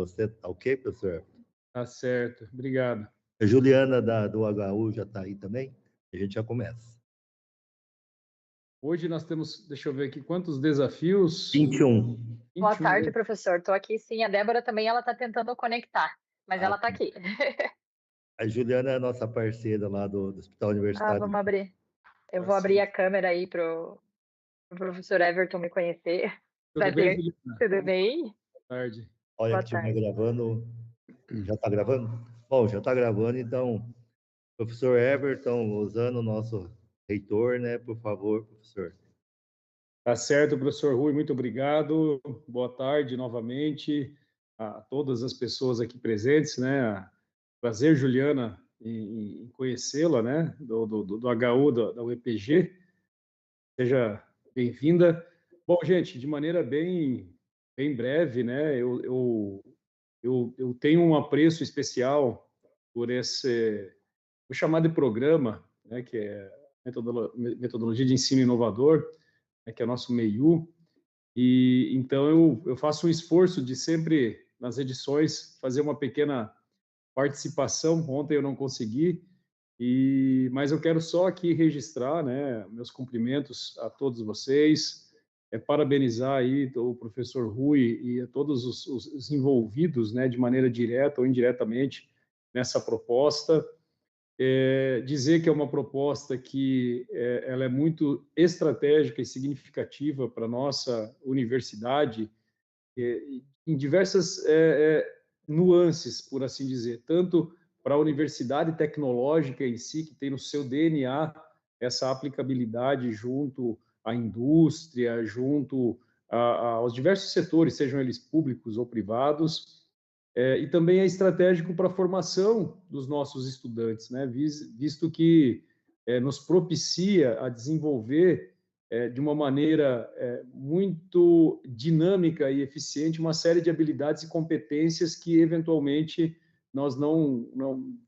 você, tá ok, professor? Tá certo, obrigado. A Juliana do HU já está aí também? A gente já começa. Hoje nós temos, deixa eu ver aqui, quantos desafios? 21. Boa 21. tarde, professor. Estou aqui sim. A Débora também, ela está tentando conectar, mas ela está Tá. aqui. A Juliana é a nossa parceira lá do Hospital Universitário. Vamos abrir. Eu Tá vou abrir certo. a câmera aí para o professor Everton me conhecer. Tudo bem, Juliana? Tudo bem? Boa tarde. Olha, Boa que estiver tarde. gravando. Já está gravando? Bom, já está gravando, então, professor Everton Lozano, nosso reitor, né? Por favor, professor. Tá certo, professor Rui, muito obrigado. Boa tarde novamente a todas as pessoas aqui presentes, né? Prazer, Juliana, em conhecê-la, né? Do HU, da UEPG. Seja bem-vinda. Bom, gente, de maneira bem breve, né? Eu tenho um apreço especial por vou chamar de programa, né? Que é metodologia de ensino inovador, né, que é o nosso MEIU. E então eu faço um esforço de sempre nas edições fazer uma pequena participação. Ontem eu não consegui, mas eu quero só aqui registrar, né, meus cumprimentos a todos vocês, parabenizar aí o professor Rui e a todos os envolvidos, né, de maneira direta ou indiretamente nessa proposta. Dizer que é uma proposta que ela é muito estratégica e significativa para a nossa universidade, em diversas nuances, por assim dizer, tanto para a universidade tecnológica em si, que tem no seu DNA essa aplicabilidade junto à indústria, junto aos diversos setores, sejam eles públicos ou privados, e também é estratégico para a formação dos nossos estudantes, né? Visto que nos propicia a desenvolver de uma maneira muito dinâmica e eficiente uma série de habilidades e competências que eventualmente nós não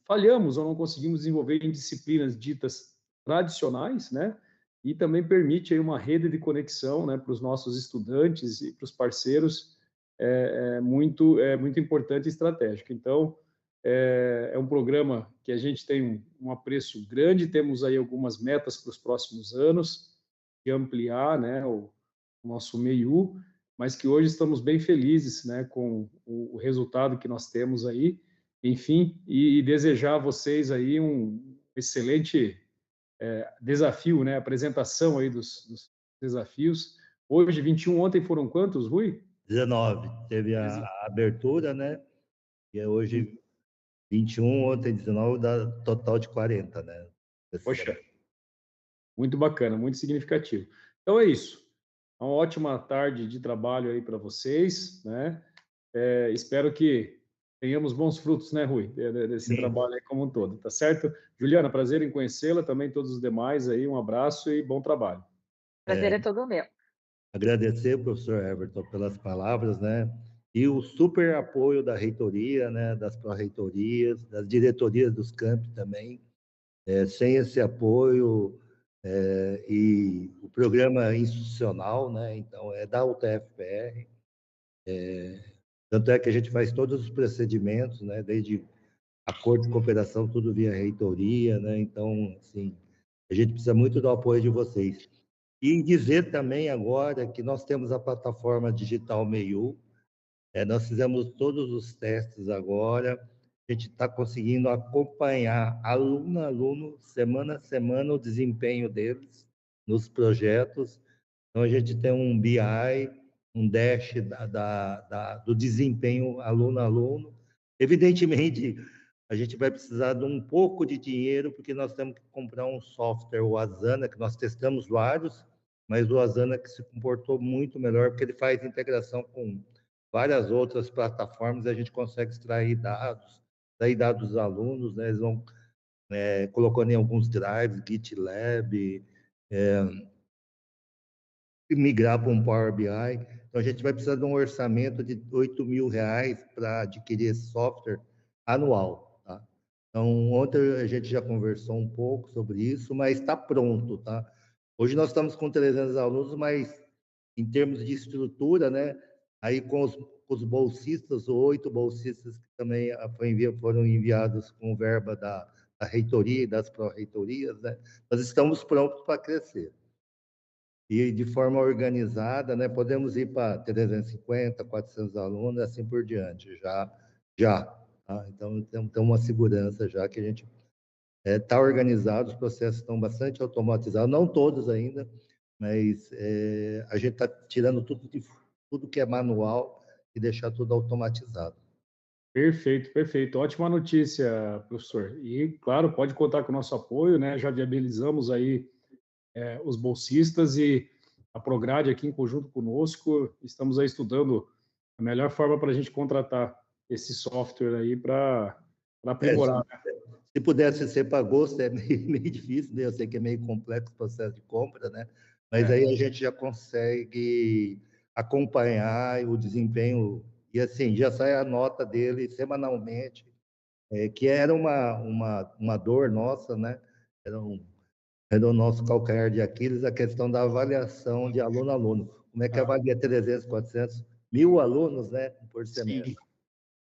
falhamos ou não conseguimos desenvolver em disciplinas ditas tradicionais, né? E também permite aí uma rede de conexão, né, para os nossos estudantes e para os parceiros muito importante e estratégico. Então, é um programa que a gente tem um apreço grande, temos aí algumas metas para os próximos anos, de ampliar, né, o nosso MEIU, mas que hoje estamos bem felizes, né, com o resultado que nós temos aí, enfim, e desejar a vocês aí um excelente desafio, né, apresentação aí dos desafios. Hoje, 21, ontem foram quantos, Rui? 19. Teve a abertura, né? E é hoje 21, ontem 19, dá total de 40, né? Poxa, muito bacana, muito significativo. Então é isso. Uma ótima tarde de trabalho aí para vocês, né? Espero que tenhamos bons frutos, né, Rui, desse Sim. trabalho aí como um todo, tá certo? Juliana, prazer em conhecê-la, também todos os demais aí, um abraço e bom trabalho. Prazer é todo meu. Agradecer ao professor Everton pelas palavras, né? E o super apoio da reitoria, né? Das pró-reitorias, das diretorias dos campi também. Sem esse apoio e o programa institucional, né? Então, é da UTFPR. Tanto é que a gente faz todos os procedimentos, né? Desde acordo de cooperação, tudo via reitoria, né? Então, assim, a gente precisa muito do apoio de vocês. E dizer também agora que nós temos a plataforma digital MEIU, nós fizemos todos os testes agora, a gente está conseguindo acompanhar aluno a aluno, semana a semana, o desempenho deles nos projetos. Então, a gente tem um BI, um dash do desempenho aluno a aluno. Evidentemente, a gente vai precisar de um pouco de dinheiro, porque nós temos que comprar um software, o Asana, que nós testamos vários, mas o Asana que se comportou muito melhor, porque ele faz integração com várias outras plataformas, e a gente consegue extrair dados dos alunos, né? Eles vão colocando em alguns drives, GitLab, e migrar para um Power BI. Então, a gente vai precisar de um orçamento de R$8.000 para adquirir esse software anual, tá? Então, ontem a gente já conversou um pouco sobre isso, mas está pronto, tá? Hoje nós estamos com 300 alunos, mas em termos de estrutura, né? Aí com os bolsistas, 8 bolsistas que também foram enviados com verba da reitoria e das pró-reitorias, né? Nós estamos prontos para crescer. E de forma organizada, né, podemos ir para 350, 400 alunos, assim por diante, já. Tá? Então, temos uma segurança já que a gente está organizado, os processos estão bastante automatizados, não todos ainda, mas a gente está tirando tudo que é manual e deixar tudo automatizado. Perfeito, perfeito. Ótima notícia, professor. E, claro, pode contar com o nosso apoio, né? Já viabilizamos aí os bolsistas e a Prograde aqui em conjunto conosco. Estamos aí estudando a melhor forma para a gente contratar esse software aí para aprimorar. Se pudesse ser para agosto, é meio difícil, né? Eu sei que é meio complexo o processo de compra, né? Mas aí a gente já consegue acompanhar o desempenho, e assim, já sai a nota dele semanalmente, que era uma dor nossa, né? Era o nosso calcanhar de Aquiles, a questão da avaliação de aluno a aluno. Como é que avalia 300, 400, 1.000 alunos, né, por semestre? Sim.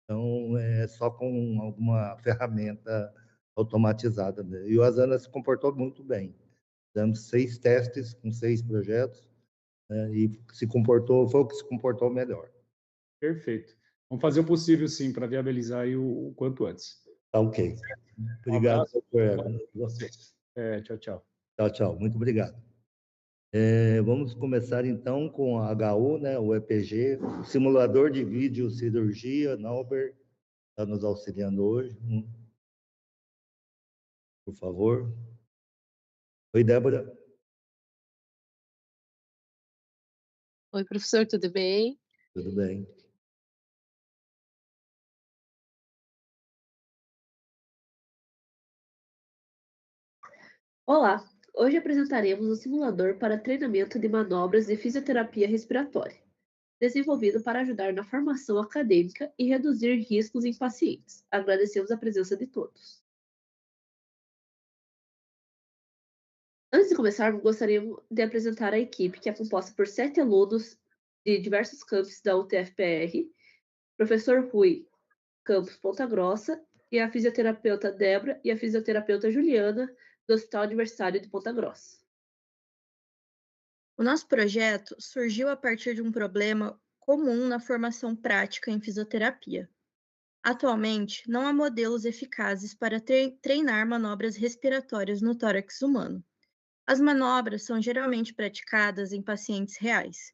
Então, é só com alguma ferramenta automatizada, né? E o Asana se comportou muito bem. Fizemos 6 testes com 6 projetos, né, e foi o que se comportou melhor. Perfeito. Vamos fazer o possível, sim, para viabilizar aí o quanto antes. Tá ok. Obrigado, abraço. doutor. Vocês. Tchau, tchau. Tchau, tchau. Muito obrigado. Vamos começar então com a HU, né, o EPG, o simulador de vídeo cirurgia, Nauber, está nos auxiliando hoje. Por favor. Oi, Débora. Oi, professor, tudo bem? Tudo bem. Olá, hoje apresentaremos um simulador para treinamento de manobras de fisioterapia respiratória, desenvolvido para ajudar na formação acadêmica e reduzir riscos em pacientes. Agradecemos a presença de todos. Antes de começarmos, gostaríamos de apresentar a equipe, que é composta por 7 alunos de diversos campos da UTFPR, professor Rui, campus Ponta Grossa, e a fisioterapeuta Débora e a fisioterapeuta Juliana, do Hospital Universitário de Ponta Grossa. O nosso projeto surgiu a partir de um problema comum na formação prática em fisioterapia. Atualmente, não há modelos eficazes para treinar manobras respiratórias no tórax humano. As manobras são geralmente praticadas em pacientes reais.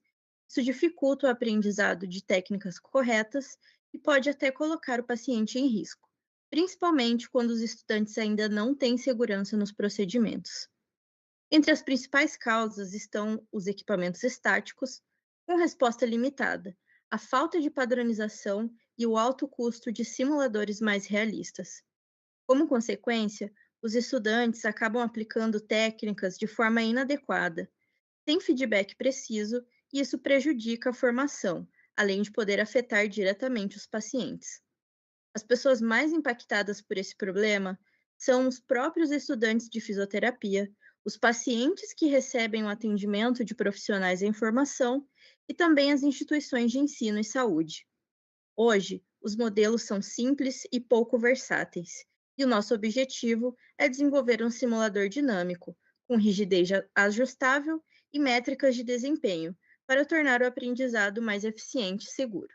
Isso dificulta o aprendizado de técnicas corretas e pode até colocar o paciente em risco, principalmente quando os estudantes ainda não têm segurança nos procedimentos. Entre as principais causas estão os equipamentos estáticos, com resposta limitada, a falta de padronização e o alto custo de simuladores mais realistas. Como consequência, os estudantes acabam aplicando técnicas de forma inadequada, sem feedback preciso, e isso prejudica a formação, além de poder afetar diretamente os pacientes. As pessoas mais impactadas por esse problema são os próprios estudantes de fisioterapia, os pacientes que recebem o atendimento de profissionais em formação e também as instituições de ensino e saúde. Hoje, os modelos são simples e pouco versáteis, e o nosso objetivo é desenvolver um simulador dinâmico, com rigidez ajustável e métricas de desempenho, para tornar o aprendizado mais eficiente e seguro.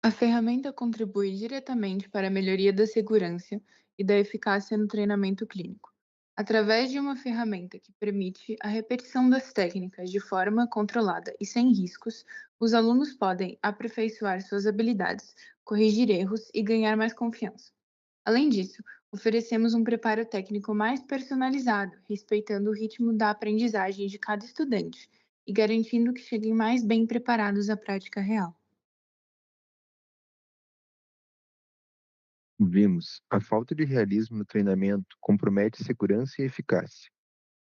A ferramenta contribui diretamente para a melhoria da segurança e da eficácia no treinamento clínico, através de uma ferramenta que permite a repetição das técnicas de forma controlada e sem riscos. Os alunos podem aperfeiçoar suas habilidades, corrigir erros e ganhar mais confiança. Além disso, oferecemos um preparo técnico mais personalizado, respeitando o ritmo da aprendizagem de cada estudante e garantindo que cheguem mais bem preparados à prática real. Vimos, a falta de realismo no treinamento compromete segurança e eficácia.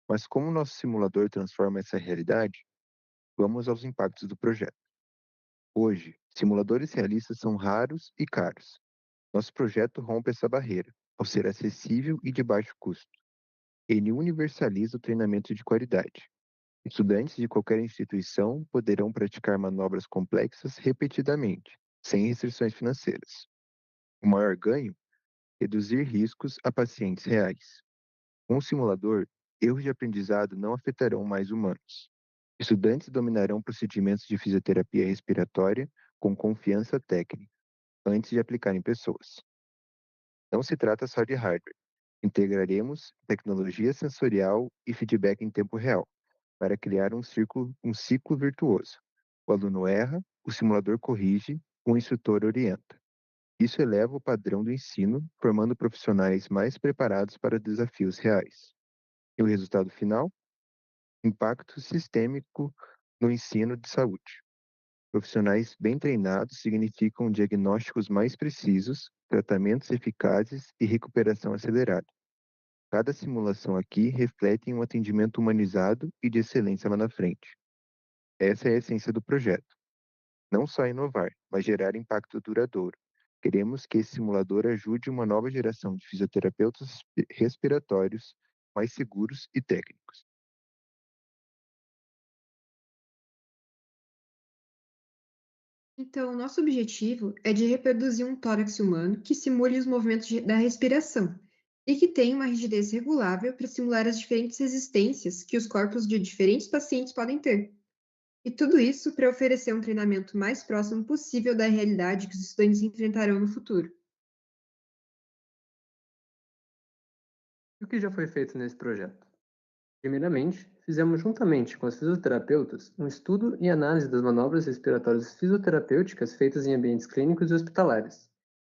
Mas como nosso simulador transforma essa realidade? Vamos aos impactos do projeto. Hoje, simuladores realistas são raros e caros. Nosso projeto rompe essa barreira, ao ser acessível e de baixo custo. Ele universaliza o treinamento de qualidade. Estudantes de qualquer instituição poderão praticar manobras complexas repetidamente, sem restrições financeiras. O maior ganho? Reduzir riscos a pacientes reais. Com o simulador, erros de aprendizado não afetarão mais humanos. Estudantes dominarão procedimentos de fisioterapia respiratória com confiança técnica, antes de aplicar em pessoas. Não se trata só de hardware. Integraremos tecnologia sensorial e feedback em tempo real, para criar um ciclo virtuoso. O aluno erra, o simulador corrige, o instrutor orienta. Isso eleva o padrão do ensino, formando profissionais mais preparados para desafios reais. E o resultado final? Impacto sistêmico no ensino de saúde. Profissionais bem treinados significam diagnósticos mais precisos, tratamentos eficazes e recuperação acelerada. Cada simulação aqui reflete um atendimento humanizado e de excelência lá na frente. Essa é a essência do projeto. Não só inovar, mas gerar impacto duradouro. Queremos que esse simulador ajude uma nova geração de fisioterapeutas respiratórios mais seguros e técnicos. Então, nosso objetivo é de reproduzir um tórax humano que simule os movimentos da respiração e que tenha uma rigidez regulável para simular as diferentes resistências que os corpos de diferentes pacientes podem ter. E tudo isso para oferecer um treinamento mais próximo possível da realidade que os estudantes enfrentarão no futuro. E o que já foi feito nesse projeto? Primeiramente, fizemos juntamente com os fisioterapeutas um estudo e análise das manobras respiratórias fisioterapêuticas feitas em ambientes clínicos e hospitalares,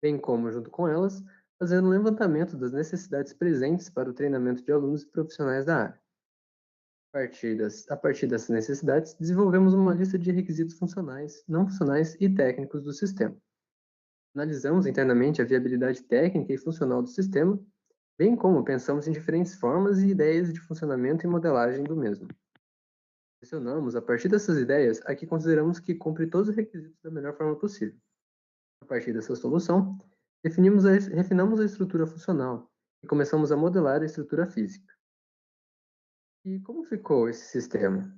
bem como, junto com elas, fazer um levantamento das necessidades presentes para o treinamento de alunos e profissionais da área. A partir dessas necessidades, desenvolvemos uma lista de requisitos funcionais, não funcionais e técnicos do sistema. Analisamos internamente a viabilidade técnica e funcional do sistema, bem como pensamos em diferentes formas e ideias de funcionamento e modelagem do mesmo. Selecionamos, a partir dessas ideias, a que consideramos que cumpre todos os requisitos da melhor forma possível. A partir dessa solução, refinamos a estrutura funcional e começamos a modelar a estrutura física. E como ficou esse sistema?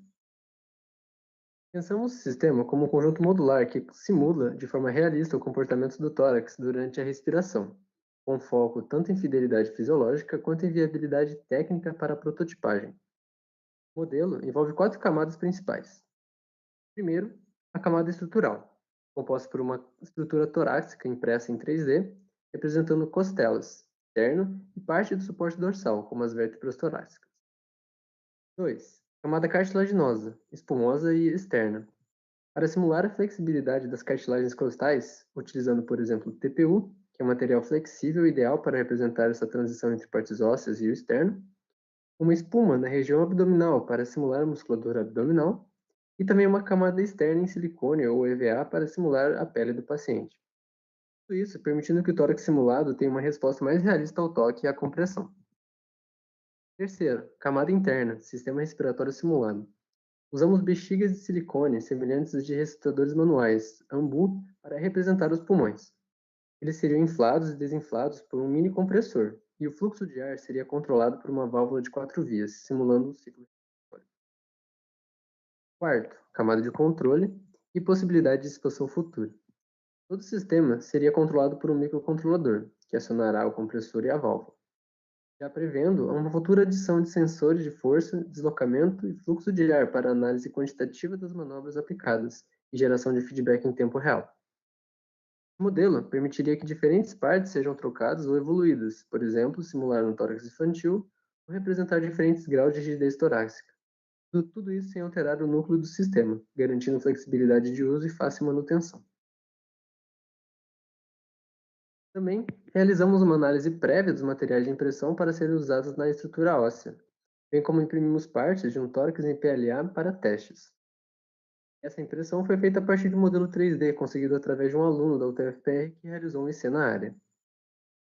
Pensamos o sistema como um conjunto modular que simula de forma realista o comportamento do tórax durante a respiração, com foco tanto em fidelidade fisiológica quanto em viabilidade técnica para a prototipagem. O modelo envolve 4 camadas principais. Primeiro, a camada estrutural, composta por uma estrutura torácica impressa em 3D, representando costelas, externo e parte do suporte dorsal, como as vértebras torácicas. 2. Camada cartilaginosa, espumosa e externa. Para simular a flexibilidade das cartilagens costais, utilizando, por exemplo, o TPU, que é um material flexível ideal para representar essa transição entre partes ósseas e o externo, uma espuma na região abdominal para simular a musculatura abdominal, e também uma camada externa em silicone ou EVA para simular a pele do paciente. Tudo isso permitindo que o tórax simulado tenha uma resposta mais realista ao toque e à compressão. Terceiro, camada interna, sistema respiratório simulado. Usamos bexigas de silicone semelhantes às de respiradores manuais, AMBU, para representar os pulmões. Eles seriam inflados e desinflados por um mini compressor, e o fluxo de ar seria controlado por uma válvula de 4 vias, simulando um ciclo respiratório. Quarto, camada de controle e possibilidade de expansão futura. Todo o sistema seria controlado por um microcontrolador, que acionará o compressor e a válvula, já prevendo uma futura adição de sensores de força, deslocamento e fluxo de ar para análise quantitativa das manobras aplicadas e geração de feedback em tempo real. O modelo permitiria que diferentes partes sejam trocadas ou evoluídas, por exemplo, simular um tórax infantil ou representar diferentes graus de rigidez torácica. Tudo isso sem alterar o núcleo do sistema, garantindo flexibilidade de uso e fácil manutenção. Também realizamos uma análise prévia dos materiais de impressão para serem usados na estrutura óssea, bem como imprimimos partes de um tórax em PLA para testes. Essa impressão foi feita a partir de um modelo 3D conseguido através de um aluno da UTFPR que realizou um IC na área.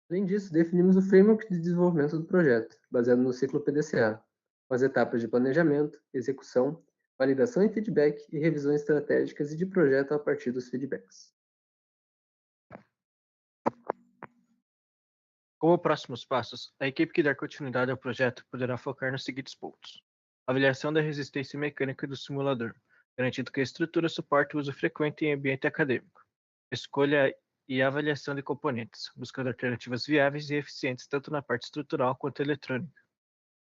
Além disso, definimos o framework de desenvolvimento do projeto, baseado no ciclo PDCA, com as etapas de planejamento, execução, validação e feedback e revisões estratégicas e de projeto a partir dos feedbacks. Como próximos passos, a equipe que der continuidade ao projeto poderá focar nos seguintes pontos. avaliação da resistência mecânica do simulador, garantindo que a estrutura suporte o uso frequente em ambiente acadêmico. Escolha e avaliação de componentes, buscando alternativas viáveis e eficientes tanto na parte estrutural quanto eletrônica.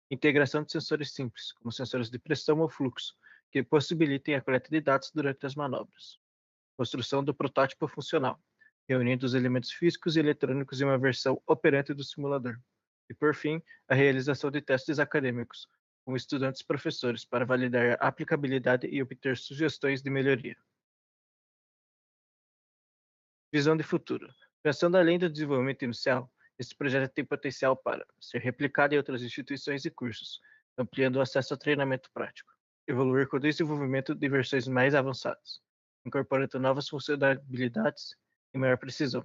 Integração de sensores simples, como sensores de pressão ou fluxo, que possibilitem a coleta de dados durante as manobras. Construção do protótipo funcional, reunindo os elementos físicos e eletrônicos em uma versão operante do simulador. E, por fim, a realização de testes acadêmicos, com estudantes e professores, para validar a aplicabilidade e obter sugestões de melhoria. Visão de futuro. Pensando além do desenvolvimento inicial, este projeto tem potencial para ser replicado em outras instituições e cursos, ampliando o acesso ao treinamento prático, evoluir com o desenvolvimento de versões mais avançadas, incorporando novas funcionalidades e maior precisão,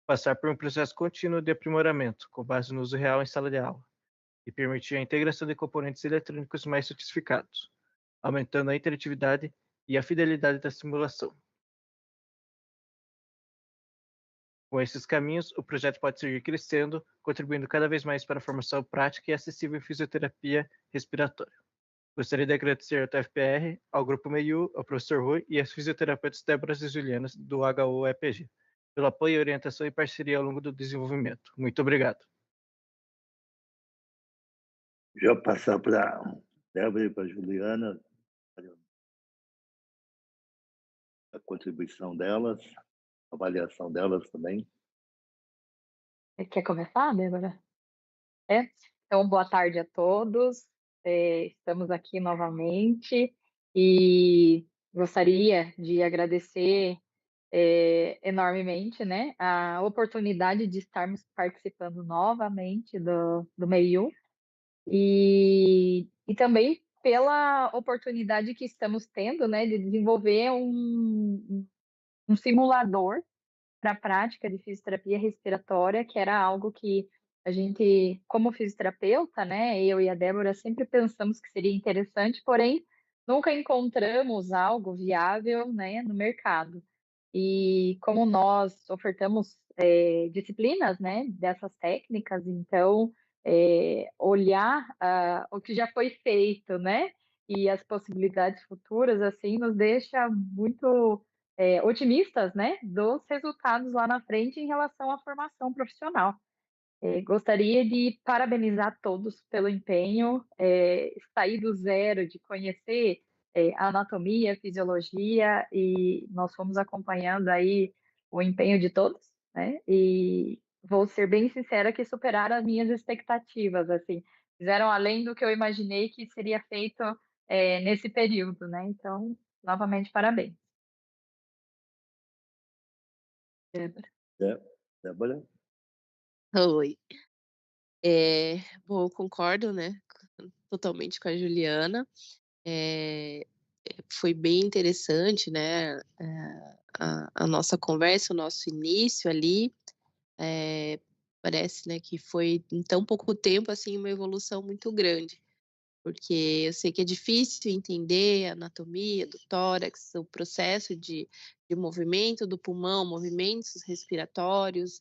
passar por um processo contínuo de aprimoramento, com base no uso real em sala de aula, e permitir a integração de componentes eletrônicos mais sofisticados, aumentando a interatividade e a fidelidade da simulação. Com esses caminhos, o projeto pode seguir crescendo, contribuindo cada vez mais para a formação prática e acessível em fisioterapia respiratória. Gostaria de agradecer ao TFPR, ao Grupo MEIU, ao professor Rui e às fisioterapeutas Débora e Juliana do HU-EPG, pelo apoio, orientação e parceria ao longo do desenvolvimento. Muito obrigado. Já passar para a Débora e para a Juliana a contribuição delas, a avaliação delas também. Quer começar, Débora? Então, boa tarde a todos. Estamos aqui novamente e gostaria de agradecer enormemente, né, a oportunidade de estarmos participando novamente do MEIU e também pela oportunidade que estamos tendo, né, de desenvolver um simulador para a prática de fisioterapia respiratória, que era algo que a gente, como fisioterapeuta, né, eu e a Débora sempre pensamos que seria interessante, porém nunca encontramos algo viável, né, no mercado. E como nós ofertamos disciplinas, né, dessas técnicas, então olhar o que já foi feito, né, e as possibilidades futuras, assim, nos deixa muito otimistas, né, dos resultados lá na frente em relação à formação profissional. Gostaria de parabenizar todos pelo empenho, sair do zero, de conhecer a anatomia, a fisiologia, e nós fomos acompanhando aí o empenho de todos, né, e vou ser bem sincera que superaram as minhas expectativas, assim, fizeram além do que eu imaginei que seria feito nesse período, né, então, novamente, parabéns. Débora? Oi. Bom, eu concordo, né, totalmente com a Juliana. Foi bem interessante, né, a nossa conversa, o nosso início ali. Parece, né, que foi em tão pouco tempo, assim, uma evolução muito grande, porque eu sei que é difícil entender a anatomia do tórax, o processo de movimento do pulmão, movimentos respiratórios,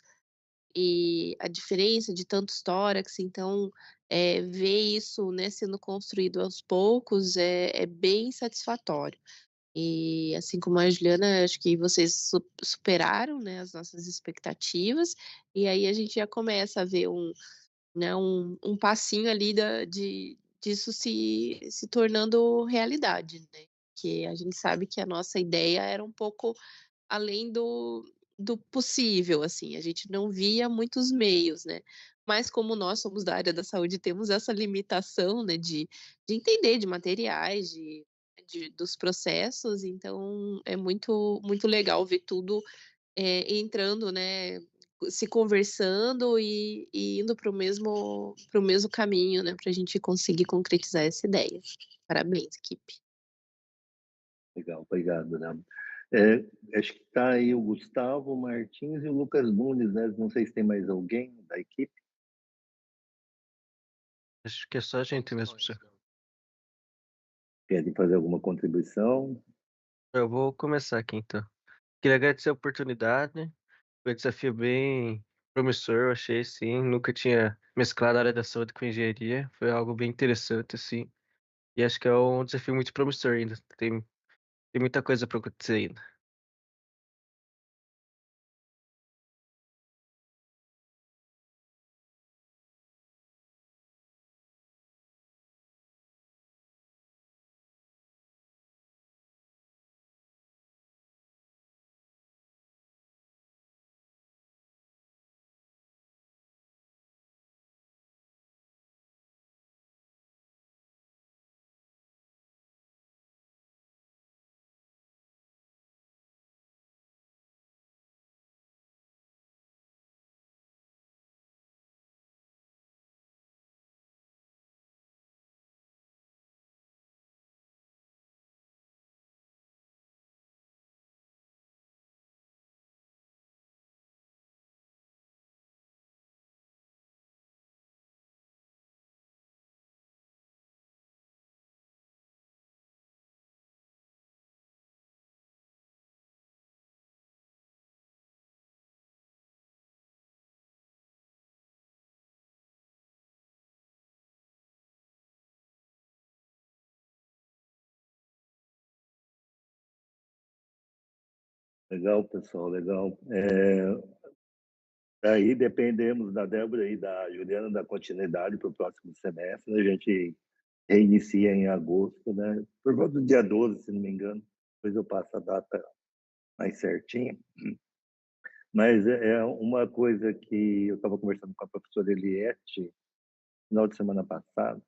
e a diferença de tantos tórax, então, ver isso, né, sendo construído aos poucos é bem satisfatório. E assim como a Juliana, acho que vocês superaram, né, as nossas expectativas, e aí a gente já começa a ver né, um passinho ali disso se tornando realidade, né, que a gente sabe que a nossa ideia era um pouco além do possível, assim, a gente não via muitos meios, né, mas como nós somos da área da saúde, temos essa limitação, né, de entender de materiais, dos processos, então é muito muito legal ver tudo, entrando, né, se conversando e indo para o mesmo caminho, né, para a gente conseguir concretizar essa ideia. Parabéns, equipe. Legal, obrigado, né? Acho que está aí o Gustavo Martins e o Lucas Nunes, né? Não sei se tem mais alguém da equipe. Acho que é só a gente mesmo, professor. Querem fazer alguma contribuição? Eu vou começar aqui, então. Queria agradecer a oportunidade. Foi um desafio bem promissor, eu achei, sim. Nunca tinha mesclado a área da saúde com engenharia. Foi algo bem interessante, assim. E acho que é um desafio muito promissor ainda. Tem muita coisa para acontecer ainda. Legal, pessoal, legal. Aí dependemos da Débora e da Juliana da continuidade para o próximo semestre. A gente reinicia em agosto, né? Por volta do dia 12, se não me engano. Depois eu passo a data mais certinha. Mas é uma coisa que eu estava conversando com a professora Eliette final de semana passado,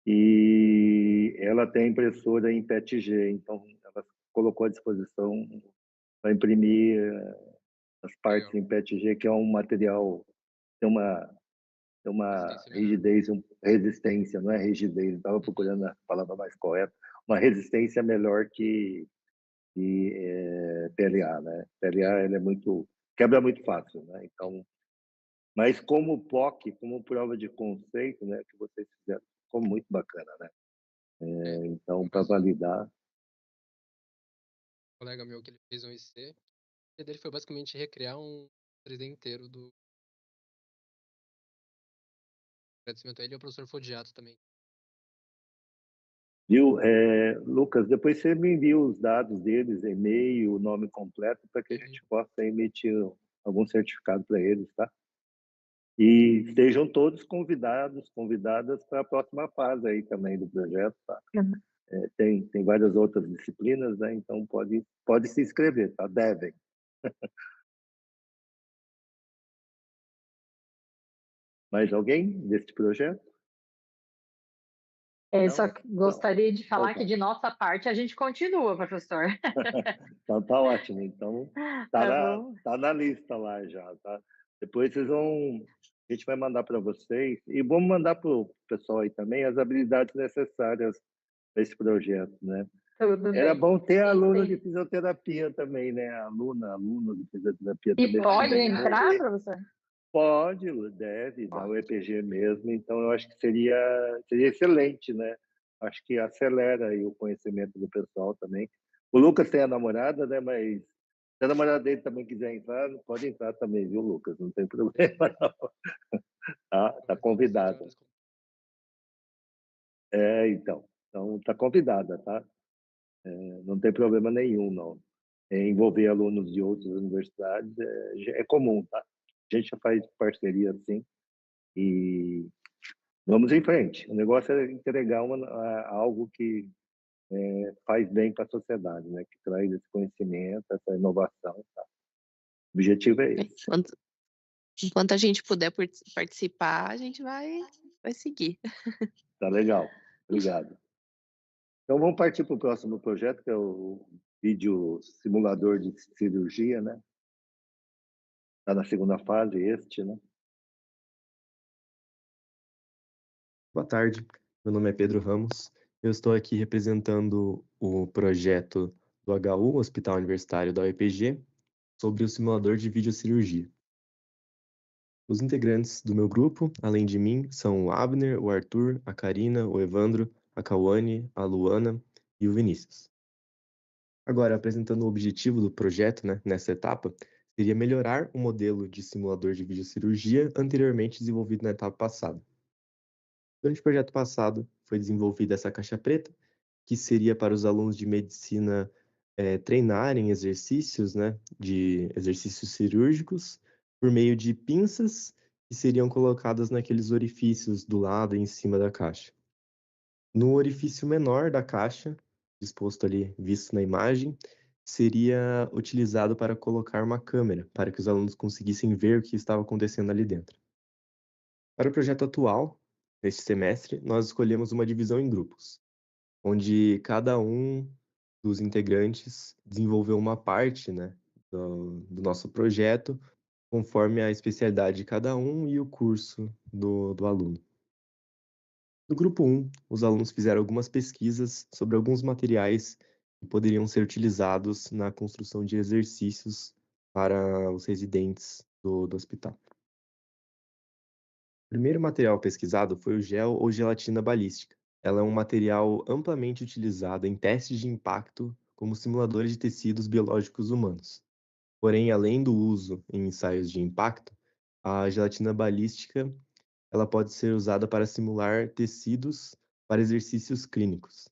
e ela tem impressora em PETG, então ela colocou à disposição para imprimir as partes em PETG, que é um material, tem uma rigidez, resistência, não é rigidez, estava procurando a palavra mais correta, uma resistência melhor que PLA, né? PLA ele quebra muito fácil, né? Então, mas como POC, como prova de conceito, né, que vocês fizeram, ficou muito bacana, né? Então, para validar. Um colega meu que ele fez um IC, e dele foi basicamente recriar um 3D inteiro do agradecimento a ele e ao professor Fodiato também. Viu, Lucas, depois você me envia os dados deles, e-mail, o nome completo, para que a gente possa emitir algum certificado para eles, tá? E estejam todos convidadas para a próxima fase aí também do projeto, tá? Tem várias outras disciplinas, né? Então pode se inscrever, tá? Devem. Mais alguém deste projeto? Só gostaria de falar que de nossa parte a gente continua, professor. Então tá ótimo. Então tá na lista lá já, tá? Depois a gente vai mandar para vocês e vamos mandar para o pessoal aí também as habilidades necessárias para esse projeto, né? Era bom ter aluno de fisioterapia também, né? Aluno de fisioterapia também. E pode entrar, professor? Pode, deve, da UEPG mesmo. Então, eu acho que seria excelente, né? Acho que acelera aí o conhecimento do pessoal também. O Lucas tem a namorada, né? Mas se a namorada dele também quiser entrar, pode entrar também, viu, Lucas? Não tem problema, não. Tá convidada. Então tá convidada, tá? Não tem problema nenhum, não. Envolver alunos de outras universidades é comum, tá? A gente já faz parceria assim e vamos em frente. O negócio é entregar algo que faz bem para a sociedade, né? Que traz esse conhecimento, essa inovação. Tá? O objetivo é esse. Enquanto a gente puder participar, a gente vai seguir. Tá legal. Obrigado. Então vamos partir para o próximo projeto, que é o vídeo simulador de cirurgia, né? Está na segunda fase, né? Boa tarde, meu nome é Pedro Ramos. Eu estou aqui representando o projeto do HU, Hospital Universitário da UEPG, sobre o simulador de videocirurgia. Os integrantes do meu grupo, além de mim, são o Abner, o Arthur, a Karina, o Evandro, a Cauane, a Luana e o Vinícius. Agora, apresentando o objetivo do projeto, né, nessa etapa, seria melhorar o modelo de simulador de videocirurgia anteriormente desenvolvido na etapa passada. Durante o projeto passado, foi desenvolvida essa caixa preta, que seria para os alunos de medicina treinarem exercícios, né, de exercícios cirúrgicos, por meio de pinças que seriam colocadas naqueles orifícios do lado e em cima da caixa. No orifício menor da caixa, disposto ali, visto na imagem, seria utilizado para colocar uma câmera, para que os alunos conseguissem ver o que estava acontecendo ali dentro. Para o projeto atual, neste semestre, nós escolhemos uma divisão em grupos, onde cada um dos integrantes desenvolveu uma parte, né, do nosso projeto, conforme a especialidade de cada um e o curso do aluno. No grupo 1, os alunos fizeram algumas pesquisas sobre alguns materiais que poderiam ser utilizados na construção de exercícios para os residentes do hospital. O primeiro material pesquisado foi o gel ou gelatina balística. Ela é um material amplamente utilizado em testes de impacto como simuladores de tecidos biológicos humanos. Porém, além do uso em ensaios de impacto, a gelatina balística ela pode ser usada para simular tecidos para exercícios clínicos.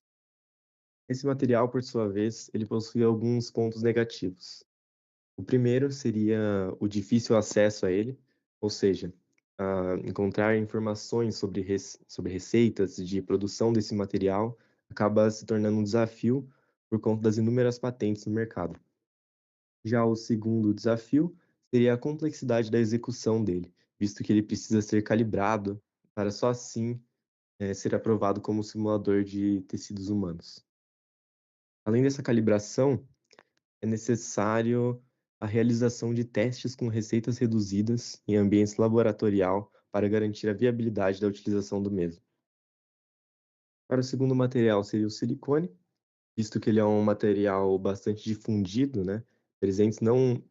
Esse material, por sua vez, ele possui alguns pontos negativos. O primeiro seria o difícil acesso a ele, ou seja, encontrar informações sobre receitas de produção desse material acaba se tornando um desafio por conta das inúmeras patentes no mercado. Já o segundo desafio seria a complexidade da execução dele, visto que ele precisa ser calibrado para só assim ser aprovado como simulador de tecidos humanos. Além dessa calibração, é necessário a realização de testes com receitas reduzidas em ambiente laboratorial para garantir a viabilidade da utilização do mesmo. Para o segundo material seria o silicone, visto que ele é um material bastante difundido, né? Presente não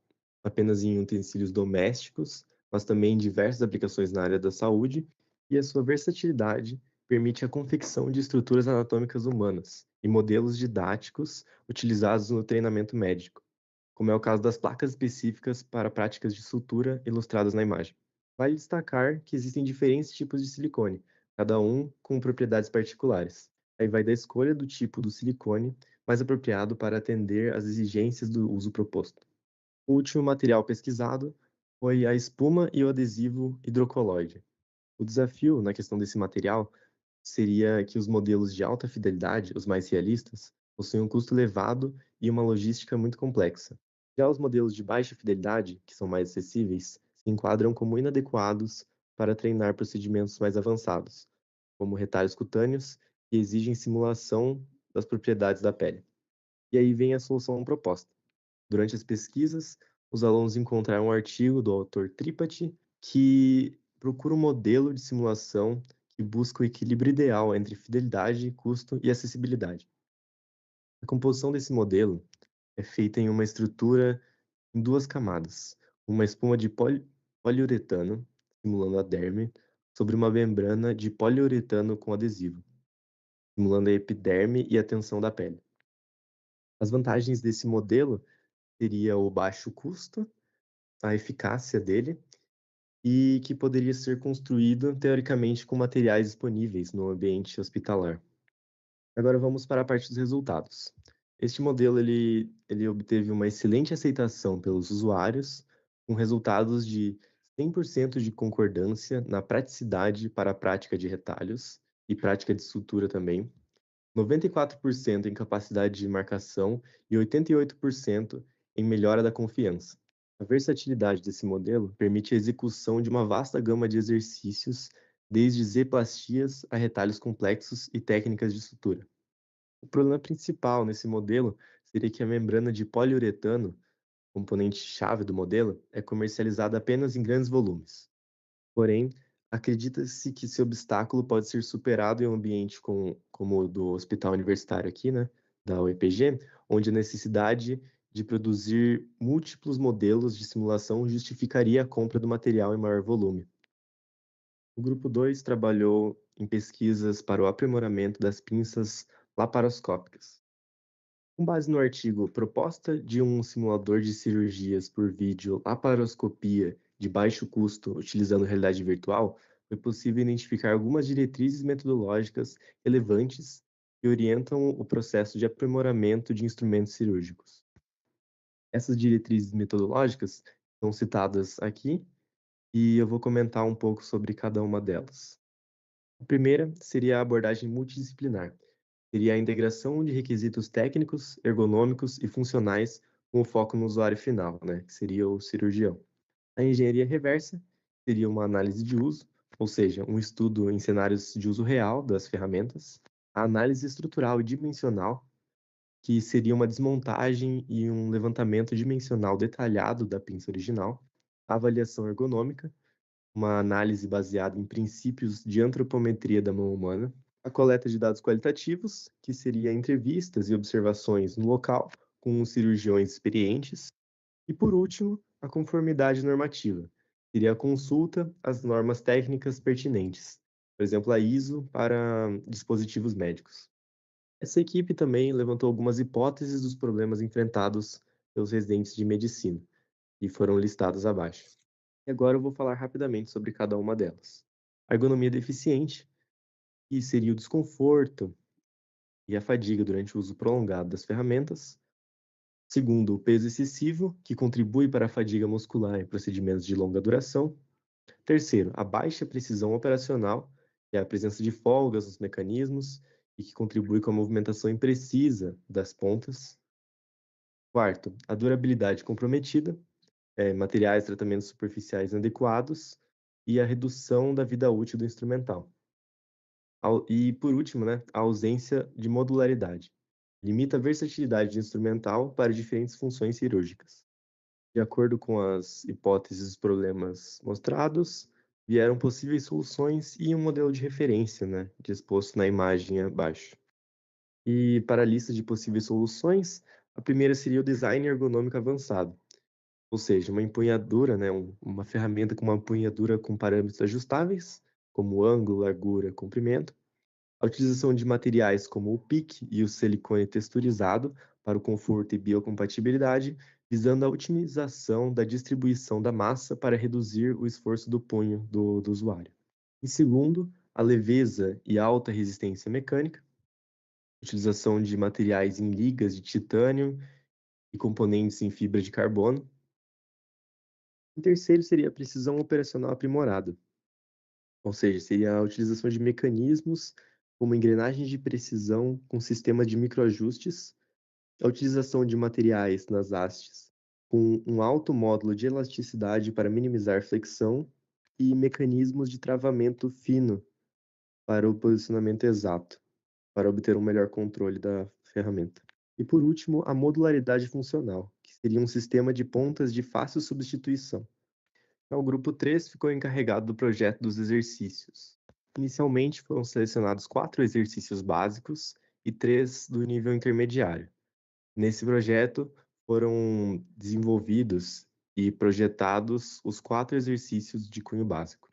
apenas em utensílios domésticos, mas também em diversas aplicações na área da saúde, e a sua versatilidade permite a confecção de estruturas anatômicas humanas e modelos didáticos utilizados no treinamento médico, como é o caso das placas específicas para práticas de sutura ilustradas na imagem. Vale destacar que existem diferentes tipos de silicone, cada um com propriedades particulares. Aí vai da escolha do tipo do silicone mais apropriado para atender às exigências do uso proposto. O último material pesquisado foi a espuma e o adesivo hidrocoloide. O desafio na questão desse material seria que os modelos de alta fidelidade, os mais realistas, possuem um custo elevado e uma logística muito complexa. Já os modelos de baixa fidelidade, que são mais acessíveis, se enquadram como inadequados para treinar procedimentos mais avançados, como retalhos cutâneos, que exigem simulação das propriedades da pele. E aí vem a solução proposta. Durante as pesquisas, os alunos encontraram um artigo do autor Tripathi que procura um modelo de simulação que busca o equilíbrio ideal entre fidelidade, custo e acessibilidade. A composição desse modelo é feita em uma estrutura em duas camadas, uma espuma de poliuretano, simulando a derme, sobre uma membrana de poliuretano com adesivo, simulando a epiderme e a tensão da pele. As vantagens desse modelo seria o baixo custo, a eficácia dele, e que poderia ser construído, teoricamente, com materiais disponíveis no ambiente hospitalar. Agora vamos para a parte dos resultados. Este modelo ele obteve uma excelente aceitação pelos usuários, com resultados de 100% de concordância na praticidade para a prática de retalhos e prática de sutura também, 94% em capacidade de marcação e 88% em melhora da confiança. A versatilidade desse modelo permite a execução de uma vasta gama de exercícios, desde Z-plastias a retalhos complexos e técnicas de sutura. O problema principal nesse modelo seria que a membrana de poliuretano, componente-chave do modelo, é comercializada apenas em grandes volumes. Porém, acredita-se que esse obstáculo pode ser superado em um ambiente como o do hospital universitário aqui, né, da UEPG, onde a necessidade de produzir múltiplos modelos de simulação justificaria a compra do material em maior volume. O grupo 2 trabalhou em pesquisas para o aprimoramento das pinças laparoscópicas. Com base no artigo Proposta de um simulador de cirurgias por vídeo laparoscopia de baixo custo utilizando realidade virtual, foi possível identificar algumas diretrizes metodológicas relevantes que orientam o processo de aprimoramento de instrumentos cirúrgicos. Essas diretrizes metodológicas são citadas aqui e eu vou comentar um pouco sobre cada uma delas. A primeira seria a abordagem multidisciplinar. Seria a integração de requisitos técnicos, ergonômicos e funcionais com o foco no usuário final, né, que seria o cirurgião. A engenharia reversa seria uma análise de uso, ou seja, um estudo em cenários de uso real das ferramentas. A análise estrutural e dimensional, que seria uma desmontagem e um levantamento dimensional detalhado da pinça original. A avaliação ergonômica, uma análise baseada em princípios de antropometria da mão humana. A coleta de dados qualitativos, que seria entrevistas e observações no local com os cirurgiões experientes. E, por último, a conformidade normativa. Seria a consulta às normas técnicas pertinentes, por exemplo, a ISO para dispositivos médicos. Essa equipe também levantou algumas hipóteses dos problemas enfrentados pelos residentes de medicina, e foram listados abaixo. E agora eu vou falar rapidamente sobre cada uma delas. A ergonomia deficiente, que seria o desconforto e a fadiga durante o uso prolongado das ferramentas. Segundo, o peso excessivo, que contribui para a fadiga muscular em procedimentos de longa duração. Terceiro, a baixa precisão operacional, que é a presença de folgas nos mecanismos e que contribui com a movimentação imprecisa das pontas. Quarto, a durabilidade comprometida, materiais e tratamentos superficiais inadequados e a redução da vida útil do instrumental. E, por último, né, a ausência de modularidade. Limita a versatilidade do instrumental para diferentes funções cirúrgicas. De acordo com as hipóteses dos problemas mostrados, vieram possíveis soluções e um modelo de referência, né, disposto na imagem abaixo. E para a lista de possíveis soluções, a primeira seria o design ergonômico avançado, ou seja, uma empunhadura, né, uma ferramenta com uma empunhadura com parâmetros ajustáveis, como ângulo, largura, comprimento. A utilização de materiais como o PIC e o silicone texturizado para o conforto e biocompatibilidade, visando a otimização da distribuição da massa para reduzir o esforço do punho do usuário. Em segundo, a leveza e alta resistência mecânica, utilização de materiais em ligas de titânio e componentes em fibra de carbono. Em terceiro, seria a precisão operacional aprimorada, ou seja, seria a utilização de mecanismos como engrenagens de precisão com sistema de microajustes, a utilização de materiais nas hastes com um alto módulo de elasticidade para minimizar flexão e mecanismos de travamento fino para o posicionamento exato, para obter um melhor controle da ferramenta. E por último, a modularidade funcional, que seria um sistema de pontas de fácil substituição. O grupo 3 ficou encarregado do projeto dos exercícios. Inicialmente foram selecionados 4 exercícios básicos e 3 do nível intermediário. Nesse projeto foram desenvolvidos e projetados os 4 exercícios de cunho básico.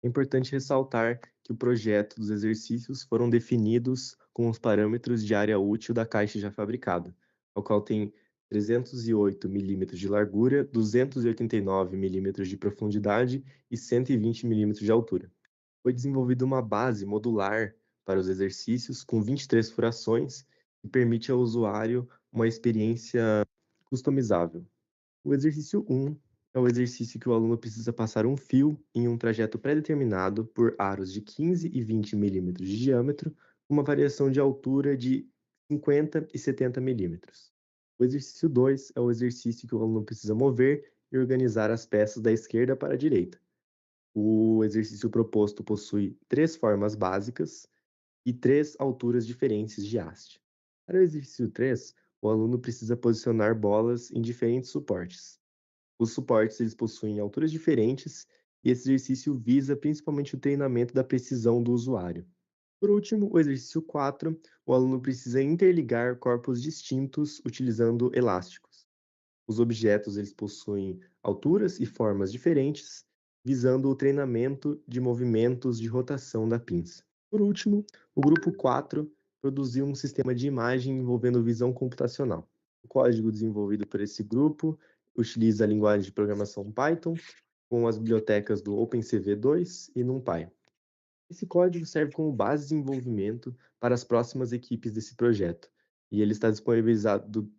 É importante ressaltar que o projeto dos exercícios foram definidos com os parâmetros de área útil da caixa já fabricada, ao qual tem 308 milímetros de largura, 289 milímetros de profundidade e 120 milímetros de altura. Foi desenvolvida uma base modular para os exercícios com 23 furações que permite ao usuário uma experiência customizável. O exercício 1 é o exercício que o aluno precisa passar um fio em um trajeto pré-determinado por aros de 15 e 20 milímetros de diâmetro, com uma variação de altura de 50 e 70 milímetros. O exercício 2 é o exercício que o aluno precisa mover e organizar as peças da esquerda para a direita. O exercício proposto possui 3 formas básicas e 3 alturas diferentes de haste. Para o exercício 3, o aluno precisa posicionar bolas em diferentes suportes. Os suportes eles possuem alturas diferentes e esse exercício visa principalmente o treinamento da precisão do usuário. Por último, o exercício 4, o aluno precisa interligar corpos distintos utilizando elásticos. Os objetos eles possuem alturas e formas diferentes, visando o treinamento de movimentos de rotação da pinça. Por último, o grupo 4 produziu um sistema de imagem envolvendo visão computacional. O código desenvolvido por esse grupo utiliza a linguagem de programação Python com as bibliotecas do OpenCV2 e NumPy. Esse código serve como base de desenvolvimento para as próximas equipes desse projeto, e ele está disponibilizado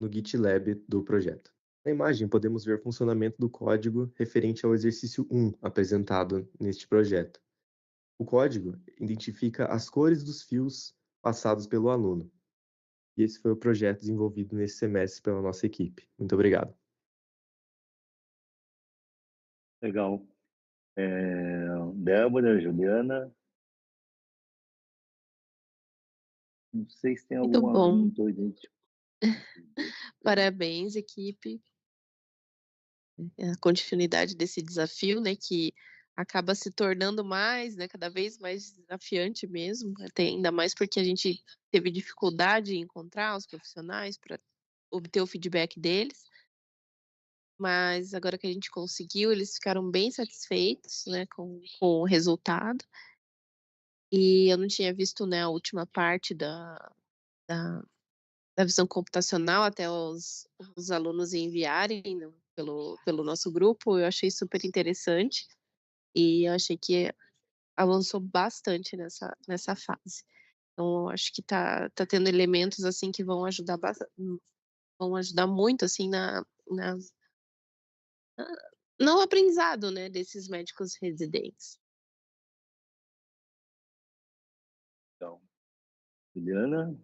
no GitLab do projeto. Na imagem, podemos ver o funcionamento do código referente ao exercício 1 apresentado neste projeto. O código identifica as cores dos fios passados pelo aluno. E esse foi o projeto desenvolvido nesse semestre pela nossa equipe. Muito obrigado. Legal. Débora, Juliana. Não sei se tem Muito algum bom. aluno tô idêntico. Parabéns, equipe. A continuidade desse desafio, né, que acaba se tornando mais, né, cada vez mais desafiante mesmo, até ainda mais porque a gente teve dificuldade em encontrar os profissionais para obter o feedback deles. Mas agora que a gente conseguiu, eles ficaram bem satisfeitos, né, com o resultado. E eu não tinha visto, né, a última parte da visão computacional até os alunos enviarem pelo nosso grupo. Eu achei super interessante e eu achei que avançou bastante nessa fase. Então, eu acho que tá tendo elementos assim que vão ajudar muito assim no aprendizado, né, desses médicos residentes. Então, Juliana.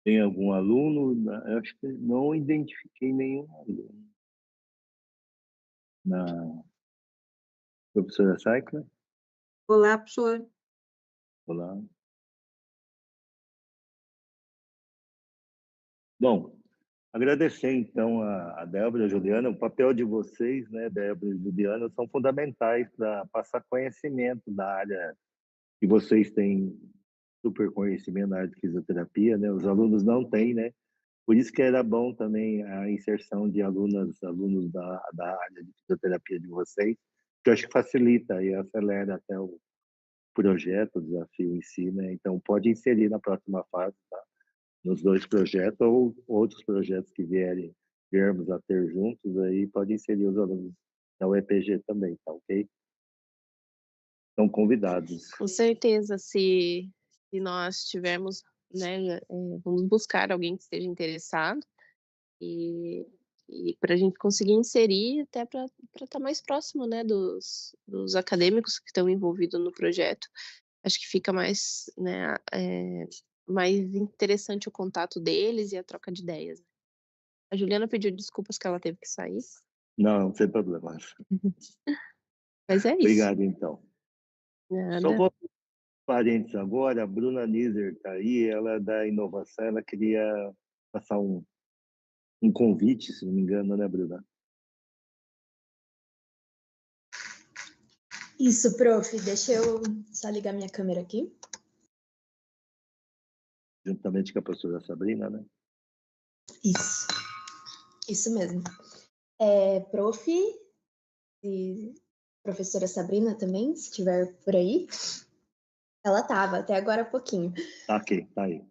Tem algum aluno? Eu acho que não identifiquei nenhum aluno. Na professora Saikla? Olá, professor. Olá. Bom, agradecer então a Débora e a Juliana. O papel de vocês, né, Débora e Juliana, são fundamentais para passar conhecimento da área que vocês têm super conhecimento na área de fisioterapia, né? Os alunos não têm, né? Por isso que era bom também a inserção de alunos da área de fisioterapia de vocês, que eu acho que facilita e acelera até o projeto, o desafio em si, né? Então, pode inserir na próxima fase, tá? Nos dois projetos ou outros projetos que viermos a ter juntos, aí pode inserir os alunos da UEPG também, tá ok? Estão convidados. Com certeza, se nós tivermos, né, vamos buscar alguém que esteja interessado e para a gente conseguir inserir até para estar mais próximo, né, dos acadêmicos que estão envolvidos no projeto. Acho que fica mais, né, mais interessante o contato deles e a troca de ideias. A Juliana pediu desculpas que ela teve que sair. Não, sem problemas. Mas é isso. Obrigado, então. Nada. Só vou parênteses agora, a Bruna Nizer está aí, ela é da inovação, ela queria passar um convite, se não me engano, né, Bruna? Isso, prof. Deixa eu só ligar minha câmera aqui. Juntamente com a professora Sabrina, né? Isso mesmo. Prof. e professora Sabrina também, se estiver por aí. Ela estava até agora há pouquinho. Tá aqui, tá aí.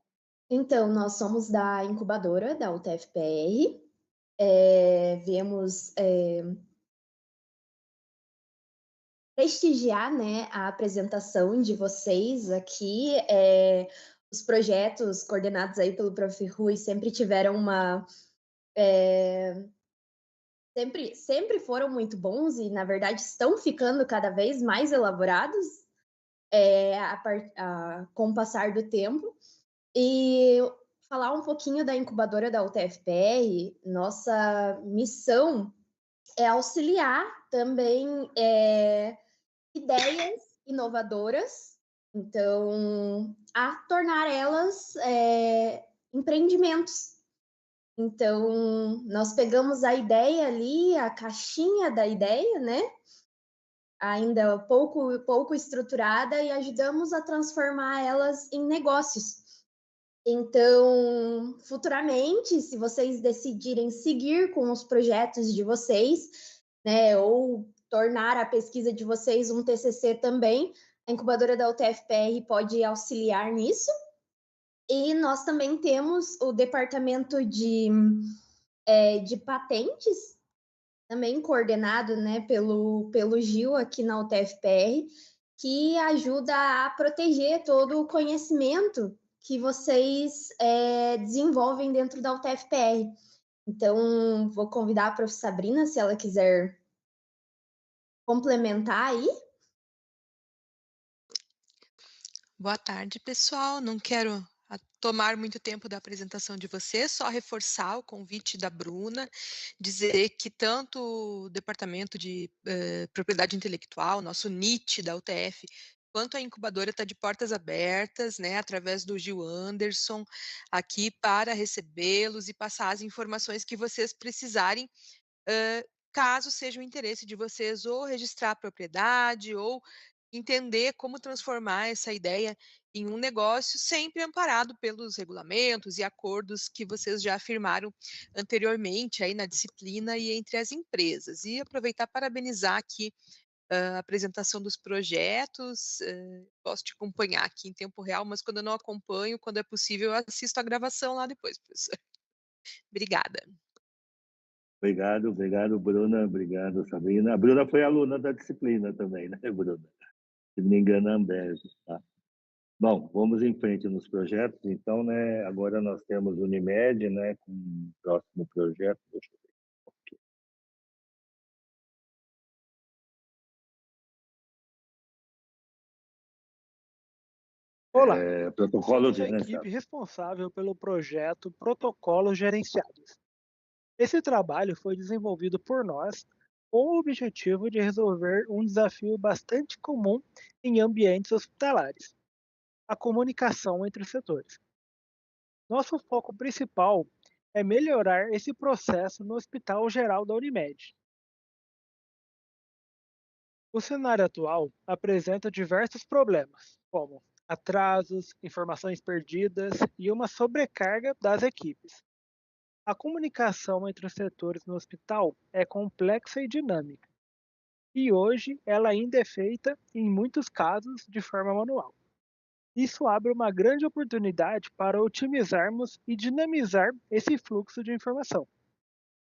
Então, nós somos da incubadora da UTFPR. Viemos prestigiar, né, a apresentação de vocês aqui. Os projetos coordenados aí pelo Prof. Rui sempre tiveram sempre foram muito bons e, na verdade, estão ficando cada vez mais elaborados com o passar do tempo. E falar um pouquinho da incubadora da UTFPR, nossa missão é auxiliar também ideias inovadoras, então, a tornar elas empreendimentos. Então, nós pegamos a ideia ali, a caixinha da ideia, né? Ainda pouco estruturada, e ajudamos a transformar elas em negócios. Então, futuramente, se vocês decidirem seguir com os projetos de vocês, né, ou tornar a pesquisa de vocês um TCC também, a incubadora da UTFPR pode auxiliar nisso. E nós também temos o departamento de patentes, também coordenado, né, pelo Gil aqui na UTFPR, que ajuda a proteger todo o conhecimento que vocês desenvolvem dentro da UTFPR. Então, vou convidar a professora Sabrina, se ela quiser complementar aí. Boa tarde, pessoal. Não quero tomar muito tempo da apresentação de vocês, só reforçar o convite da Bruna, dizer que tanto o Departamento de Propriedade Intelectual, nosso NIT da UTF, quanto a incubadora está de portas abertas, né, através do Gil Anderson, aqui para recebê-los e passar as informações que vocês precisarem, caso seja o interesse de vocês ou registrar a propriedade ou entender como transformar essa ideia em um negócio, sempre amparado pelos regulamentos e acordos que vocês já afirmaram anteriormente aí na disciplina e entre as empresas. E aproveitar para parabenizar aqui a apresentação dos projetos. Gosto de acompanhar aqui em tempo real, mas quando eu não acompanho, quando é possível, eu assisto a gravação lá depois, professor. Obrigada. Obrigado, Bruna. Obrigado, Sabrina. A Bruna foi aluna da disciplina também, né, Bruna? Se não me engano, a Ambev, tá? Bom, vamos em frente nos projetos. Então, né, agora nós temos Unimed, né, com o próximo projeto. Deixa eu ver. Okay. Olá, protocolo somos a gerenciado. equipe responsável pelo projeto Protocolos Gerenciados. Esse trabalho foi desenvolvido por nós com o objetivo de resolver um desafio bastante comum em ambientes hospitalares: a comunicação entre os setores. Nosso foco principal é melhorar esse processo no Hospital Geral da Unimed. O cenário atual apresenta diversos problemas, como atrasos, informações perdidas e uma sobrecarga das equipes. A comunicação entre os setores no hospital é complexa e dinâmica, e hoje ela ainda é feita, em muitos casos, de forma manual. Isso abre uma grande oportunidade para otimizarmos e dinamizar esse fluxo de informação.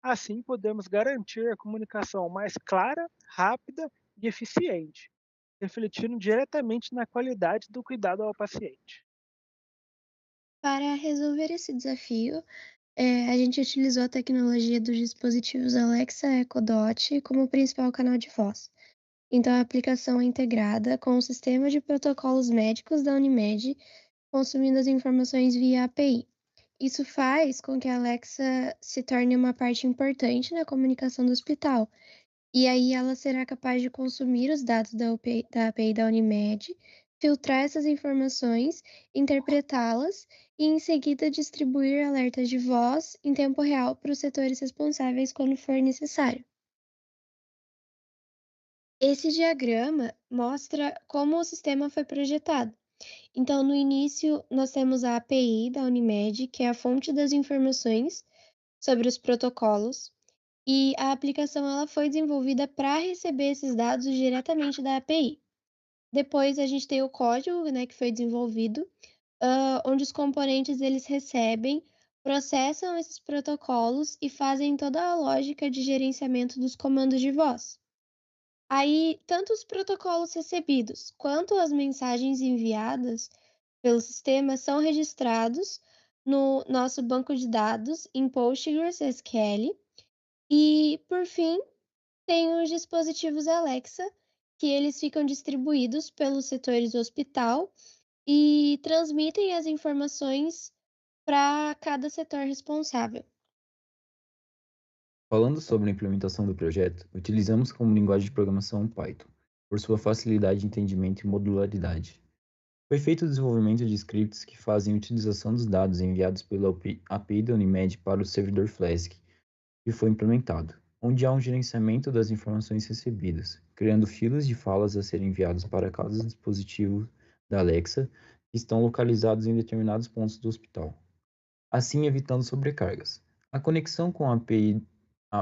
Assim, podemos garantir a comunicação mais clara, rápida e eficiente, refletindo diretamente na qualidade do cuidado ao paciente. Para resolver esse desafio, a gente utilizou a tecnologia dos dispositivos Alexa e Echo Dot como principal canal de voz. Então, a aplicação é integrada com o sistema de protocolos médicos da Unimed, consumindo as informações via API. Isso faz com que a Alexa se torne uma parte importante na comunicação do hospital. E aí ela será capaz de consumir os dados da API da Unimed, filtrar essas informações, interpretá-las e, em seguida, distribuir alertas de voz em tempo real para os setores responsáveis quando for necessário. Esse diagrama mostra como o sistema foi projetado. Então, no início, nós temos a API da Unimed, que é a fonte das informações sobre os protocolos, e a aplicação ela foi desenvolvida para receber esses dados diretamente da API. Depois, a gente tem o código, né, que foi desenvolvido, onde os componentes eles recebem, processam esses protocolos e fazem toda a lógica de gerenciamento dos comandos de voz. Aí, tanto os protocolos recebidos quanto as mensagens enviadas pelo sistema são registrados no nosso banco de dados em PostgreSQL. E, por fim, tem os dispositivos Alexa, que eles ficam distribuídos pelos setores do hospital e transmitem as informações para cada setor responsável. Falando sobre a implementação do projeto, utilizamos como linguagem de programação Python, por sua facilidade de entendimento e modularidade. Foi feito o desenvolvimento de scripts que fazem a utilização dos dados enviados pela API da Unimed para o servidor Flask, que foi implementado, onde há um gerenciamento das informações recebidas, criando filas de falas a serem enviadas para cada dispositivo da Alexa, que estão localizados em determinados pontos do hospital, assim evitando sobrecargas. A conexão com a API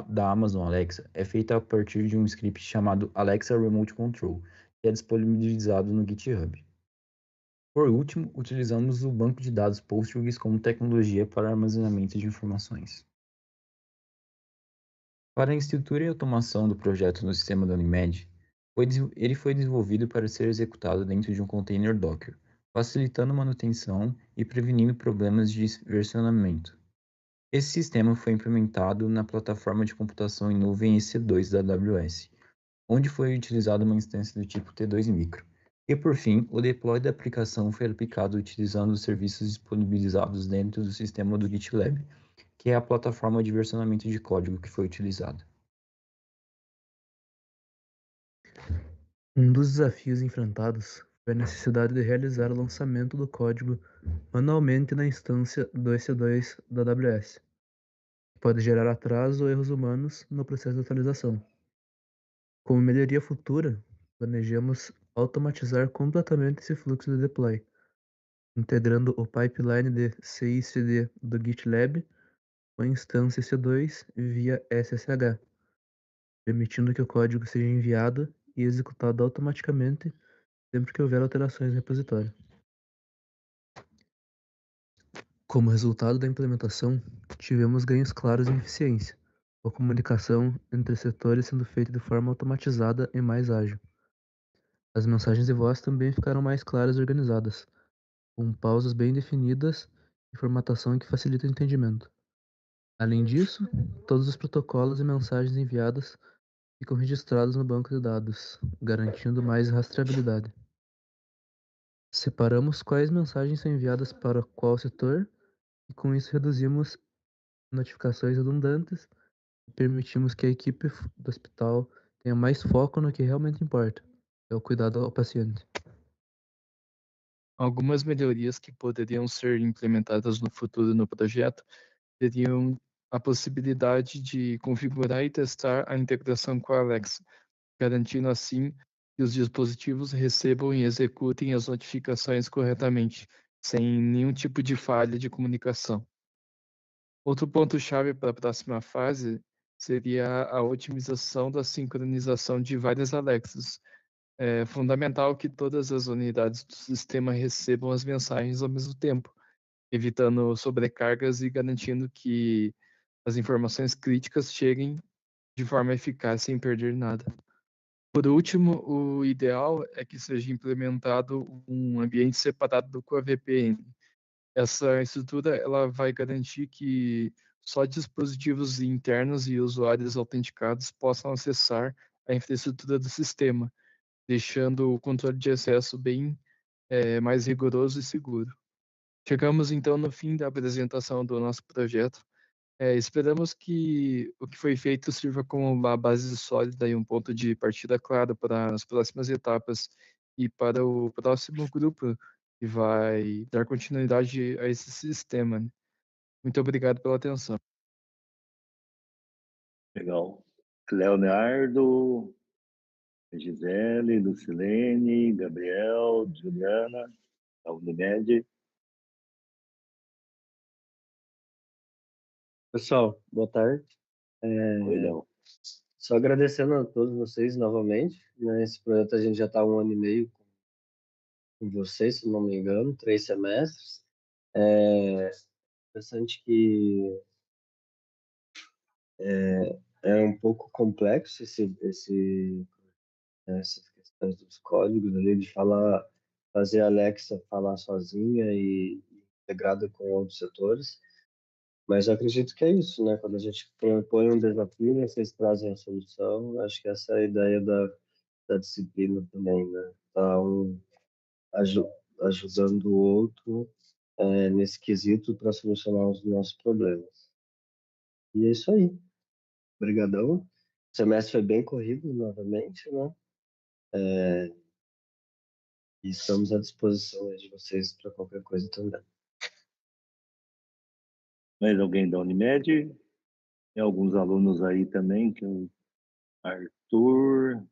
da Amazon Alexa é feita a partir de um script chamado Alexa Remote Control, que é disponibilizado no GitHub. Por último, utilizamos o banco de dados Postgres como tecnologia para armazenamento de informações. Para a estrutura e automação do projeto no sistema da Unimed, ele foi desenvolvido para ser executado dentro de um container Docker, facilitando manutenção e prevenindo problemas de versionamento. Esse sistema foi implementado na plataforma de computação em nuvem EC2 da AWS, onde foi utilizada uma instância do tipo T2 Micro. E, por fim, o deploy da aplicação foi aplicado utilizando os serviços disponibilizados dentro do sistema do GitLab, que é a plataforma de versionamento de código que foi utilizada. Um dos desafios enfrentados foi a necessidade de realizar o lançamento do código manualmente na instância do EC2 da AWS, que pode gerar atraso ou erros humanos no processo de atualização. Como melhoria futura, planejamos automatizar completamente esse fluxo de deploy, integrando o pipeline de CI/CD do GitLab com a instância EC2 via SSH, permitindo que o código seja enviado e executado automaticamente sempre que houver alterações no repositório. Como resultado da implementação, tivemos ganhos claros em eficiência, com a comunicação entre setores sendo feita de forma automatizada e mais ágil. As mensagens de voz também ficaram mais claras e organizadas, com pausas bem definidas e formatação que facilita o entendimento. Além disso, todos os protocolos e mensagens enviadas ficam registrados no banco de dados, garantindo mais rastreabilidade. Separamos quais mensagens são enviadas para qual setor e com isso reduzimos notificações redundantes e permitimos que a equipe do hospital tenha mais foco no que realmente importa, é o cuidado ao paciente. Algumas melhorias que poderiam ser implementadas no futuro no projeto teriam a possibilidade de configurar e testar a integração com a Alexa, garantindo assim que os dispositivos recebam e executem as notificações corretamente, sem nenhum tipo de falha de comunicação. Outro ponto-chave para a próxima fase seria a otimização da sincronização de várias Alexas. É fundamental que todas as unidades do sistema recebam as mensagens ao mesmo tempo, evitando sobrecargas e garantindo que as informações críticas cheguem de forma eficaz sem perder nada. Por último, o ideal é que seja implementado um ambiente separado do Core VPN. Essa estrutura ela vai garantir que só dispositivos internos e usuários autenticados possam acessar a infraestrutura do sistema, deixando o controle de acesso bem mais rigoroso e seguro. Chegamos então no fim da apresentação do nosso projeto. Esperamos que o que foi feito sirva como uma base sólida e um ponto de partida claro para as próximas etapas e para o próximo grupo que vai dar continuidade a esse sistema. Muito obrigado pela atenção. Legal. Leonardo, Gisele, Lucilene, Gabriel, Juliana, da Unimed. Pessoal, boa tarde. Oi, Léo. Só agradecendo a todos vocês novamente. Né? Esse projeto a gente já está 1 ano e meio com vocês, se não me engano, 3 semestres. É interessante que é um pouco complexo essas questões dos códigos ali, de fazer a Alexa falar sozinha e integrada com outros setores. Mas eu acredito que é isso, né? Quando a gente propõe um desafio, vocês trazem a solução. Acho que essa é a ideia da disciplina também, né? Tá ajudando o outro nesse quesito para solucionar os nossos problemas. E é isso aí. Obrigadão. O semestre foi bem corrido novamente, né? E estamos à disposição de vocês para qualquer coisa também. Mais alguém da Unimed? Tem alguns alunos aí também, que é o Arthur,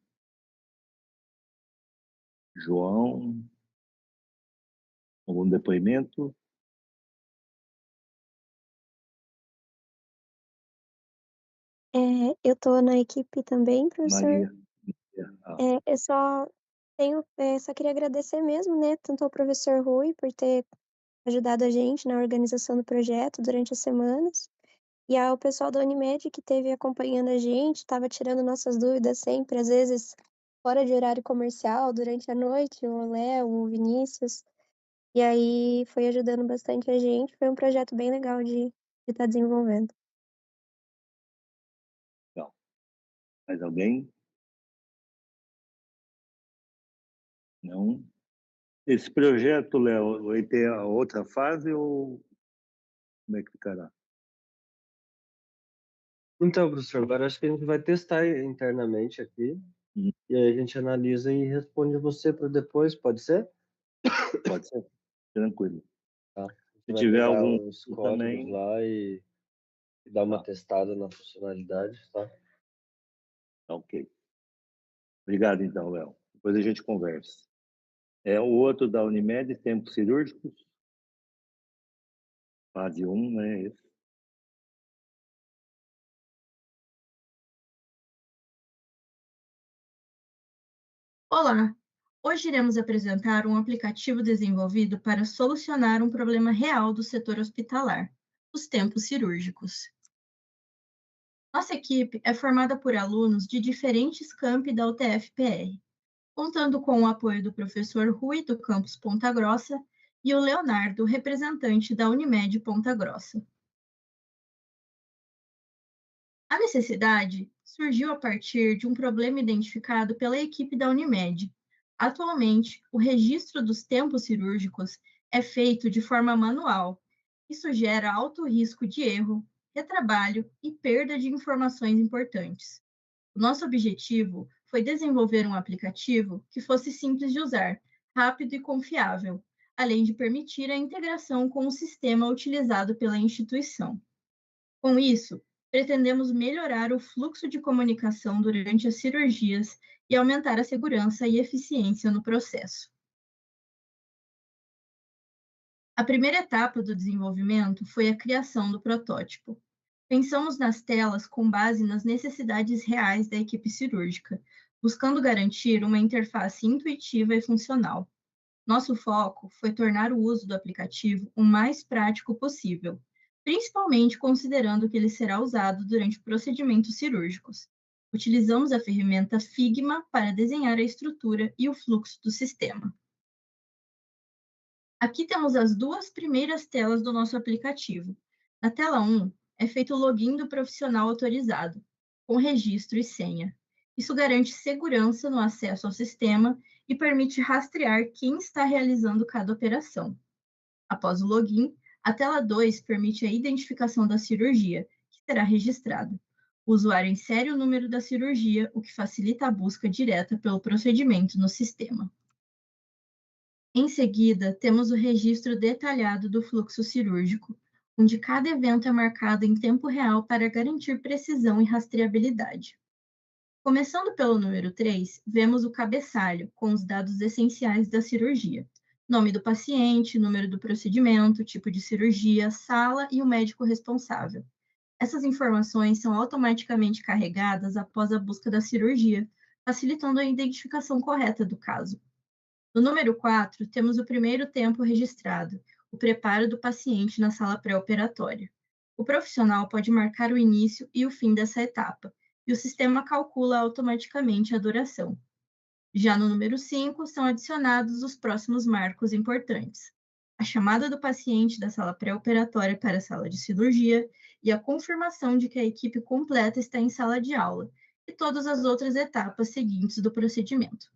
João. Algum depoimento? Eu estou na equipe também, professor. Maria. Eu só queria agradecer mesmo, né, tanto ao professor Rui por ter ajudado a gente na organização do projeto durante as semanas, e ao pessoal da Unimed que esteve acompanhando a gente, estava tirando nossas dúvidas sempre, às vezes fora de horário comercial, durante a noite, o Léo, o Vinícius, e aí foi ajudando bastante a gente. Foi um projeto bem legal de estar desenvolvendo. Então, mais alguém? Não? Esse projeto, Léo, vai ter a outra fase ou como é que ficará? Então, professor, agora acho que a gente vai testar internamente aqui, e aí a gente analisa e responde você para depois, pode ser? Pode ser, tranquilo. Tá. Se Vai tiver pegar algum os códigos também, lá e dar uma testada na funcionalidade, tá? ok. Obrigado, então, Léo. Depois a gente conversa. O outro da Unimed, tempos cirúrgicos. Fase 1, né? Esse. Olá! Hoje iremos apresentar um aplicativo desenvolvido para solucionar um problema real do setor hospitalar, os tempos cirúrgicos. Nossa equipe é formada por alunos de diferentes campi da UTF-PR, contando com o apoio do professor Rui, do campus Ponta Grossa, e o Leonardo, representante da Unimed Ponta Grossa. A necessidade surgiu a partir de um problema identificado pela equipe da Unimed. Atualmente, o registro dos tempos cirúrgicos é feito de forma manual. Isso gera alto risco de erro, retrabalho e perda de informações importantes. O nosso objetivo foi desenvolver um aplicativo que fosse simples de usar, rápido e confiável, além de permitir a integração com o sistema utilizado pela instituição. Com isso, pretendemos melhorar o fluxo de comunicação durante as cirurgias e aumentar a segurança e eficiência no processo. A primeira etapa do desenvolvimento foi a criação do protótipo. Pensamos nas telas com base nas necessidades reais da equipe cirúrgica, buscando garantir uma interface intuitiva e funcional. Nosso foco foi tornar o uso do aplicativo o mais prático possível, principalmente considerando que ele será usado durante procedimentos cirúrgicos. Utilizamos a ferramenta Figma para desenhar a estrutura e o fluxo do sistema. Aqui temos as duas primeiras telas do nosso aplicativo. Na tela 1, é feito o login do profissional autorizado, com registro e senha. Isso garante segurança no acesso ao sistema e permite rastrear quem está realizando cada operação. Após o login, a tela 2 permite a identificação da cirurgia, que será registrada. O usuário insere o número da cirurgia, o que facilita a busca direta pelo procedimento no sistema. Em seguida, temos o registro detalhado do fluxo cirúrgico, onde cada evento é marcado em tempo real para garantir precisão e rastreabilidade. Começando pelo número 3, vemos o cabeçalho, com os dados essenciais da cirurgia. Nome do paciente, número do procedimento, tipo de cirurgia, sala e o médico responsável. Essas informações são automaticamente carregadas após a busca da cirurgia, facilitando a identificação correta do caso. No número 4, temos o primeiro tempo registrado, o preparo do paciente na sala pré-operatória. O profissional pode marcar o início e o fim dessa etapa, e o sistema calcula automaticamente a duração. Já no número 5, são adicionados os próximos marcos importantes: a chamada do paciente da sala pré-operatória para a sala de cirurgia e a confirmação de que a equipe completa está em sala de aula, e todas as outras etapas seguintes do procedimento.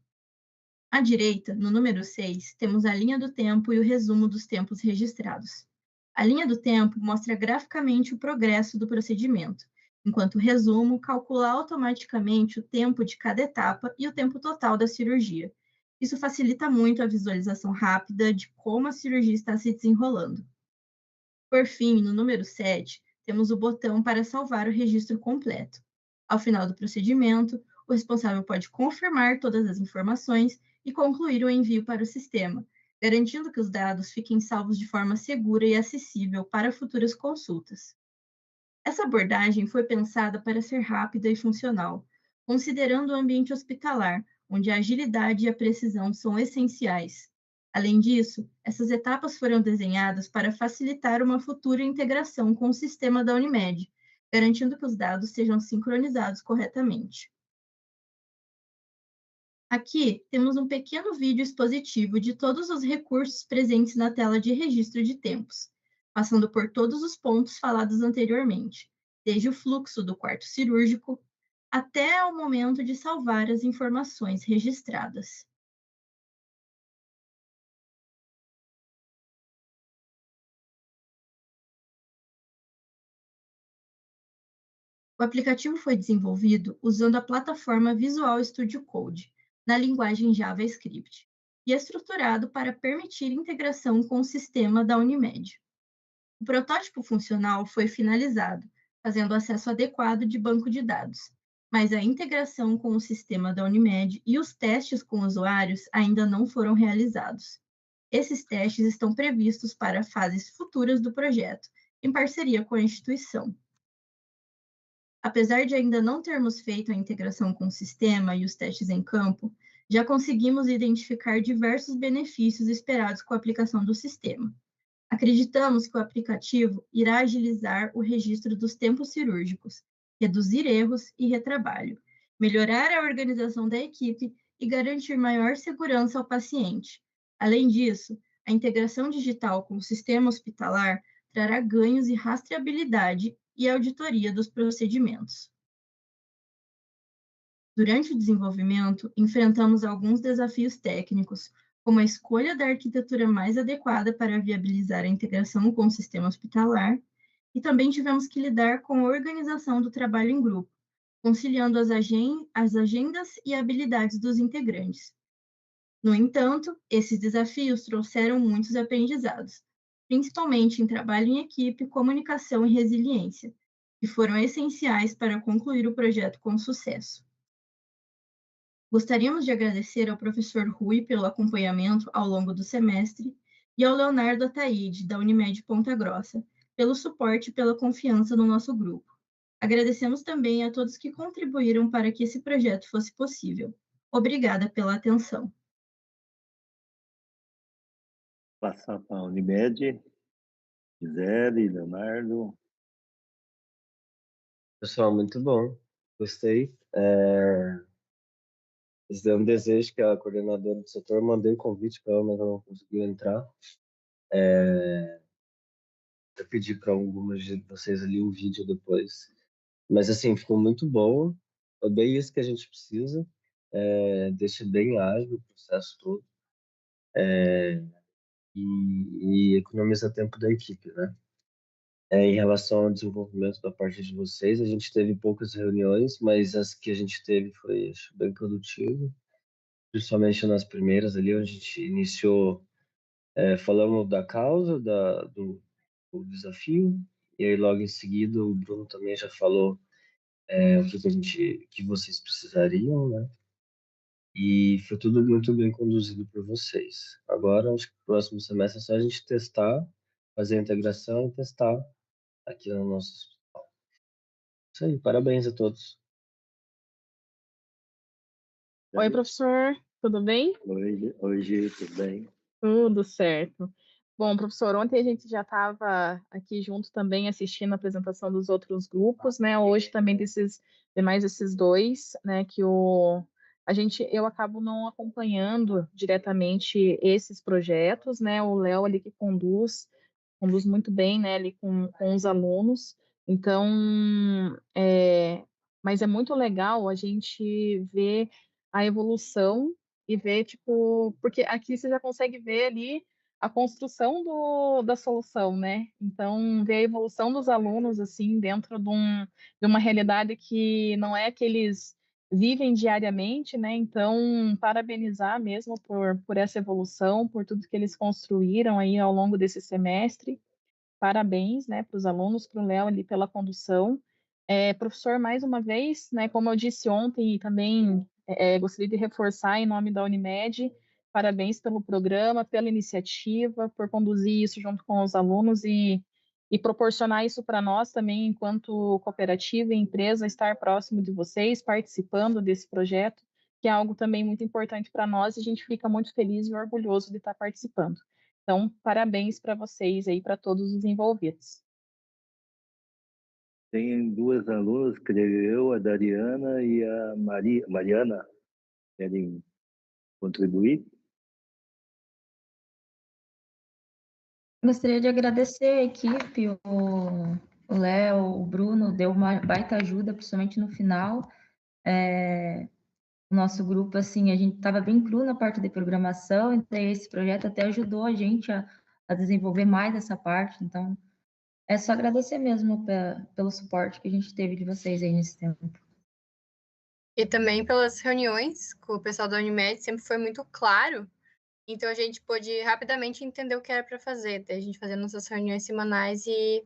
À direita, no número 6, temos a linha do tempo e o resumo dos tempos registrados. A linha do tempo mostra graficamente o progresso do procedimento, enquanto o resumo calcula automaticamente o tempo de cada etapa e o tempo total da cirurgia. Isso facilita muito a visualização rápida de como a cirurgia está se desenrolando. Por fim, no número 7, temos o botão para salvar o registro completo. Ao final do procedimento, o responsável pode confirmar todas as informações e concluir o envio para o sistema, garantindo que os dados fiquem salvos de forma segura e acessível para futuras consultas. Essa abordagem foi pensada para ser rápida e funcional, considerando o ambiente hospitalar, onde a agilidade e a precisão são essenciais. Além disso, essas etapas foram desenhadas para facilitar uma futura integração com o sistema da Unimed, garantindo que os dados sejam sincronizados corretamente. Aqui temos um pequeno vídeo expositivo de todos os recursos presentes na tela de registro de tempos, passando por todos os pontos falados anteriormente, desde o fluxo do quarto cirúrgico até o momento de salvar as informações registradas. O aplicativo foi desenvolvido usando a plataforma Visual Studio Code, na linguagem JavaScript, e estruturado para permitir integração com o sistema da Unimed. O protótipo funcional foi finalizado, fazendo acesso adequado de banco de dados, mas a integração com o sistema da Unimed e os testes com usuários ainda não foram realizados. Esses testes estão previstos para fases futuras do projeto, em parceria com a instituição. Apesar de ainda não termos feito a integração com o sistema e os testes em campo, já conseguimos identificar diversos benefícios esperados com a aplicação do sistema. Acreditamos que o aplicativo irá agilizar o registro dos tempos cirúrgicos, reduzir erros e retrabalho, melhorar a organização da equipe e garantir maior segurança ao paciente. Além disso, a integração digital com o sistema hospitalar trará ganhos e rastreabilidade e auditoria dos procedimentos. Durante o desenvolvimento, enfrentamos alguns desafios técnicos, como a escolha da arquitetura mais adequada para viabilizar a integração com o sistema hospitalar, e também tivemos que lidar com a organização do trabalho em grupo, conciliando as agendas e habilidades dos integrantes. No entanto, esses desafios trouxeram muitos aprendizados, principalmente em trabalho em equipe, comunicação e resiliência, que foram essenciais para concluir o projeto com sucesso. Gostaríamos de agradecer ao professor Rui pelo acompanhamento ao longo do semestre e ao Leonardo Ataíde, da Unimed Ponta Grossa, pelo suporte e pela confiança no nosso grupo. Agradecemos também a todos que contribuíram para que esse projeto fosse possível. Obrigada pela atenção. Passar para a Unimed, Gisele, Leonardo. Pessoal, muito bom. Gostei. Esse é um desejo que a coordenadora do setor, mandei o convite para ela, mas ela não conseguiu entrar. Eu pedi para algumas de vocês ali o vídeo depois. Mas, assim, ficou muito bom. É bem isso que a gente precisa. Deixa bem ágil o processo todo. E economiza tempo da equipe, né? Em relação ao desenvolvimento da parte de vocês, a gente teve poucas reuniões, mas as que a gente teve foi, acho, bem produtivo. Principalmente nas primeiras ali, onde a gente iniciou falando da causa, do desafio, e aí logo em seguida o Bruno também já falou o que vocês precisariam, né? E foi tudo muito bem conduzido por vocês. Agora, acho que o próximo semestre é só a gente testar, fazer a integração e testar aqui no nosso hospital. Isso aí, parabéns a todos. Oi, professor, tudo bem? Oi, tudo bem? Tudo certo. Bom, professor, ontem a gente já estava aqui junto também assistindo a apresentação dos outros grupos, né? Hoje também de mais esses dois, né? Que eu acabo não acompanhando diretamente esses projetos, né? O Léo ali que conduz muito bem, né? Ali com os alunos. Então, mas é muito legal a gente ver a evolução e ver, tipo, porque aqui você já consegue ver ali a construção da solução, né? Então, ver a evolução dos alunos, assim, dentro de uma realidade que não é que eles vivem diariamente, né? Então, parabenizar mesmo por essa evolução, por tudo que eles construíram aí ao longo desse semestre. Parabéns, né, para os alunos, para o Léo ali pela condução. Professor, mais uma vez, né, como eu disse ontem e também gostaria de reforçar em nome da Unimed, parabéns pelo programa, pela iniciativa, por conduzir isso junto com os alunos e e proporcionar isso para nós também, enquanto cooperativa e empresa, estar próximo de vocês, participando desse projeto, que é algo também muito importante para nós, e a gente fica muito feliz e orgulhoso de estar participando. Então, parabéns para vocês aí, para todos os envolvidos. Tem 2 alunas, creio eu, a Dariana e a Mariana, querem contribuir? Gostaria de agradecer a equipe, o Léo, o Bruno, deu uma baita ajuda, principalmente no final. O nosso grupo, assim, a gente estava bem cru na parte de programação, então esse projeto até ajudou a gente a desenvolver mais essa parte, então é só agradecer mesmo pelo suporte que a gente teve de vocês aí nesse tempo. E também pelas reuniões com o pessoal da Unimed, sempre foi muito claro. Então, a gente pôde rapidamente entender o que era para fazer. Daí a gente fazia nossas reuniões semanais e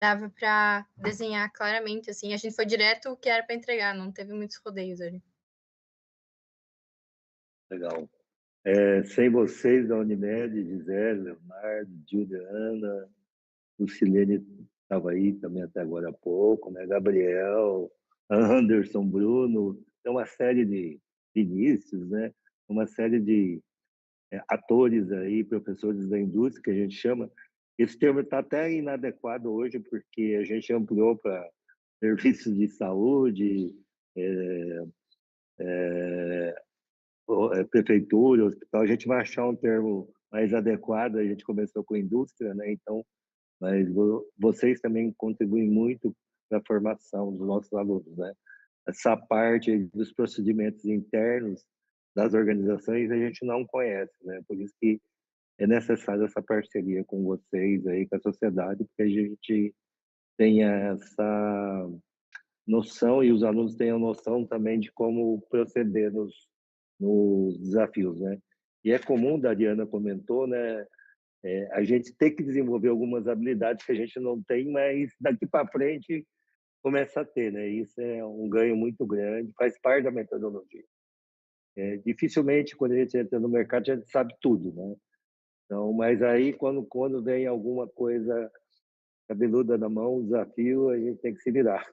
dava para desenhar claramente, assim. A gente foi direto o que era para entregar, não teve muitos rodeios ali. Legal. Sem vocês da Unimed, Gisele, Leonardo, Juliana, Lucilene estava aí também até agora há pouco, né? Gabriel, Anderson, Bruno, tem uma série de Vinícius, né? Uma série de atores aí, professores da indústria, que a gente chama. Esse termo está até inadequado hoje, porque a gente ampliou para serviços de saúde, prefeitura, hospital. A gente vai achar um termo mais adequado. A gente começou com indústria, né? Então, mas vocês também contribuem muito para a formação dos nossos alunos, né? Essa parte dos procedimentos internos das organizações a gente não conhece, né? Por isso que é necessária essa parceria com vocês aí, com a sociedade, porque a gente tenha essa noção e os alunos tenham noção também de como proceder nos desafios, né? E é comum, a Diana comentou, né? A gente tem que desenvolver algumas habilidades que a gente não tem, mas daqui para frente começa a ter, né? Isso é um ganho muito grande, faz parte da metodologia. Dificilmente, quando a gente entra no mercado, a gente sabe tudo, né? Então, mas aí, quando vem alguma coisa cabeluda na mão, um desafio, a gente tem que se virar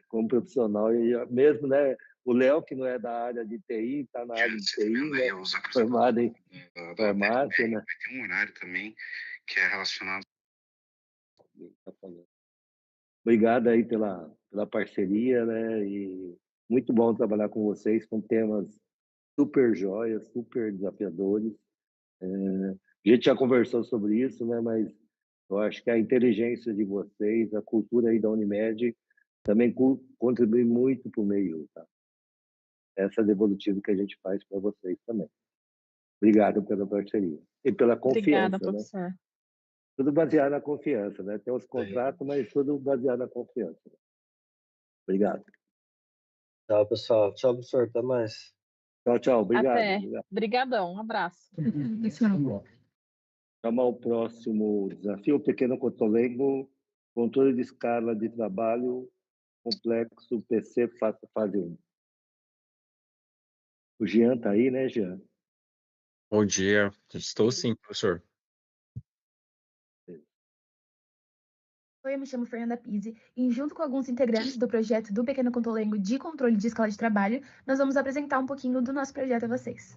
como profissional. E mesmo, né? O Léo, que não é da área de TI, está na área de TI, né? Formado em farmácia, né? Tem um horário também que é relacionado. Obrigado aí pela parceria, né? E muito bom trabalhar com vocês, com temas super joias, super desafiadores. A gente já conversou sobre isso, né? Mas eu acho que a inteligência de vocês, a cultura aí da Unimed, também contribui muito para o meio, tá? Essa devolutiva que a gente faz para vocês também. Obrigado pela parceria e pela confiança. Obrigada, professor. Né? Tudo baseado na confiança, né? Tem os contratos, mas tudo baseado na confiança. Obrigado. Tchau, pessoal. Tchau, professor. Até mais. Tchau, tchau. Obrigado. Até. Obrigadão. Um abraço. Chamar o próximo desafio, o pequeno cotolengo, controle de escala de trabalho, complexo, PC, fase 1. O Jean está aí, né, Jean? Bom dia. Estou sim, professor. Oi, eu me chamo Fernanda Pizzi e, junto com alguns integrantes do projeto do Pequeno Cotolengo de controle de escala de trabalho, nós vamos apresentar um pouquinho do nosso projeto a vocês.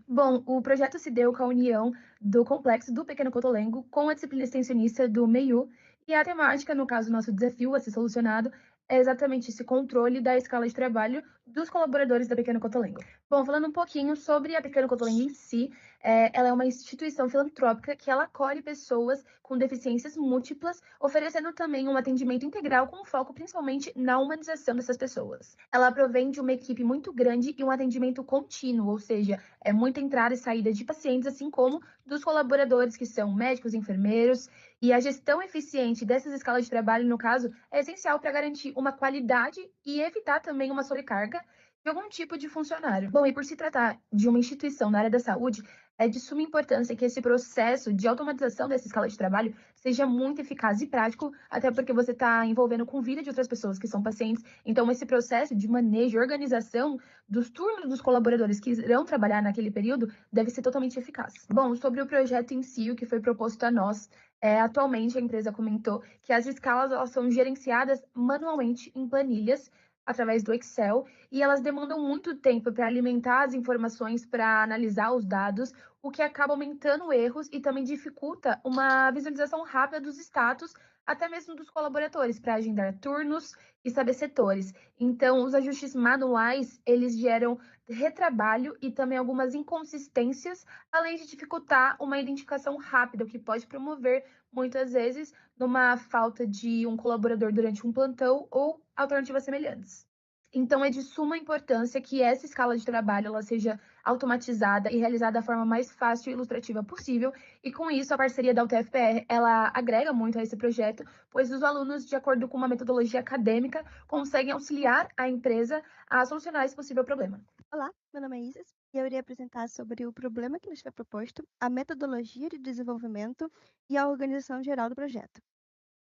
Bom, o projeto se deu com a união do complexo do Pequeno Cotolengo com a disciplina extensionista do MEIU, e a temática, no caso, nosso desafio a ser solucionado, é exatamente esse controle da escala de trabalho dos colaboradores da Pequeno Cotolengo. Bom, falando um pouquinho sobre a Pequeno Cotolengo em si, ela é uma instituição filantrópica que ela acolhe pessoas com deficiências múltiplas, oferecendo também um atendimento integral com foco principalmente na humanização dessas pessoas. Ela provém de uma equipe muito grande e um atendimento contínuo, ou seja, é muita entrada e saída de pacientes, assim como dos colaboradores que são médicos, enfermeiros, e a gestão eficiente dessas escalas de trabalho, no caso, é essencial para garantir uma qualidade e evitar também uma sobrecarga de algum tipo de funcionário. Bom, e por se tratar de uma instituição na área da saúde, É de suma importância que esse processo de automatização dessa escala de trabalho seja muito eficaz e prático, até porque você está envolvendo com vida de outras pessoas que são pacientes. Então, esse processo de manejo e organização dos turnos dos colaboradores que irão trabalhar naquele período deve ser totalmente eficaz. Bom, sobre o projeto em si, o que foi proposto a nós, atualmente a empresa comentou que as escalas elas são gerenciadas manualmente em planilhas, através do Excel, e elas demandam muito tempo para alimentar as informações, para analisar os dados, o que acaba aumentando erros e também dificulta uma visualização rápida dos status, até mesmo dos colaboradores, para agendar turnos e saber setores. Então, os ajustes manuais, eles geram retrabalho e também algumas inconsistências, além de dificultar uma identificação rápida, o que pode promover, muitas vezes, numa falta de um colaborador durante um plantão ou alternativas semelhantes. Então, é de suma importância que essa escala de trabalho ela seja automatizada e realizada da forma mais fácil e ilustrativa possível. E com isso, a parceria da UTFPR, ela agrega muito a esse projeto, pois os alunos, de acordo com uma metodologia acadêmica, conseguem auxiliar a empresa a solucionar esse possível problema. Olá, meu nome é Isis e eu irei apresentar sobre o problema que nos foi proposto, a metodologia de desenvolvimento e a organização geral do projeto.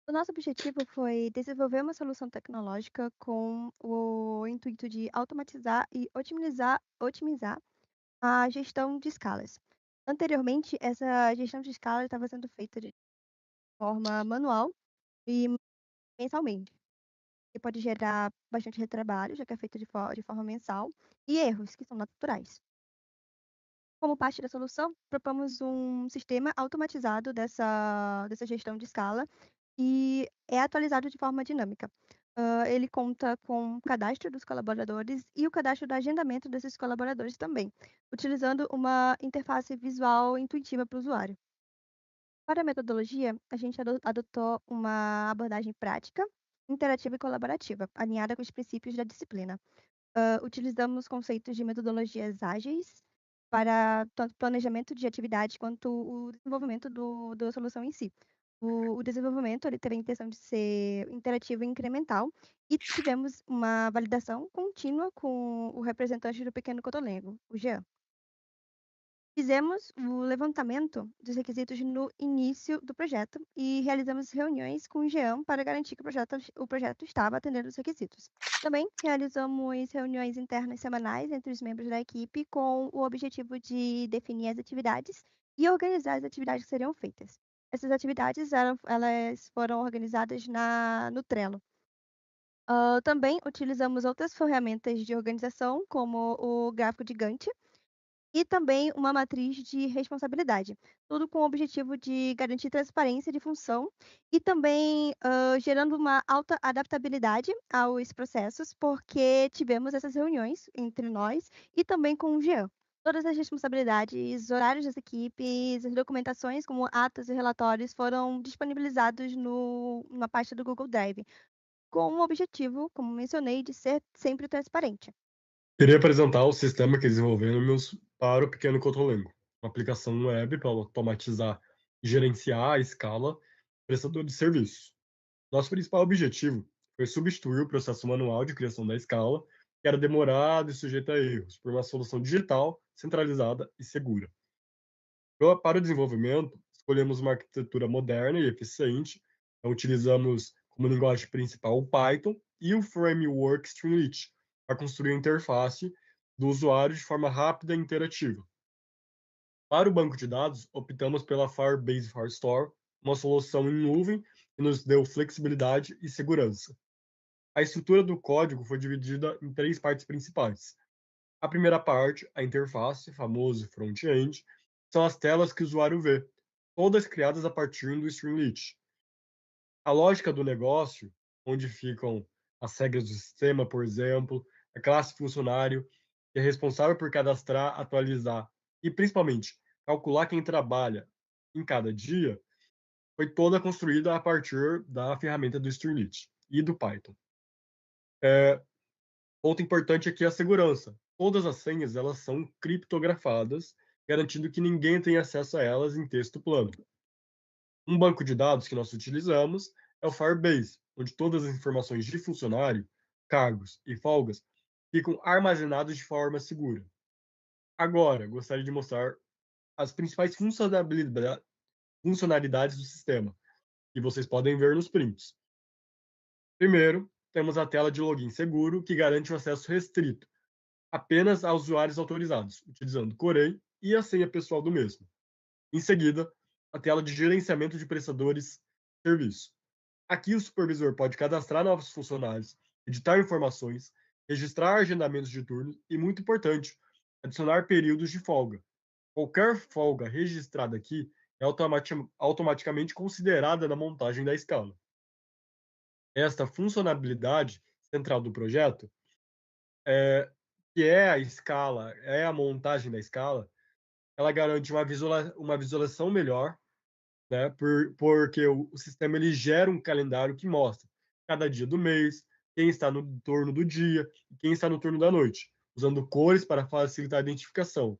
O nosso objetivo foi desenvolver uma solução tecnológica com o intuito de automatizar e otimizar a gestão de escalas. Anteriormente, essa gestão de escala estava sendo feita de forma manual e mensalmente, que pode gerar bastante retrabalho, já que é feito de forma mensal, e erros, que são naturais. Como parte da solução, propomos um sistema automatizado dessa gestão de escala e é atualizado de forma dinâmica. Ele conta com o cadastro dos colaboradores e o cadastro do agendamento desses colaboradores também, utilizando uma interface visual intuitiva para o usuário. Para a metodologia, a gente adotou uma abordagem prática, interativa e colaborativa, alinhada com os princípios da disciplina. Utilizamos conceitos de metodologias ágeis para tanto planejamento de atividades quanto o desenvolvimento da solução em si. O desenvolvimento ele teve a intenção de ser interativo e incremental e tivemos uma validação contínua com o representante do Pequeno Cotolengo, o Jean. Fizemos o levantamento dos requisitos no início do projeto e realizamos reuniões com o Jean para garantir que o projeto estava atendendo os requisitos. Também realizamos reuniões internas semanais entre os membros da equipe com o objetivo de definir as atividades e organizar as atividades que seriam feitas. Essas atividades elas foram organizadas no Trello. Também utilizamos outras ferramentas de organização, como o gráfico de Gantt, e também uma matriz de responsabilidade, tudo com o objetivo de garantir transparência de função e também gerando uma alta adaptabilidade aos processos, porque tivemos essas reuniões entre nós e também com o Jean. Todas as responsabilidades, horários das equipes, as documentações como atas e relatórios foram disponibilizados numa pasta do Google Drive, com o objetivo, como mencionei, de ser sempre transparente. Queria apresentar o sistema que desenvolvemos para o Pequeno Cotolengo, uma aplicação web para automatizar e gerenciar a escala prestador de serviços. Nosso principal objetivo foi substituir o processo manual de criação da escala, que era demorado e sujeito a erros, por uma solução digital, centralizada e segura. Para o desenvolvimento, escolhemos uma arquitetura moderna e eficiente, então utilizamos como linguagem principal o Python e o framework Streamlit, para construir a interface do usuário de forma rápida e interativa. Para o banco de dados, optamos pela Firebase Firestore, uma solução em nuvem que nos deu flexibilidade e segurança. A estrutura do código foi dividida em 3 partes principais. A primeira parte, a interface, famoso front-end, são as telas que o usuário vê, todas criadas a partir do Streamlit. A lógica do negócio, onde ficam as regras do sistema, por exemplo, a classe funcionário, que é responsável por cadastrar, atualizar e, principalmente, calcular quem trabalha em cada dia, foi toda construída a partir da ferramenta do Streamlit e do Python. Ponto importante aqui é a segurança. Todas as senhas elas são criptografadas, garantindo que ninguém tem acesso a elas em texto plano. Um banco de dados que nós utilizamos é o Firebase, onde todas as informações de funcionário, cargos e folgas ficam armazenadas de forma segura. Agora, gostaria de mostrar as principais funcionalidades do sistema, que vocês podem ver nos prints. Primeiro, temos a tela de login seguro, que garante o acesso restrito apenas a usuários autorizados, utilizando Corei e a senha pessoal do mesmo. Em seguida, a tela de gerenciamento de prestadores de serviço. Aqui o supervisor pode cadastrar novos funcionários, editar informações, registrar agendamentos de turno e, muito importante, adicionar períodos de folga. Qualquer folga registrada aqui é automaticamente considerada na montagem da escala. Esta funcionalidade central do projeto, que é a escala, é a montagem da escala, ela garante uma visualização melhor, né, porque o sistema ele gera um calendário que mostra cada dia do mês, quem está no turno do dia e quem está no turno da noite, usando cores para facilitar a identificação.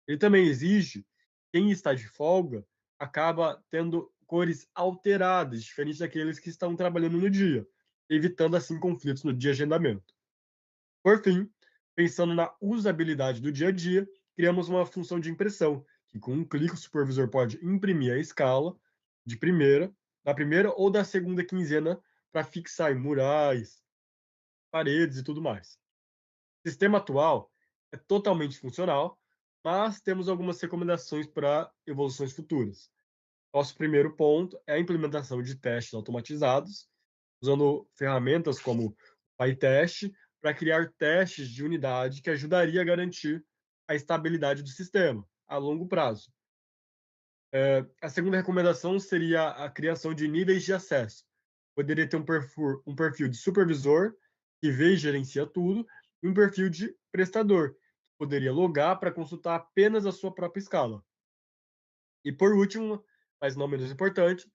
Ele também exige quem está de folga acaba tendo cores alteradas, diferentes daqueles que estão trabalhando no dia, evitando assim conflitos no dia de agendamento. Por fim, pensando na usabilidade do dia a dia, criamos uma função de impressão, que com um clique o supervisor pode imprimir a escala da primeira ou da segunda quinzena para fixar em murais, paredes e tudo mais. O sistema atual é totalmente funcional, mas temos algumas recomendações para evoluções futuras. Nosso primeiro ponto é a implementação de testes automatizados, usando ferramentas como o PyTest para criar testes de unidade que ajudaria a garantir a estabilidade do sistema a longo prazo. A segunda recomendação seria a criação de níveis de acesso. Poderia ter um perfil de supervisor, que vê e gerencia tudo, e um perfil de prestador, que poderia logar para consultar apenas a sua própria escala. E por último, mas não menos importante,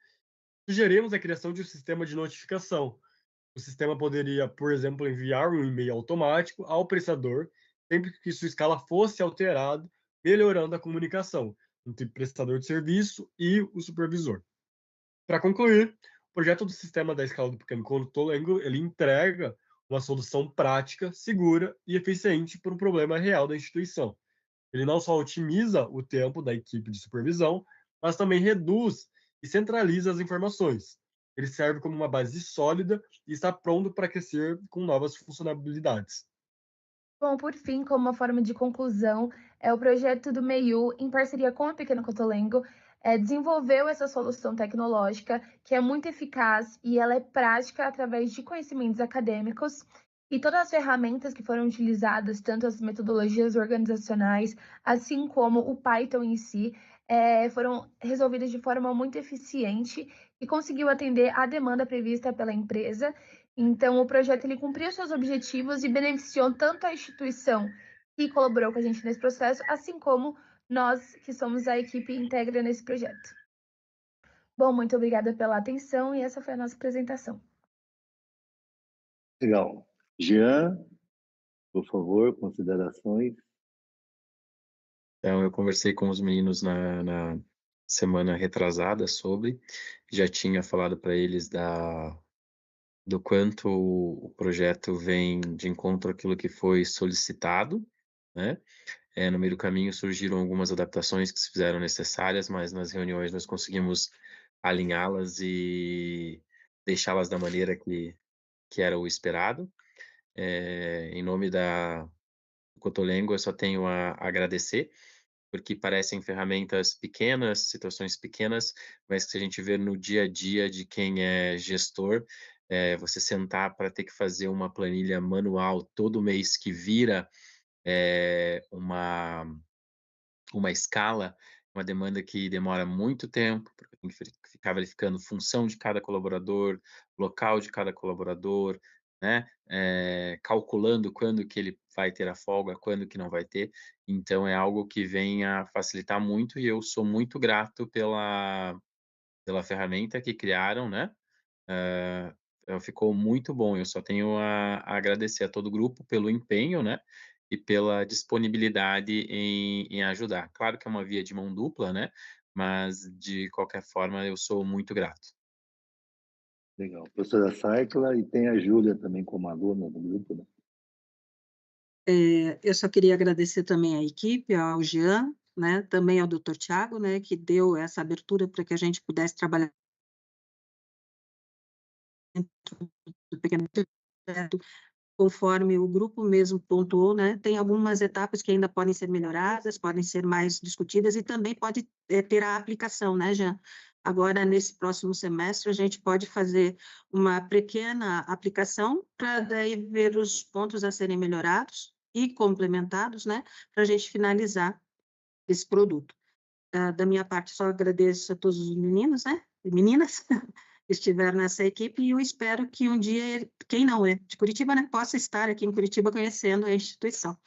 sugerimos a criação de um sistema de notificação. O sistema poderia, por exemplo, enviar um e-mail automático ao prestador sempre que sua escala fosse alterada, melhorando a comunicação entre o prestador de serviço e o supervisor. Para concluir, o projeto do sistema da escala do pequeno contolengo, ele entrega uma solução prática, segura e eficiente para um problema real da instituição. Ele não só otimiza o tempo da equipe de supervisão, mas também reduz e centraliza as informações. Ele serve como uma base sólida e está pronto para crescer com novas funcionalidades. Bom, por fim, como uma forma de conclusão, o projeto do MEIU, em parceria com o Pequeno Cotolengo, desenvolveu essa solução tecnológica que é muito eficaz e ela é prática através de conhecimentos acadêmicos e todas as ferramentas que foram utilizadas, tanto as metodologias organizacionais, assim como o Python em si, foram resolvidas de forma muito eficiente e conseguiu atender à demanda prevista pela empresa. Então, o projeto ele cumpriu seus objetivos e beneficiou tanto a instituição que colaborou com a gente nesse processo, assim como nós, que somos a equipe íntegra nesse projeto. Bom, muito obrigada pela atenção e essa foi a nossa apresentação. Legal. Jean, por favor, considerações. Então, eu conversei com os meninos na semana retrasada sobre, já tinha falado para eles do quanto o projeto vem de encontro àquilo que foi solicitado, né? No meio do caminho surgiram algumas adaptações que se fizeram necessárias, mas nas reuniões nós conseguimos alinhá-las e deixá-las da maneira que era o esperado. Em nome da Cotolengo, eu só tenho a agradecer, porque parecem ferramentas pequenas, situações pequenas, mas que se a gente vê no dia a dia de quem é gestor, você sentar para ter que fazer uma planilha manual todo mês que vira uma escala, uma demanda que demora muito tempo, porque tem que ficar verificando função de cada colaborador, local de cada colaborador, né? Calculando quando que ele vai ter a folga, quando que não vai ter. Então, é algo que vem a facilitar muito e eu sou muito grato pela ferramenta que criaram, né? Ficou muito bom. Eu só tenho a agradecer a todo o grupo pelo empenho, né? E pela disponibilidade em ajudar. Claro que é uma via de mão dupla, né? Mas, de qualquer forma, eu sou muito grato. Legal. Professora Saikla, e tem a Júlia também como aluna do grupo, né? Eu só queria agradecer também à equipe, ao Jean, né, também ao Dr. Tiago, né, que deu essa abertura para que a gente pudesse trabalhar dentro do pequeno projeto, conforme o grupo mesmo pontuou, né, tem algumas etapas que ainda podem ser melhoradas, podem ser mais discutidas e também pode ter a aplicação, né, Jean? Agora, nesse próximo semestre, a gente pode fazer uma pequena aplicação para daí ver os pontos a serem melhorados e complementados, né, para a gente finalizar esse produto. Da minha parte, só agradeço a todos os meninos, né, e meninas, que estiveram nessa equipe, e eu espero que um dia, quem não é de Curitiba, né, possa estar aqui em Curitiba conhecendo a instituição,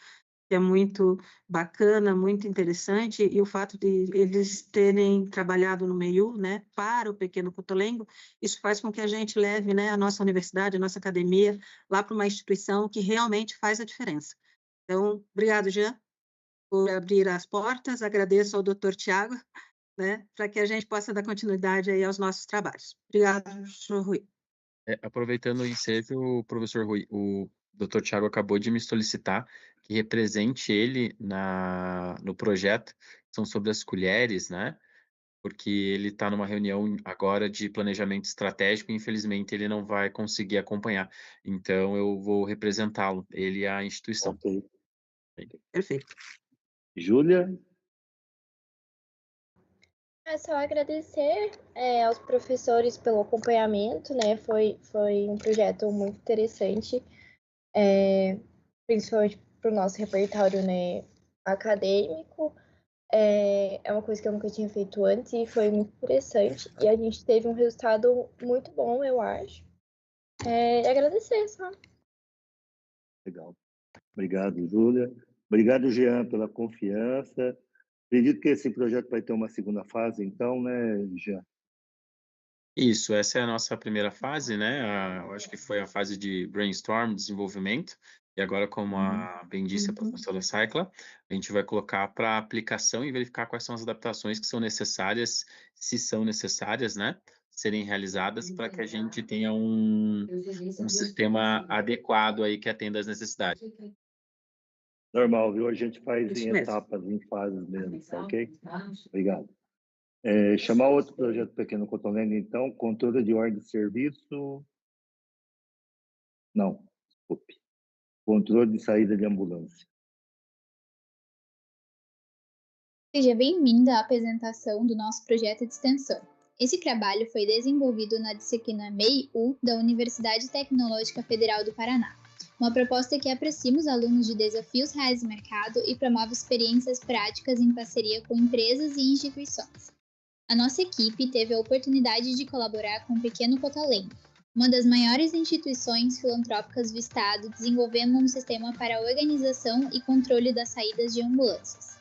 que é muito bacana, muito interessante, e o fato de eles terem trabalhado no MEIU, né, para o Pequeno Cotolengo, isso faz com que a gente leve, né, a nossa universidade, a nossa academia, lá para uma instituição que realmente faz a diferença. Então, obrigado, Jean, por abrir as portas, agradeço ao Dr. Tiago, né, para que a gente possa dar continuidade aí aos nossos trabalhos. Obrigado, professor Rui. Aproveitando o ensejo, professor Rui, o Dr. Tiago acabou de me solicitar que represente ele no projeto, que são sobre as colheres, né? Porque ele está numa reunião agora de planejamento estratégico e, infelizmente, ele não vai conseguir acompanhar. Então, eu vou representá-lo, ele e a instituição. Ok. Perfeito. Júlia? É só agradecer aos professores pelo acompanhamento, né? Foi um projeto muito interessante, principalmente para o nosso repertório, né, acadêmico. É uma coisa que eu nunca tinha feito antes e foi muito interessante. E a gente teve um resultado muito bom, eu acho. E agradecer só. Legal. Obrigado, Júlia. Obrigado, Jean, pela confiança. Acredito que esse projeto vai ter uma segunda fase, então, né, Jean? Isso, essa é a nossa primeira fase, né? Eu acho que foi a fase de brainstorm, desenvolvimento, e agora, como a bem disse a professora Saikla, a gente vai colocar para aplicação e verificar quais são as adaptações que são necessárias, se são necessárias, né? Serem realizadas para que a gente tenha um sistema adequado aí que atenda às necessidades. Normal, viu? A gente faz Isso em mesmo. etapas, em fases mesmo, tá ok? Obrigado. Chamar outro projeto Pequeno Cotolengo, então, controle de ordem de serviço. Não, desculpe. Controle de saída de ambulância. Seja bem-vinda à apresentação do nosso projeto de extensão. Esse trabalho foi desenvolvido na disciplina MEI-U da Universidade Tecnológica Federal do Paraná. Uma proposta que aproxima os alunos de desafios reais do mercado e promove experiências práticas em parceria com empresas e instituições. A nossa equipe teve a oportunidade de colaborar com o Pequeno Cotolengo, uma das maiores instituições filantrópicas do estado, desenvolvendo um sistema para a organização e controle das saídas de ambulâncias.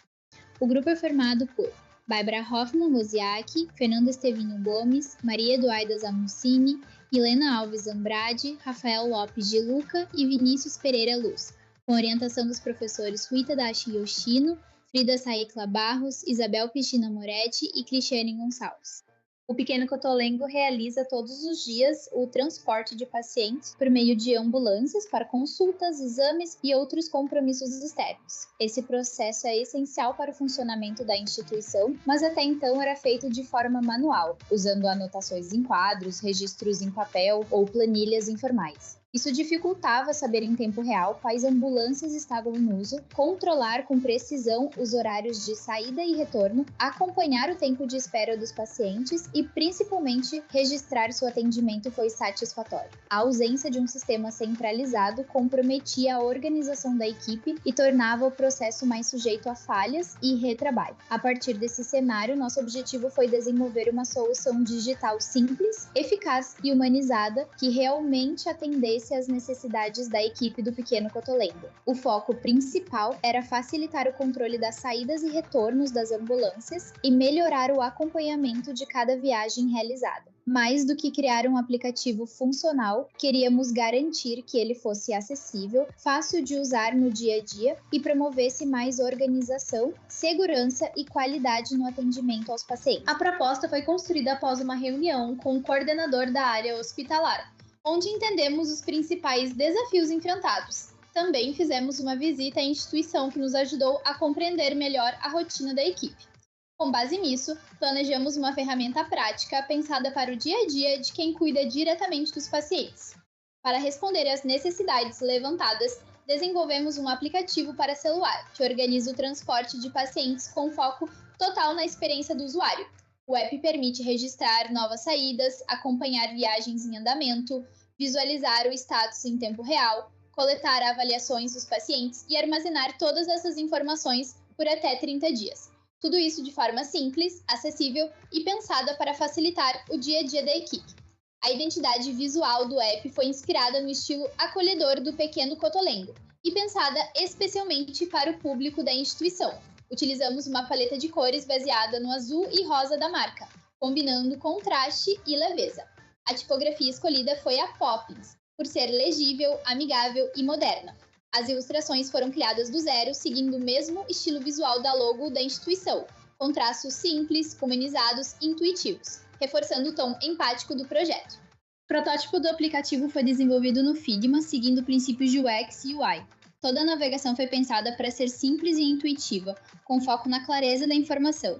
O grupo é formado por Bárbara Hoffman Wozniak, Fernando Estevinho Gomes, Maria Eduarda Zamucini, Helena Alves Andrade, Rafael Lopes de Luca e Vinícius Pereira Luz, com orientação dos professores Rui Tadashi Yoshino, Frida Saikla Barros, Isabel Cristina Moretti e Cristiane Gonçalves. O Pequeno Cotolengo realiza todos os dias o transporte de pacientes por meio de ambulâncias para consultas, exames e outros compromissos externos. Esse processo é essencial para o funcionamento da instituição, mas até então era feito de forma manual, usando anotações em quadros, registros em papel ou planilhas informais. Isso dificultava saber em tempo real quais ambulâncias estavam em uso, controlar com precisão os horários de saída e retorno, acompanhar o tempo de espera dos pacientes e, principalmente, registrar se o atendimento foi satisfatório. A ausência de um sistema centralizado comprometia a organização da equipe e tornava o processo mais sujeito a falhas e retrabalho. A partir desse cenário, nosso objetivo foi desenvolver uma solução digital simples, eficaz e humanizada que realmente atendesse às necessidades da equipe do Pequeno Cotolengo. O foco principal era facilitar o controle das saídas e retornos das ambulâncias e melhorar o acompanhamento de cada viagem realizada. Mais do que criar um aplicativo funcional, queríamos garantir que ele fosse acessível, fácil de usar no dia a dia e promovesse mais organização, segurança e qualidade no atendimento aos pacientes. A proposta foi construída após uma reunião com o coordenador da área hospitalar, onde entendemos os principais desafios enfrentados, Também fizemos uma visita à instituição que nos ajudou a compreender melhor a rotina da equipe. Com base nisso, planejamos uma ferramenta prática pensada para o dia a dia de quem cuida diretamente dos pacientes. Para responder às necessidades levantadas, desenvolvemos um aplicativo para celular que organiza o transporte de pacientes com foco total na experiência do usuário. O app permite registrar novas saídas, acompanhar viagens em andamento, visualizar o status em tempo real, coletar avaliações dos pacientes e armazenar todas essas informações por até 30 dias. Tudo isso de forma simples, acessível e pensada para facilitar o dia a dia da equipe. A identidade visual do app foi inspirada no estilo acolhedor do Pequeno Cotolengo e pensada especialmente para o público da instituição. Utilizamos uma paleta de cores baseada no azul e rosa da marca, combinando contraste e leveza. A tipografia escolhida foi a Poppins, por ser legível, amigável e moderna. As ilustrações foram criadas do zero, seguindo o mesmo estilo visual da logo da instituição, com traços simples, humanizados e intuitivos, reforçando o tom empático do projeto. O protótipo do aplicativo foi desenvolvido no Figma, seguindo princípios de UX e UI. Toda a navegação foi pensada para ser simples e intuitiva, com foco na clareza da informação.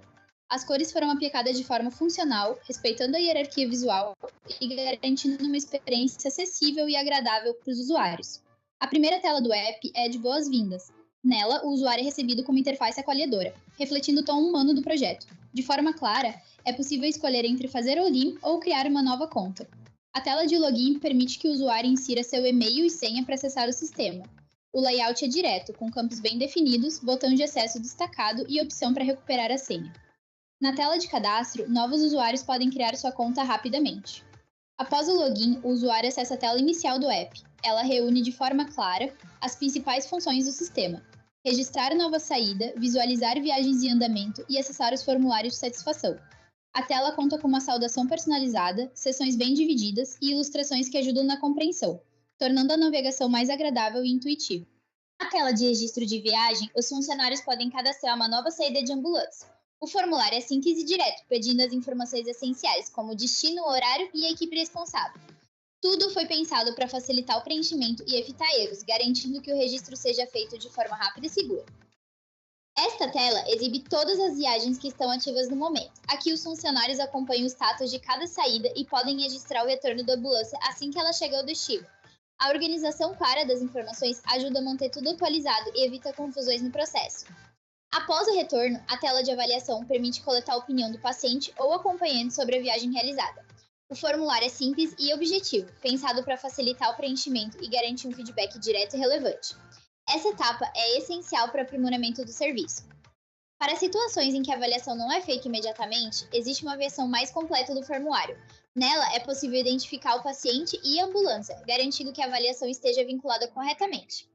As cores foram aplicadas de forma funcional, respeitando a hierarquia visual e garantindo uma experiência acessível e agradável para os usuários. A primeira tela do app é de boas-vindas. Nela, o usuário é recebido com uma interface acolhedora, refletindo o tom humano do projeto. De forma clara, é possível escolher entre fazer login ou criar uma nova conta. A tela de login permite que o usuário insira seu e-mail e senha para acessar o sistema. O layout é direto, com campos bem definidos, botão de acesso destacado e opção para recuperar a senha. Na tela de cadastro, novos usuários podem criar sua conta rapidamente. Após o login, o usuário acessa a tela inicial do app. Ela reúne de forma clara as principais funções do sistema: registrar nova saída, visualizar viagens em andamento e acessar os formulários de satisfação. A tela conta com uma saudação personalizada, seções bem divididas e ilustrações que ajudam na compreensão, tornando a navegação mais agradável e intuitiva. Na tela de registro de viagem, os funcionários podem cadastrar uma nova saída de ambulância. O formulário é simples e direto, pedindo as informações essenciais, como o destino, o horário e a equipe responsável. Tudo foi pensado para facilitar o preenchimento e evitar erros, garantindo que o registro seja feito de forma rápida e segura. Esta tela exibe todas as viagens que estão ativas no momento. Aqui os funcionários acompanham o status de cada saída e podem registrar o retorno da ambulância assim que ela chega ao destino. A organização clara das informações ajuda a manter tudo atualizado e evita confusões no processo. Após o retorno, a tela de avaliação permite coletar a opinião do paciente ou acompanhante sobre a viagem realizada. O formulário é simples e objetivo, pensado para facilitar o preenchimento e garantir um feedback direto e relevante. Essa etapa é essencial para o aprimoramento do serviço. Para situações em que a avaliação não é feita imediatamente, existe uma versão mais completa do formulário. Nela, é possível identificar o paciente e a ambulância, garantindo que a avaliação esteja vinculada corretamente.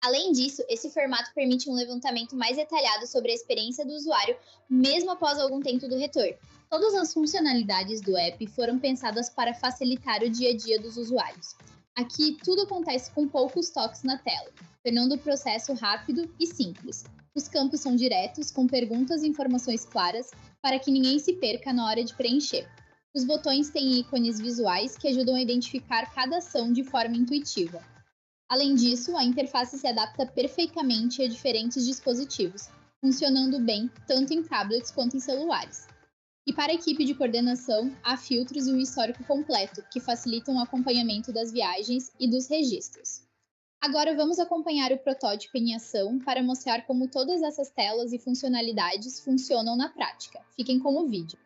Além disso, esse formato permite um levantamento mais detalhado sobre a experiência do usuário, mesmo após algum tempo do retorno. Todas as funcionalidades do app foram pensadas para facilitar o dia a dia dos usuários. Aqui, tudo acontece com poucos toques na tela, tornando o processo rápido e simples. Os campos são diretos, com perguntas e informações claras, para que ninguém se perca na hora de preencher. Os botões têm ícones visuais que ajudam a identificar cada ação de forma intuitiva. Além disso, a interface se adapta perfeitamente a diferentes dispositivos, funcionando bem tanto em tablets quanto em celulares. E para a equipe de coordenação, há filtros e um histórico completo, que facilitam o acompanhamento das viagens e dos registros. Agora vamos acompanhar o protótipo em ação para mostrar como todas essas telas e funcionalidades funcionam na prática. Fiquem com o vídeo.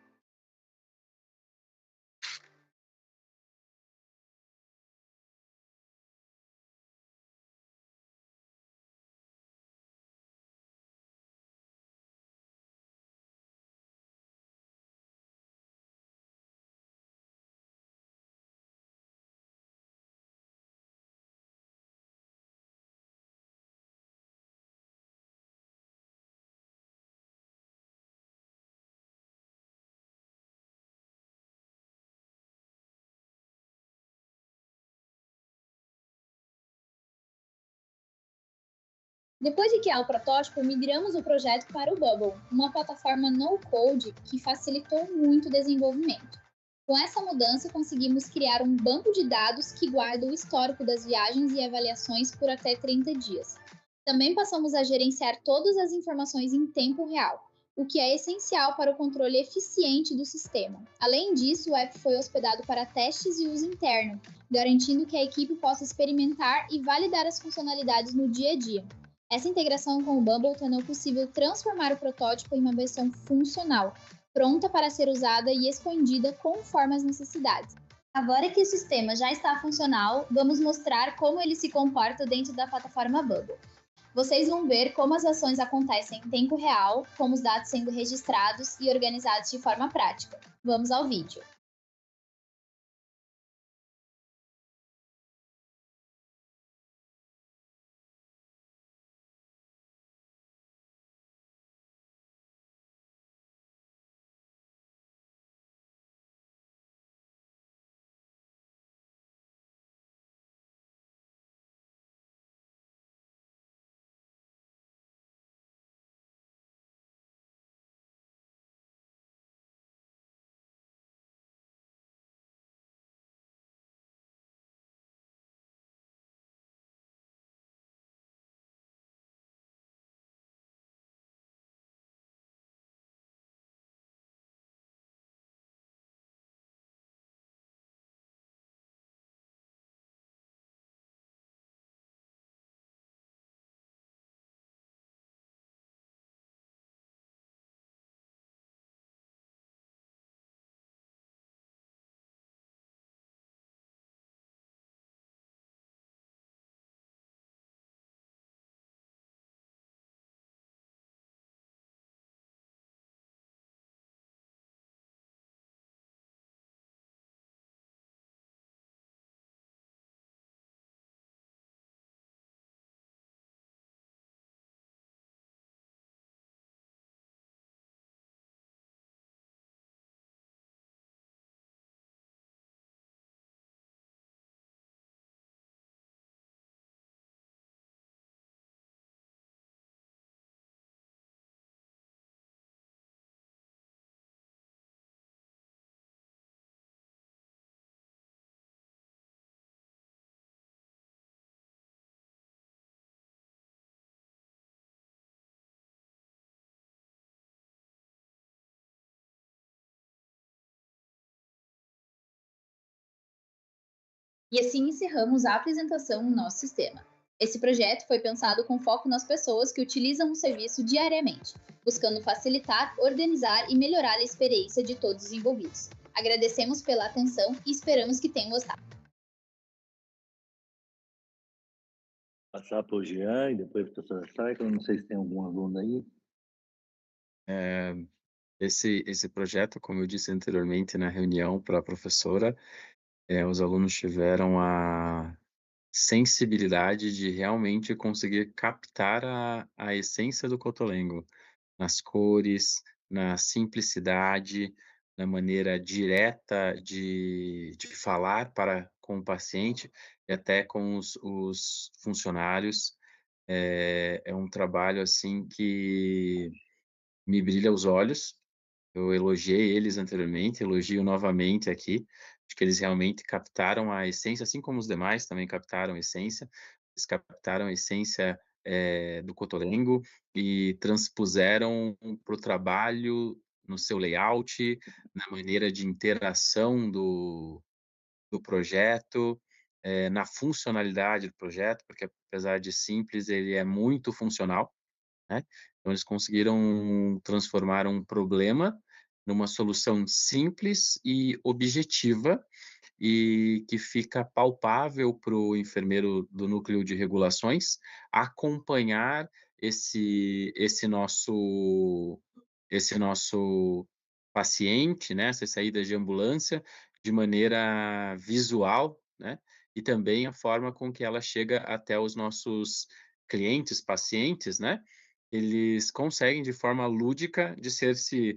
Depois de criar o protótipo, migramos o projeto para o Bubble, uma plataforma no-code que facilitou muito o desenvolvimento. Com essa mudança, conseguimos criar um banco de dados que guarda o histórico das viagens e avaliações por até 30 dias. Também passamos a gerenciar todas as informações em tempo real, o que é essencial para o controle eficiente do sistema. Além disso, o app foi hospedado para testes e uso interno, garantindo que a equipe possa experimentar e validar as funcionalidades no dia a dia. Essa integração com o Bumble tornou possível transformar o protótipo em uma versão funcional, pronta para ser usada e expandida conforme as necessidades. Agora que o sistema já está funcional, vamos mostrar como ele se comporta dentro da plataforma Bumble. Vocês vão ver como as ações acontecem em tempo real, como os dados sendo registrados e organizados de forma prática. Vamos ao vídeo. E assim encerramos a apresentação do nosso sistema. Esse projeto foi pensado com foco nas pessoas que utilizam o serviço diariamente, buscando facilitar, organizar e melhorar a experiência de todos os envolvidos. Agradecemos pela atenção e esperamos que tenham gostado. Passar para o Jean e depois para a professora Sara, que eu não sei se tem algum aluno aí. Esse projeto, como eu disse anteriormente na reunião para a professora, os alunos tiveram a sensibilidade de realmente conseguir captar a essência do Cotolengo, nas cores, na simplicidade, na maneira direta de falar com o paciente e até com os funcionários. É um trabalho assim que me brilha os olhos. Eu elogiei eles anteriormente, elogio novamente aqui. Acho que eles realmente captaram a essência, assim como os demais também captaram a essência. Eles captaram a essência do Cotolengo e transpuseram para o trabalho no seu layout, na maneira de interação do projeto, na funcionalidade do projeto, porque apesar de simples, ele é muito funcional, né? Então, eles conseguiram transformar um problema numa solução simples e objetiva e que fica palpável para o enfermeiro do núcleo de regulações acompanhar esse nosso paciente, né, essa saída de ambulância de maneira visual, né, e também a forma com que ela chega até os nossos clientes, pacientes, né, eles conseguem de forma lúdica dizer se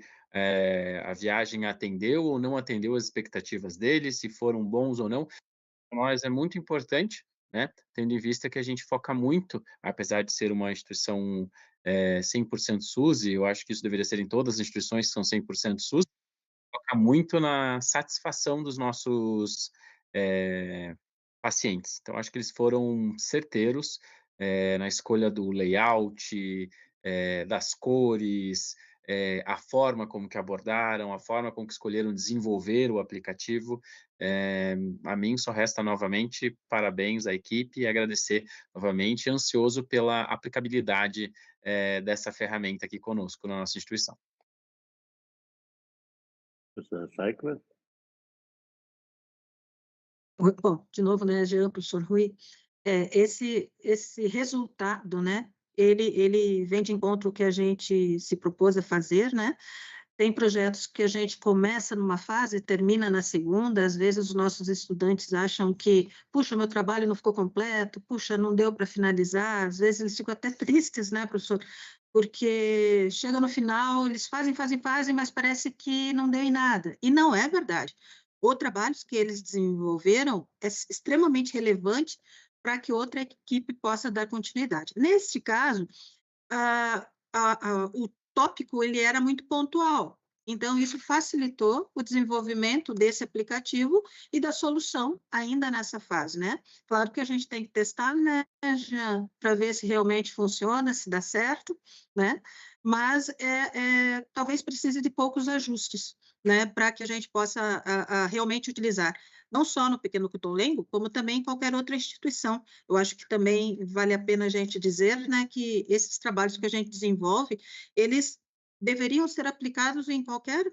a viagem atendeu ou não atendeu as expectativas deles, se foram bons ou não. Para nós é muito importante, né, tendo em vista que a gente foca muito, apesar de ser uma instituição 100% SUS, e eu acho que isso deveria ser em todas as instituições que são 100% SUS, foca muito na satisfação dos nossos pacientes. Então, acho que eles foram certeiros na escolha do layout, das cores, a forma como que abordaram, a forma como que escolheram desenvolver o aplicativo. A mim só resta novamente parabéns à equipe e agradecer novamente, ansioso pela aplicabilidade dessa ferramenta aqui conosco na nossa instituição. Professora Saikler? Bom, de novo, né, Jean, professor Rui, esse resultado, né, ele vem de encontro ao que a gente se propôs a fazer, né? Tem projetos que a gente começa numa fase e termina na segunda, às vezes os nossos estudantes acham que, puxa, meu trabalho não ficou completo, puxa, não deu para finalizar, às vezes eles ficam até tristes, né, professor? Porque chega no final, eles fazem, mas parece que não deu em nada. E não é verdade. O trabalho que eles desenvolveram é extremamente relevante para que outra equipe possa dar continuidade. Neste caso, o tópico ele era muito pontual, então isso facilitou o desenvolvimento desse aplicativo e da solução ainda nessa fase, né? Claro que a gente tem que testar, né, Jean, para ver se realmente funciona, se dá certo, né? Mas talvez precise de poucos ajustes, né, para que a gente possa realmente utilizar, não só no Pequeno Cotolengo, como também em qualquer outra instituição. Eu acho que também vale a pena a gente dizer, né, que esses trabalhos que a gente desenvolve, eles deveriam ser aplicados em qualquer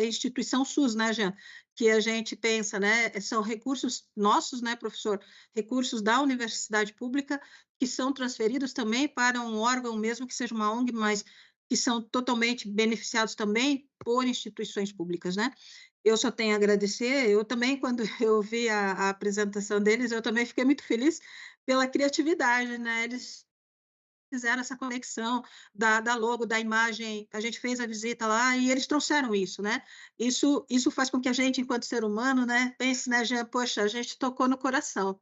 instituição SUS, né, Jean? Que a gente pensa, né, são recursos nossos, né, professor, recursos da universidade pública, que são transferidos também para um órgão, mesmo que seja uma ONG, mas que são totalmente beneficiados também por instituições públicas, né? Eu só tenho a agradecer, eu também, quando eu vi a apresentação deles, eu também fiquei muito feliz pela criatividade, né? Eles fizeram essa conexão da logo, da imagem, a gente fez a visita lá e eles trouxeram isso, né? Isso faz com que a gente, enquanto ser humano, né, pense, né, Jean, poxa, a gente tocou no coração,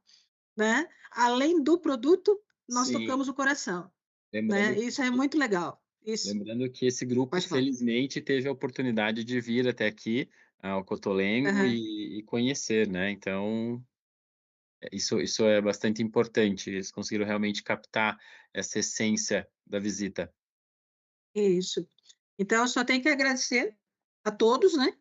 né? Além do produto, nós Sim. tocamos o coração, Lembrando né? Isso é muito legal. Isso. Lembrando que esse grupo, Pode falar. felizmente, teve a oportunidade de vir até aqui, ao Cotolengo, Aham. e conhecer, né? Então, isso é bastante importante. Eles conseguiram realmente captar essa essência da visita. Isso. Então, eu só tenho que agradecer a todos, né,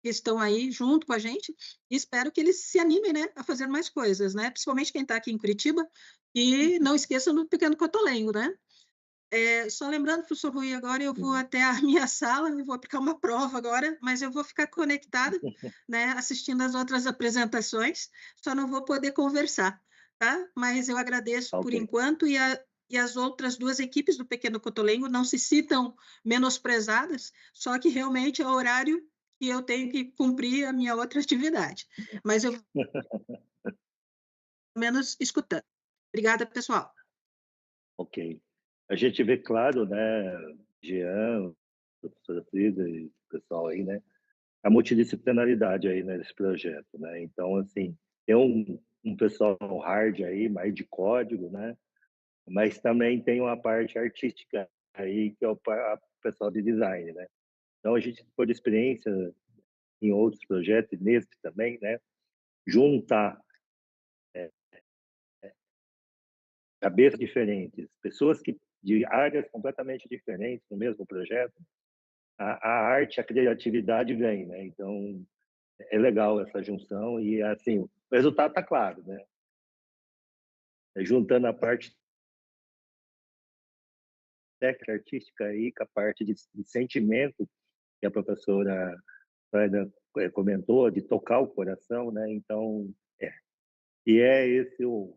que estão aí junto com a gente, e espero que eles se animem, né, a fazer mais coisas, né, principalmente quem está aqui em Curitiba, e não esqueçam do Pequeno Cotolengo, né. Só lembrando, professor Rui, agora eu vou até a minha sala, eu vou aplicar uma prova agora, mas eu vou ficar conectada, né, assistindo as outras apresentações, só não vou poder conversar, tá? Mas eu agradeço por enquanto, e as outras duas equipes do Pequeno Cotolengo não se citam menosprezadas, só que realmente é o horário que eu tenho que cumprir a minha outra atividade. Mas eu menos escutando. Obrigada, pessoal. Ok. A gente vê claro, né, Jean, professora Frida e o pessoal aí, né, a multidisciplinaridade aí nesse projeto, né? Então, assim, tem um pessoal hard aí, mais de código, né? Mas também tem uma parte artística aí, que é o pessoal de design, né? Então, a gente, por experiência em outros projetos, e nesse também, né, juntar cabeças diferentes, pessoas de áreas completamente diferentes no mesmo projeto, a arte, a criatividade vem, né? Então, é legal essa junção e, assim, o resultado está claro, né? Juntando a parte técnica, artística aí com a parte de sentimento que a professora Frida comentou, de tocar o coração, né? Então, e é esse o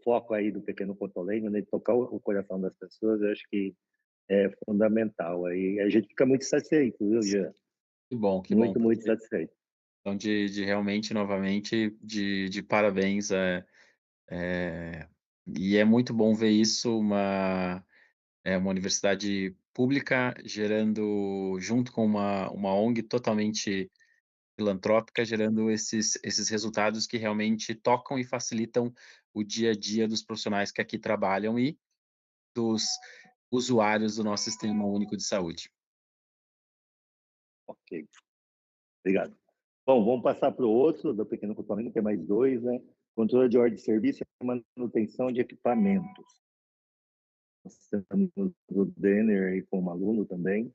foco aí do Pequeno Cotolengo, né? De tocar o coração das pessoas, eu acho que é fundamental. Aí a gente fica muito satisfeito, viu, Jean? Que bom, que muito, bom. muito satisfeito. Então, de realmente, novamente, de parabéns. E é muito bom ver isso, uma universidade pública gerando, junto com uma ONG totalmente filantrópica, gerando esses resultados que realmente tocam e facilitam o dia a dia dos profissionais que aqui trabalham e dos usuários do nosso Sistema Único de Saúde. Ok. Obrigado. Bom, vamos passar para o outro, do pequeno cotolengo, tem mais dois, né? Controle de ordem de serviço e manutenção de equipamentos. Nós temos o Denner aí como aluno também.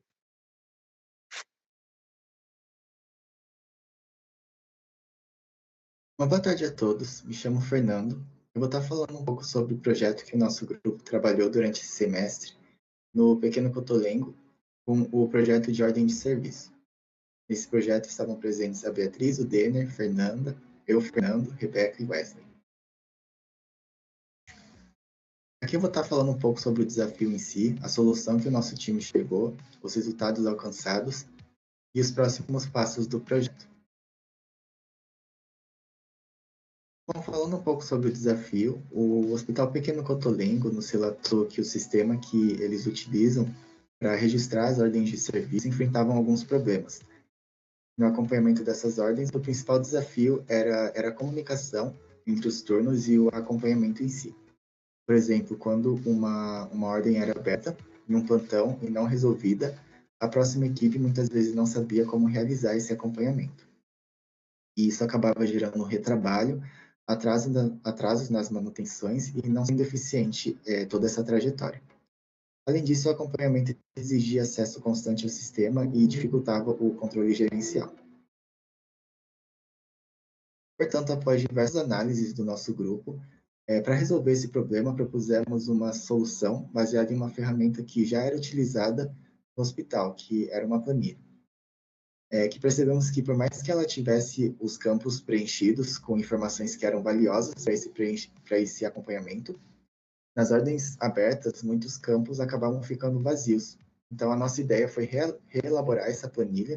Uma boa tarde a todos, me chamo Fernando. Eu vou estar falando um pouco sobre o projeto que o nosso grupo trabalhou durante esse semestre no Pequeno Cotolengo, com o projeto de ordem de serviço. Nesse projeto estavam presentes a Beatriz, o Denner, Fernanda, eu, Fernando, Rebeca e Wesley. Aqui eu vou estar falando um pouco sobre o desafio em si, a solução que o nosso time chegou, os resultados alcançados e os próximos passos do projeto. Bom, falando um pouco sobre o desafio, o Hospital Pequeno Cotolengo nos relatou que o sistema que eles utilizam para registrar as ordens de serviço enfrentavam alguns problemas. No acompanhamento dessas ordens, o principal desafio era a comunicação entre os turnos e o acompanhamento em si. Por exemplo, quando uma ordem era aberta em um plantão e não resolvida, a próxima equipe muitas vezes não sabia como realizar esse acompanhamento. E isso acabava gerando um retrabalho, atrasos nas manutenções e não sendo eficiente toda essa trajetória. Além disso, o acompanhamento exigia acesso constante ao sistema e dificultava o controle gerencial. Portanto, após diversas análises do nosso grupo, para resolver esse problema, propusemos uma solução baseada em uma ferramenta que já era utilizada no hospital, que era uma planilha. Que percebemos que, por mais que ela tivesse os campos preenchidos com informações que eram valiosas para esse acompanhamento, nas ordens abertas, muitos campos acabavam ficando vazios. Então, a nossa ideia foi reelaborar essa planilha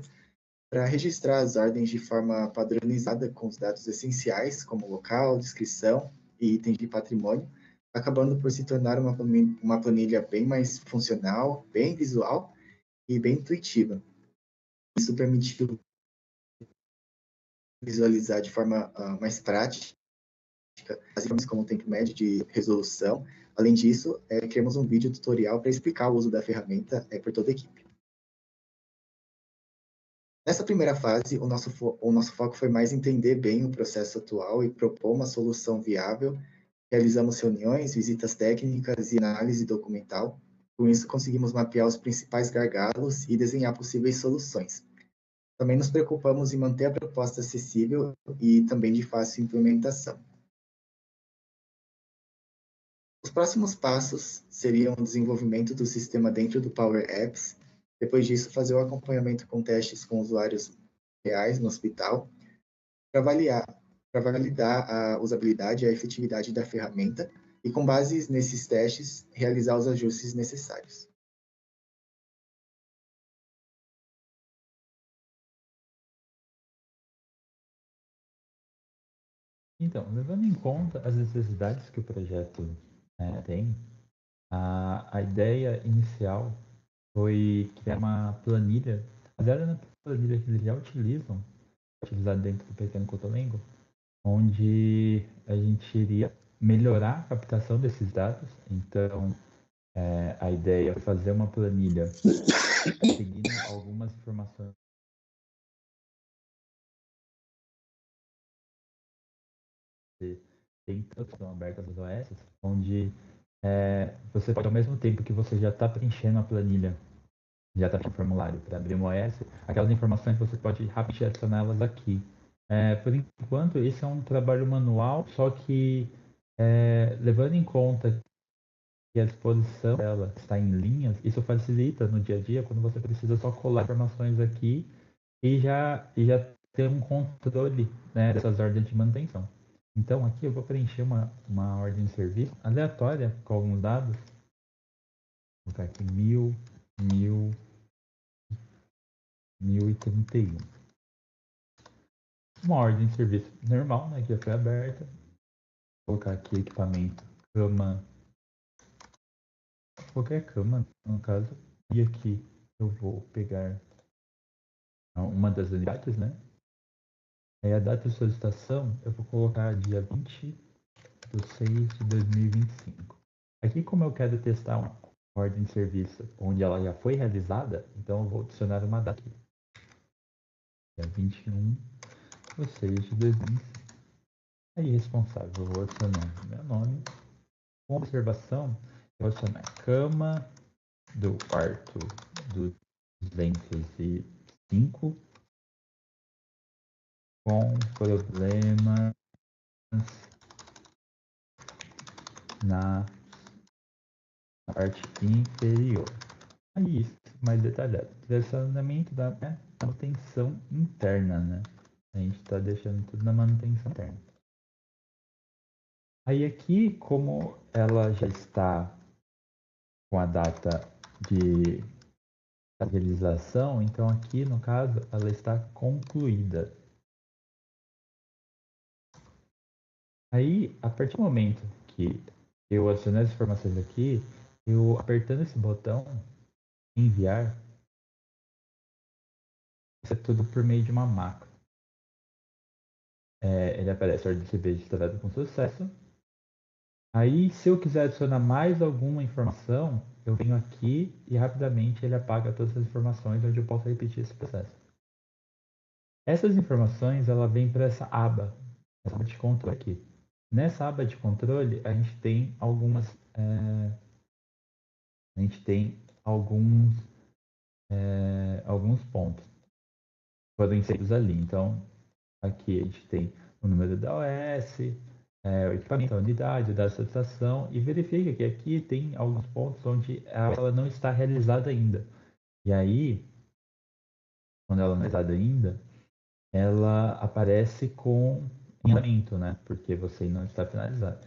para registrar as ordens de forma padronizada com os dados essenciais, como local, descrição e itens de patrimônio, acabando por se tornar uma planilha bem mais funcional, bem visual e bem intuitiva. Isso permitiu visualizar de forma mais prática as informações como o tempo médio de resolução. Além disso, criamos um vídeo tutorial para explicar o uso da ferramenta por toda a equipe. Nessa primeira fase, o nosso foco foi mais entender bem o processo atual e propor uma solução viável. Realizamos reuniões, visitas técnicas e análise documental. Com isso, conseguimos mapear os principais gargalos e desenhar possíveis soluções. Também nos preocupamos em manter a proposta acessível e também de fácil implementação. Os próximos passos seriam o desenvolvimento do sistema dentro do Power Apps. Depois disso, fazer o acompanhamento com testes com usuários reais no hospital, para validar a usabilidade e a efetividade da ferramenta e, com base nesses testes, realizar os ajustes necessários. Então, levando em conta as necessidades que o projeto tem, a ideia inicial foi criar uma planilha, baseada na planilha que eles já utilizam, utilizada dentro do Pequeno Cotolengo, onde a gente iria melhorar a captação desses dados. Então, a ideia é fazer uma planilha seguindo algumas informações tem tradução aberta dos OS, onde você pode, ao mesmo tempo que você já está preenchendo a planilha, já está no formulário para abrir um OS, aquelas informações você pode rapidamente adicioná-las aqui. Por enquanto, esse é um trabalho manual, só que levando em conta que a exposição dela está em linhas, isso facilita no dia a dia, quando você precisa só colar informações aqui e já ter um controle, né, dessas ordens de manutenção. Então, aqui eu vou preencher uma ordem de serviço aleatória com alguns dados. Vou colocar aqui 1031. Uma ordem de serviço normal, né, que já foi aberta. Vou colocar aqui equipamento, cama, qualquer cama, no caso. E aqui eu vou pegar uma das unidades, né? Aí a data de solicitação eu vou colocar dia 20/6/2025. Aqui, como eu quero testar uma ordem de serviço onde ela já foi realizada, então eu vou adicionar uma data aqui. dia 21, ou seja, de 2005. Aí, responsável, eu vou adicionar meu nome. Com observação, eu vou adicionar cama do quarto 205 com problemas na parte inferior. Aí, isso mais detalhado. Direcionamento da manutenção interna, né? A gente está deixando tudo na manutenção interna. Aí aqui, como ela já está com a data de realização, então aqui, no caso, ela está concluída. Aí, a partir do momento que eu adicionei as informações aqui, eu apertando esse botão, enviar, isso é tudo por meio de uma macro. Ele aparece a ordem de receber registrada com sucesso. Aí, se eu quiser adicionar mais alguma informação, eu venho aqui e rapidamente ele apaga todas as informações onde eu posso repetir esse processo. Essas informações, ela vem para essa aba de controle aqui. Nessa aba de controle, a gente tem alguns pontos que foram inseridos ali. Então, aqui a gente tem o número da OS, o equipamento, a unidade, da associação, e verifica que aqui tem alguns pontos onde ela não está realizada ainda. E aí, quando ela não é realizada ainda, ela aparece com em andamento, né? Porque você não está finalizado.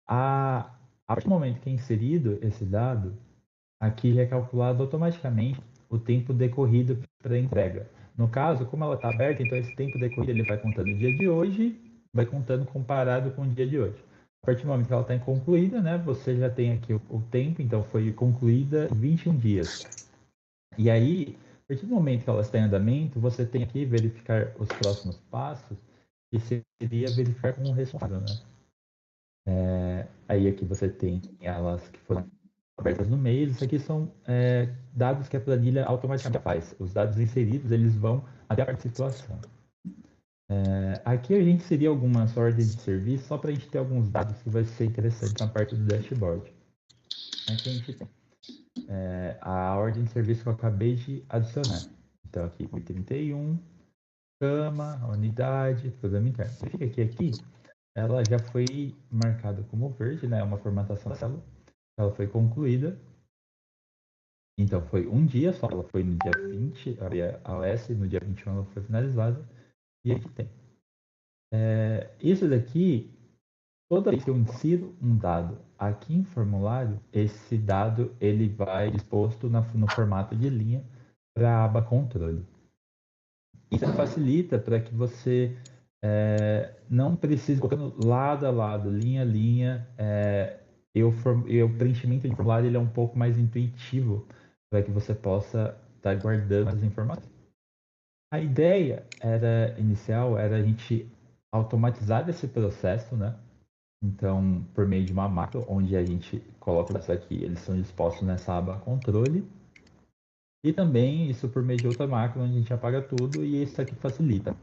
A partir do momento que é inserido esse dado, aqui é calculado automaticamente o tempo decorrido para a entrega. No caso, como ela está aberta, então esse tempo decorrido ele vai contando o dia de hoje, vai contando comparado com o dia de hoje. A partir do momento que ela está concluída, né, você já tem aqui o tempo, então foi concluída 21 dias. E aí, a partir do momento que ela está em andamento, você tem aqui verificar os próximos passos, que seria verificar com o responsável, né? Aí aqui você tem elas que foram abertas no mês. Isso aqui são dados que a planilha automaticamente faz. Os dados inseridos, eles vão até a parte de situação. Aqui a gente inserir algumas ordens de serviço, só para a gente ter alguns dados que vai ser interessante na parte do dashboard. Aqui a gente tem a ordem de serviço que eu acabei de adicionar. Então aqui, 31, cama, unidade, problema interno. Fica aqui, ela já foi marcada como verde, né? É uma formatação da célula. Ela foi concluída. Então foi um dia só, ela foi no dia 20, a OS, no dia 21 ela foi finalizada. E aqui tem. Isso daqui, toda vez que eu insiro um dado aqui em formulário, esse dado ele vai exposto no formato de linha para a aba controle. Isso facilita para que você não precise colocando lado a lado, linha a linha. O preenchimento de formulário ele é um pouco mais intuitivo para que você possa estar guardando as informações. A ideia inicial era a gente automatizar esse processo, né? Então, por meio de uma macro, onde a gente coloca isso aqui, eles são dispostos nessa aba controle. E também isso por meio de outra macro, onde a gente apaga tudo e isso aqui facilita.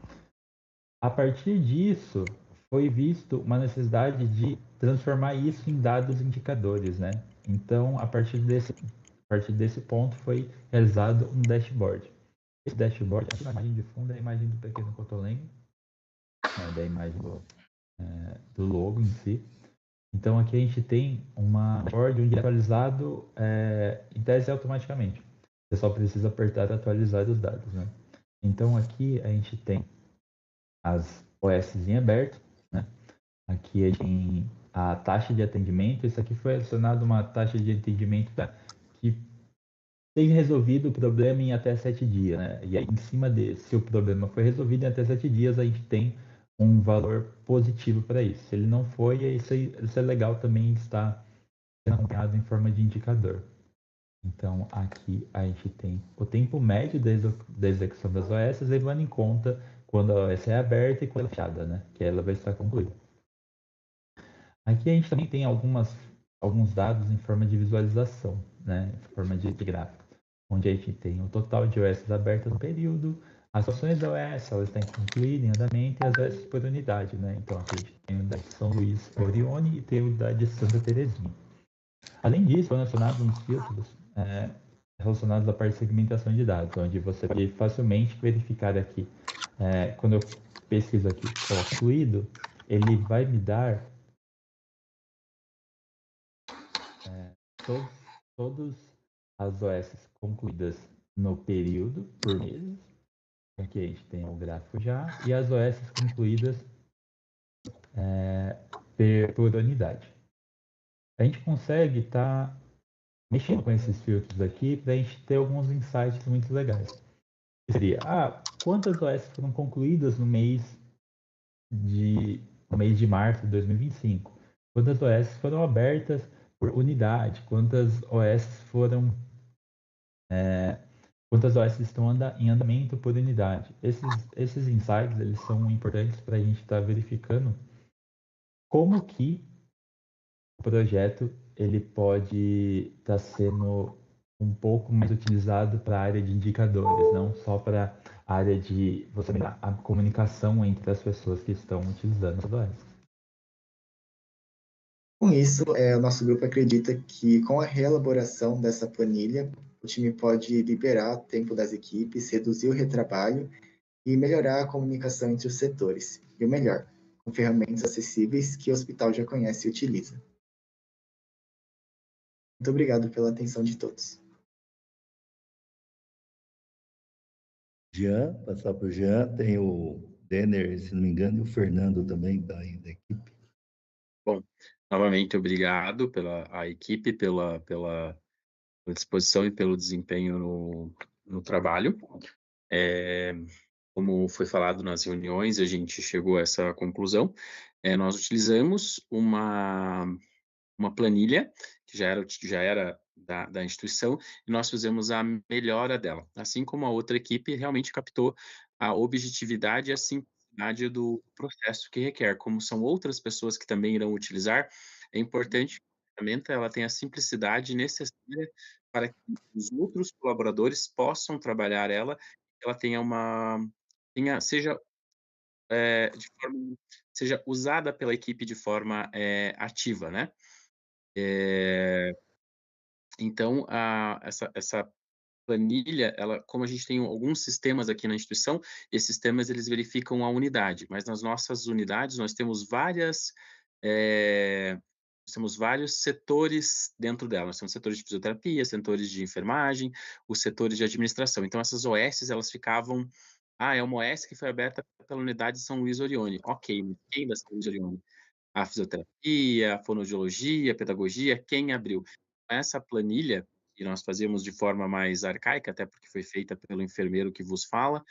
A partir disso, foi visto uma necessidade de transformar isso em dados indicadores, né? Então, a partir desse ponto, foi realizado um dashboard. Esse dashboard, aqui na imagem de fundo, é a imagem do pequeno cotolengo, da imagem do logo em si. Então, aqui a gente tem uma dashboard onde é atualizado em tese automaticamente. Você só precisa apertar e atualizar os dados, né? Então, aqui a gente tem as OS em aberto, né? Aqui a gente tem a taxa de atendimento. Isso aqui foi adicionado uma taxa de atendimento que tem resolvido o problema em até 7 dias, né? E aí, em cima desse, se o problema foi resolvido em até 7 dias, a gente tem um valor positivo para isso. Se ele não foi, isso é legal também estar sendo acompanhado em forma de indicador. Então, aqui a gente tem o tempo médio da execução das OS, levando em conta quando a OS é aberta e quando ela é fechada, né? Que ela vai estar concluída. Aqui a gente também tem alguns dados em forma de visualização, né? Em forma de gráfico, onde a gente tem o total de OS abertas no período, As ações da OS, elas têm que incluir em andamento e as OS por unidade, né? Então, aqui a gente tem a unidade de São Luís Orione e tem a unidade de Santa Terezinha. Além disso, foram adicionados uns filtros relacionados à parte de segmentação de dados, onde você pode facilmente verificar aqui. Quando eu pesquiso aqui, coloco fluido, ele vai me dar todas as OS concluídas no período, por meses. Aqui a gente tem o gráfico já, e as OS concluídas por unidade. A gente consegue estar mexendo com esses filtros aqui para a gente ter alguns insights muito legais. Seria, quantas OS foram concluídas no mês de março de 2025? Quantas OS foram abertas por unidade? Quantas OS estão em andamento por unidade? Esses insights, eles são importantes para a gente estar verificando como que o projeto ele pode estar sendo um pouco mais utilizado para a área de indicadores, não só para a área de você melhorar a comunicação entre as pessoas que estão utilizando as OS. Com isso, o nosso grupo acredita que com a reelaboração dessa planilha, o time pode liberar o tempo das equipes, reduzir o retrabalho e melhorar a comunicação entre os setores. E o melhor, com ferramentas acessíveis que o hospital já conhece e utiliza. Muito obrigado pela atenção de todos. Jean, passar para o Jean, tem o Denner, se não me engano, e o Fernando também da equipe. Bom, novamente, obrigado à equipe pela disposição e pelo desempenho no trabalho. Como foi falado nas reuniões, a gente chegou a essa conclusão. Nós utilizamos uma planilha que já era da instituição e nós fizemos a melhora dela. Assim como a outra equipe realmente captou a objetividade e a simplicidade do processo que requer. Como são outras pessoas que também irão utilizar, é importante que a ferramenta ela tenha a simplicidade necessária para que os outros colaboradores possam trabalhar ela, que ela seja usada pela equipe de forma ativa, né? Então, essa planilha, como a gente tem alguns sistemas aqui na instituição, esses sistemas eles verificam a unidade, mas nas nossas unidades nós temos vários setores dentro dela. Nós temos setores de fisioterapia, setores de enfermagem, os setores de administração. Então, essas OS, elas ficavam... é uma OS que foi aberta pela unidade de São Luís Orione. Ok, quem da São Luís Orione? A fisioterapia, a fonoaudiologia, a pedagogia, quem abriu? Essa planilha, que nós fazíamos de forma mais arcaica, até porque foi feita pelo enfermeiro que vos fala,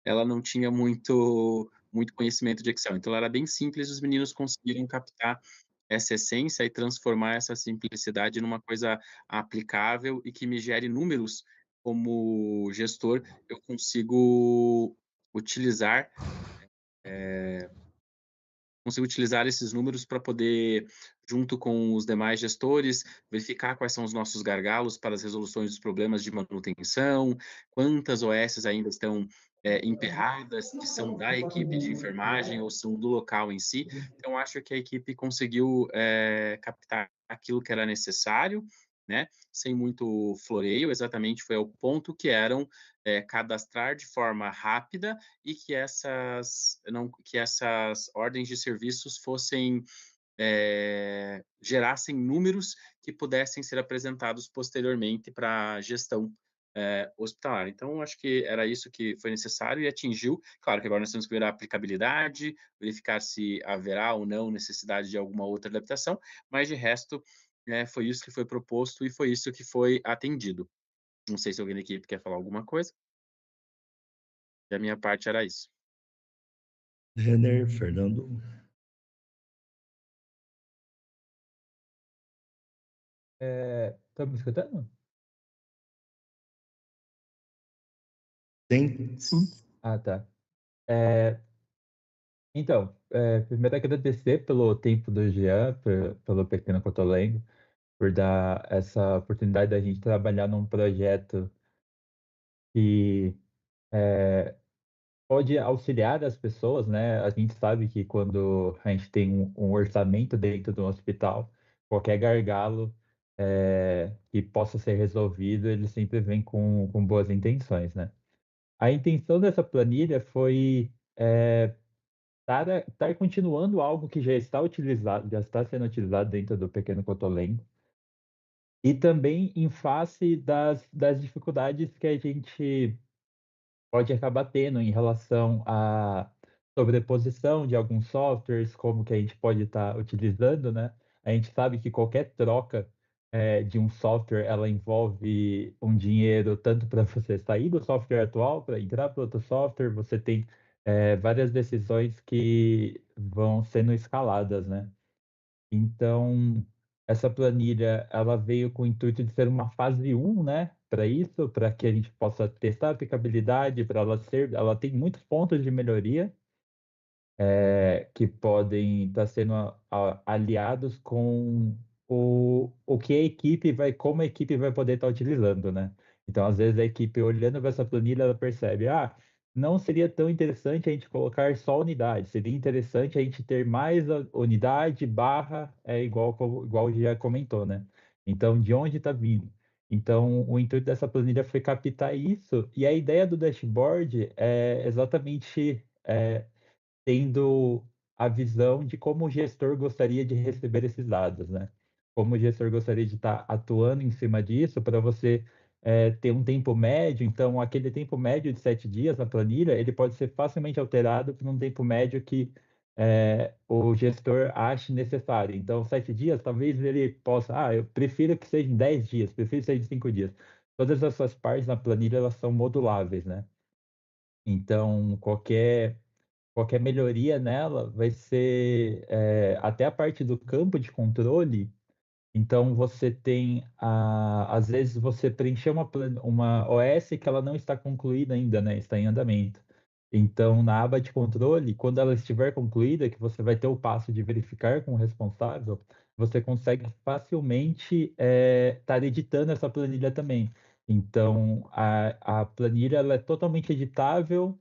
ela não tinha muito conhecimento de Excel. Então, ela era bem simples, os meninos conseguiram captar essa essência e transformar essa simplicidade numa coisa aplicável e que me gere números. Como gestor, eu consigo utilizar esses números para poder, junto com os demais gestores, verificar quais são os nossos gargalos para as resoluções dos problemas de manutenção, quantas OS ainda estão emperradas, que são da equipe de enfermagem ou são do local em si. Então, acho que a equipe conseguiu captar aquilo que era necessário, né? Sem muito floreio, exatamente foi ao ponto que eram cadastrar de forma rápida e que essas ordens de serviços gerassem números que pudessem ser apresentados posteriormente para a gestão hospitalar. Então, acho que era isso que foi necessário e atingiu. Claro que agora nós temos que ver a aplicabilidade, verificar se haverá ou não necessidade de alguma outra adaptação, mas de resto, foi isso que foi proposto e foi isso que foi atendido. Não sei se alguém da equipe quer falar alguma coisa. Da minha parte era isso. Renner, Fernando. Tá me escutando? Sim. Tá. Então, primeiro agradecer pelo tempo do Jean, pelo Pequeno Cotolengo, por dar essa oportunidade da gente trabalhar num projeto que pode auxiliar as pessoas, né? A gente sabe que quando a gente tem um orçamento dentro do hospital, qualquer gargalo que possa ser resolvido, ele sempre vem com boas intenções, né? A intenção dessa planilha foi estar continuando algo que já está utilizado, já está sendo utilizado dentro do Pequeno Cotolengo, e também em face das dificuldades que a gente pode acabar tendo em relação à sobreposição de alguns softwares, como que a gente pode estar utilizando, né? A gente sabe que qualquer troca de um software, ela envolve um dinheiro tanto para você sair do software atual, para entrar para outro software, você tem várias decisões que vão sendo escaladas, né? Então, essa planilha, ela veio com o intuito de ser uma fase 1, né, para isso, para que a gente possa testar a aplicabilidade, para ela tem muitos pontos de melhoria, que podem estar sendo aliados com o que a equipe como a equipe vai poder estar utilizando, né? Então, às vezes, a equipe olhando para essa planilha, ela percebe, não seria tão interessante a gente colocar só unidade, seria interessante a gente ter mais a unidade barra, igual já comentou, né? Então, de onde está vindo? Então, o intuito dessa planilha foi captar isso, e a ideia do dashboard é exatamente tendo a visão de como o gestor gostaria de receber esses dados, né? Como o gestor gostaria de estar atuando em cima disso para você ter um tempo médio. Então, aquele tempo médio de 7 dias na planilha, ele pode ser facilmente alterado para um tempo médio que o gestor ache necessário. Então, 7 dias, talvez ele possa, eu prefiro que seja em 10 dias, prefiro que seja em 5 dias. Todas essas partes na planilha, elas são moduláveis, né? Então, qualquer melhoria nela vai ser até a parte do campo de controle. Então você tem às vezes você preencher uma OS que ela não está concluída ainda, né? Está em andamento. Então na aba de controle, quando ela estiver concluída, que você vai ter o passo de verificar com o responsável, você consegue facilmente estar editando essa planilha também. Então a planilha ela é totalmente editável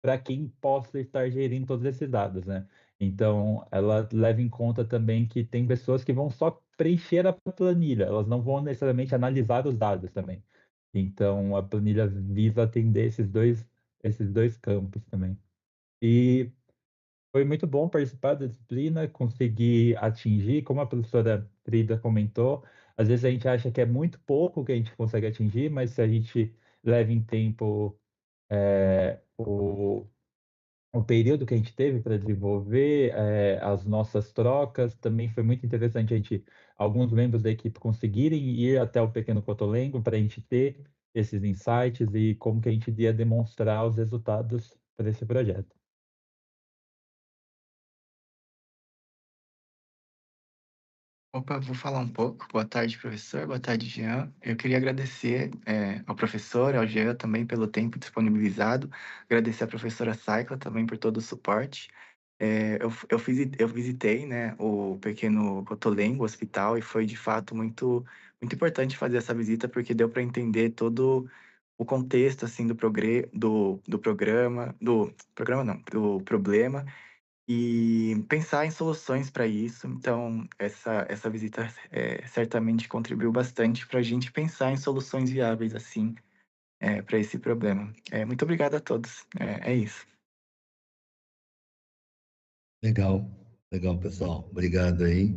para quem possa estar gerindo todos esses dados, né? Então, ela leva em conta também que tem pessoas que vão só preencher a planilha, elas não vão necessariamente analisar os dados também. Então, a planilha visa atender esses dois campos também. E foi muito bom participar da disciplina, conseguir atingir, como a professora Frida comentou, às vezes a gente acha que é muito pouco que a gente consegue atingir, mas se a gente leva em tempo o período que a gente teve para desenvolver as nossas trocas, também foi muito interessante alguns membros da equipe conseguirem ir até o Pequeno Cotolengo para a gente ter esses insights e como que a gente ia demonstrar os resultados para esse projeto. Opa, vou falar um pouco. Boa tarde, professor. Boa tarde, Jean. Eu queria agradecer ao professor, ao Jean também pelo tempo disponibilizado. Agradecer à professora Saikla também por todo o suporte. Eu visitei, né, o Pequeno Cotolengo Hospital e foi, de fato, muito, muito importante fazer essa visita porque deu para entender todo o contexto, assim, do programa, do problema e pensar em soluções para isso. Então, essa visita certamente contribuiu bastante para a gente pensar em soluções viáveis, assim, para esse problema. Muito obrigado a todos. É isso. Legal, legal, pessoal. Obrigado aí.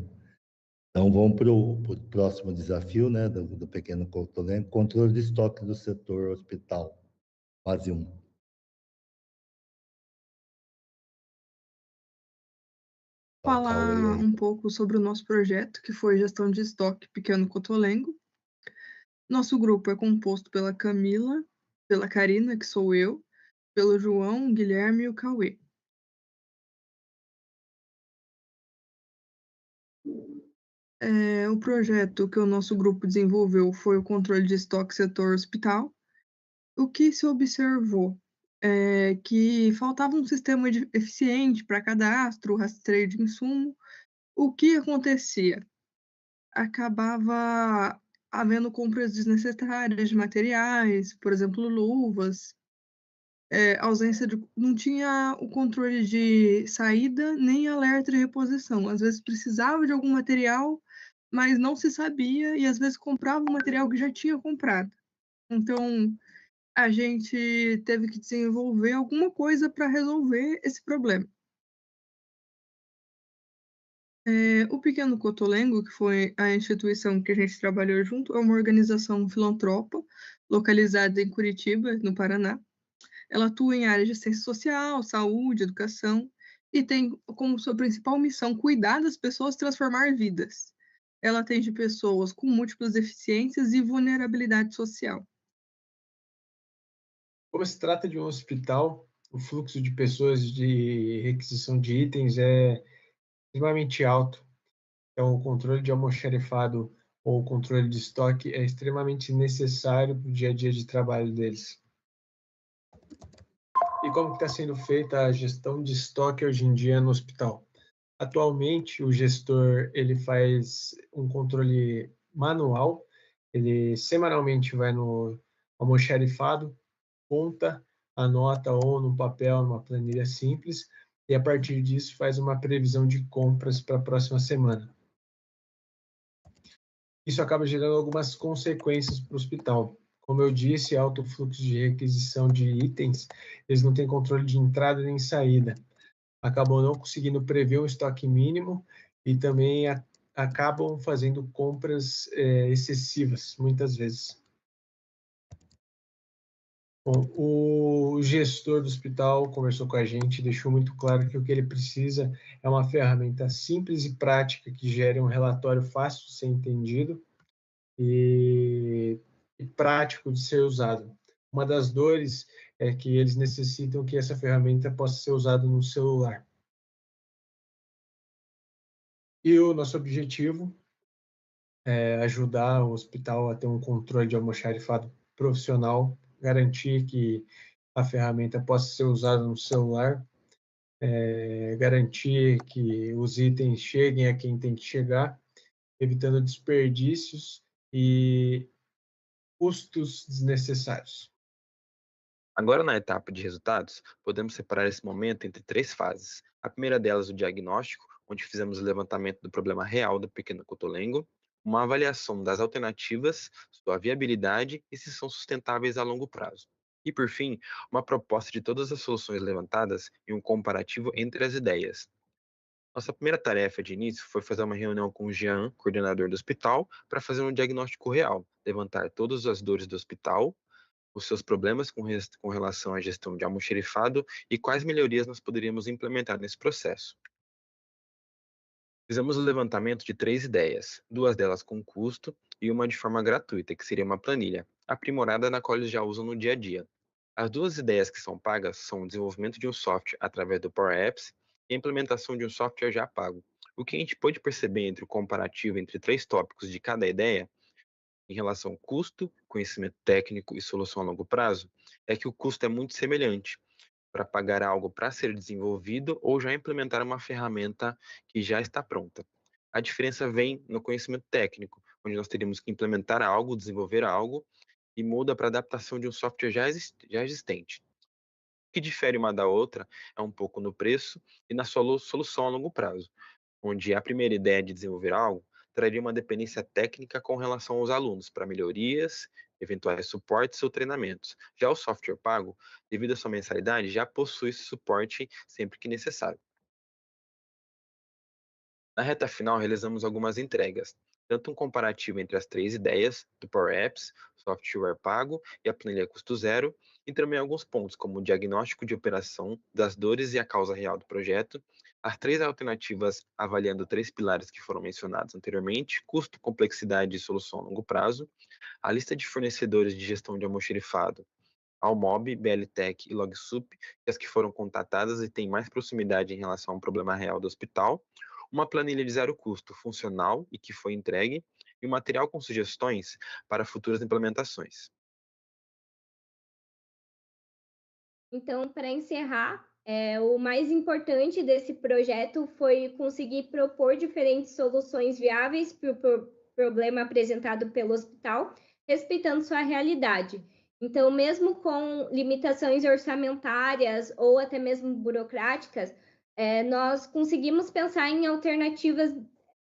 Então, vamos para o próximo desafio, né, do Pequeno Cotolengo, controle de estoque do setor hospital, fase 1. Falar um pouco sobre o nosso projeto, que foi Gestão de Estoque Pequeno Cotolengo. Nosso grupo é composto pela Camila, pela Karina, que sou eu, pelo João, o Guilherme e o Cauê. O projeto que o nosso grupo desenvolveu foi o controle de estoque setor hospital. O que se observou é que faltava um sistema eficiente para cadastro, rastreio de insumo. O que acontecia? Acabava havendo compras desnecessárias de materiais, por exemplo, luvas, ausência de... Não tinha o controle de saída, nem alerta de reposição. Às vezes precisava de algum material, mas não se sabia, e às vezes comprava um material que já tinha comprado. Então, a gente teve que desenvolver alguma coisa para resolver esse problema. O Pequeno Cotolengo, que foi a instituição que a gente trabalhou junto, é uma organização filantropa, localizada em Curitiba, no Paraná. Ela atua em áreas de assistência social, saúde, educação, e tem como sua principal missão cuidar das pessoas, transformar vidas. Ela atende pessoas com múltiplas deficiências e vulnerabilidade social. Como se trata de um hospital, o fluxo de pessoas de requisição de itens é extremamente alto. Então, o controle de almoxarifado ou o controle de estoque é extremamente necessário para o dia a dia de trabalho deles. E como está sendo feita a gestão de estoque hoje em dia no hospital? Atualmente, o gestor ele faz um controle manual, ele semanalmente vai no almoxarifado, conta, anota ou no papel, numa planilha simples, e a partir disso faz uma previsão de compras para a próxima semana. Isso acaba gerando algumas consequências para o hospital. Como eu disse, alto fluxo de requisição de itens, eles não têm controle de entrada nem saída. Acabam não conseguindo prever um estoque mínimo e também acabam fazendo compras excessivas, muitas vezes. Bom, o gestor do hospital conversou com a gente, deixou muito claro que o que ele precisa é uma ferramenta simples e prática que gere um relatório fácil de ser entendido e prático de ser usado. Uma das dores é que eles necessitam que essa ferramenta possa ser usada no celular. E o nosso objetivo é ajudar o hospital a ter um controle de almoxarifado profissional, garantir que a ferramenta possa ser usada no celular, garantir que os itens cheguem a quem tem que chegar, evitando desperdícios e custos desnecessários. Agora, na etapa de resultados, podemos separar esse momento entre 3 fases. A primeira delas, o diagnóstico, onde fizemos o levantamento do problema real do Pequeno Cotolengo, uma avaliação das alternativas, sua viabilidade e se são sustentáveis a longo prazo. E, por fim, uma proposta de todas as soluções levantadas e um comparativo entre as ideias. Nossa primeira tarefa de início foi fazer uma reunião com o Jean, coordenador do hospital, para fazer um diagnóstico real, levantar todas as dores do hospital, os seus problemas com relação à gestão de almoxarifado e quais melhorias nós poderíamos implementar nesse processo. Fizemos o levantamento de 3 ideias, 2 delas com custo e uma de forma gratuita, que seria uma planilha, aprimorada na qual eles já usam no dia a dia. As 2 ideias que são pagas são o desenvolvimento de um software através do Power Apps e a implementação de um software já pago. O que a gente pôde perceber entre o comparativo entre 3 tópicos de cada ideia, em relação ao custo, conhecimento técnico e solução a longo prazo, é que o custo é muito semelhante para pagar algo para ser desenvolvido ou já implementar uma ferramenta que já está pronta. A diferença vem no conhecimento técnico, onde nós teríamos que implementar algo, desenvolver algo, e muda para a adaptação de um software já existente. O que difere uma da outra é um pouco no preço e na solução a longo prazo, onde a primeira ideia de desenvolver algo traria uma dependência técnica com relação aos alunos para melhorias, eventuais suportes ou treinamentos. Já o software pago, devido à sua mensalidade, já possui esse suporte sempre que necessário. Na reta final, realizamos algumas entregas, tanto um comparativo entre as 3 ideias do Power Apps, software pago e a planilha custo zero, e também alguns pontos, como o diagnóstico de operação das dores e a causa real do projeto, as 3 alternativas avaliando 3 pilares que foram mencionados anteriormente, custo, complexidade e solução a longo prazo, a lista de fornecedores de gestão de almoxarifado, Almob, BLTech e Logsup, as que foram contatadas e têm mais proximidade em relação a um problema real do hospital, uma planilha de 0 custo funcional e que foi entregue, e um material com sugestões para futuras implementações. Então, para encerrar, o mais importante desse projeto foi conseguir propor diferentes soluções viáveis para o problema apresentado pelo hospital, respeitando sua realidade. Então, mesmo com limitações orçamentárias ou até mesmo burocráticas, nós conseguimos pensar em alternativas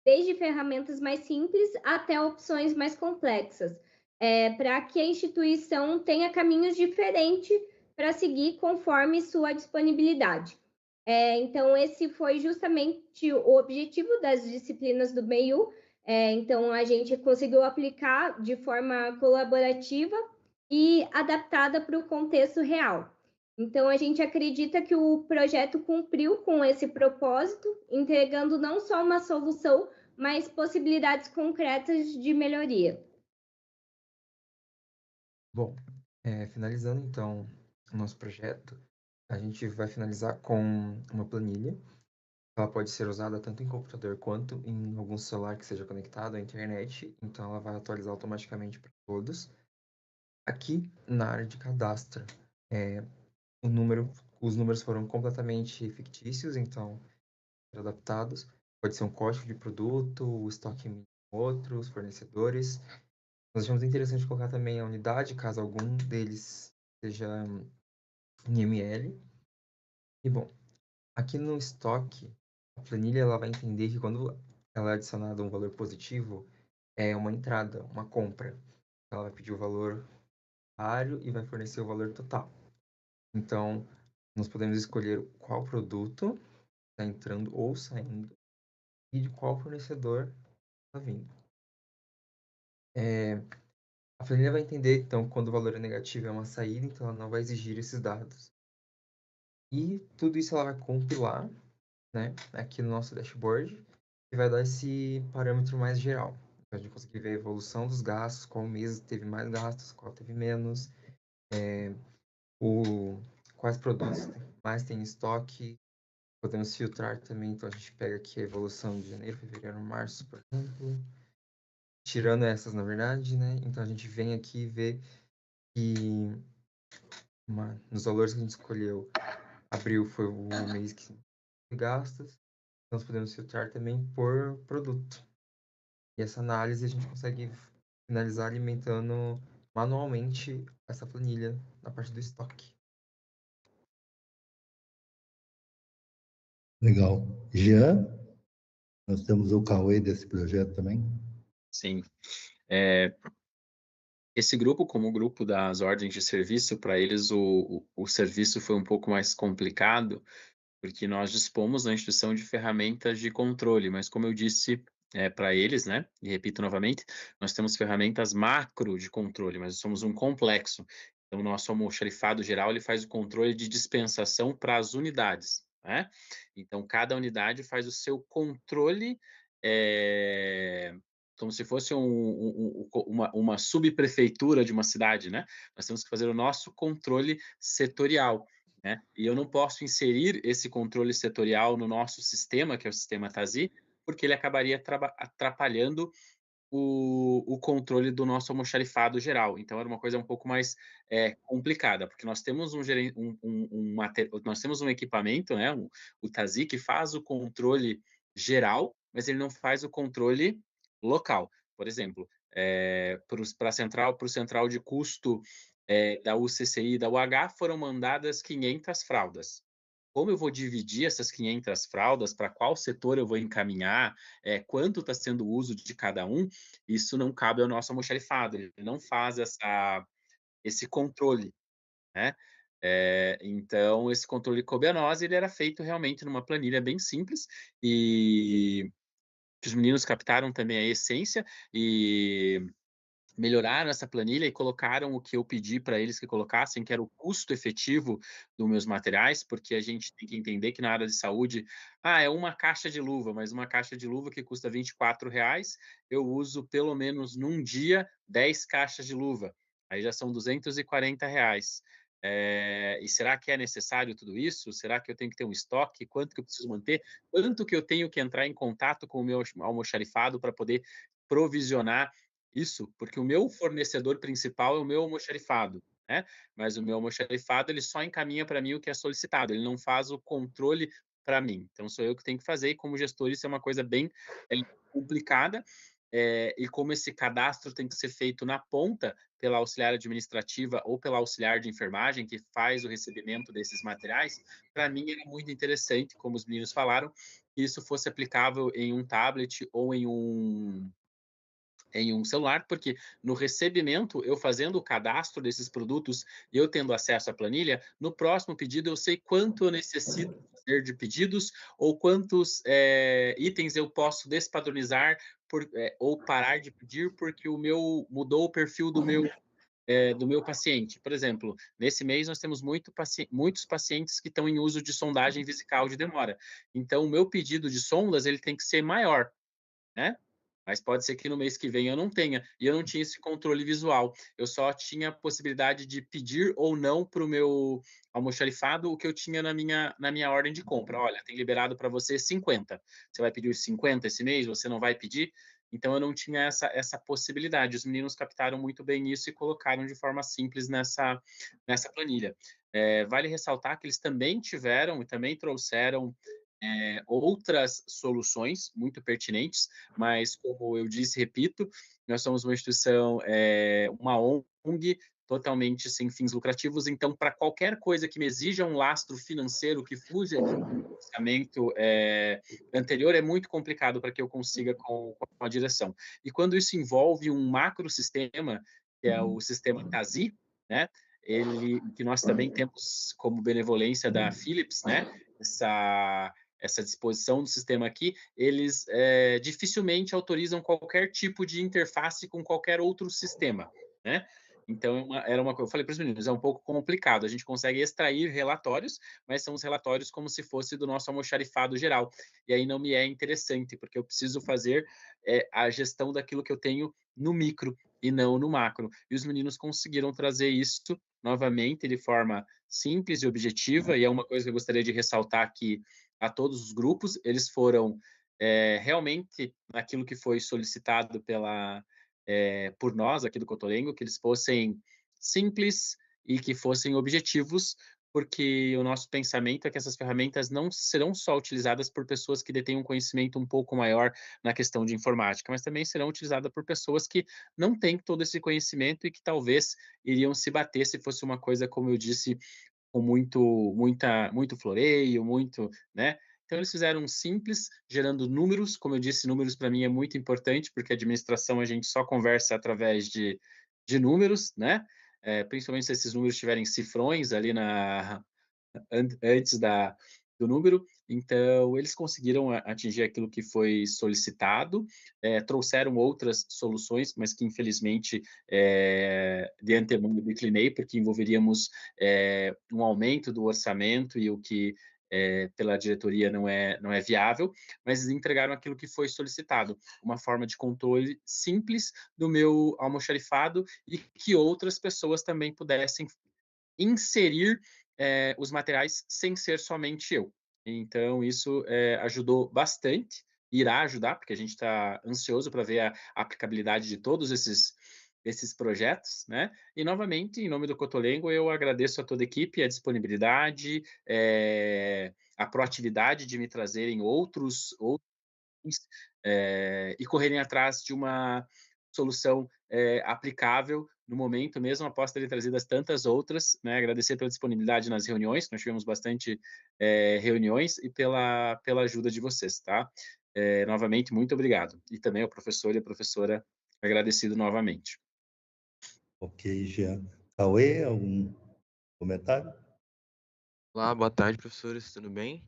desde ferramentas mais simples até opções mais complexas, para que a instituição tenha caminhos diferentes para seguir conforme sua disponibilidade. Então, esse foi justamente o objetivo das disciplinas do MEIU. Então, a gente conseguiu aplicar de forma colaborativa e adaptada para o contexto real. Então, a gente acredita que o projeto cumpriu com esse propósito, entregando não só uma solução, mas possibilidades concretas de melhoria. Bom, finalizando então o nosso projeto, a gente vai finalizar com uma planilha. Ela pode ser usada tanto em computador quanto em algum celular que seja conectado à internet, então ela vai atualizar automaticamente para todos. Aqui na área de cadastro, os números foram completamente fictícios, então adaptados. Pode ser um código de produto, o estoque mínimo, outros fornecedores. Nós achamos interessante colocar também a unidade, caso algum deles seja em ml. E bom, aqui no estoque, a planilha ela vai entender que quando ela é adicionada um valor positivo, é uma entrada, uma compra. Ela vai pedir o valor diário e vai fornecer o valor total. Então, nós podemos escolher qual produto está entrando ou saindo e de qual fornecedor está vindo. A planilha vai entender, então, quando o valor é negativo é uma saída, então ela não vai exigir esses dados. E tudo isso ela vai compilar, né, aqui no nosso dashboard e vai dar esse parâmetro mais geral. Então, a gente conseguir ver a evolução dos gastos, qual mês teve mais gastos, qual teve menos, quais produtos mais tem em estoque. Podemos filtrar também, então a gente pega aqui a evolução de janeiro, fevereiro, março, por exemplo. Tirando essas, na verdade, né? Então a gente vem aqui e vê que nos valores que a gente escolheu, abril foi o mês que gastos. Então nós podemos filtrar também por produto. E essa análise a gente consegue finalizar alimentando manualmente essa planilha na parte do estoque. Legal. Jean, nós temos o Cauê desse projeto também. Sim. Esse grupo, como o grupo das ordens de serviço, para eles o serviço foi um pouco mais complicado, porque nós dispomos na instituição de ferramentas de controle, mas como eu disse para eles, né, e repito novamente, nós temos ferramentas macro de controle, mas somos um complexo. Então, o nosso almoxarifado geral ele faz o controle de dispensação para as unidades, né? Então, cada unidade faz o seu controle, como se fosse uma subprefeitura de uma cidade, né? Nós temos que fazer o nosso controle setorial, né? E eu não posso inserir esse controle setorial no nosso sistema, que é o sistema TASI, porque ele acabaria atrapalhando o controle do nosso almoxarifado geral. Então, era uma coisa um pouco mais complicada, porque nós temos nós temos um equipamento, né, o TASI, que faz o controle geral, mas ele não faz o controle local. Por exemplo, para o central de custo da UCCI e da UH foram mandadas 500 fraldas. Como eu vou dividir essas 500 fraldas, para qual setor eu vou encaminhar, quanto está sendo o uso de cada um, isso não cabe ao nosso almoxarifado, ele não faz esse controle, né? Então, esse controle coube a nós, ele era feito realmente numa planilha bem simples, e os meninos captaram também a essência e melhoraram essa planilha e colocaram o que eu pedi para eles que colocassem, que era o custo efetivo dos meus materiais, porque a gente tem que entender que na área de saúde, é uma caixa de luva, mas uma caixa de luva que custa R$24, eu uso pelo menos num dia 10 caixas de luva, aí já são R$240. E será que é necessário tudo isso? Será que eu tenho que ter um estoque? Quanto que eu preciso manter? Quanto que eu tenho que entrar em contato com o meu almoxarifado para poder provisionar isso? Porque o meu fornecedor principal é o meu almoxarifado, né? Mas o meu almoxarifado ele só encaminha para mim o que é solicitado, ele não faz o controle para mim. Então sou eu que tenho que fazer, e como gestor isso é uma coisa bem complicada. e como esse cadastro tem que ser feito na ponta pela auxiliar administrativa ou pela auxiliar de enfermagem que faz o recebimento desses materiais, para mim era muito interessante, como os meninos falaram, que isso fosse aplicável em um tablet ou em um celular, porque no recebimento, eu fazendo o cadastro desses produtos, eu tendo acesso à planilha, no próximo pedido eu sei quanto eu necessito fazer de pedidos ou quantos itens eu posso despadronizar ou parar de pedir porque mudou o perfil do meu paciente. Por exemplo, nesse mês nós temos muitos pacientes que estão em uso de sondagem vesical de demora. Então, o meu pedido de sondas ele tem que ser maior, né? Mas pode ser que no mês que vem eu não tenha. E eu não tinha esse controle visual. Eu só tinha a possibilidade de pedir ou não para o meu almoxarifado o que eu tinha na minha ordem de compra. Olha, tem liberado para você 50. Você vai pedir os 50 esse mês? Você não vai pedir? Então, eu não tinha essa possibilidade. Os meninos captaram muito bem isso e colocaram de forma simples nessa planilha. Vale ressaltar que eles também tiveram e também trouxeram outras soluções muito pertinentes, mas como eu disse, repito, nós somos uma instituição, uma ONG, totalmente sem fins lucrativos, então para qualquer coisa que me exija um lastro financeiro que fuja do orçamento anterior, é muito complicado para que eu consiga com a direção. E quando isso envolve um macrosistema, que é o sistema TASI, né, que nós também temos como benevolência da Philips, né, essa disposição do sistema aqui, eles dificilmente autorizam qualquer tipo de interface com qualquer outro sistema, né? Então, era uma coisa, eu falei para os meninos, é um pouco complicado, a gente consegue extrair relatórios, mas são os relatórios como se fosse do nosso almoxarifado geral, e aí não me é interessante, porque eu preciso fazer a gestão daquilo que eu tenho no micro e não no macro, e os meninos conseguiram trazer isso novamente de forma simples e objetiva, e é uma coisa que eu gostaria de ressaltar aqui a todos os grupos, eles foram realmente naquilo que foi solicitado por nós aqui do Cotolengo, que eles fossem simples e que fossem objetivos, porque o nosso pensamento é que essas ferramentas não serão só utilizadas por pessoas que detêm um conhecimento um pouco maior na questão de informática, mas também serão utilizadas por pessoas que não têm todo esse conhecimento e que talvez iriam se bater se fosse uma coisa, como eu disse, com muito floreio, né? Então, eles fizeram um simples, gerando números. Como eu disse, números para mim é muito importante, porque a administração a gente só conversa através de números, né? Principalmente se esses números tiverem cifrões ali antes do número. Então, eles conseguiram atingir aquilo que foi solicitado, trouxeram outras soluções, mas que, infelizmente, de antemão eu declinei, porque envolveríamos um aumento do orçamento e o que pela diretoria não é viável, mas eles entregaram aquilo que foi solicitado, uma forma de controle simples do meu almoxarifado e que outras pessoas também pudessem inserir os materiais sem ser somente eu. Então, isso ajudou bastante, irá ajudar, porque a gente está ansioso para ver a aplicabilidade de todos esses projetos, né? E, novamente, em nome do Cotolengo, eu agradeço a toda a equipe, a disponibilidade, a proatividade de me trazerem outros e correrem atrás de uma solução aplicável no momento, mesmo após terem trazido as tantas outras, né? Agradecer pela disponibilidade nas reuniões, nós tivemos bastante reuniões, e pela ajuda de vocês, tá? Novamente, muito obrigado. E também ao professor e a professora, agradecido novamente. Ok, Jean. Cauê, algum comentário? Olá, boa tarde, professores, tudo bem?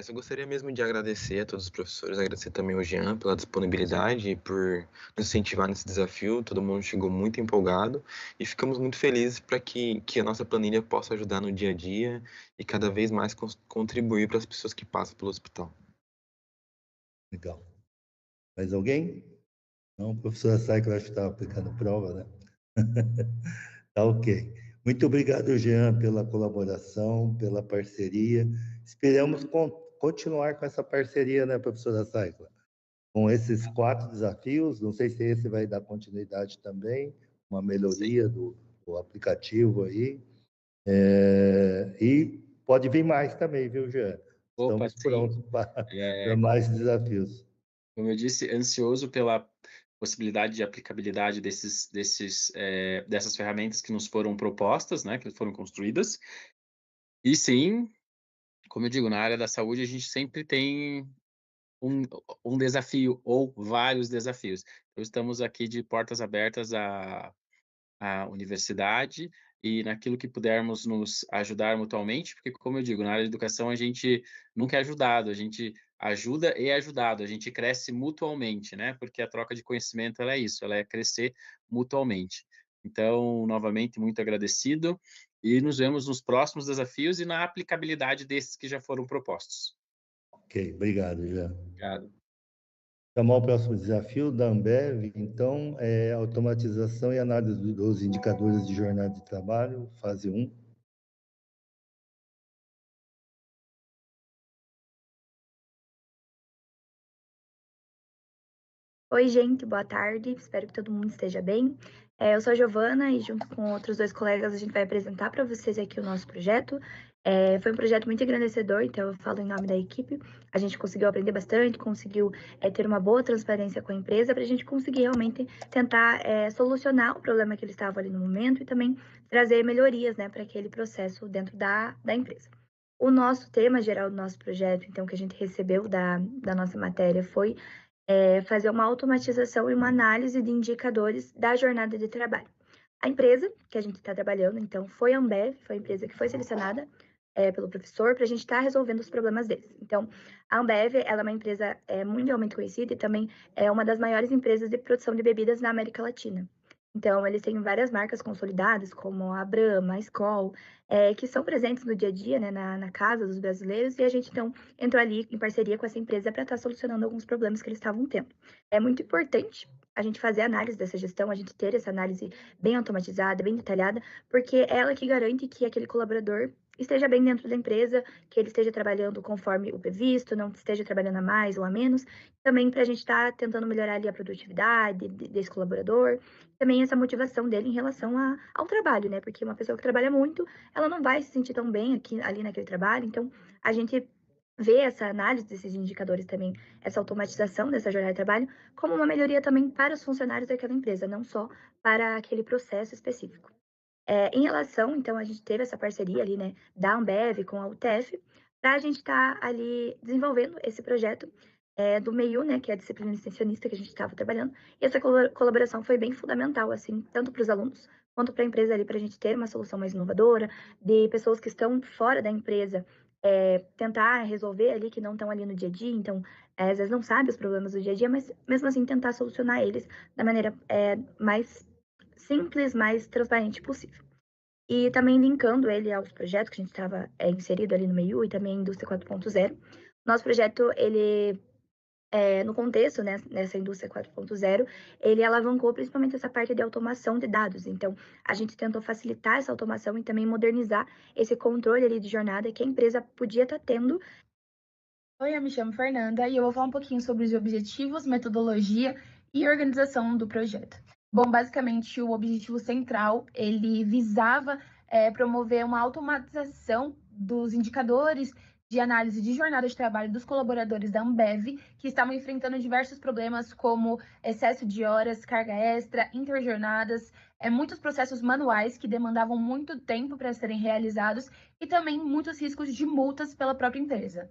Só gostaria mesmo de agradecer a todos os professores, agradecer também ao Jean pela disponibilidade e por nos incentivar nesse desafio. Todo mundo chegou muito empolgado e ficamos muito felizes para que a nossa planilha possa ajudar no dia a dia e cada vez mais contribuir para as pessoas que passam pelo hospital. Legal. Mais alguém? Não, a professora Saikla acho que estava aplicando prova, né? Tá ok. Muito obrigado, Jean, pela colaboração, pela parceria. Esperamos continuar com essa parceria, né, professora Saikla? Com esses 4 desafios, não sei se esse vai dar continuidade também, uma melhoria do aplicativo aí. E pode vir mais também, viu, Jean? Estamos prontos para mais desafios. Como eu disse, ansioso pela possibilidade de aplicabilidade dessas ferramentas que nos foram propostas, né, que foram construídas. E sim, como eu digo, na área da saúde a gente sempre tem um desafio ou vários desafios. Então, estamos aqui de portas abertas à universidade e naquilo que pudermos nos ajudar mutuamente, porque, como eu digo, na área de educação a gente nunca é ajudado, a gente ajuda e é ajudado, a gente cresce mutualmente, né? Porque a troca de conhecimento, ela é isso, ela é crescer mutualmente. Então, novamente, muito agradecido e nos vemos nos próximos desafios e na aplicabilidade desses que já foram propostos. Ok, obrigado, Jean. Obrigado. Chamar o próximo desafio da Ambev, então, é automatização e análise dos indicadores de jornada de trabalho, fase 1. Oi, gente, boa tarde. Espero que todo mundo esteja bem. Eu sou a Giovana e, junto com outros 2 colegas, a gente vai apresentar para vocês aqui o nosso projeto. Foi um projeto muito engrandecedor, então eu falo em nome da equipe. A gente conseguiu aprender bastante, conseguiu ter uma boa transparência com a empresa para a gente conseguir realmente tentar solucionar o problema que eles estavam ali no momento e também trazer melhorias, né, para aquele processo dentro da empresa. O nosso tema geral do nosso projeto, então, que a gente recebeu da nossa matéria foi fazer uma automatização e uma análise de indicadores da jornada de trabalho. A empresa que a gente está trabalhando, então, foi a Ambev, foi a empresa que foi selecionada pelo professor para a gente estar resolvendo os problemas deles. Então, a Ambev, ela é uma empresa mundialmente conhecida e também é uma das maiores empresas de produção de bebidas na América Latina. Então, eles têm várias marcas consolidadas, como a Brahma, a Skol, que são presentes no dia a dia, né, na casa dos brasileiros, e a gente, então, entrou ali em parceria com essa empresa para estar solucionando alguns problemas que eles estavam tendo. É muito importante a gente fazer a análise dessa gestão, a gente ter essa análise bem automatizada, bem detalhada, porque é ela que garante que aquele colaborador esteja bem dentro da empresa, que ele esteja trabalhando conforme o previsto, não esteja trabalhando a mais ou a menos, também para a gente estar tentando melhorar ali a produtividade desse colaborador, também essa motivação dele em relação ao trabalho, né? Porque uma pessoa que trabalha muito, ela não vai se sentir tão bem ali naquele trabalho, então a gente vê essa análise desses indicadores também, essa automatização dessa jornada de trabalho, como uma melhoria também para os funcionários daquela empresa, não só para aquele processo específico. Em relação, então, a gente teve essa parceria ali, né, da Ambev com a UTF, para a gente estar ali desenvolvendo esse projeto do MEIU, né, que é a disciplina extensionista que a gente estava trabalhando, e essa colaboração foi bem fundamental, assim, tanto para os alunos quanto para a empresa ali, para a gente ter uma solução mais inovadora, de pessoas que estão fora da empresa, tentar resolver ali, que não estão ali no dia a dia, então, às vezes não sabe os problemas do dia a dia, mas mesmo assim tentar solucionar eles da maneira mais simples, mais transparente possível. E também linkando ele aos projetos que a gente estava inserido ali no MEIU e também Indústria 4.0. Nosso projeto, ele, no contexto, né, nessa Indústria 4.0, ele alavancou principalmente essa parte de automação de dados. Então, a gente tentou facilitar essa automação e também modernizar esse controle ali de jornada que a empresa podia estar tendo. Oi, eu me chamo Fernanda e eu vou falar um pouquinho sobre os objetivos, metodologia e organização do projeto. Bom, basicamente, o objetivo central, ele visava promover uma automatização dos indicadores de análise de jornada de trabalho dos colaboradores da Ambev, que estavam enfrentando diversos problemas como excesso de horas, carga extra, interjornadas, muitos processos manuais que demandavam muito tempo para serem realizados e também muitos riscos de multas pela própria empresa.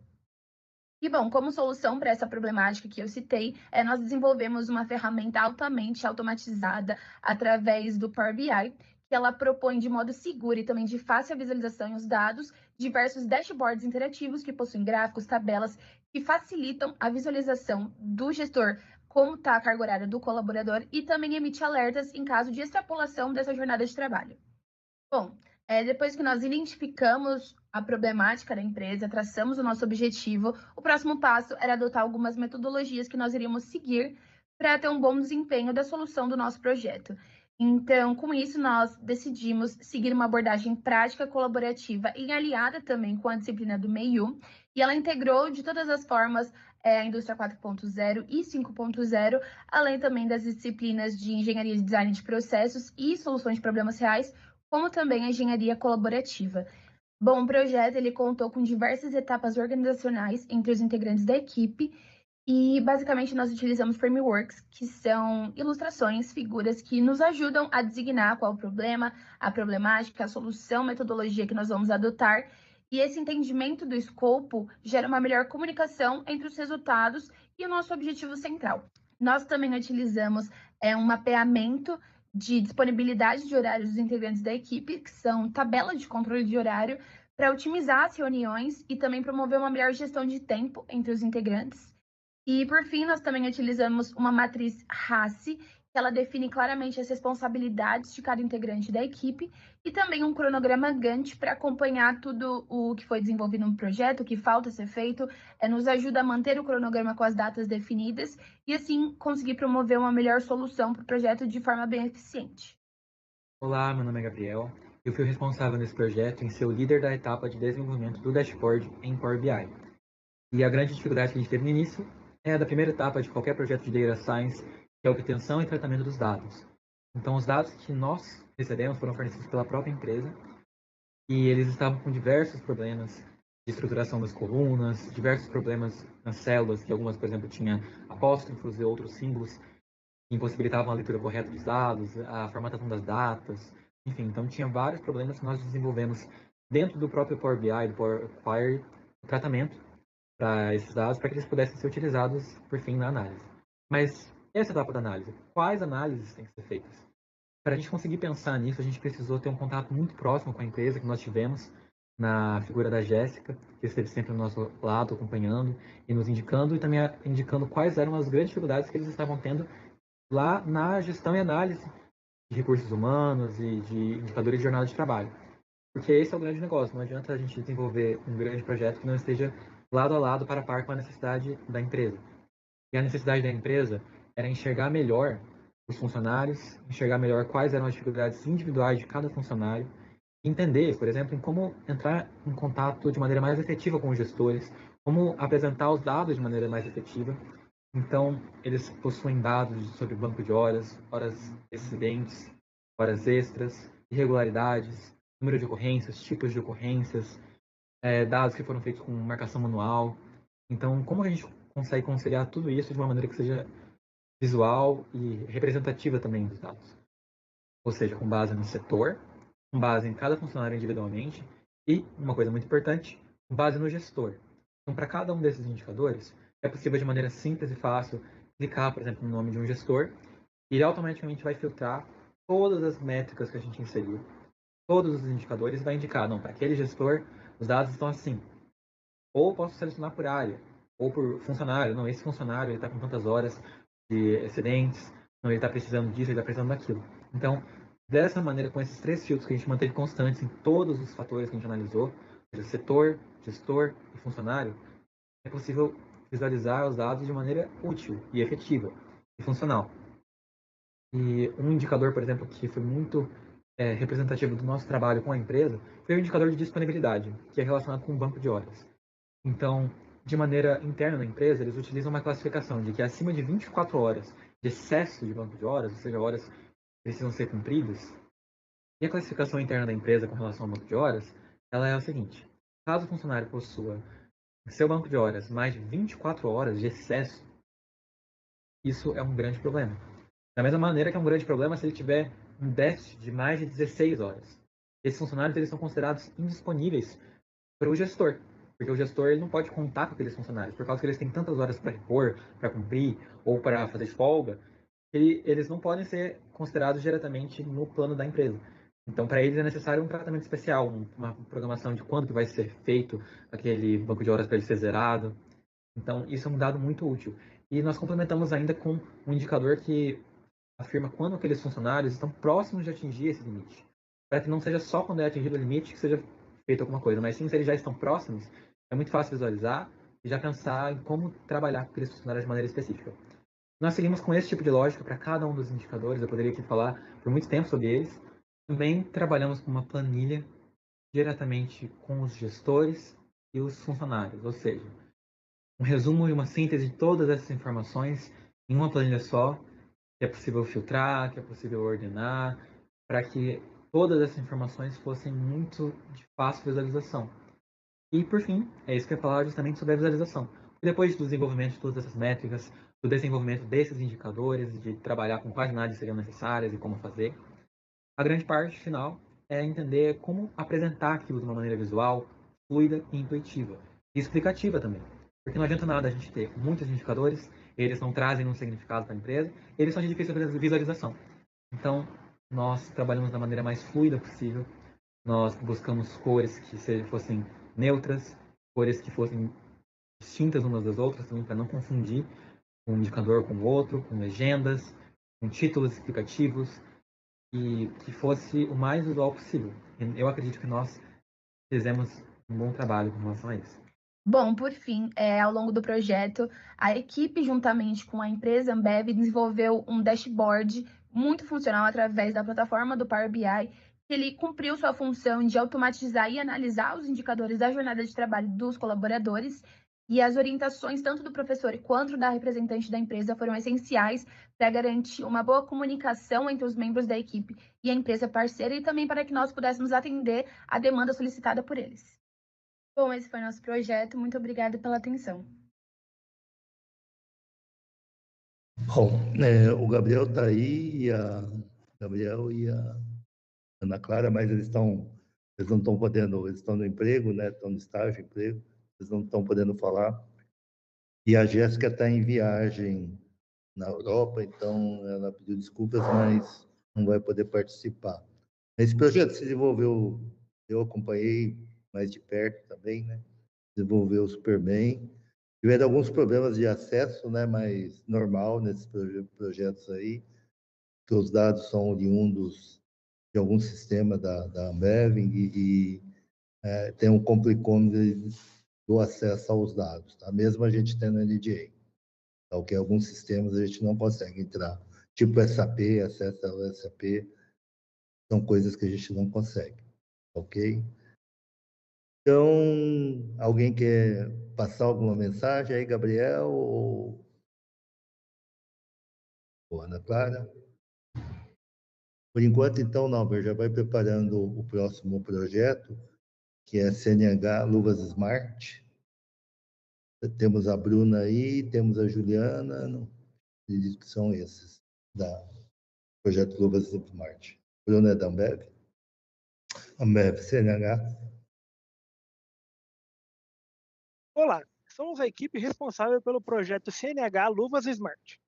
E, bom, como solução para essa problemática que eu citei, nós desenvolvemos uma ferramenta altamente automatizada através do Power BI, que ela propõe de modo seguro e também de fácil visualização os dados, diversos dashboards interativos que possuem gráficos, tabelas, que facilitam a visualização do gestor, como está a carga horária do colaborador, e também emite alertas em caso de extrapolação dessa jornada de trabalho. Bom, depois que nós identificamos a problemática da empresa, traçamos o nosso objetivo, o próximo passo era adotar algumas metodologias que nós iríamos seguir para ter um bom desempenho da solução do nosso projeto. Então, com isso, nós decidimos seguir uma abordagem prática, colaborativa e aliada também com a disciplina do MEIU, e ela integrou de todas as formas a Indústria 4.0 e 5.0, além também das disciplinas de Engenharia de Design de Processos e Soluções de Problemas Reais, como também a engenharia colaborativa. Bom, o projeto ele contou com diversas etapas organizacionais entre os integrantes da equipe E, basicamente, nós utilizamos frameworks, que são ilustrações, figuras que nos ajudam a designar qual o problema, a problemática, a solução, metodologia que nós vamos adotar. E esse entendimento do escopo gera uma melhor comunicação entre os resultados e o nosso objetivo central. Nós também utilizamos um mapeamento de disponibilidade de horários dos integrantes da equipe, que são tabelas de controle de horário, para otimizar as reuniões e também promover uma melhor gestão de tempo entre os integrantes. E, por fim, nós também utilizamos uma matriz RACE, que ela define claramente as responsabilidades de cada integrante da equipe, e também um cronograma Gantt para acompanhar tudo o que foi desenvolvido no projeto, o que falta ser feito, nos ajuda a manter o cronograma com as datas definidas e, assim, conseguir promover uma melhor solução para o projeto de forma bem eficiente. Olá, meu nome é Gabriel. Eu fui responsável nesse projeto em ser o líder da etapa de desenvolvimento do dashboard em Power BI. E a grande dificuldade que a gente teve no início é a da primeira etapa de qualquer projeto de Data Science, que é a obtenção e tratamento dos dados. Então, os dados que nós recebemos foram fornecidos pela própria empresa e eles estavam com diversos problemas de estruturação das colunas, diversos problemas nas células, que algumas, por exemplo, tinham apóstrofos e outros símbolos que impossibilitavam a leitura correta dos dados, a formatação das datas, enfim. Então, tinha vários problemas que nós desenvolvemos dentro do próprio Power BI, do Power Query, o tratamento para esses dados, para que eles pudessem ser utilizados, por fim, na análise. Mas essa etapa da análise, quais análises têm que ser feitas? Para a gente conseguir pensar nisso, a gente precisou ter um contato muito próximo com a empresa que nós tivemos, na figura da Jéssica, que esteve sempre ao nosso lado, acompanhando e nos indicando, e também indicando quais eram as grandes dificuldades que eles estavam tendo lá na gestão e análise de recursos humanos e de indicadores de jornada de trabalho. Porque esse é o grande negócio, não adianta a gente desenvolver um grande projeto que não esteja lado a lado, para a par com a necessidade da empresa. E a necessidade da empresa era enxergar melhor os funcionários, enxergar melhor quais eram as dificuldades individuais de cada funcionário, entender, por exemplo, em como entrar em contato de maneira mais efetiva com os gestores, como apresentar os dados de maneira mais efetiva. Então, eles possuem dados sobre banco de horas, horas excedentes, horas extras, irregularidades, número de ocorrências, tipos de ocorrências, dados que foram feitos com marcação manual. Então, como a gente consegue conciliar tudo isso de uma maneira que seja visual e representativa também dos dados? Ou seja, com base no setor, com base em cada funcionário individualmente e, uma coisa muito importante, com base no gestor. Então, para cada um desses indicadores, é possível de maneira simples e fácil clicar, por exemplo, no nome de um gestor e ele automaticamente vai filtrar todas as métricas que a gente inseriu, todos os indicadores, e vai indicar, não, para aquele gestor, os dados estão assim. Ou posso selecionar por área, ou por funcionário. Não, esse funcionário está com tantas horas de excedentes, não, ele está precisando disso, ele está precisando daquilo. Então, dessa maneira, com esses 3 filtros que a gente manteve constantes em todos os fatores que a gente analisou, seja setor, gestor e funcionário, é possível visualizar os dados de maneira útil e efetiva e funcional. E um indicador, por exemplo, que foi muito representativo do nosso trabalho com a empresa foi o indicador de disponibilidade, que é relacionado com o banco de horas. Então, de maneira interna na empresa, eles utilizam uma classificação de que acima de 24 horas de excesso de banco de horas, ou seja, horas que precisam ser cumpridas, e a classificação interna da empresa com relação ao banco de horas, ela é a seguinte: caso o funcionário possua em seu banco de horas mais de 24 horas de excesso, isso é um grande problema. Da mesma maneira que é um grande problema se ele tiver um déficit de mais de 16 horas. Esses funcionários eles são considerados indisponíveis para o gestor, porque o gestor ele não pode contar com aqueles funcionários, por causa que eles têm tantas horas para repor, para cumprir ou para fazer folga, que eles não podem ser considerados diretamente no plano da empresa. Então, para eles é necessário um tratamento especial, uma programação de quando que vai ser feito aquele banco de horas para ele ser zerado. Então, isso é um dado muito útil. E nós complementamos ainda com um indicador que afirma quando aqueles funcionários estão próximos de atingir esse limite. Para que não seja só quando é atingido o limite que seja feito alguma coisa, mas sim se eles já estão próximos, é muito fácil visualizar e já pensar em como trabalhar com aqueles funcionários de maneira específica. Nós seguimos com esse tipo de lógica para cada um dos indicadores, eu poderia aqui falar por muito tempo sobre eles. Também trabalhamos com uma planilha diretamente com os gestores e os funcionários, ou seja, um resumo e uma síntese de todas essas informações em uma planilha só, que é possível filtrar, que é possível ordenar, para que todas essas informações fossem muito de fácil visualização. E, por fim, é isso que eu ia falar justamente sobre a visualização. E depois do desenvolvimento de todas essas métricas, do desenvolvimento desses indicadores, de trabalhar com quais análises seriam necessárias e como fazer, a grande parte final é entender como apresentar aquilo de uma maneira visual, fluida e intuitiva. E explicativa também. Porque não adianta nada a gente ter muitos indicadores, eles não trazem um significado para a empresa, eles são de difícil visualização. Então, nós trabalhamos da maneira mais fluida possível, nós buscamos cores que fossem neutras, cores que fossem distintas umas das outras, também para não confundir um indicador com o outro, com legendas, com títulos explicativos, e que fosse o mais visual possível. Eu acredito que nós fizemos um bom trabalho com relação a isso. Bom, por fim, ao longo do projeto, a equipe, juntamente com a empresa Ambev, desenvolveu um dashboard muito funcional através da plataforma do Power BI, que ele cumpriu sua função de automatizar e analisar os indicadores da jornada de trabalho dos colaboradores, e as orientações tanto do professor quanto da representante da empresa foram essenciais para garantir uma boa comunicação entre os membros da equipe e a empresa parceira, e também para que nós pudéssemos atender a demanda solicitada por eles. Bom, esse foi nosso projeto. Muito obrigada pela atenção. Bom, o Gabriel está aí, Gabriel e a Ana Clara, mas eles não estão podendo, eles estão no emprego, né? Estão no estágio, emprego, eles não estão podendo falar. E a Jéssica está em viagem na Europa, então ela pediu desculpas, mas não vai poder participar. Esse projeto se desenvolveu, eu acompanhei mais de perto também, né? Desenvolveu super bem. Tiveram alguns problemas de acesso, né? Mas normal nesses projetos aí, que os dados são oriundos de algum sistema da Ambev e tem um complicômetro do acesso aos dados, tá? Mesmo a gente tendo NDA. Tá, que alguns sistemas a gente não consegue entrar, tipo SAP, acesso ao SAP, são coisas que a gente não consegue, ok? Então, alguém quer passar alguma mensagem aí, Gabriel ou Ana Clara? Por enquanto, então, Nauber, já vai preparando o próximo projeto, que é CNH Luvas Smart. Temos a Bruna aí, temos a Juliana, acredito que são esses, da projeto Luvas Smart. Bruna é da Ambev? Ambev, CNH. Olá, somos a equipe responsável pelo projeto CNH Luvas Smart.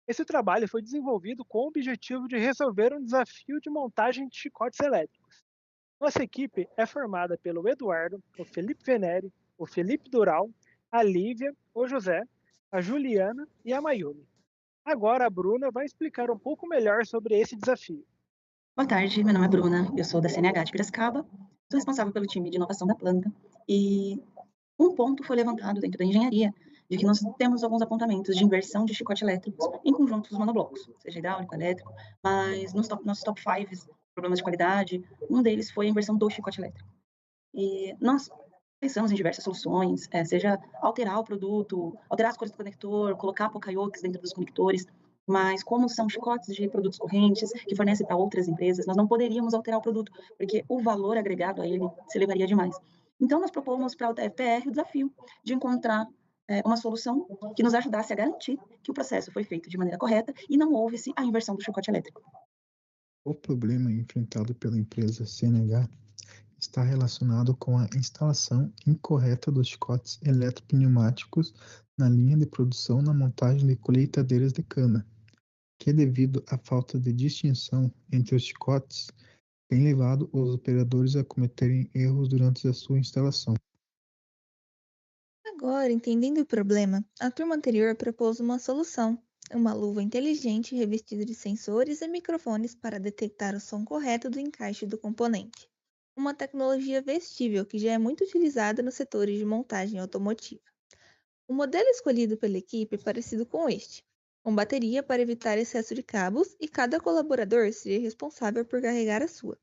Esse trabalho foi desenvolvido com o objetivo de resolver um desafio de montagem de chicotes elétricos. Nossa equipe é formada pelo Eduardo, o Felipe Venere, o Felipe Dural, a Lívia, o José, a Juliana e a Mayumi. Agora a Bruna vai explicar um pouco melhor sobre esse desafio. Boa tarde, meu nome é Bruna, eu sou da CNH de Piracicaba, sou responsável pelo time de inovação da planta e um ponto foi levantado dentro da engenharia de que nós temos alguns apontamentos de inversão de chicote elétricos em conjuntos monoblocos, seja hidráulico, elétrico, mas nos nossos top 5 problemas de qualidade, um deles foi a inversão do chicote elétrico. E nós pensamos em diversas soluções, seja alterar o produto, alterar as cores do conector, colocar Poca-Yoke dentro dos conectores, mas como são chicotes de produtos correntes que fornecem para outras empresas, nós não poderíamos alterar o produto, porque o valor agregado a ele se elevaria demais. Então, nós propomos para o TFPR o desafio de encontrar uma solução que nos ajudasse a garantir que o processo foi feito de maneira correta e não houve-se a inversão do chicote elétrico. O problema enfrentado pela empresa CNH está relacionado com a instalação incorreta dos chicotes eletropneumáticos na linha de produção na montagem de colheitadeiras de cana, que devido à falta de distinção entre os chicotes, tem levado os operadores a cometerem erros durante a sua instalação. Agora, entendendo o problema, a turma anterior propôs uma solução, uma luva inteligente revestida de sensores e microfones para detectar o som correto do encaixe do componente. Uma tecnologia vestível que já é muito utilizada nos setores de montagem automotiva. O modelo escolhido pela equipe é parecido com este, com bateria para evitar excesso de cabos e cada colaborador seria responsável por carregar a sua.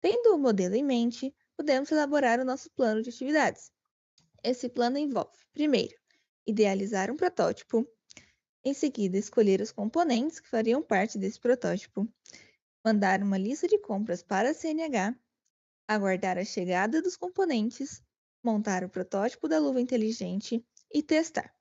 Tendo o modelo em mente, podemos elaborar o nosso plano de atividades. Esse plano envolve, primeiro, idealizar um protótipo, em seguida, escolher os componentes que fariam parte desse protótipo, mandar uma lista de compras para a CNH, aguardar a chegada dos componentes, montar o protótipo da luva inteligente, e testar.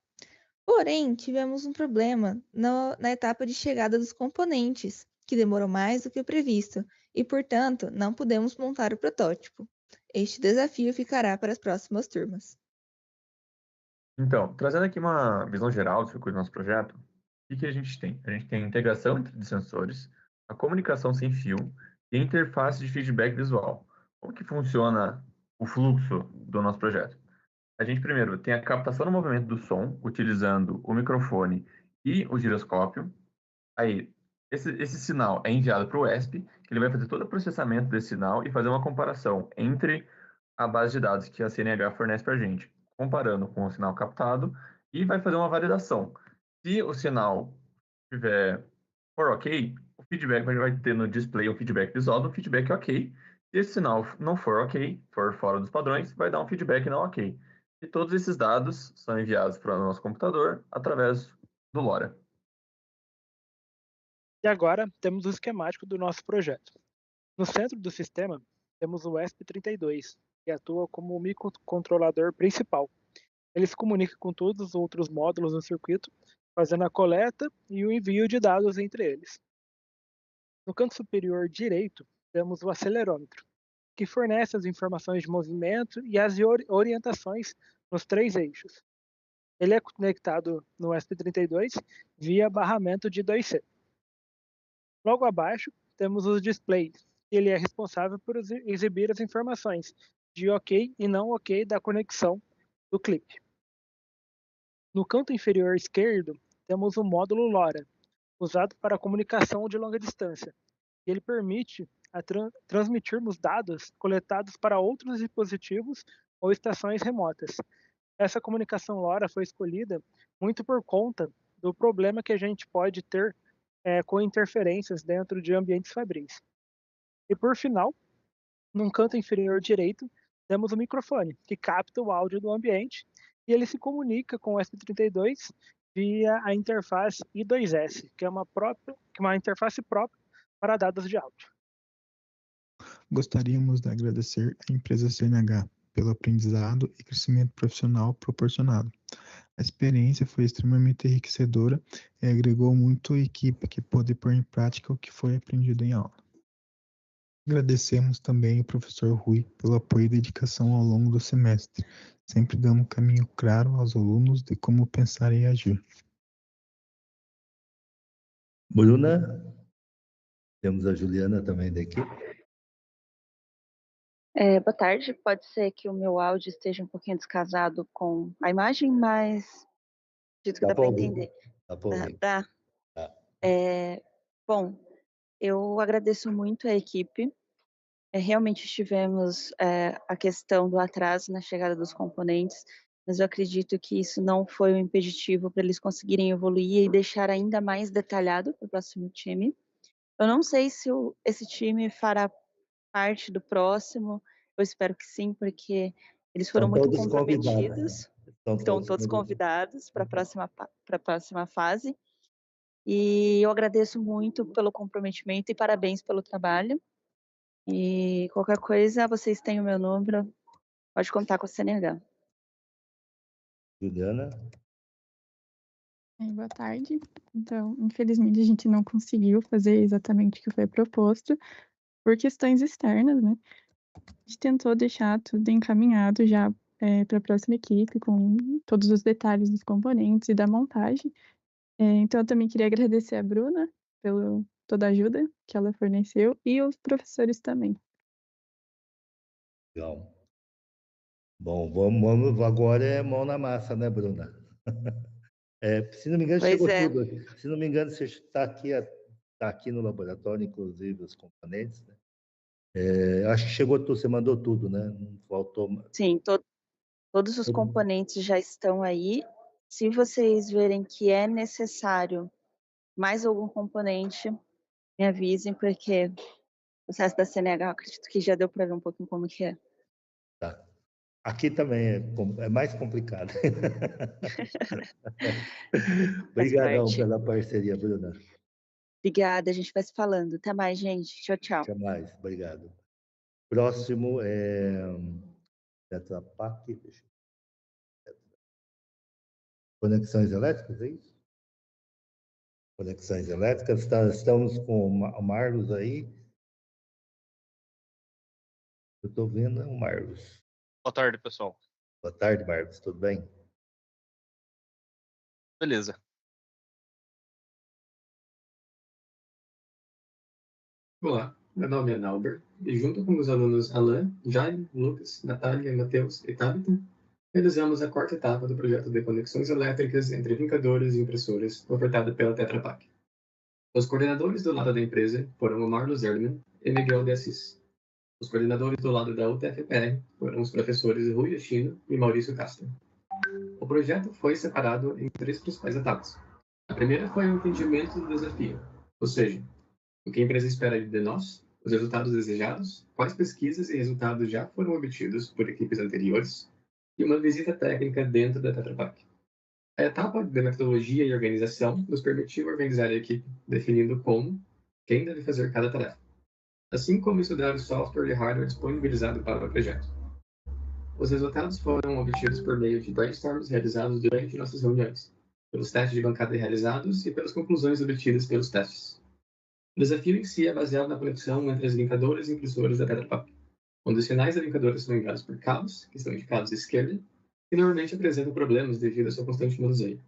Porém, tivemos um problema na etapa de chegada dos componentes, que demorou mais do que o previsto, e, portanto, não pudemos montar o protótipo. Este desafio ficará para as próximas turmas. Então, trazendo aqui uma visão geral do circuito do nosso projeto, o que a gente tem? A gente tem a integração entre sensores, a comunicação sem fio e a interface de feedback visual. Como que funciona o fluxo do nosso projeto? A gente primeiro tem a captação do movimento do som, utilizando o microfone e o giroscópio. Aí, esse sinal é enviado para o ESP, que ele vai fazer todo o processamento desse sinal e fazer uma comparação entre a base de dados que a CNH fornece para a gente, comparando com o sinal captado, e vai fazer uma validação. Se o sinal for ok, o feedback vai ter no display um feedback visual do feedback ok. Se esse sinal não for ok, for fora dos padrões, vai dar um feedback não ok. E todos esses dados são enviados para o nosso computador através do LoRa. E agora temos o esquemático do nosso projeto. No centro do sistema, temos o ESP32, que atua como o microcontrolador principal. Ele se comunica com todos os outros módulos do circuito, fazendo a coleta e o envio de dados entre eles. No canto superior direito, temos o acelerômetro, que fornece as informações de movimento e as orientações nos 3 eixos. Ele é conectado no ESP32 via barramento de 2C. Logo abaixo, temos os displays. Ele é responsável por exibir as informações de ok e não ok da conexão do clipe. No canto inferior esquerdo, temos o módulo LoRa, usado para comunicação de longa distância. Ele permite transmitirmos dados coletados para outros dispositivos ou estações remotas. Essa comunicação LoRa foi escolhida muito por conta do problema que a gente pode ter com interferências dentro de ambientes fabris. E por final, no canto inferior direito, temos o microfone, que capta o áudio do ambiente e ele se comunica com o ESP32 via a interface I2S, que é uma interface própria para dados de áudio. Gostaríamos de agradecer à empresa CNH pelo aprendizado e crescimento profissional proporcionado. A experiência foi extremamente enriquecedora e agregou muito à equipe que pôde pôr em prática o que foi aprendido em aula. Agradecemos também ao professor Rui pelo apoio e dedicação ao longo do semestre, sempre dando um caminho claro aos alunos de como pensar e agir. Bruna, temos a Juliana também da equipe. Boa tarde, pode ser que o meu áudio esteja um pouquinho descasado com a imagem, mas acredito que dá para entender. Dá para ouvir. Tá. Bom, eu agradeço muito a equipe. Realmente tivemos a questão do atraso na chegada dos componentes, mas eu acredito que isso não foi um impeditivo para eles conseguirem evoluir e deixar ainda mais detalhado para o próximo time. Eu não sei se esse time fará parte do próximo, eu espero que sim, porque eles foram muito comprometidos. Estão todos convidados para a próxima fase. E eu agradeço muito pelo comprometimento e parabéns pelo trabalho. E qualquer coisa, vocês têm o meu número, pode contar com a CNH. Juliana? Boa tarde. Então, infelizmente, a gente não conseguiu fazer exatamente o que foi proposto por questões externas, né? A gente tentou deixar tudo encaminhado já para a próxima equipe, com todos os detalhes dos componentes e da montagem. Então, eu também queria agradecer a Bruna pela toda a ajuda que ela forneceu e os professores também. Legal. Bom, vamos agora mão na massa, né, Bruna? Se não me engano, chegou tudo. Se não me engano, você está aqui no laboratório, inclusive, os componentes, né? Acho que chegou tudo, você mandou tudo, né? Não faltou. Sim, todos os componentes já estão aí. Se vocês verem que é necessário mais algum componente, me avisem, porque o processo da CNH, eu acredito que já deu para ver um pouquinho como que é. Tá. Aqui também é mais complicado. Obrigadão pela parceria, Bruna. Obrigada, a gente vai se falando. Até mais, gente. Tchau, tchau. Até mais, obrigado. Próximo é Tetra Pak. Conexões elétricas, é isso? Conexões elétricas, estamos com o Marlos aí. Eu estou vendo o Marlos. Boa tarde, pessoal. Boa tarde, Marlos, tudo bem? Beleza. Olá, meu nome é Nauber e junto com meus alunos Alan, Jaime, Lucas, Natália, Matheus e Tabitha, realizamos a quarta etapa do projeto de conexões elétricas entre vincadores e impressoras ofertado pela Tetra Pak. Os coordenadores do lado da empresa foram o Marlos Erdmann e Miguel de Assis. Os coordenadores do lado da UTFPR foram os professores Rui Yoshino e Maurício Castro. O projeto foi separado em 3 principais etapas. A primeira foi o entendimento do desafio, ou seja, o que a empresa espera de nós, os resultados desejados, quais pesquisas e resultados já foram obtidos por equipes anteriores, e uma visita técnica dentro da Tetra Pak. A etapa de metodologia e organização nos permitiu organizar a equipe, definindo como, quem deve fazer cada tarefa, assim como estudar o software e hardware disponibilizado para o projeto. Os resultados foram obtidos por meio de brainstorms realizados durante nossas reuniões, pelos testes de bancada realizados e pelas conclusões obtidas pelos testes. O desafio em si é baseado na conexão entre as vincadoras e impressoras da Tetra Pak, onde os sinais da vincadora são enviados por cabos, que estão indicados à esquerda, e normalmente apresentam problemas devido ao seu constante manuseio.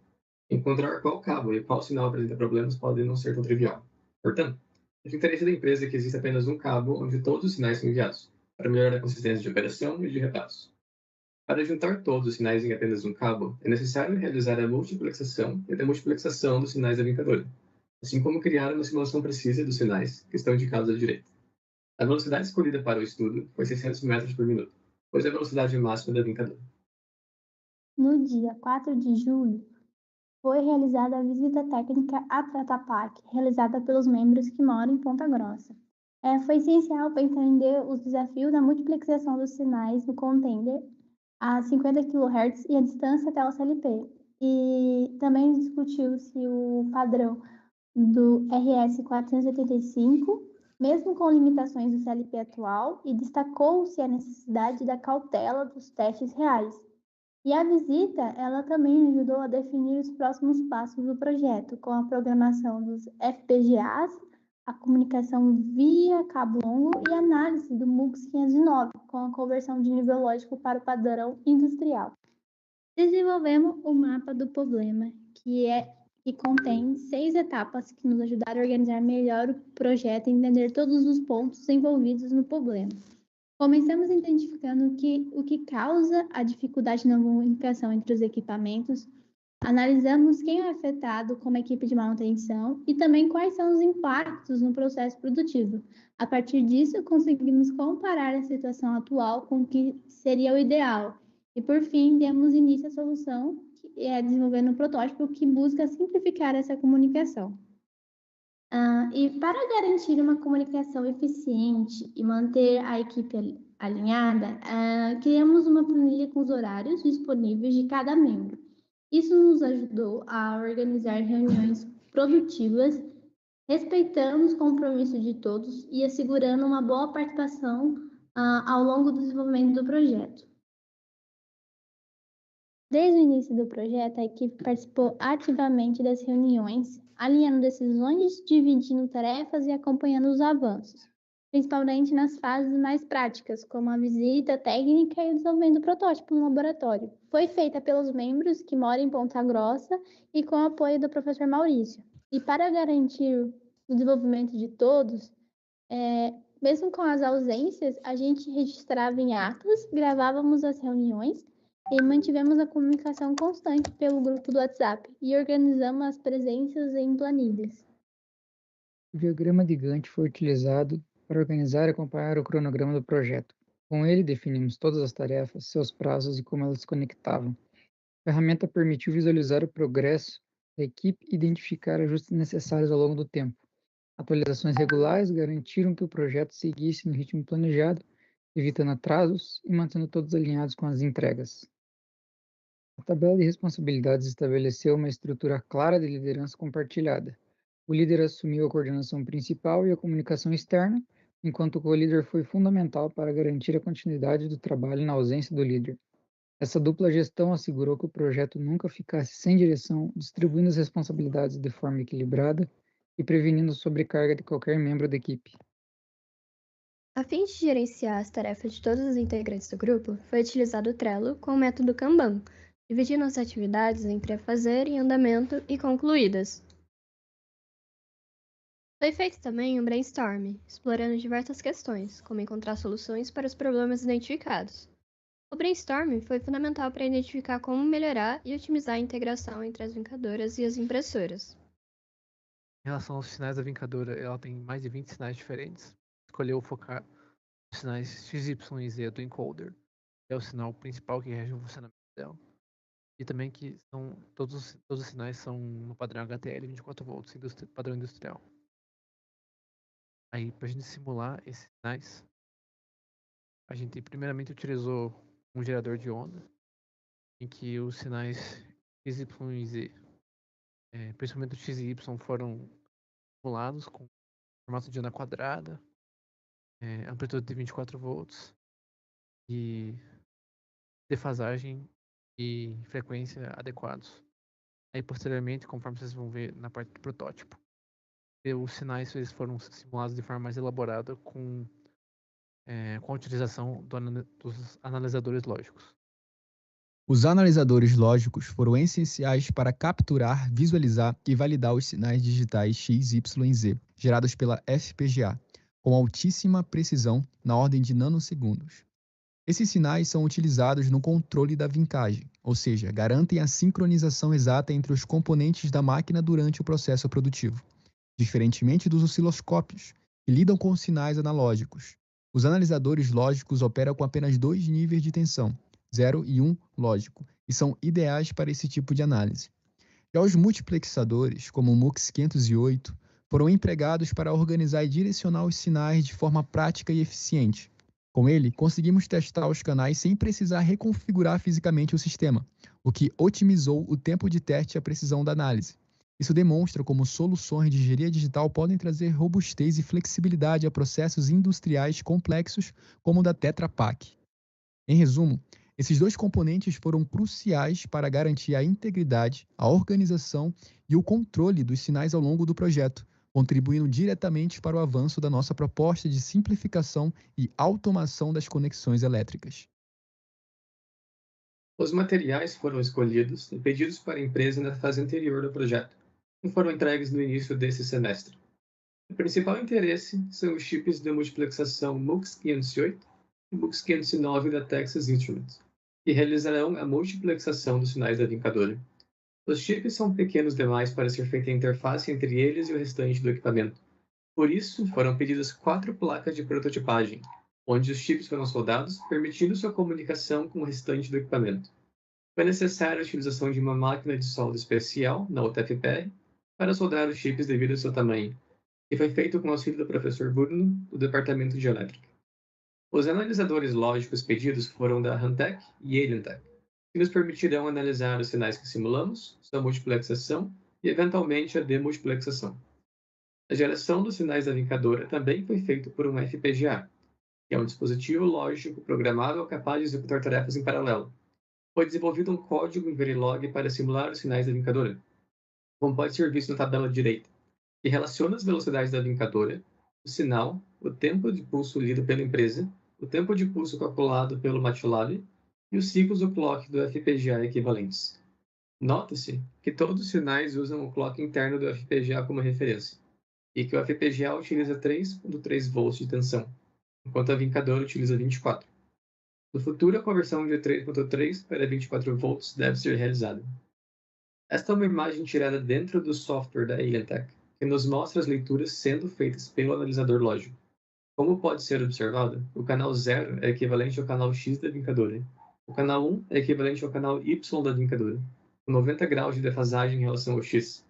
Encontrar qual cabo e qual sinal apresenta problemas pode não ser tão trivial. Portanto, é de interesse da empresa que exista apenas um cabo onde todos os sinais são enviados, para melhorar a consistência de operação e de reparos. Para juntar todos os sinais em apenas um cabo, é necessário realizar a multiplexação e a demultiplexação dos sinais da vincadora, assim como criar uma simulação precisa dos sinais que estão indicados à direita. A velocidade escolhida para o estudo foi 600 metros por minuto, pois é a velocidade máxima da vincadora. No dia 4 de julho, foi realizada a visita técnica à Tetra Pak, realizada pelos membros que moram em Ponta Grossa. Foi essencial para entender os desafios da multiplexação dos sinais no contender a 50 kHz e a distância até o CLP. E também discutiu-se o padrão do RS-485, mesmo com limitações do CLP atual, e destacou-se a necessidade da cautela dos testes reais. E a visita, ela também ajudou a definir os próximos passos do projeto, com a programação dos FPGAs, a comunicação via cabo longo e a análise do MUX 509, com a conversão de nível lógico para o padrão industrial. Desenvolvemos o mapa do problema, que contém 6 etapas que nos ajudaram a organizar melhor o projeto e entender todos os pontos envolvidos no problema. Começamos identificando o que causa a dificuldade na comunicação entre os equipamentos, analisamos quem é afetado como equipe de manutenção e também quais são os impactos no processo produtivo. A partir disso, conseguimos comparar a situação atual com o que seria o ideal. E, por fim, demos início à solução, que é desenvolvendo um protótipo que busca simplificar essa comunicação. E para garantir uma comunicação eficiente e manter a equipe alinhada, criamos uma planilha com os horários disponíveis de cada membro. Isso nos ajudou a organizar reuniões produtivas, respeitando os compromissos de todos e assegurando uma boa participação ao longo do desenvolvimento do projeto. Desde o início do projeto, a equipe participou ativamente das reuniões, alinhando decisões, dividindo tarefas e acompanhando os avanços, principalmente nas fases mais práticas, como a visita técnica e o desenvolvimento do protótipo no laboratório. Foi feita pelos membros que moram em Ponta Grossa e com o apoio do professor Maurício. E para garantir o desenvolvimento de todos, mesmo com as ausências, a gente registrava em atas, gravávamos as reuniões e mantivemos a comunicação constante pelo grupo do WhatsApp e organizamos as presenças em planilhas. O diagrama de Gantt foi utilizado para organizar e acompanhar o cronograma do projeto. Com ele, definimos todas as tarefas, seus prazos e como elas se conectavam. A ferramenta permitiu visualizar o progresso da equipe e identificar ajustes necessários ao longo do tempo. Atualizações regulares garantiram que o projeto seguisse no ritmo planejado, evitando atrasos e mantendo todos alinhados com as entregas. A tabela de responsabilidades estabeleceu uma estrutura clara de liderança compartilhada. O líder assumiu a coordenação principal e a comunicação externa, enquanto o co-líder foi fundamental para garantir a continuidade do trabalho na ausência do líder. Essa dupla gestão assegurou que o projeto nunca ficasse sem direção, distribuindo as responsabilidades de forma equilibrada e prevenindo a sobrecarga de qualquer membro da equipe. A fim de gerenciar as tarefas de todos os integrantes do grupo, foi utilizado o Trello com o método Kanban, dividindo as atividades entre a fazer, em andamento e concluídas. Foi feito também um brainstorm, explorando diversas questões, como encontrar soluções para os problemas identificados. O brainstorm foi fundamental para identificar como melhorar e otimizar a integração entre as vincadoras e as impressoras. Em relação aos sinais da vincadora, ela tem mais de 20 sinais diferentes. Escolheu focar nos sinais X, Y e Z do encoder, que é o sinal principal que rege o funcionamento dela. E também que todos os sinais são no padrão HTL 24 volts, padrão industrial. Aí, para a gente simular esses sinais, a gente primeiramente utilizou um gerador de onda, em que os sinais X, Y e Z, principalmente o X e Y, foram simulados com formato de onda quadrada, amplitude de 24 volts e defasagem e frequência adequados. Aí, posteriormente, conforme vocês vão ver na parte do protótipo, os sinais eles foram simulados de forma mais elaborada com a utilização dos analisadores lógicos. Os analisadores lógicos foram essenciais para capturar, visualizar e validar os sinais digitais X, Y e Z, gerados pela FPGA, com altíssima precisão na ordem de nanosegundos. Esses sinais são utilizados no controle da vincagem, ou seja, garantem a sincronização exata entre os componentes da máquina durante o processo produtivo. Diferentemente dos osciloscópios, que lidam com sinais analógicos, os analisadores lógicos operam com apenas 2 níveis de tensão, 0 e 1 lógico, e são ideais para esse tipo de análise. Já os multiplexadores, como o MUX 508, foram empregados para organizar e direcionar os sinais de forma prática e eficiente. Com ele, conseguimos testar os canais sem precisar reconfigurar fisicamente o sistema, o que otimizou o tempo de teste e a precisão da análise. Isso demonstra como soluções de engenharia digital podem trazer robustez e flexibilidade a processos industriais complexos como o da Tetra Pak. Em resumo, esses 2 componentes foram cruciais para garantir a integridade, a organização e o controle dos sinais ao longo do projeto, contribuindo diretamente para o avanço da nossa proposta de simplificação e automação das conexões elétricas. Os materiais foram escolhidos e pedidos para a empresa na fase anterior do projeto, e foram entregues no início desse semestre. O principal interesse são os chips de multiplexação MUX 508 e MUX 509 da Texas Instruments, que realizarão a multiplexação dos sinais da vincadora. Os chips são pequenos demais para ser feita a interface entre eles e o restante do equipamento. Por isso, foram pedidas 4 placas de prototipagem, onde os chips foram soldados, permitindo sua comunicação com o restante do equipamento. Foi necessária a utilização de uma máquina de solda especial, na UTF-PR, para soldar os chips devido ao seu tamanho, e foi feito com o auxílio do professor Bruno, do Departamento de Elétrica. Os analisadores lógicos pedidos foram da Hantec e Alientech, que nos permitirão analisar os sinais que simulamos, sua multiplexação e, eventualmente, a demultiplexação. A geração dos sinais da vincadora também foi feita por um FPGA, que é um dispositivo lógico programável capaz de executar tarefas em paralelo. Foi desenvolvido um código em Verilog para simular os sinais da vincadora, como pode ser visto na tabela direita, que relaciona as velocidades da vincadora, o sinal, o tempo de pulso lido pela empresa, o tempo de pulso calculado pelo MATLAB e os ciclos do clock do FPGA equivalentes. Nota-se que todos os sinais usam o clock interno do FPGA como referência, e que o FPGA utiliza 3.3 volts de tensão, enquanto a vincadora utiliza 24. No futuro, a conversão de 3.3 para 24 volts deve ser realizada. Esta é uma imagem tirada dentro do software da Alientech, que nos mostra as leituras sendo feitas pelo analisador lógico. Como pode ser observado, o canal 0 é equivalente ao canal X da vincadora. O canal 1 é equivalente ao canal Y da vincadora, com 90 graus de defasagem em relação ao X.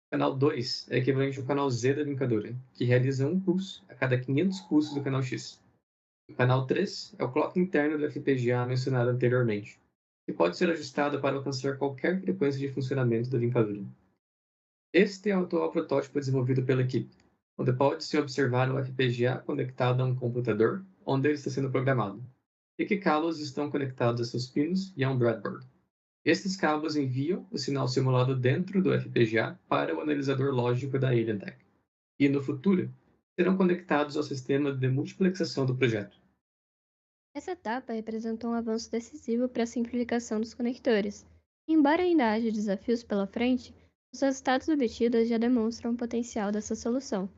O canal 2 é equivalente ao canal Z da vincadora, que realiza um pulso a cada 500 pulsos do canal X. O canal 3 é o clock interno do FPGA mencionado anteriormente, que pode ser ajustado para alcançar qualquer frequência de funcionamento da vincadora. Este é o atual protótipo desenvolvido pela equipe, onde pode-se observar o FPGA conectado a um computador onde ele está sendo programado, e que cabos estão conectados a seus pinos e a um breadboard. Estes cabos enviam o sinal simulado dentro do FPGA para o analisador lógico da AlienTech, e no futuro serão conectados ao sistema de multiplexação do projeto. Essa etapa representou um avanço decisivo para a simplificação dos conectores. Embora ainda haja desafios pela frente, os resultados obtidos já demonstram o potencial dessa solução.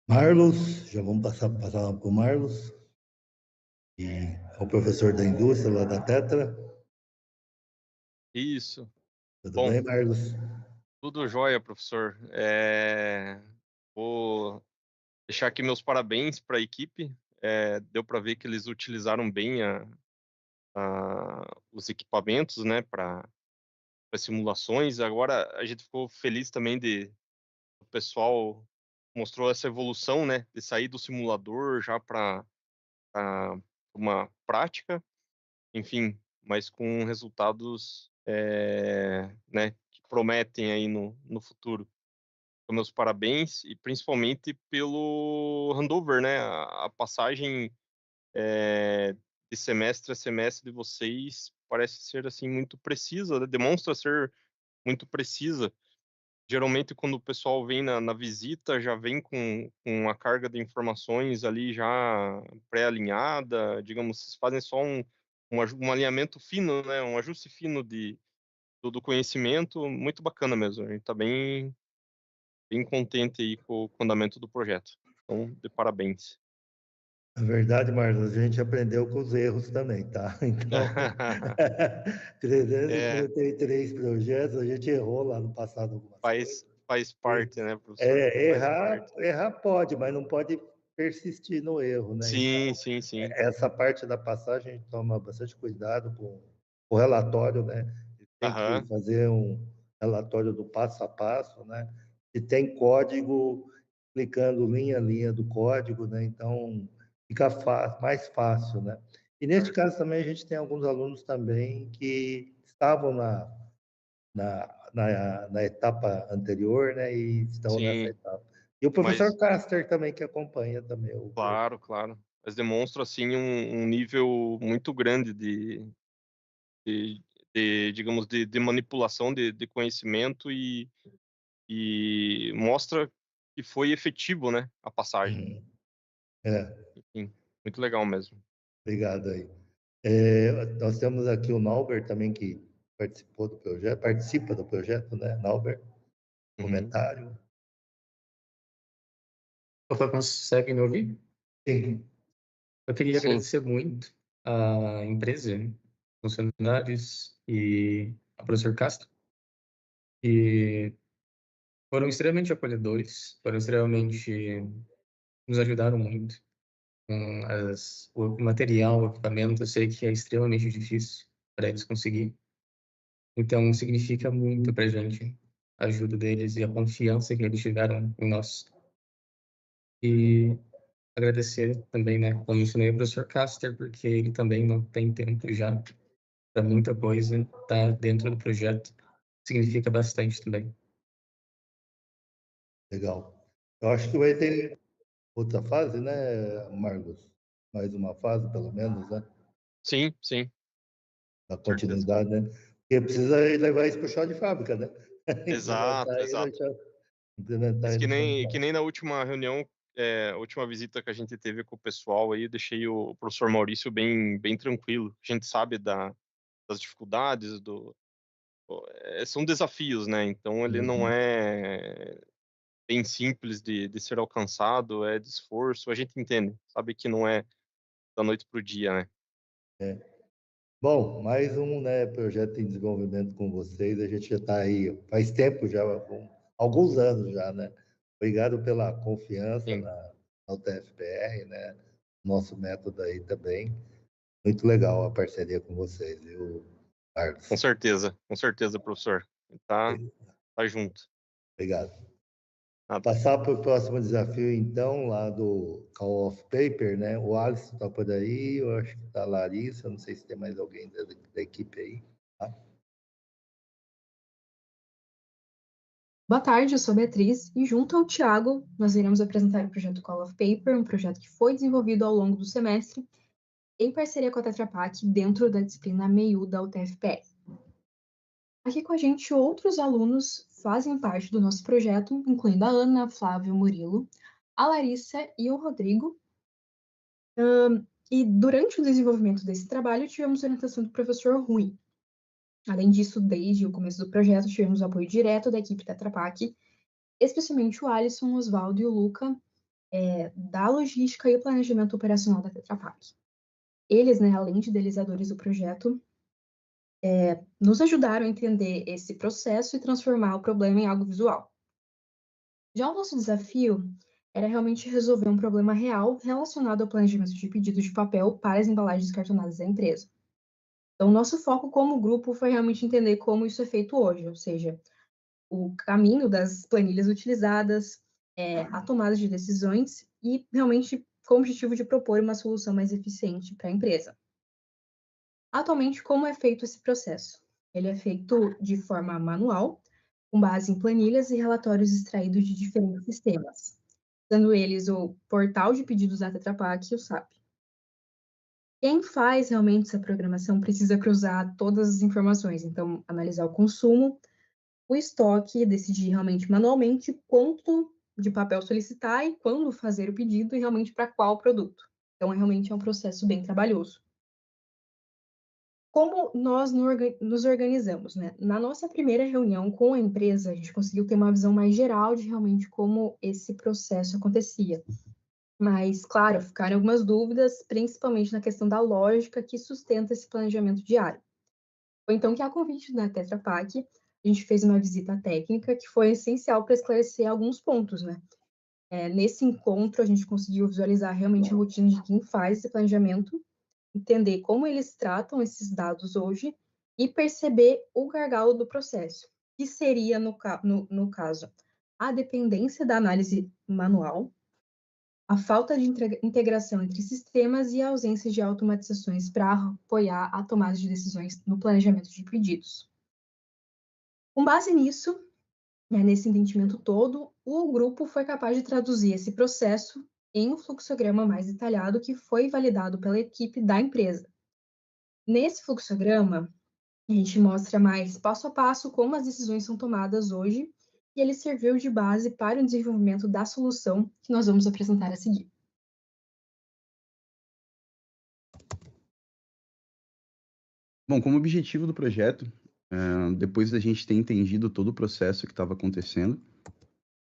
Marlos, já vamos passar para o Marlos, que é o professor da indústria lá da Tetra. Isso. Tudo Bom, bem, Marlos? tudo jóia, professor. Vou deixar aqui meus parabéns para a equipe. Deu para ver que eles utilizaram bem os equipamentos, né, para simulações. Agora a gente ficou feliz também o pessoal mostrou essa evolução, né, de sair do simulador já para uma prática, enfim, mas com resultados, né, que prometem aí no futuro. Então, meus parabéns e principalmente pelo handover, né, a passagem de semestre a semestre de vocês parece ser assim muito precisa, né? Demonstra ser muito precisa. Geralmente, quando o pessoal vem na visita, já vem com a carga de informações ali já pré-alinhada, digamos, vocês fazem só um alinhamento fino, né? Um ajuste fino do conhecimento, muito bacana mesmo. A gente está bem contente aí com o andamento do projeto. Então, de parabéns. É verdade, Marlos, a gente aprendeu com os erros também, tá? Então, 333 projetos, a gente errou lá no passado algumas coisas. Faz parte, né, professor? Errar pode, mas não pode persistir no erro, né? Sim, então, sim. Essa parte da passagem a gente toma bastante cuidado com o relatório, né? Tem que fazer um relatório do passo a passo, né? E tem código, clicando linha a linha do código, né? Então, fica mais fácil, né? E neste caso também a gente tem alguns alunos também que estavam na etapa anterior, né? E estão nessa etapa. E o professor Caster também, que acompanha também. Claro. Mas demonstra, assim, um nível muito grande digamos, de manipulação de conhecimento e mostra que foi efetivo, né, a passagem. Enfim, muito legal mesmo. Obrigado aí. Nós temos aqui o Naubert também, que participa do projeto, né, Naubert? Comentário. Opa, consegue me ouvir? Sim. Eu queria agradecer muito a empresa, funcionários e ao professor Castro, que foram extremamente acolhedores, nos ajudaram muito com o material, o equipamento. Eu sei que é extremamente difícil para eles conseguir. Então, significa muito para a gente a ajuda deles e a confiança que eles tiveram em nós. E agradecer também, né, como mencionei, o professor Caster, porque ele também não tem tempo já para muita coisa, tá dentro do projeto, significa bastante também. Legal. Eu acho que vai ter outra fase, né, Marcos? Mais uma fase, pelo menos, né? Sim. A continuidade, né? Porque precisa levar isso para o chão de fábrica, né? Exato. Implementar Mas ele que nem na última reunião, a última visita que a gente teve com o pessoal aí, eu deixei o professor Maurício bem tranquilo. A gente sabe das dificuldades, são desafios, né? Então ele não é bem simples de ser alcançado, é de esforço. A gente entende, sabe que não é da noite para o dia, né? Bom, mais um, né, projeto em desenvolvimento com vocês. A gente já está aí faz tempo já, alguns anos já, né? Obrigado pela confiança na UTFPR, né? Nosso método aí também. Muito legal a parceria com vocês, viu, Marcos? Com certeza, professor. Tá junto. Obrigado. Passar para o próximo desafio, então, lá do Call of Paper, né? O Alisson está por aí, eu acho que está a Larissa, não sei se tem mais alguém da equipe aí. Tá? Boa tarde, eu sou a Beatriz e junto ao Tiago nós iremos apresentar o projeto Call of Paper, um projeto que foi desenvolvido ao longo do semestre em parceria com a Tetra Pak dentro da disciplina MEIU da UTFPR. Aqui com a gente outros alunos fazem parte do nosso projeto, incluindo a Ana, Flávio, Murilo, a Larissa e o Rodrigo. E durante o desenvolvimento desse trabalho tivemos orientação do professor Rui. Além disso, desde o começo do projeto, tivemos o apoio direto da equipe da Tetra Pak, especialmente o Alisson, o Oswaldo e o Luca, da logística e o planejamento operacional da Tetra Pak. Eles, além de idealizadores do projeto, nos ajudaram a entender esse processo e transformar o problema em algo visual. Já o nosso desafio era realmente resolver um problema real relacionado ao planejamento de pedidos de papel para as embalagens cartonadas da empresa. Então, o nosso foco como grupo foi realmente entender como isso é feito hoje, ou seja, o caminho das planilhas utilizadas, a tomada de decisões e realmente com o objetivo de propor uma solução mais eficiente para a empresa. Atualmente, como é feito esse processo? Ele é feito de forma manual, com base em planilhas e relatórios extraídos de diferentes sistemas, sendo eles o portal de pedidos da Tetra Pak e o SAP. Quem faz realmente essa programação precisa cruzar todas as informações, então analisar o consumo, o estoque, decidir realmente manualmente quanto de papel solicitar e quando fazer o pedido e realmente para qual produto. Então, realmente é um processo bem trabalhoso. Como nós nos organizamos, Na nossa primeira reunião com a empresa, a gente conseguiu ter uma visão mais geral de realmente como esse processo acontecia. Mas, claro, ficaram algumas dúvidas, principalmente na questão da lógica que sustenta esse planejamento diário. Foi então que, a convite da Tetra Pak, a gente fez uma visita técnica que foi essencial para esclarecer alguns pontos, Nesse encontro, a gente conseguiu visualizar realmente a rotina de quem faz esse planejamento, entender como eles tratam esses dados hoje e perceber o gargalo do processo, que seria, no caso, a dependência da análise manual, a falta de integração entre sistemas e a ausência de automatizações para apoiar a tomada de decisões no planejamento de pedidos. Com base nisso, nesse entendimento todo, o grupo foi capaz de traduzir esse processo em um fluxograma mais detalhado que foi validado pela equipe da empresa. Nesse fluxograma, a gente mostra mais passo a passo como as decisões são tomadas hoje e ele serviu de base para o desenvolvimento da solução que nós vamos apresentar a seguir. Bom, como objetivo do projeto, depois da gente ter entendido todo o processo que estava acontecendo,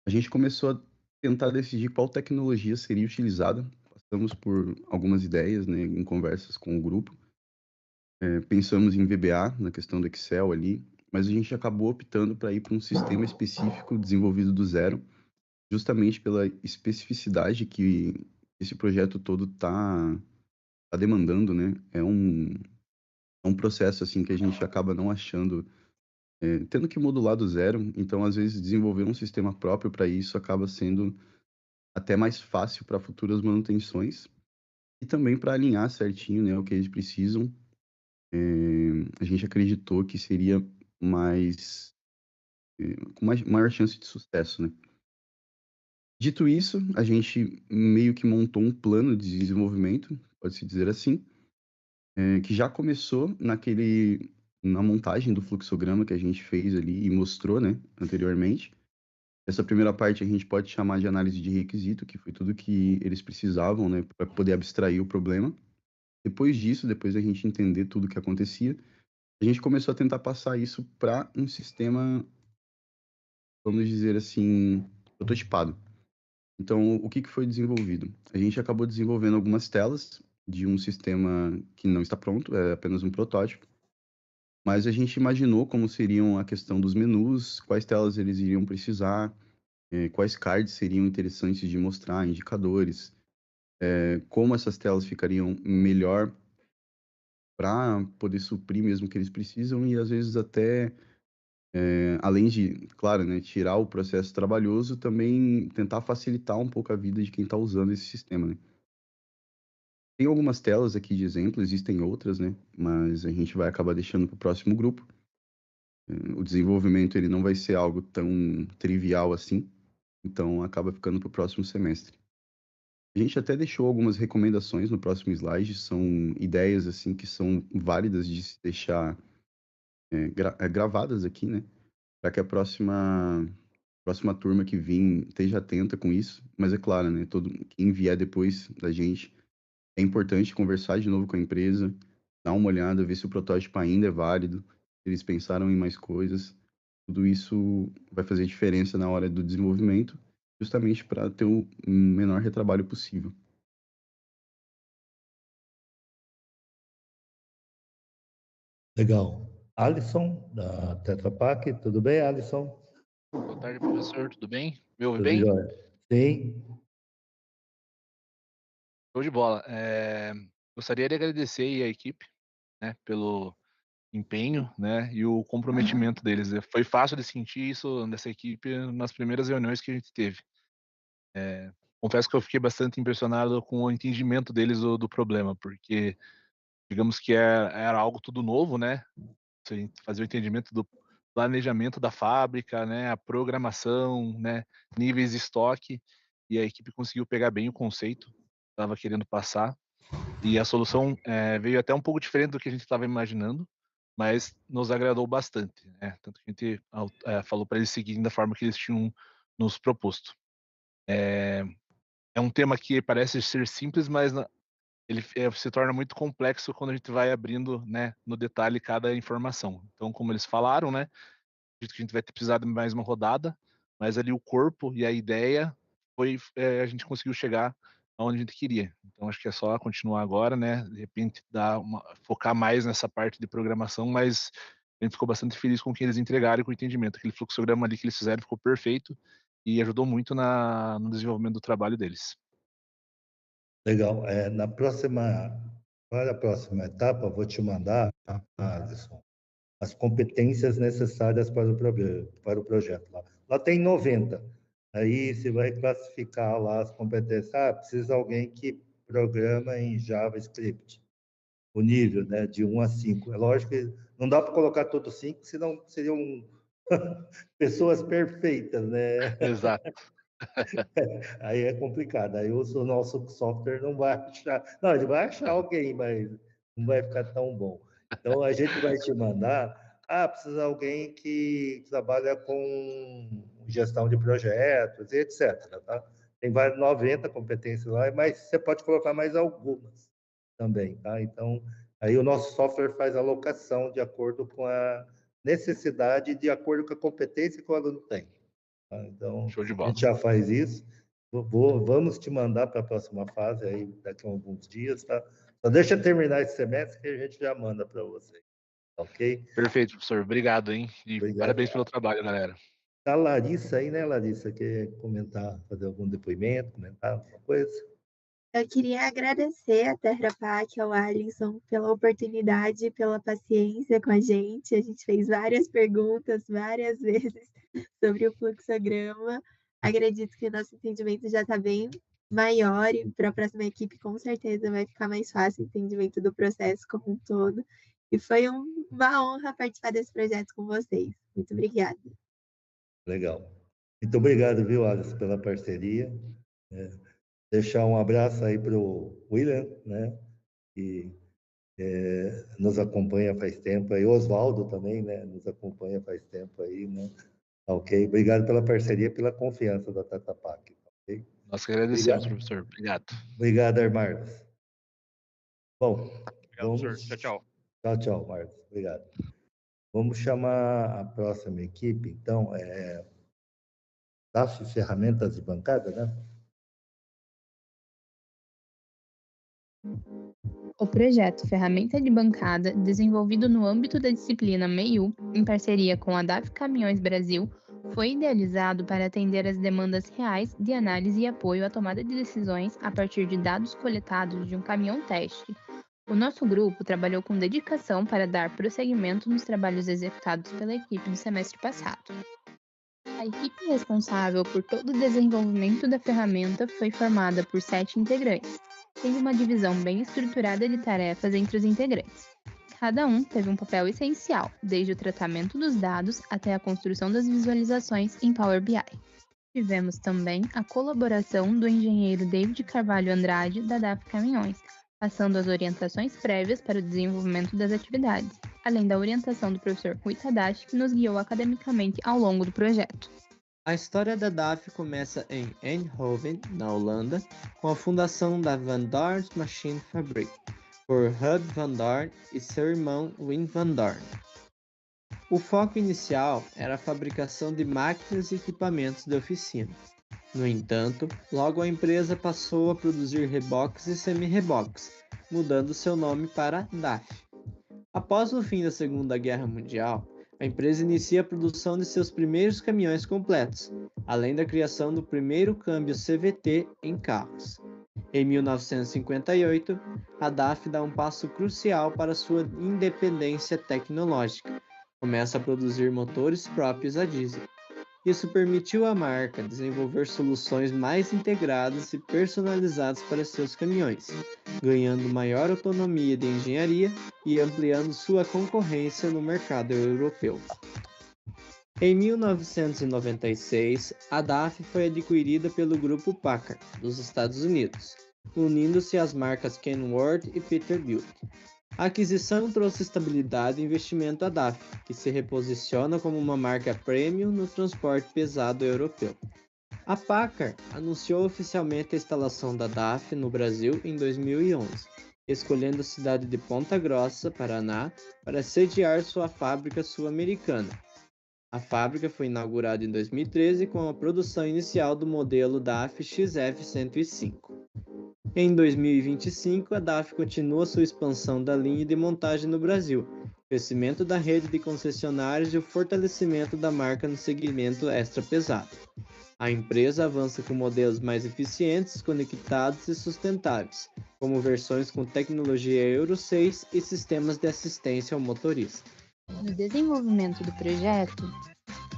a gente começou a tentar decidir qual tecnologia seria utilizada. Passamos por algumas ideias, em conversas com o grupo. Pensamos em VBA, na questão do Excel ali, mas a gente acabou optando para ir para um sistema específico desenvolvido do zero, justamente pela especificidade que esse projeto todo está demandando, É um processo assim que a gente acaba não achando, tendo que modular do zero. Então, às vezes, desenvolver um sistema próprio para isso acaba sendo até mais fácil para futuras manutenções e também para alinhar certinho, o que eles precisam. A gente acreditou que seria com maior chance de sucesso, Dito isso, a gente meio que montou um plano de desenvolvimento, pode-se dizer assim, que já começou na montagem do fluxograma que a gente fez ali e mostrou, anteriormente. Essa primeira parte a gente pode chamar de análise de requisito, que foi tudo que eles precisavam, para poder abstrair o problema. Depois disso, depois da gente entender tudo o que acontecia, a gente começou a tentar passar isso para um sistema, vamos dizer assim, prototipado. Então, o que foi desenvolvido? A gente acabou desenvolvendo algumas telas de um sistema que não está pronto, é apenas um protótipo, mas a gente imaginou como seriam a questão dos menus, quais telas eles iriam precisar, quais cards seriam interessantes de mostrar, indicadores, como essas telas ficariam melhor para poder suprir mesmo o que eles precisam e às vezes até, além de, claro, tirar o processo trabalhoso, também tentar facilitar um pouco a vida de quem está usando esse sistema, Tem algumas telas aqui de exemplo, existem outras, mas a gente vai acabar deixando para o próximo grupo. O desenvolvimento ele não vai ser algo tão trivial assim, então acaba ficando para o próximo semestre. A gente até deixou algumas recomendações no próximo slide, são ideias assim que são válidas de se deixar gravadas aqui, né? Para que a próxima turma que vir esteja atenta com isso. Mas é claro, né? Quem vier depois da gente, é importante conversar de novo com a empresa, dar uma olhada, ver se o protótipo ainda é válido, se eles pensaram em mais coisas. Tudo isso vai fazer diferença na hora do desenvolvimento, justamente para ter o menor retrabalho possível. Legal. Alisson, da Tetra Pak, tudo bem, Alisson? Boa tarde, professor, tudo bem? Me ouve Tudo bem? jóia? Sim. Show de bola. Gostaria de agradecer aí a equipe, né, pelo empenho, né, e o comprometimento deles. Foi fácil de sentir isso nessa equipe nas primeiras reuniões que a gente teve. Confesso que eu fiquei bastante impressionado com o entendimento deles do problema, porque digamos que era algo tudo novo, né? Você fazer o entendimento do planejamento da fábrica, né, a programação, né, níveis de estoque, e a equipe conseguiu pegar bem o conceito que estava querendo passar, e a solução veio até um pouco diferente do que a gente estava imaginando, mas nos agradou bastante, né? Tanto que a gente falou para eles seguirem da forma que eles tinham nos proposto. É um tema que parece ser simples, mas ele se torna muito complexo quando a gente vai abrindo, né, no detalhe cada informação. Então, como eles falaram, né, acredito que a gente vai ter precisado de mais uma rodada, mas ali o corpo e a ideia a gente conseguiu chegar aonde a gente queria. Então, acho que é só continuar agora, né, de repente focar mais nessa parte de programação, mas a gente ficou bastante feliz com o que eles entregaram e com o entendimento. Aquele fluxograma ali que eles fizeram ficou perfeito e ajudou muito no desenvolvimento do trabalho deles. Legal. Para a próxima etapa, vou te mandar, Alisson, as competências necessárias para o projeto. Lá tem 90. Aí você vai classificar lá as competências. Precisa de alguém que programa em JavaScript. O nível, né, de 1 a 5. É lógico que não dá para colocar todos 5, senão seriam pessoas perfeitas, né? Exato. Aí é complicado. Aí o nosso software não vai achar. Não, ele vai achar alguém, mas não vai ficar tão bom. Então, a gente vai te mandar. Precisa de alguém que trabalha com gestão de projetos, e etc. Tá? Tem 90 competências lá, mas você pode colocar mais algumas também. Tá? Então, aí o nosso software faz a alocação de acordo com a necessidade, de acordo com a competência que o aluno tem. Tá? Então, show de bola. A gente já faz isso. Vamos te mandar para a próxima fase aí daqui a alguns dias, tá? Só deixa terminar esse semestre que a gente já manda para você. Ok? Perfeito, professor. Obrigado, hein? E Obrigado. Parabéns pelo trabalho, galera. Tá a Larissa aí, né, Larissa? Quer comentar, fazer algum depoimento, comentar alguma coisa? Eu queria agradecer a Tetra Pak, ao Alisson, pela oportunidade, pela paciência com a gente. A gente fez várias perguntas, várias vezes, sobre o fluxograma. Acredito que o nosso entendimento já está bem maior e para a próxima equipe, com certeza, vai ficar mais fácil o entendimento do processo como um todo. E foi uma honra participar desse projeto com vocês. Muito obrigada. Legal. Muito obrigado, viu, Alisson, pela parceria. Deixar um abraço aí para o William, né, que nos acompanha faz tempo, aí o Oswaldo também, né, nos acompanha faz tempo aí, né, ok? Obrigado pela parceria, pela confiança da Tetra Pak, ok? Nós que agradecemos, professor. Obrigado. Obrigado, Marcos. Bom, obrigado, professor. Tchau. Tchau, Marcos. Obrigado. Vamos chamar a próxima equipe, então, das ferramentas de bancada, né? O projeto Ferramenta de Bancada, desenvolvido no âmbito da disciplina MEIU, em parceria com a DAF Caminhões Brasil, foi idealizado para atender às demandas reais de análise e apoio à tomada de decisões a partir de dados coletados de um caminhão-teste. O nosso grupo trabalhou com dedicação para dar prosseguimento nos trabalhos executados pela equipe do semestre passado. A equipe responsável por todo o desenvolvimento da ferramenta foi formada por 7 integrantes, tendo uma divisão bem estruturada de tarefas entre os integrantes. cada um teve um papel essencial, desde o tratamento dos dados até a construção das visualizações em Power BI. Tivemos também a colaboração do engenheiro David Carvalho Andrade, da DAF Caminhões, passando as orientações prévias para o desenvolvimento das atividades, além da orientação do professor Rui Tadashi, que nos guiou academicamente ao longo do projeto. A história da DAF começa em Eindhoven, na Holanda, com a fundação da Van Dorn Machine Fabriek, por Hub Van Dorn e seu irmão Wim Van Dorn. O foco inicial era a fabricação de máquinas e equipamentos de oficina. No entanto, logo a empresa passou a produzir reboques e semi-reboques, mudando seu nome para DAF. Após o fim da Segunda Guerra Mundial, a empresa inicia a produção de seus primeiros caminhões completos, além da criação do primeiro câmbio CVT em carros. Em 1958, a DAF dá um passo crucial para sua independência tecnológica. Começa a produzir motores próprios a diesel. Isso permitiu à marca desenvolver soluções mais integradas e personalizadas para seus caminhões, ganhando maior autonomia de engenharia e ampliando sua concorrência no mercado europeu. Em 1996, a DAF foi adquirida pelo grupo Packard, dos Estados Unidos, unindo-se às marcas Kenworth e Peterbilt. A aquisição trouxe estabilidade e investimento à DAF, que se reposiciona como uma marca premium no transporte pesado europeu. A Packard anunciou oficialmente a instalação da DAF no Brasil em 2011, escolhendo a cidade de Ponta Grossa, Paraná, para sediar sua fábrica sul-americana. A fábrica foi inaugurada em 2013 com a produção inicial do modelo DAF XF105. Em 2025, a DAF continua sua expansão da linha de montagem no Brasil, crescimento da rede de concessionários e o fortalecimento da marca no segmento extra pesado. A empresa avança com modelos mais eficientes, conectados e sustentáveis, como versões com tecnologia Euro 6 e sistemas de assistência ao motorista. No desenvolvimento do projeto,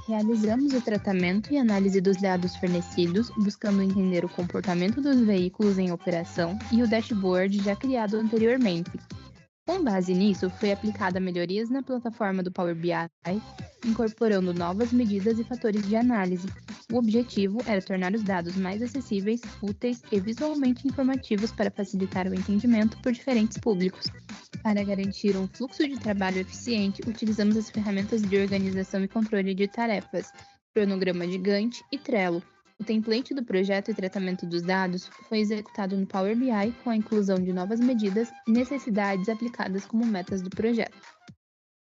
realizamos o tratamento e análise dos dados fornecidos, buscando entender o comportamento dos veículos em operação e o dashboard já criado anteriormente. Com base nisso, foi aplicada melhorias na plataforma do Power BI, incorporando novas medidas e fatores de análise. O objetivo era tornar os dados mais acessíveis, úteis e visualmente informativos para facilitar o entendimento por diferentes públicos. Para garantir um fluxo de trabalho eficiente, utilizamos as ferramentas de organização e controle de tarefas, cronograma de Gantt e Trello. O template do projeto e tratamento dos dados foi executado no Power BI com a inclusão de novas medidas e necessidades aplicadas como metas do projeto.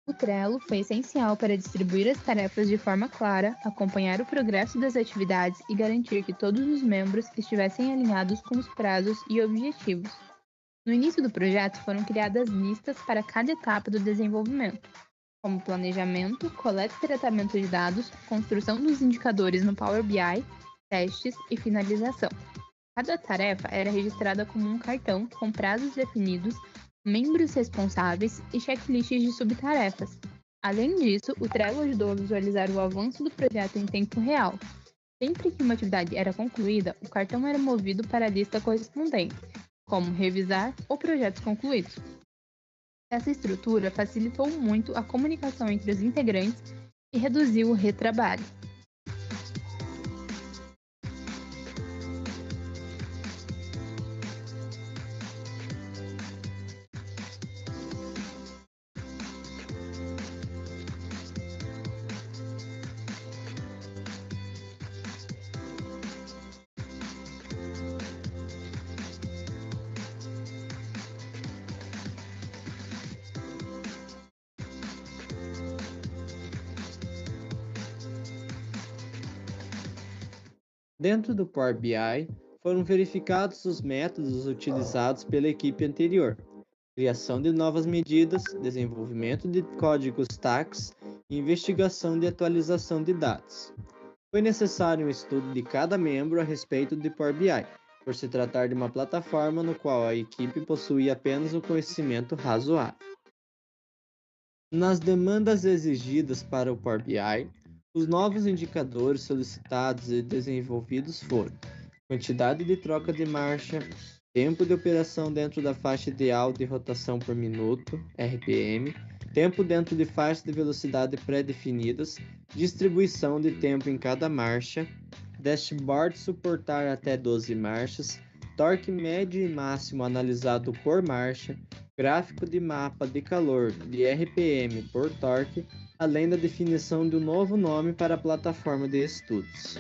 O Trello foi essencial para distribuir as tarefas de forma clara, acompanhar o progresso das atividades e garantir que todos os membros estivessem alinhados com os prazos e objetivos. No início do projeto foram criadas listas para cada etapa do desenvolvimento, como planejamento, coleta e tratamento de dados, construção dos indicadores no Power BI, testes e finalização. Cada tarefa era registrada como um cartão com prazos definidos, membros responsáveis e checklists de subtarefas. Além disso, o Trello ajudou a visualizar o avanço do projeto em tempo real. Sempre que uma atividade era concluída, o cartão era movido para a lista correspondente, como revisar ou projetos concluídos. Essa estrutura facilitou muito a comunicação entre os integrantes e reduziu o retrabalho. Dentro do Power BI, foram verificados os métodos utilizados pela equipe anterior, criação de novas medidas, desenvolvimento de códigos TACS e investigação de atualização de dados. Foi necessário um estudo de cada membro a respeito de Power BI, por se tratar de uma plataforma no qual a equipe possuía apenas um conhecimento razoável. Nas demandas exigidas para o Power BI, os novos indicadores solicitados e desenvolvidos foram quantidade de troca de marcha, tempo de operação dentro da faixa ideal de rotação por minuto, RPM, tempo dentro de faixas de velocidade pré-definidas, distribuição de tempo em cada marcha, dashboard suportar até 12 marchas, torque médio e máximo analisado por marcha, gráfico de mapa de calor de RPM por torque, além da definição de um novo nome para a plataforma de estudos.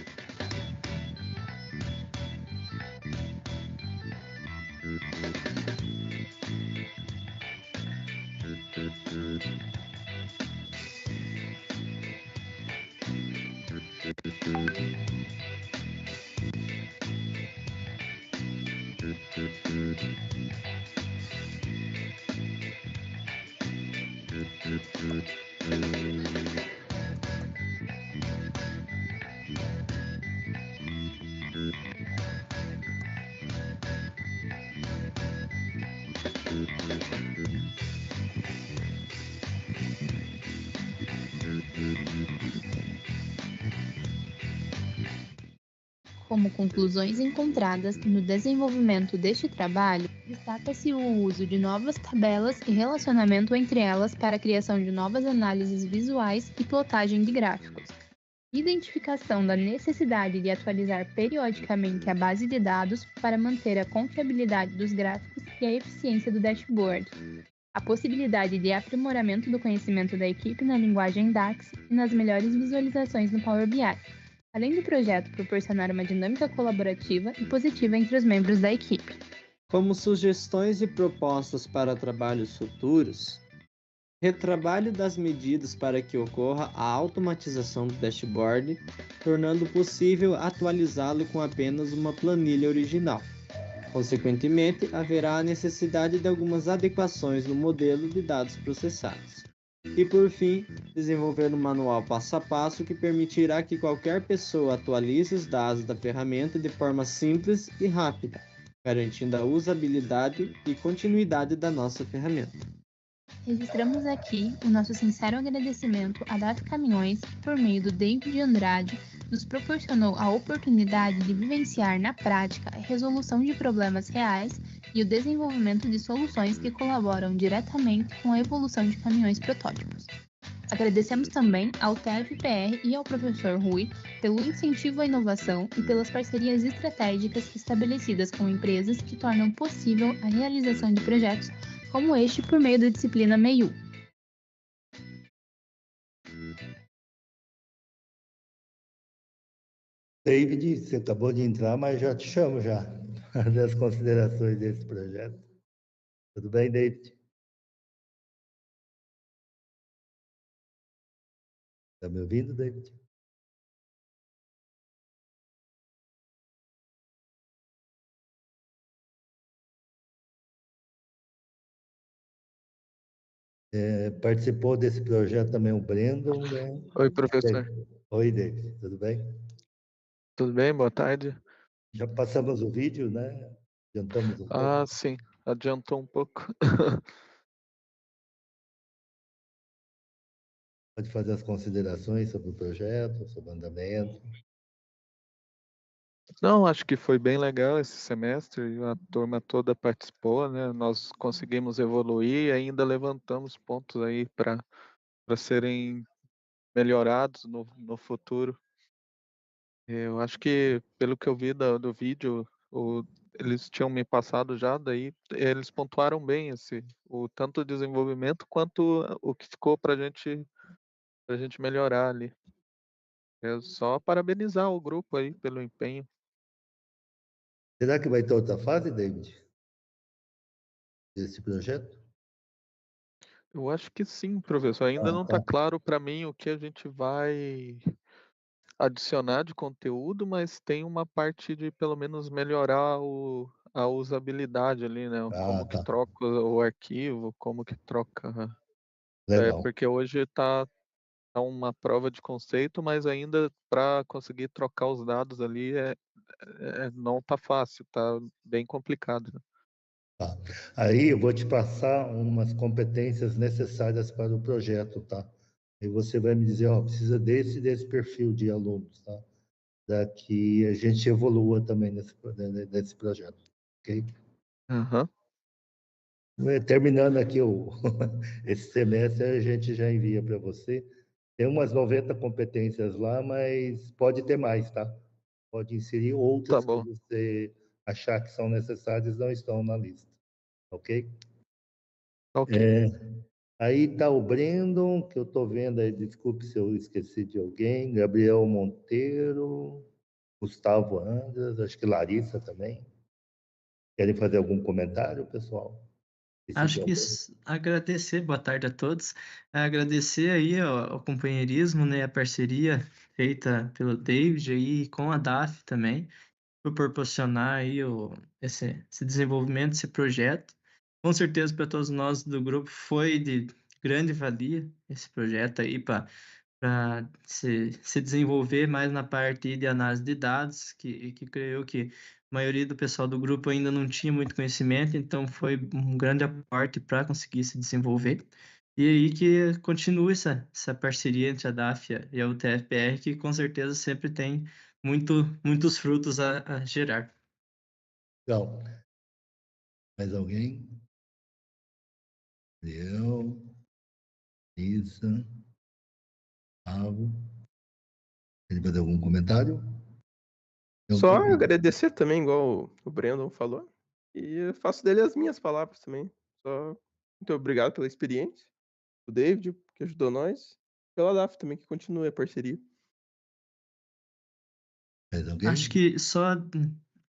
Como conclusões encontradas no desenvolvimento deste trabalho, destaca-se o uso de novas tabelas e relacionamento entre elas para a criação de novas análises visuais e plotagem de gráficos, identificação da necessidade de atualizar periodicamente a base de dados para manter a confiabilidade dos gráficos e a eficiência do dashboard, a possibilidade de aprimoramento do conhecimento da equipe na linguagem DAX e nas melhores visualizações no Power BI, além do projeto proporcionar uma dinâmica colaborativa e positiva entre os membros da equipe. Como sugestões e propostas para trabalhos futuros, retrabalho das medidas para que ocorra a automatização do dashboard, tornando possível atualizá-lo com apenas uma planilha original. Consequentemente, haverá a necessidade de algumas adequações no modelo de dados processados. E, por fim, desenvolver um manual passo a passo que permitirá que qualquer pessoa atualize os dados da ferramenta de forma simples e rápida, garantindo a usabilidade e continuidade da nossa ferramenta. Registramos aqui o nosso sincero agradecimento à DAF Caminhões, que, por meio do David Andrade, nos proporcionou a oportunidade de vivenciar na prática a resolução de problemas reais e o desenvolvimento de soluções que colaboram diretamente com a evolução de caminhões protótipos. Agradecemos também ao TFPR e ao professor Rui pelo incentivo à inovação e pelas parcerias estratégicas estabelecidas com empresas que tornam possível a realização de projetos como este por meio da disciplina MEIU. David, você acabou de entrar, mas já te chamo já, das considerações desse projeto. Tudo bem, David? Está me ouvindo, David? Participou desse projeto também o Brandon, né? Oi, professor. Oi, David, tudo bem? Tudo bem? Boa tarde. Já passamos o vídeo, né? Adiantamos um pouco. Ah, sim, adiantou um pouco. Pode fazer as considerações sobre o projeto, sobre o andamento. Não, acho que foi bem legal esse semestre, a turma toda participou, né? Nós conseguimos evoluir e ainda levantamos pontos aí para serem melhorados no futuro. Eu acho que, pelo que eu vi do vídeo, eles tinham me passado já, daí eles pontuaram bem o tanto o desenvolvimento quanto o que ficou para a gente melhorar ali. É só parabenizar o grupo aí pelo empenho. Será que vai ter outra fase, David? Desse projeto? Eu acho que sim, professor. Ainda não está claro para mim o que a gente vai adicionar de conteúdo, mas tem uma parte de pelo menos melhorar a usabilidade ali, né? Como que troca o arquivo, como que troca. Legal. Porque hoje está uma prova de conceito, mas ainda para conseguir trocar os dados ali não está fácil, está bem complicado. Tá. Aí eu vou te passar umas competências necessárias para o projeto, tá? Aí você vai me dizer, ó, precisa desse perfil de alunos, tá? Para que a gente evolua também nesse projeto, ok? Aham. Terminando aqui esse semestre, a gente já envia para você. Tem umas 90 competências lá, mas pode ter mais, tá? Pode inserir Tá outras que bom. você achar que são necessárias, não estão na lista, ok? Ok. Aí tá o Brandon, que eu estou vendo aí, desculpe se eu esqueci de alguém, Gabriel Monteiro, Gustavo Andras, acho que Larissa também. Querem fazer algum comentário, pessoal? Acho que agradecer, boa tarde a todos, agradecer aí ao companheirismo, né, a parceria feita pelo David aí com a DAF também, por proporcionar aí esse desenvolvimento, esse projeto. Com certeza para todos nós do grupo foi de grande valia esse projeto aí para se desenvolver mais na parte de análise de dados, que creio que a maioria do pessoal do grupo ainda não tinha muito conhecimento, então foi um grande aporte para conseguir se desenvolver. E aí que continue essa parceria entre a DAF e a UTF-PR, que com certeza sempre tem muitos frutos a gerar. Legal. Mais alguém? Eu, Isa, Gustavo. Quer fazer algum comentário? Só agradecer também, igual o Brandon falou. E eu faço dele as minhas palavras também. Só muito obrigado pela experiência. O David, que ajudou nós. Pela DAF também, que continue a parceria. Acho que só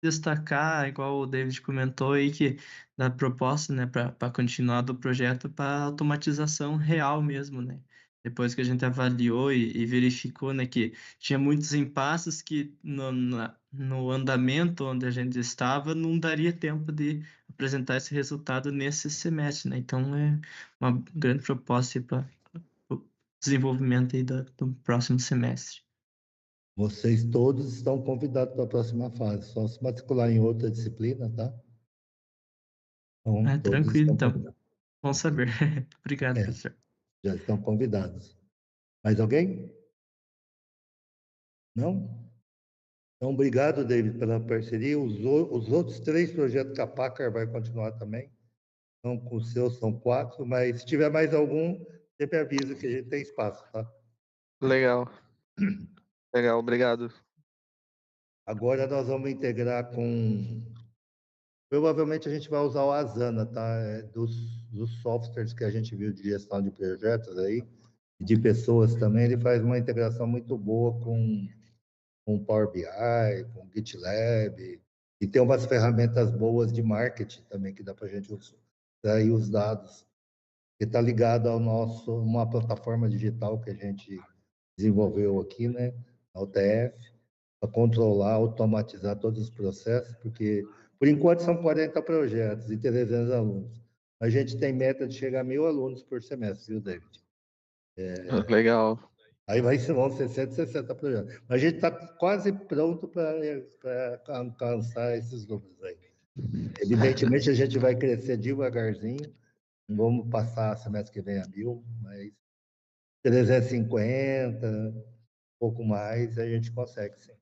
destacar, igual o David comentou aí, que da proposta, né, para continuar do projeto para automatização real mesmo, né? Depois que a gente avaliou e verificou, né, que tinha muitos impasses que no andamento onde a gente estava não daria tempo de apresentar esse resultado nesse semestre, né? Então é uma grande proposta para o desenvolvimento aí do próximo semestre. Vocês todos estão convidados para a próxima fase, só se matricular em outra disciplina, tá? Então, Tranquilo, então. Bom saber. Obrigado, professor. Já estão convidados. Mais alguém? Não? Então, obrigado, David, pela parceria. Os outros 3 projetos que a PACAR vai continuar também. Então, com os seus são 4, mas se tiver mais algum, sempre avisa que a gente tem espaço, tá? Legal. Legal, obrigado. Agora nós vamos integrar com... Provavelmente a gente vai usar o Asana, tá? Dos softwares que a gente viu de gestão de projetos aí, e de pessoas também, ele faz uma integração muito boa com Power BI, com GitLab, e tem umas ferramentas boas de marketing também, que dá para a gente extrair os dados, que está ligado ao uma plataforma digital que a gente desenvolveu aqui, né, na UTF, para controlar, automatizar todos os processos, porque, por enquanto, são 40 projetos e 300 alunos. A gente tem meta de chegar a 1.000 alunos por semestre, viu, David? Legal. Aí vão ser 160 projetos. Mas a gente está quase pronto para alcançar esses números aí. Evidentemente, a gente vai crescer devagarzinho. Não vamos passar semestre que vem a 1.000, mas 350, um pouco mais, a gente consegue, sim.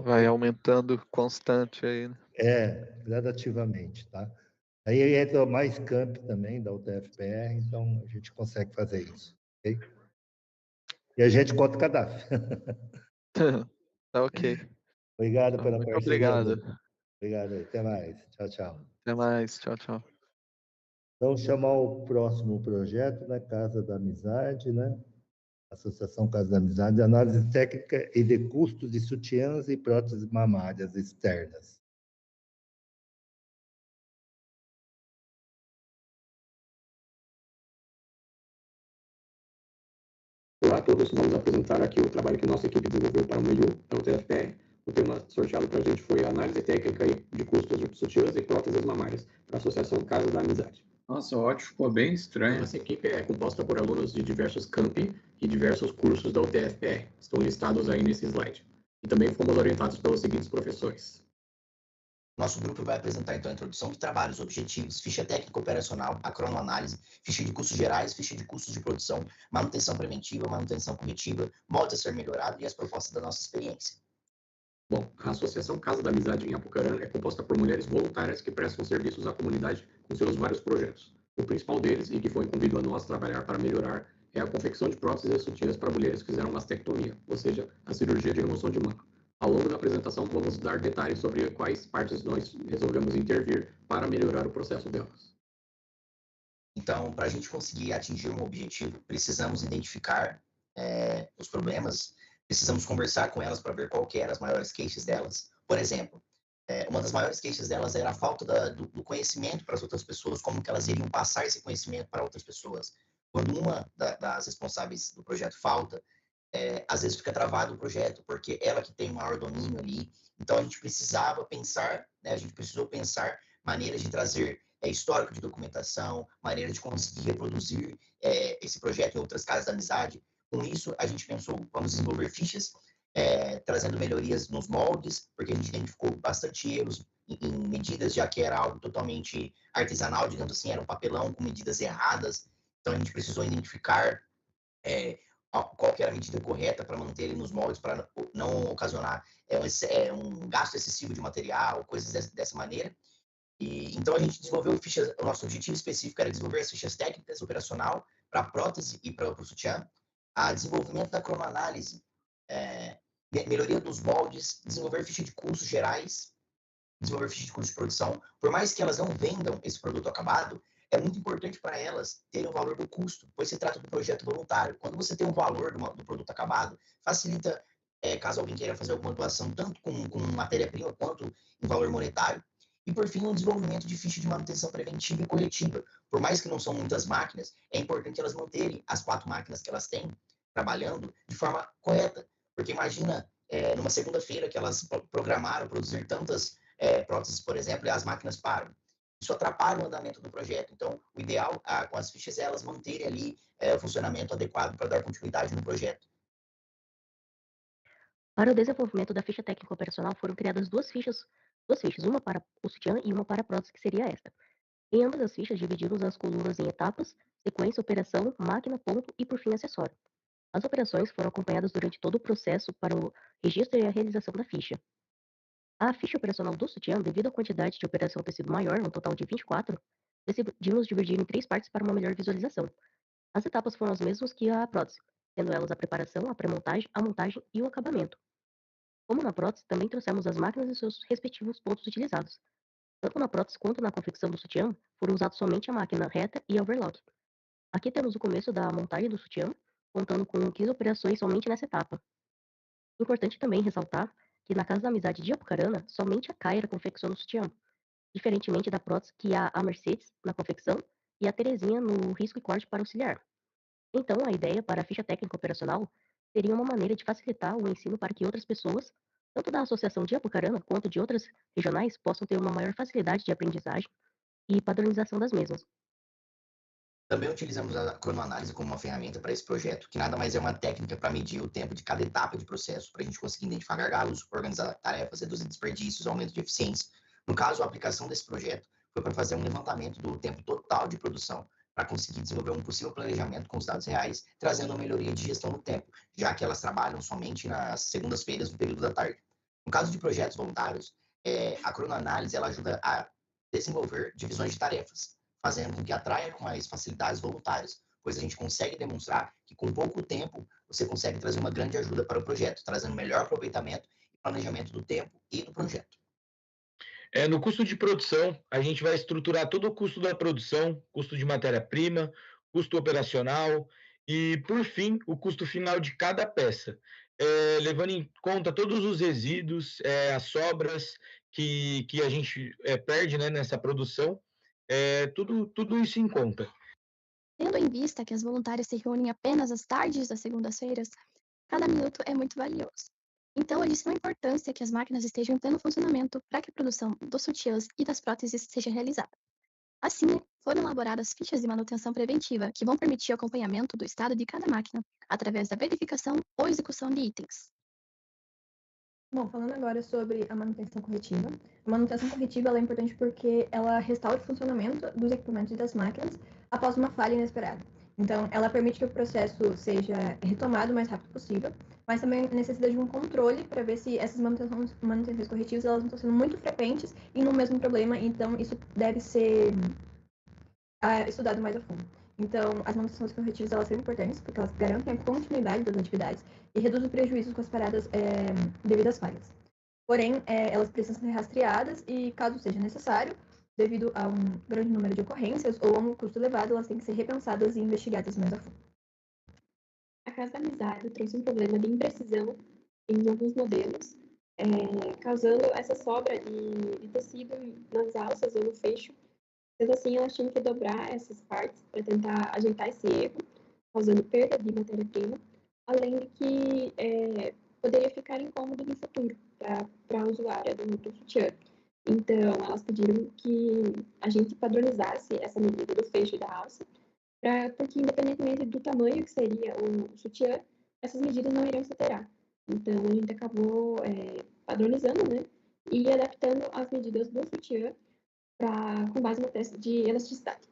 Vai aumentando constante aí, né? Gradativamente, tá? Aí entra mais camp também da UTF-PR, então a gente consegue fazer isso, ok? E a gente conta o cadastro. Tá ok. Obrigado pela muito parceria. obrigado. Obrigado. Até mais. Tchau, tchau. Até mais. Tchau, tchau. Então, chamar o próximo projeto, né? Casa da Amizade, né? Associação Casa da Amizade, análise técnica e de custos de sutiãs e próteses mamárias externas. Olá a todos, vamos apresentar aqui o trabalho que nossa equipe desenvolveu para o meio da UTF-PR. O tema sorteado para a gente foi análise técnica de custos de sutiãs e próteses mamárias para a Associação Casa da Amizade. Nossa, ótimo, ficou bem estranho. Nossa equipe é composta por alunos de diversos campi e diversos cursos da UTF-PR. Estão listados aí nesse slide. E também fomos orientados pelos seguintes professores. Nosso grupo vai apresentar, então, a introdução de trabalhos, objetivos, ficha técnica operacional, a cronoanálise, ficha de custos gerais, ficha de custos de produção, manutenção preventiva, manutenção corretiva, modo a ser melhorado e as propostas da nossa experiência. Bom, a Associação Casa da Amizade em Apucarana é composta por mulheres voluntárias que prestam serviços à comunidade com seus vários projetos. O principal deles, e que foi incumbido a nós trabalhar para melhorar, é a confecção de próteses e sutiãs para mulheres que fizeram mastectomia, ou seja, a cirurgia de remoção de mama. Ao longo da apresentação, vamos dar detalhes sobre quais partes nós resolvemos intervir para melhorar o processo delas. Então, para a gente conseguir atingir um objetivo, precisamos identificar os problemas, precisamos conversar com elas para ver qual que eram as maiores queixas delas. Por exemplo, uma das maiores queixas delas era a falta do conhecimento para as outras pessoas, como que elas iriam passar esse conhecimento para outras pessoas. Quando uma das responsáveis do projeto falta, às vezes fica travado o projeto, porque ela que tem o maior domínio ali. Então, a gente precisava pensar, né, a gente precisou pensar maneiras de trazer histórico de documentação, maneira de conseguir reproduzir esse projeto em outras casas da amizade. Com isso, a gente pensou, vamos desenvolver fichas, trazendo melhorias nos moldes, porque a gente identificou bastante erros em medidas, já que era algo totalmente artesanal, digamos assim, era um papelão com medidas erradas. Então, a gente precisou identificar qual que era a medida correta para manter ele nos moldes, para não ocasionar um gasto excessivo de material, coisas dessa maneira. Então, a gente desenvolveu fichas, o nosso objetivo específico era desenvolver as fichas técnicas, operacional, para a prótese e para o sutiã, a desenvolvimento da cronoanálise, melhoria dos moldes, desenvolver ficha de custos gerais, desenvolver ficha de custo de produção. Por mais que elas não vendam esse produto acabado, é muito importante para elas terem o valor do custo, pois se trata de um projeto voluntário. Quando você tem um valor do produto acabado, facilita, caso alguém queira fazer alguma doação, tanto com matéria-prima quanto em valor monetário. E, por fim, o desenvolvimento de ficha de manutenção preventiva e corretiva. Por mais que não são muitas máquinas, é importante elas manterem as 4 máquinas que elas têm trabalhando de forma correta. Porque imagina, numa segunda-feira que elas programaram produzir tantas próteses, por exemplo, e as máquinas param. Isso atrapalha o andamento do projeto. Então, o ideal com as fichas é elas manterem ali o funcionamento adequado para dar continuidade no projeto. Para o desenvolvimento da ficha técnica operacional foram criadas duas fichas, uma para o sutiã e uma para a prótese, que seria esta. Em ambas as fichas dividimos as colunas em etapas, sequência, operação, máquina, ponto e, por fim, acessório. As operações foram acompanhadas durante todo o processo para o registro e a realização da ficha. A ficha operacional do sutiã, devido à quantidade de operação ter sido maior, um total de 24, decidimos dividir em 3 partes para uma melhor visualização. As etapas foram as mesmas que a prótese, sendo elas a preparação, a pré-montagem, a montagem e o acabamento. Como na prótese, também trouxemos as máquinas e seus respectivos pontos utilizados. Tanto na prótese quanto na confecção do sutiã, foram usados somente a máquina reta e a overlock. Aqui temos o começo da montagem do sutiã, contando com 15 operações somente nessa etapa. Importante também ressaltar que na Casa da Amizade de Apucarana, somente a Kaira confecciona o sutiã, diferentemente da prótese que há a Mercedes na confecção e a Terezinha no risco e corte para auxiliar. Então, a ideia para a ficha técnica operacional seria uma maneira de facilitar o ensino para que outras pessoas, tanto da Associação de Apucarana quanto de outras regionais, possam ter uma maior facilidade de aprendizagem e padronização das mesmas. Também utilizamos a cronoanálise como uma ferramenta para esse projeto, que nada mais é uma técnica para medir o tempo de cada etapa de processo, para a gente conseguir identificar gargalos, organizar tarefas, reduzir desperdícios, aumento de eficiência. No caso, a aplicação desse projeto foi para fazer um levantamento do tempo total de produção, para conseguir desenvolver um possível planejamento com os dados reais, trazendo uma melhoria de gestão do tempo, já que elas trabalham somente nas segundas-feiras, no período da tarde. No caso de projetos voluntários, a cronoanálise ela ajuda a desenvolver divisões de tarefas, fazendo com que atraia com mais facilidades voluntários, pois a gente consegue demonstrar que com pouco tempo você consegue trazer uma grande ajuda para o projeto, trazendo melhor aproveitamento e planejamento do tempo e do projeto. No custo de produção, a gente vai estruturar todo o custo da produção, custo de matéria-prima, custo operacional e, por fim, o custo final de cada peça, levando em conta todos os resíduos, as sobras que a gente perde, né, nessa produção, tudo isso em conta. Tendo em vista que as voluntárias se reúnem apenas às tardes das segundas-feiras, cada minuto é muito valioso. Então, é de suma importância que as máquinas estejam em pleno funcionamento para que a produção dos sutiãs e das próteses seja realizada. Assim, foram elaboradas fichas de manutenção preventiva que vão permitir o acompanhamento do estado de cada máquina através da verificação ou execução de itens. Bom, falando agora sobre a manutenção corretiva. A manutenção corretiva ela é importante porque ela restaura o funcionamento dos equipamentos e das máquinas após uma falha inesperada. Então, ela permite que o processo seja retomado o mais rápido possível, mas também necessita de um controle para ver se essas manutenções corretivas elas não estão sendo muito frequentes e no mesmo problema, então isso deve ser estudado mais a fundo. Então, as manutenções corretivas elas são importantes porque elas garantem a continuidade das atividades e reduzem os prejuízos com as paradas devido às falhas. Porém, elas precisam ser rastreadas e, caso seja necessário, devido a um grande número de ocorrências ou a um custo elevado, elas têm que ser repensadas e investigadas mais a fundo. A Casa da Amizade trouxe um problema de imprecisão em alguns modelos, causando essa sobra de tecido nas alças ou no fecho. Sendo assim, elas tinham que dobrar essas partes para tentar ajeitar esse erro, causando perda de matéria-prima, além de que poderia ficar incômodo no futuro para a usuária do sutiã. Então, elas pediram que a gente padronizasse essa medida do fecho e da alça, porque independentemente do tamanho que seria o sutiã, essas medidas não iriam se alterar. Então, a gente acabou padronizando, né, e adaptando as medidas do sutiã com base no teste de elasticidade.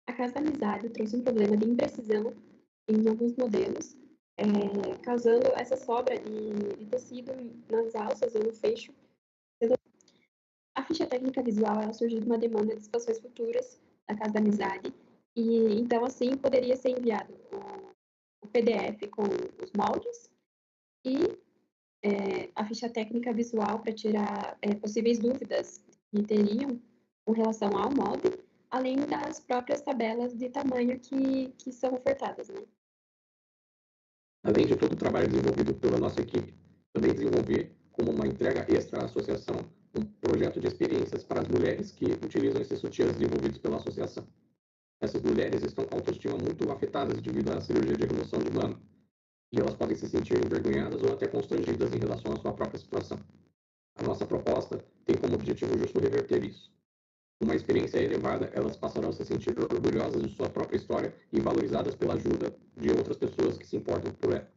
A Casa da Amizade trouxe um problema de imprecisão em alguns modelos, causando essa sobra de tecido nas alças ou no fecho. A ficha técnica visual ela surgiu de uma demanda de expansões futuras da Casa da Amizade, e então assim poderia ser enviado o PDF com os moldes e a ficha técnica visual para tirar possíveis dúvidas que teriam com relação ao molde, além das próprias tabelas de tamanho que são ofertadas, né? Além de todo o trabalho desenvolvido pela nossa equipe, também desenvolver como uma entrega extra à associação um projeto de experiências para as mulheres que utilizam esses sutiãs desenvolvidos pela associação. Essas mulheres estão com autoestima muito afetadas devido à cirurgia de remoção de mama, e elas podem se sentir envergonhadas ou até constrangidas em relação à sua própria situação. A nossa proposta tem como objetivo justo reverter isso. Uma experiência elevada, elas passarão a se sentir orgulhosas de sua própria história e valorizadas pela ajuda de outras pessoas que se importam por ela.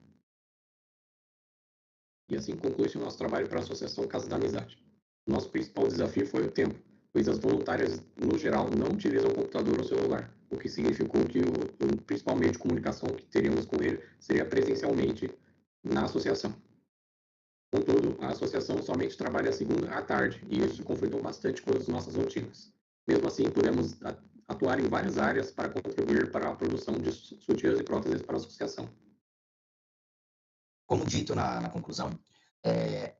E assim conclui-se o nosso trabalho para a Associação Casa da Amizade. Nosso principal desafio foi o tempo, pois as voluntárias, no geral, não utilizam computador ou celular, o que significou que o principal meio de comunicação que teríamos com ele seria presencialmente na associação. Contudo, a associação somente trabalha a segunda à tarde, e isso conflitou bastante com as nossas rotinas. Mesmo assim, pudemos atuar em várias áreas para contribuir para a produção de sutiãs e próteses para a associação. Como dito na conclusão,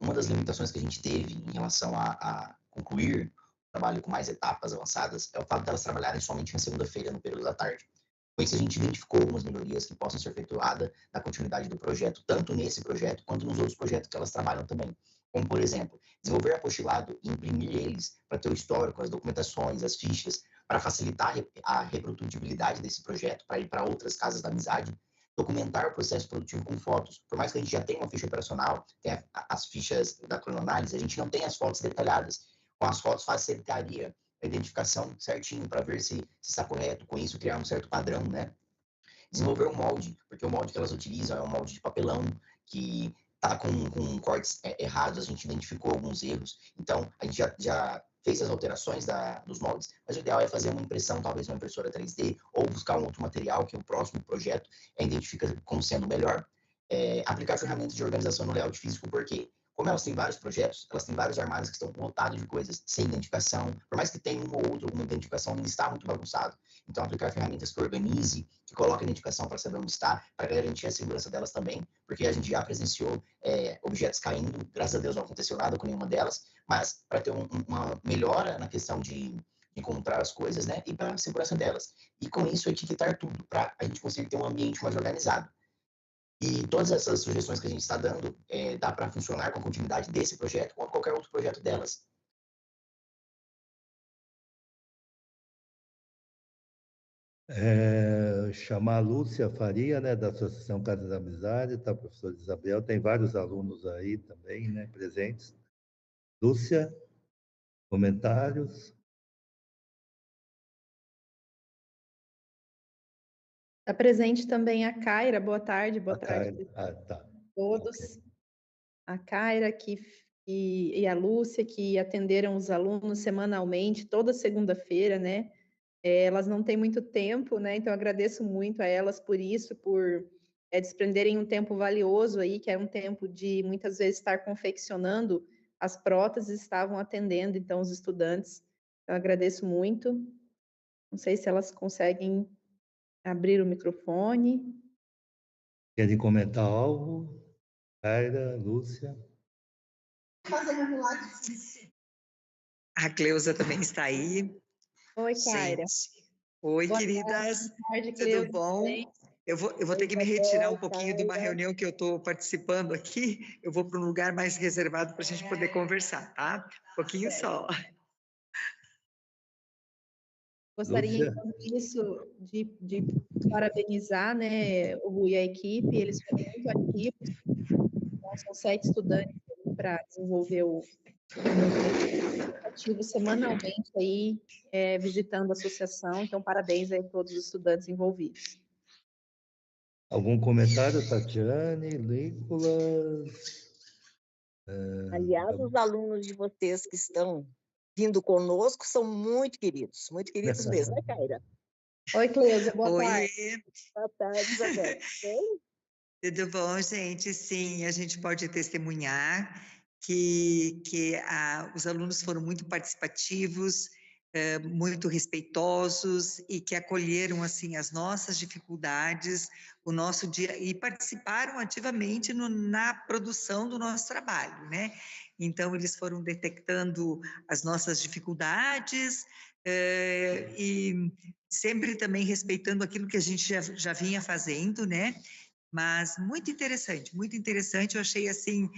uma das limitações que a gente teve em relação a concluir o trabalho com mais etapas avançadas é o fato delas trabalharem somente na segunda-feira, no período da tarde. Com isso, a gente identificou algumas melhorias que possam ser efetuadas na continuidade do projeto, tanto nesse projeto quanto nos outros projetos que elas trabalham também. Como, por exemplo, desenvolver apostilado e imprimir eles para ter o histórico, as documentações, as fichas, para facilitar a reprodutibilidade desse projeto, para ir para outras casas da amizade. Documentar o processo produtivo com fotos. Por mais que a gente já tenha uma ficha operacional, tenha as fichas da cronoanálise, a gente não tem as fotos detalhadas. Com as fotos facilitaria a identificação certinho para ver se está correto, com isso criar um certo padrão, né? Desenvolver um molde, porque o molde que elas utilizam é um molde de papelão que está com cortes errados, a gente identificou alguns erros, então a gente já fez as alterações dos moldes, mas o ideal é fazer uma impressão, talvez uma impressora 3D, ou buscar um outro material que o próximo projeto identifica como sendo melhor. Aplicar ferramentas de organização no layout físico, porque como elas têm vários projetos, elas têm vários armários que estão lotados de coisas sem identificação. Por mais que tenha uma ou outra alguma identificação, ainda está muito bagunçado. Então, aplicar ferramentas que organize, que coloque a identificação para saber onde está, para garantir a segurança delas também, porque a gente já presenciou objetos caindo, graças a Deus não aconteceu nada com nenhuma delas, mas para ter uma melhora na questão de encontrar as coisas, né, e para a segurança delas. E com isso, etiquetar tudo, para a gente conseguir ter um ambiente mais organizado. E todas essas sugestões que a gente está dando, dá para funcionar com a continuidade desse projeto ou qualquer outro projeto delas. Chamar a Lúcia Faria, né, da Associação Casa da Amizade, tá, professor Isabel, tem vários alunos aí também, né, presentes. Lúcia, comentários? Está presente também a Kaira, boa tarde a tá. todos. Okay. A Kaira e a Lúcia, que atenderam os alunos semanalmente, toda segunda-feira, né? Elas não têm muito tempo, né? Então, eu agradeço muito a elas por isso, por desprenderem um tempo valioso aí, que é um tempo de, muitas vezes, estar confeccionando as próteses, estavam atendendo, então, os estudantes. Eu agradeço muito. Não sei se elas conseguem abrir o microfone. Querem comentar algo? Kaira, Lúcia? A Cleusa também está aí. Oi, Kaira. Oi, Boa queridas. tarde, Tudo Cleusa. bom? Eu vou ter que me retirar um pouquinho de uma reunião que eu estou participando aqui. Eu vou para um lugar mais reservado para a gente poder conversar, tá? Um pouquinho só. Gostaria, então, disso, de parabenizar, né, o Rui e a equipe, eles foram muito ativos, então, são 7 estudantes para desenvolver o ativo semanalmente aí, visitando a associação, então parabéns aí a todos os estudantes envolvidos. Algum comentário, Tatiane, Nicolas? Aliás, os alunos de vocês que estão vindo conosco são muito queridos mesmo, né, Kaira? Oi, Cleusa, boa Oi. tarde. Boa tarde, Isabel. Tudo bom, gente? Sim, a gente pode testemunhar que os alunos foram muito participativos, muito respeitosos e que acolheram assim as nossas dificuldades, o nosso dia e participaram ativamente na produção do nosso trabalho, né? Então eles foram detectando as nossas dificuldades e sempre também respeitando aquilo que a gente já vinha fazendo, né? Mas muito interessante, eu achei assim,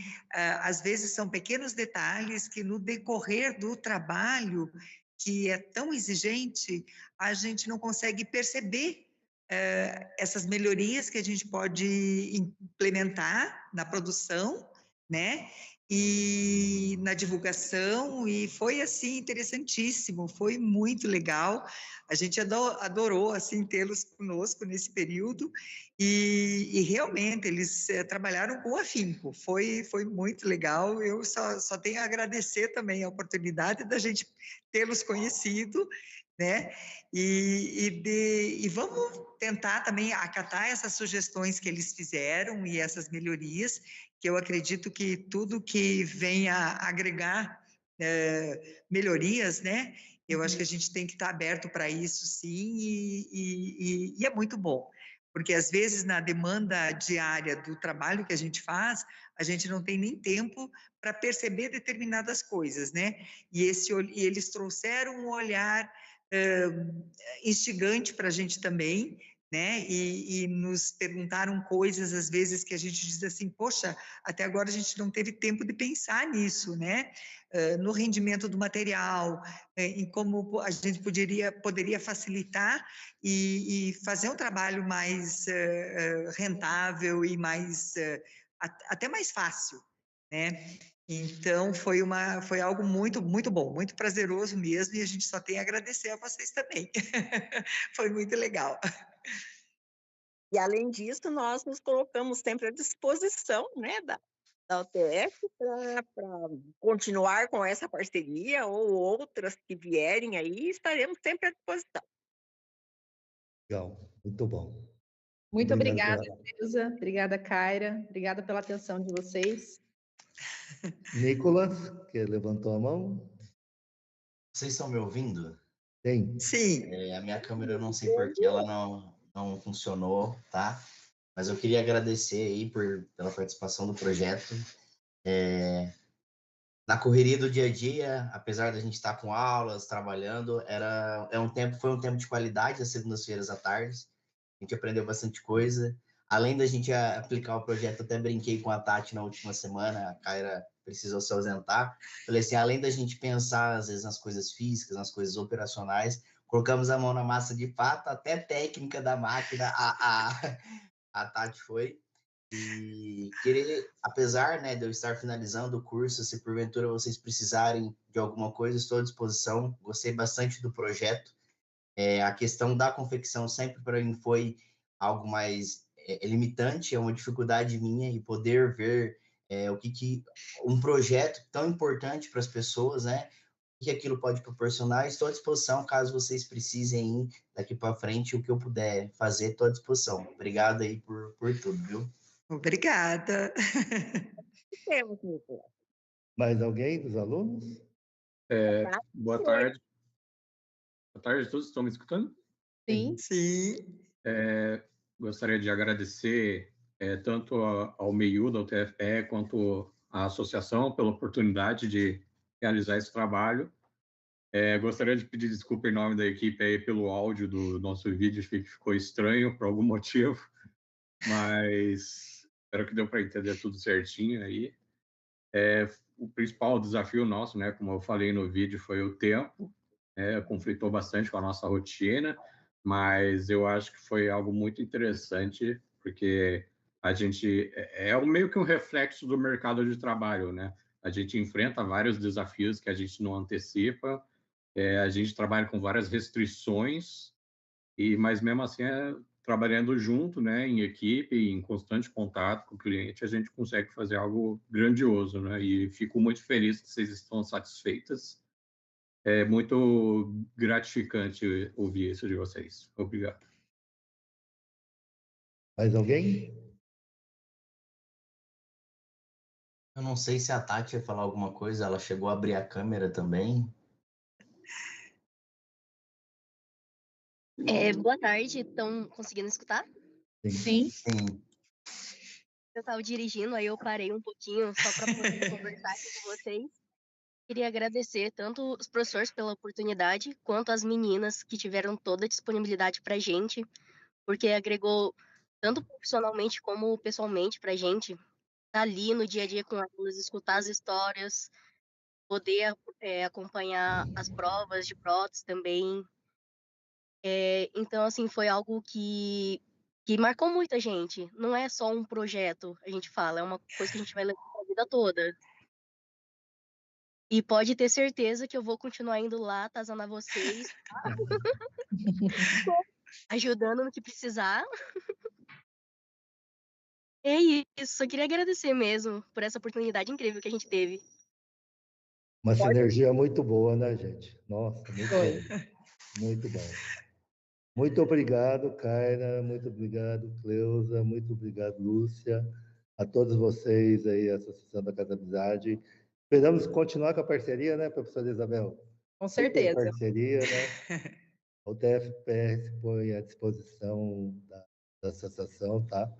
às vezes são pequenos detalhes que no decorrer do trabalho, que é tão exigente, a gente não consegue perceber essas melhorias que a gente pode implementar na produção, né? E na divulgação, e foi assim interessantíssimo, foi muito legal. A gente adorou assim tê-los conosco nesse período e realmente eles trabalharam com afinco. Foi muito legal. Eu só tenho a agradecer também a oportunidade da gente tê-los conhecido, né? E vamos tentar também acatar essas sugestões que eles fizeram e essas melhorias, que eu acredito que tudo que venha agregar melhorias, né? Eu acho que a gente tem que estar aberto para isso, sim, e é muito bom, porque às vezes na demanda diária do trabalho que a gente faz, a gente não tem nem tempo para perceber determinadas coisas, né? E eles trouxeram um olhar instigante para a gente também, né? E nos perguntaram coisas às vezes que a gente diz assim, poxa, até agora a gente não teve tempo de pensar nisso, né? No rendimento do material, em como a gente poderia facilitar e fazer um trabalho mais rentável e mais até mais fácil, né? Então foi algo muito bom, muito prazeroso mesmo, e a gente só tem a agradecer a vocês também. Foi muito legal. E além disso, nós nos colocamos sempre à disposição, né, da UTF para continuar com essa parceria ou outras que vierem aí, estaremos sempre à disposição. Legal, muito bom. Muito obrigada, Cleusa. Obrigada, Kaira. Obrigada pela atenção de vocês. Nicolas, que levantou a mão. Vocês estão me ouvindo? Sim. A minha câmera, eu não sei por que ela não funcionou, tá? Mas eu queria agradecer aí pela participação do projeto. Na correria do dia a dia, apesar da gente estar com aulas, trabalhando, foi um tempo de qualidade, as segundas-feiras à tarde. A gente aprendeu bastante coisa. Além da gente aplicar o projeto, até brinquei com a Tati na última semana, a Kaira precisou se ausentar. Falei assim, além da gente pensar, às vezes, nas coisas físicas, nas coisas operacionais, colocamos a mão na massa de fato, até técnica da máquina, a Tati foi. E apesar, né, de eu estar finalizando o curso, se porventura vocês precisarem de alguma coisa, estou à disposição. Gostei bastante do projeto. A questão da confecção sempre para mim foi algo mais limitante, é uma dificuldade minha, e poder ver o que um projeto tão importante para as pessoas, né, que aquilo pode proporcionar. Estou à disposição, caso vocês precisem ir daqui para frente, o que eu puder fazer, estou à disposição. Obrigado aí por tudo, viu? Obrigada. Temos, Nicolas. Mais alguém dos alunos? Boa tarde. Boa tarde a todos, estão me escutando? Sim. Sim. Gostaria de agradecer tanto ao MEIU da UTFPE quanto à associação pela oportunidade de realizar esse trabalho. Gostaria de pedir desculpa em nome da equipe aí pelo áudio do nosso vídeo, acho que ficou estranho por algum motivo, mas espero que deu para entender tudo certinho aí. O principal desafio nosso, né, como eu falei no vídeo, foi o tempo, conflitou bastante com a nossa rotina, mas eu acho que foi algo muito interessante, porque a gente meio que um reflexo do mercado de trabalho, né? A gente enfrenta vários desafios que a gente não antecipa, a gente trabalha com várias restrições, mas mesmo assim, trabalhando junto, né, em equipe, em constante contato com o cliente, a gente consegue fazer algo grandioso, né? E fico muito feliz que vocês estão satisfeitas. É muito gratificante ouvir isso de vocês. Obrigado. Mais alguém? Eu não sei se a Tati ia falar alguma coisa, ela chegou a abrir a câmera também. Boa tarde, estão conseguindo escutar? Sim. Eu estava dirigindo, aí eu parei um pouquinho só para poder conversar aqui com vocês. Queria agradecer tanto os professores pela oportunidade, quanto as meninas que tiveram toda a disponibilidade para a gente, porque agregou tanto profissionalmente como pessoalmente para a gente. Estar ali no dia a dia com alunos, escutar as histórias, poder acompanhar as provas de prótese também. Então, assim, foi algo que marcou muita gente. Não é só um projeto, a gente fala, é uma coisa que a gente vai levar a vida toda. E pode ter certeza que eu vou continuar indo lá, atazanar vocês, tá? Ajudando no que precisar. É isso, só queria agradecer mesmo por essa oportunidade incrível que a gente teve. Uma sinergia muito boa, né, gente? Nossa, muito bom. Muito bom. Muito obrigado, Kaina. Muito obrigado, Cleusa. Muito obrigado, Lúcia. A todos vocês aí, a Associação da Casa Amizade. Esperamos continuar com a parceria, né, professora Isabel? Com certeza. Parceria, né? O TFPR se põe à disposição da associação, tá?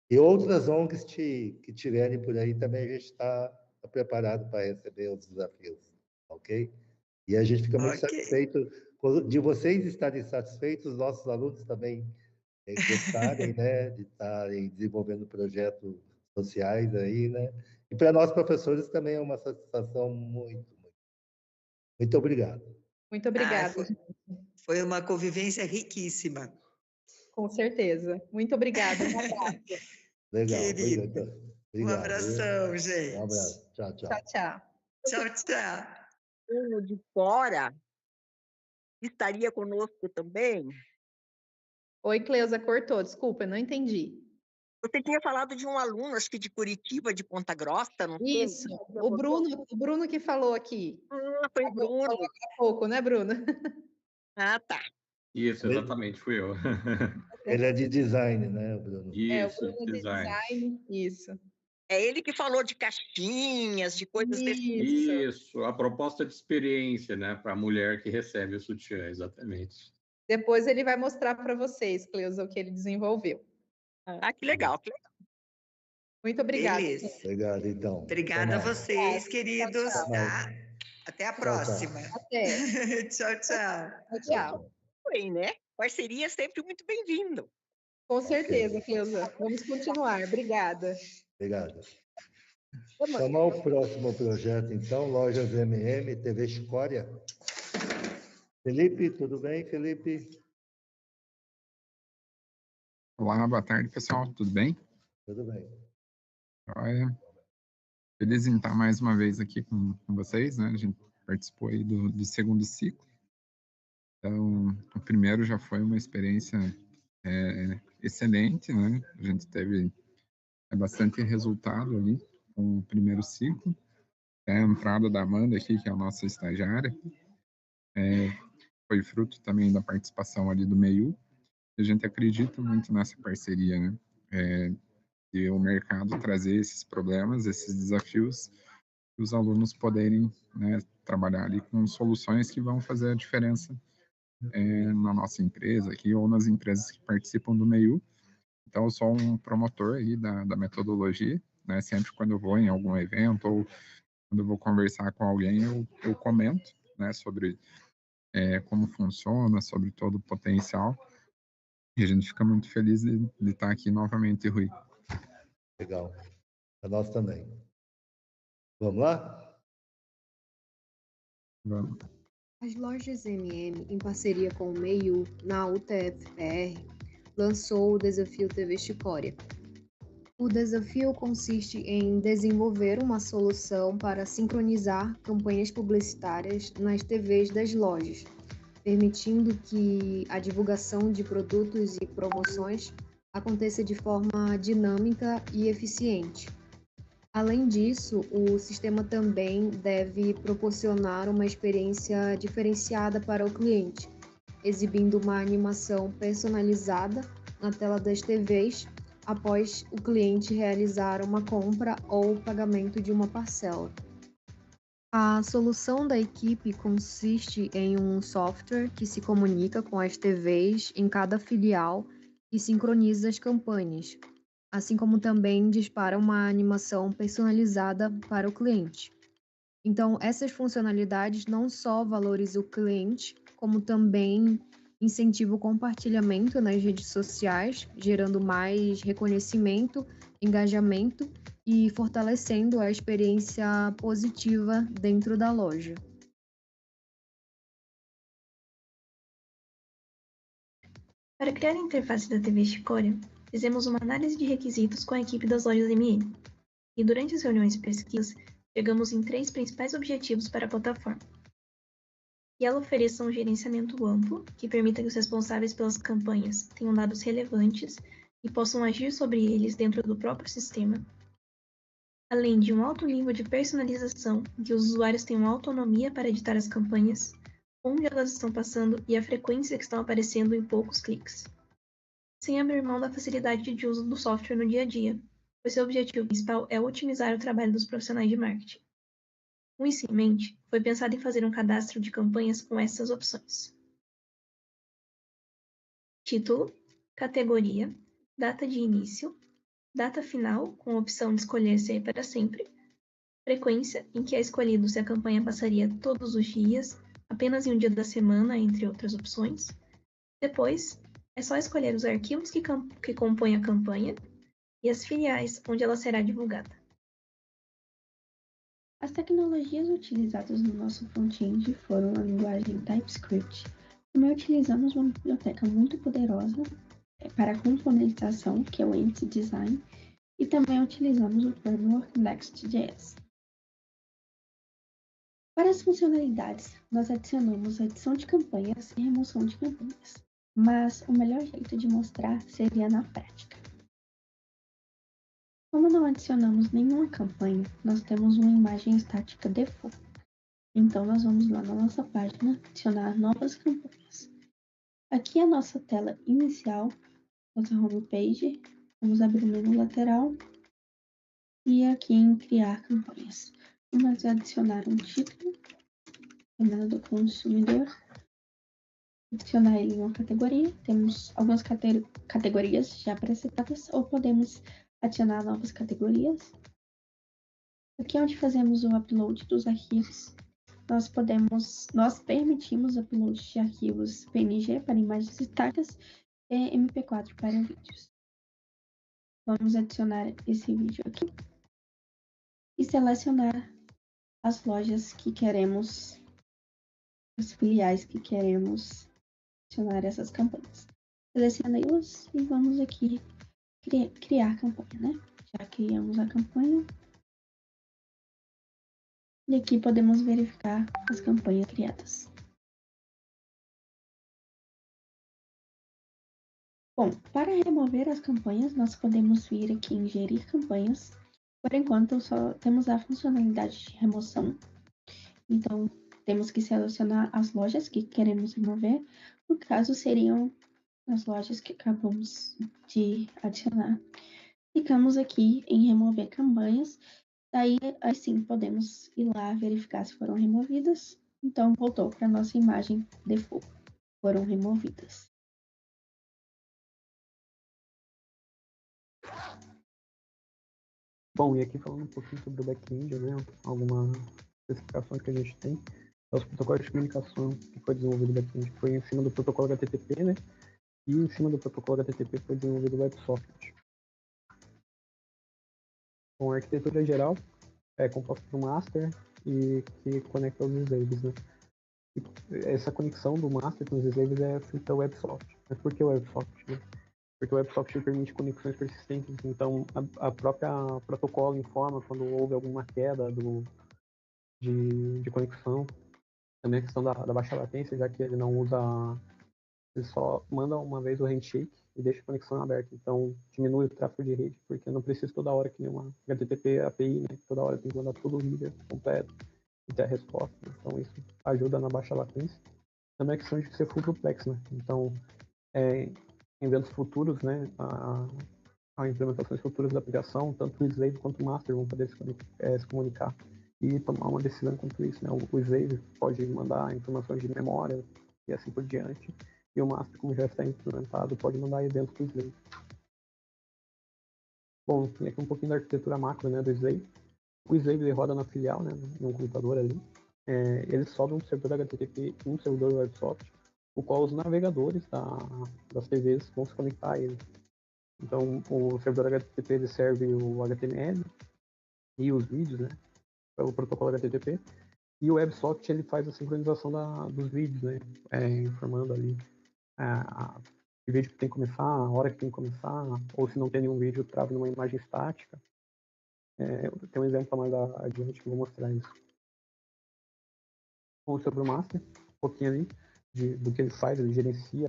E outras ONGs que tiverem por aí também a gente está preparado para receber os desafios, ok? E a gente fica muito satisfeito de vocês estarem satisfeitos, os nossos alunos também gostarem, né, de estarem desenvolvendo projetos sociais aí, né? E para nós professores também é uma satisfação muito obrigado. Muito obrigada. Foi uma convivência riquíssima. Com certeza. Muito obrigada. Um abraço. Legal. Querido. Obrigado. Um abração, gente. Um abraço. Tchau, tchau. Tchau, tchau. Tchau, tchau. Bruno de fora estaria conosco também? Oi, Cleusa, cortou. Desculpa, eu não entendi. Você tinha falado de um aluno, acho que de Curitiba, de Ponta Grossa, não sei? Isso, o Bruno que falou aqui. Foi o Bruno. Falou há pouco, né, Bruno? Ah, tá. Isso, exatamente, fui eu. Ele é de design, né, Bruno? Isso, o Bruno design. É de design. Isso. É ele que falou de caixinhas, de coisas desse tipo. Isso, a proposta de experiência, né, para a mulher que recebe o sutiã, exatamente. Depois ele vai mostrar para vocês, Cleusa, o que ele desenvolveu. Ah, que legal, que legal. Muito obrigada. Beleza. Obrigado, então. Obrigada a vocês, queridos. Tchau, tá? Até a próxima. Até. Tchau, tchau. Tchau. Foi, né? Parceria sempre muito bem-vindo. Com certeza, Cleusa. Vamos continuar. Obrigada. Obrigado. Vamos ao próximo projeto, então, Lojas MM, TV Chicória. Felipe, tudo bem, Felipe? Olá, boa tarde, pessoal. Tudo bem? Tudo bem. Olha, feliz em estar mais uma vez aqui com vocês, né? A gente participou aí do segundo ciclo. Então, o primeiro já foi uma experiência excelente, né? A gente teve bastante resultado ali com o primeiro ciclo. A entrada da Amanda aqui, que é a nossa estagiária, foi fruto também da participação ali do MEIU. A gente acredita muito nessa parceria, né? De o mercado trazer esses problemas, esses desafios, e os alunos poderem, né, trabalhar ali com soluções que vão fazer a diferença na nossa empresa aqui ou nas empresas que participam do MEIU. Então, eu sou um promotor aí da metodologia, né? Sempre quando eu vou em algum evento ou quando eu vou conversar com alguém, eu comento, né, sobre como funciona, sobre todo o potencial. E a gente fica muito feliz de estar aqui novamente, Rui. Legal. A nós também. Vamos lá? Vamos. As lojas MM, em parceria com o MEIU, na UTF-PR, lançou o desafio TV Chicória. O desafio consiste em desenvolver uma solução para sincronizar campanhas publicitárias nas TVs das lojas, permitindo que a divulgação de produtos e promoções aconteça de forma dinâmica e eficiente. Além disso, o sistema também deve proporcionar uma experiência diferenciada para o cliente, exibindo uma animação personalizada na tela das TVs após o cliente realizar uma compra ou pagamento de uma parcela. A solução da equipe consiste em um software que se comunica com as TVs em cada filial e sincroniza as campanhas, assim como também dispara uma animação personalizada para o cliente. Então, essas funcionalidades não só valorizam o cliente, como também incentivam o compartilhamento nas redes sociais, gerando mais reconhecimento, engajamento e fortalecendo a experiência positiva dentro da loja. Para criar a interface da TV Chicória, fizemos uma análise de requisitos com a equipe das lojas MM. E durante as reuniões e pesquisas, chegamos em 3 principais objetivos para a plataforma. Que ela ofereça um gerenciamento amplo, que permita que os responsáveis pelas campanhas tenham dados relevantes e possam agir sobre eles dentro do próprio sistema. Além de um alto nível de personalização, em que os usuários tenham autonomia para editar as campanhas, onde elas estão passando e a frequência que estão aparecendo em poucos cliques. Sem abrir mão da facilidade de uso do software no dia a dia, pois seu objetivo principal é otimizar o trabalho dos profissionais de marketing. Com isso em mente, foi pensado em fazer um cadastro de campanhas com essas opções: título, categoria, data de início, data final com a opção de escolher ser para sempre, frequência em que é escolhido se a campanha passaria todos os dias, apenas em um dia da semana, entre outras opções. Depois, é só escolher os arquivos que compõem a campanha e as filiais onde ela será divulgada. As tecnologias utilizadas no nosso front-end foram a linguagem TypeScript. Também utilizamos uma biblioteca muito poderosa para a componentização, que é o Entity Design, e também utilizamos o framework Next.js. Para as funcionalidades, nós adicionamos a edição de campanhas e remoção de campanhas, mas o melhor jeito de mostrar seria na prática. Como não adicionamos nenhuma campanha, nós temos uma imagem estática default. Então, nós vamos lá na nossa página adicionar novas campanhas. Aqui é a nossa tela inicial, nossa homepage. Vamos abrir o menu lateral e aqui em criar campanhas. Vamos adicionar um título, jornada do consumidor, adicionar ele em uma categoria. Temos algumas categorias já pré-setadas ou podemos adicionar novas categorias. Aqui é onde fazemos o upload dos arquivos. Nós permitimos upload de arquivos PNG para imagens estáticas e MP4 para vídeos. Vamos adicionar esse vídeo aqui e selecionar as lojas que queremos, as filiais que queremos adicionar essas campanhas. Selecionei-las e vamos aqui criar campanha, né? Já criamos a campanha. E aqui podemos verificar as campanhas criadas. Bom, para remover as campanhas, nós podemos vir aqui em gerir campanhas, Por enquanto, só temos a funcionalidade de remoção. Então, temos que selecionar as lojas que queremos remover. No caso, seriam as lojas que acabamos de adicionar. Clicamos aqui em remover campanhas. Daí, assim, podemos ir lá verificar se foram removidas. Então, voltou para a nossa imagem default. Foram removidas. Bom, e aqui falando um pouquinho sobre o back-end, né? Alguma especificações que a gente tem. É os protocolos de comunicação que foi desenvolvido back-end foi em cima do protocolo HTTP, né? E em cima do protocolo HTTP foi desenvolvido o WebSocket. Bom, a arquitetura geral é composta por um master e que conecta os slaves, né? E essa conexão do master com os slaves é feita o WebSocket. Mas por que o WebSocket, né? Porque o WebSocket permite conexões persistentes, então a própria protocolo informa quando houve alguma queda de conexão. Também a questão da baixa latência, já que ele não usa, ele só manda uma vez o handshake e deixa a conexão aberta, então diminui o tráfego de rede, porque não precisa toda hora que nem uma HTTP API, né, toda hora tem que mandar tudo o líder completo e ter a resposta, então isso ajuda na baixa latência. Também a questão de ser full duplex, né, então em eventos futuros, né, a implementações futuras da aplicação, tanto o slave quanto o master vão poder se comunicar e tomar uma decisão quanto isso, né? O slave pode mandar informações de memória e assim por diante, e o master, como já está implementado, pode mandar eventos para o slave. Bom, tem aqui um pouquinho da arquitetura macro, né, do slave. O slave ele roda na filial, né, num computador ali. Ele sobe um servidor HTTP e um servidor WebSocket, o qual os navegadores das TVs vão se conectar a ele. Então, o servidor HTTP ele serve o HTML e os vídeos, né, pelo protocolo HTTP, e o WebSocket ele faz a sincronização dos vídeos, né, informando ali que vídeo que tem que começar, a hora que tem que começar, ou se não tem nenhum vídeo, trava numa imagem estática. Tem um exemplo mais adiante que eu vou mostrar isso. Bom, sobre o master, um pouquinho ali do que ele faz, ele gerencia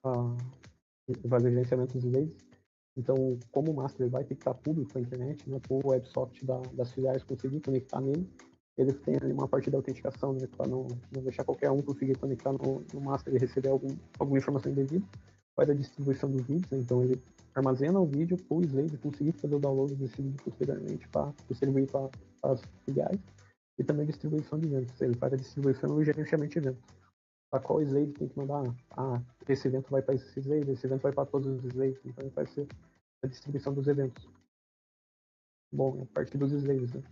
faz o gerenciamento dos slaves. Então, como o master vai ter que estar público na internet, né, para o WebSocket das filiais conseguir conectar nele, eles têm ali uma parte da autenticação, né, para não deixar qualquer um conseguir conectar no master e receber alguma informação indevida. Faz a distribuição dos vídeos, né, então ele armazena o vídeo para o slave conseguir fazer o download desse vídeo posteriormente para distribuir para as filiais, e também distribuição de eventos. Ele faz a distribuição e o gerenciamento de eventos. Para qual slave tem que mandar, esse evento vai para esse slave, esse evento vai para todos os slaves, então ele faz a distribuição dos eventos. Bom, a partir dos slaves, né?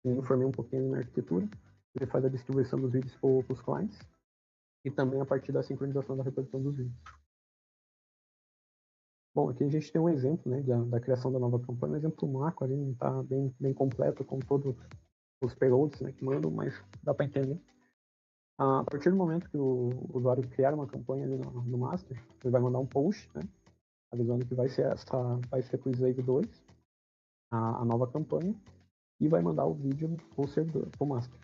Eu informei um pouquinho na arquitetura, ele faz a distribuição dos vídeos para os clientes, e também a partir da sincronização da reprodução dos vídeos. Bom, aqui a gente tem um exemplo, né, da criação da nova campanha, um exemplo macro ali, não está bem completo com todos os payloads, né, que mandam, mas dá para entender. A partir do momento que o usuário criar uma campanha ali no master, ele vai mandar um post, né, avisando que vai ser para o slave 2, a nova campanha, e vai mandar o vídeo para o servidor, para o master.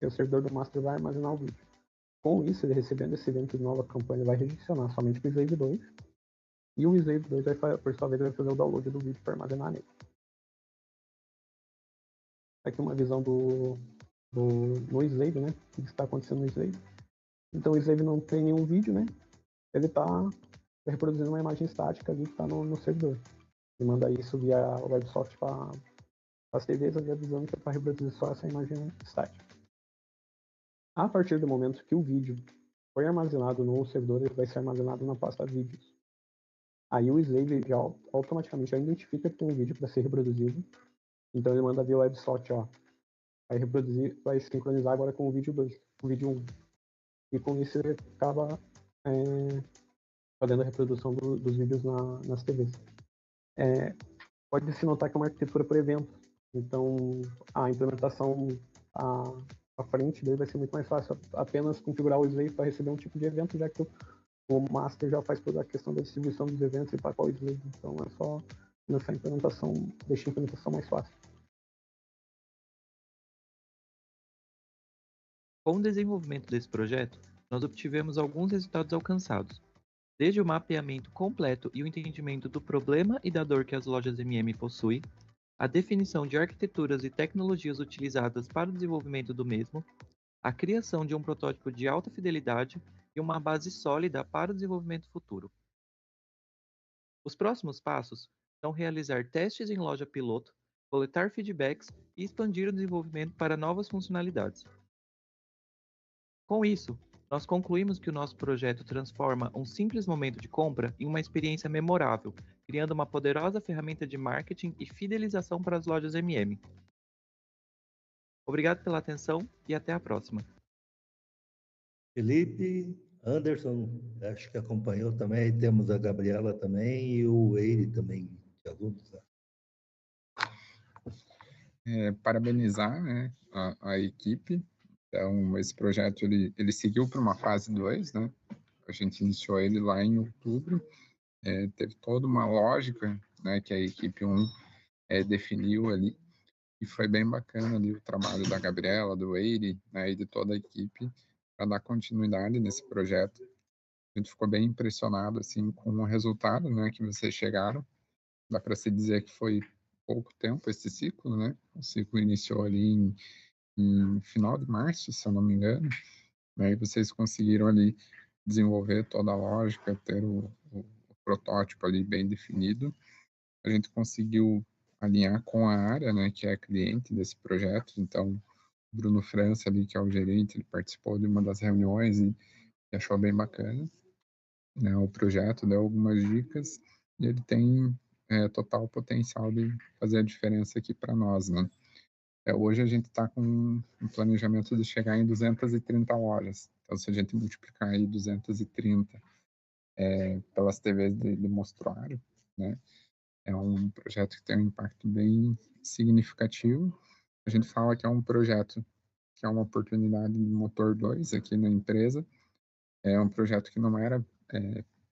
E o servidor do master vai armazenar o vídeo. Com isso, ele recebendo esse evento de nova campanha, vai redirecionar somente para o slave 2, e o slave 2, por sua vez, vai fazer o download do vídeo para armazenar nele. Aqui uma visão no slave, né? O que está acontecendo no slave. Então o slave não tem nenhum vídeo, né? Ele está reproduzindo uma imagem estática ali que está no servidor. Ele manda isso via o WebSocket para as TVs, ali avisando que é para reproduzir só essa imagem estática. A partir do momento que o vídeo foi armazenado no servidor, ele vai ser armazenado na pasta vídeos. Aí o slave já automaticamente já identifica que tem um vídeo para ser reproduzido. Então ele manda via WebSocket, vai reproduzir, vai sincronizar agora com o vídeo 2, o vídeo 1. E com isso ele acaba fazendo a reprodução dos vídeos nas TVs. Pode-se notar que é uma arquitetura por evento. Então a implementação à frente dele vai ser muito mais fácil apenas configurar o slave para receber um tipo de evento, já que o master já faz toda a questão da distribuição dos eventos e para qual slave. Então é só nessa implementação, deixar a implementação mais fácil. Com o desenvolvimento desse projeto, nós obtivemos alguns resultados alcançados, desde o mapeamento completo e o entendimento do problema e da dor que as lojas MM possuem, a definição de arquiteturas e tecnologias utilizadas para o desenvolvimento do mesmo, a criação de um protótipo de alta fidelidade e uma base sólida para o desenvolvimento futuro. Os próximos passos são realizar testes em loja piloto, coletar feedbacks e expandir o desenvolvimento para novas funcionalidades. Com isso, nós concluímos que o nosso projeto transforma um simples momento de compra em uma experiência memorável, criando uma poderosa ferramenta de marketing e fidelização para as lojas MM. Obrigado pela atenção e até a próxima. Felipe, Anderson, acho que acompanhou também, temos a Gabriela também e o Eire também, de alunos. Parabenizar, né, a equipe. Então, esse projeto ele seguiu para uma fase 2, né? A gente iniciou ele lá em outubro. Teve toda uma lógica, né, que a equipe 1 definiu ali. E foi bem bacana ali o trabalho da Gabriela, do Eire, né, e de toda a equipe para dar continuidade nesse projeto. A gente ficou bem impressionado assim com o resultado, né, que vocês chegaram. Dá para se dizer que foi pouco tempo esse ciclo, né? O ciclo iniciou ali em final de março, se eu não me engano. Aí vocês conseguiram ali desenvolver toda a lógica, ter o protótipo ali bem definido. A gente conseguiu alinhar com a área, né, que é cliente desse projeto. Então, Bruno França ali, que é o gerente, ele participou de uma das reuniões e achou bem bacana, né, o projeto, deu algumas dicas e ele tem total potencial de fazer a diferença aqui para nós, né? Hoje a gente está com um planejamento de chegar em 230 lojas. Então, se a gente multiplicar aí 230 pelas TVs de mostruário, né? É um projeto que tem um impacto bem significativo. A gente fala que é um projeto que é uma oportunidade de motor 2 aqui na empresa. É um projeto que não era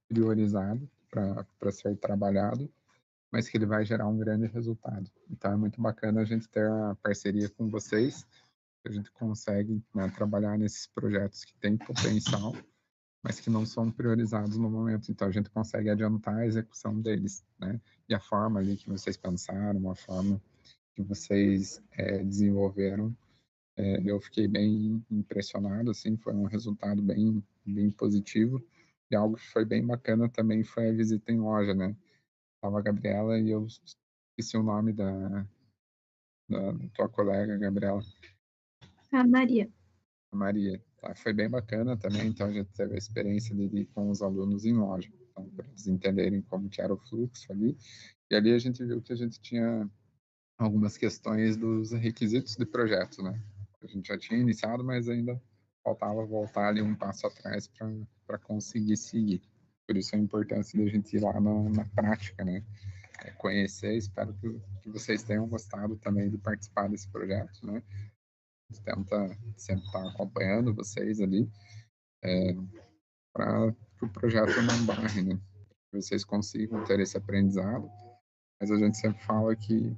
priorizado para ser trabalhado, mas que ele vai gerar um grande resultado. Então, é muito bacana a gente ter a parceria com vocês, que a gente consegue, né, trabalhar nesses projetos que têm potencial, mas que não são priorizados no momento. Então, a gente consegue adiantar a execução deles, né? E a forma ali que vocês pensaram, a forma que vocês desenvolveram, eu fiquei bem impressionado, assim, foi um resultado bem, bem positivo. E algo que foi bem bacana também foi a visita em loja, né? Tava a Gabriela e eu esqueci o nome da tua colega, Gabriela. A Maria. A Maria. Tá? Foi bem bacana também, então a gente teve a experiência de ir com os alunos em loja, então, para eles entenderem como que era o fluxo ali. E ali a gente viu que a gente tinha algumas questões dos requisitos de projeto, né? A gente já tinha iniciado, mas ainda faltava voltar ali um passo atrás para conseguir seguir. Por isso a importância da gente ir lá na prática, né? Conhecer, espero que vocês tenham gostado também de participar desse projeto, né? A gente tenta sempre estar acompanhando vocês ali, para que o projeto não barre, né? Que vocês consigam ter esse aprendizado, mas a gente sempre fala que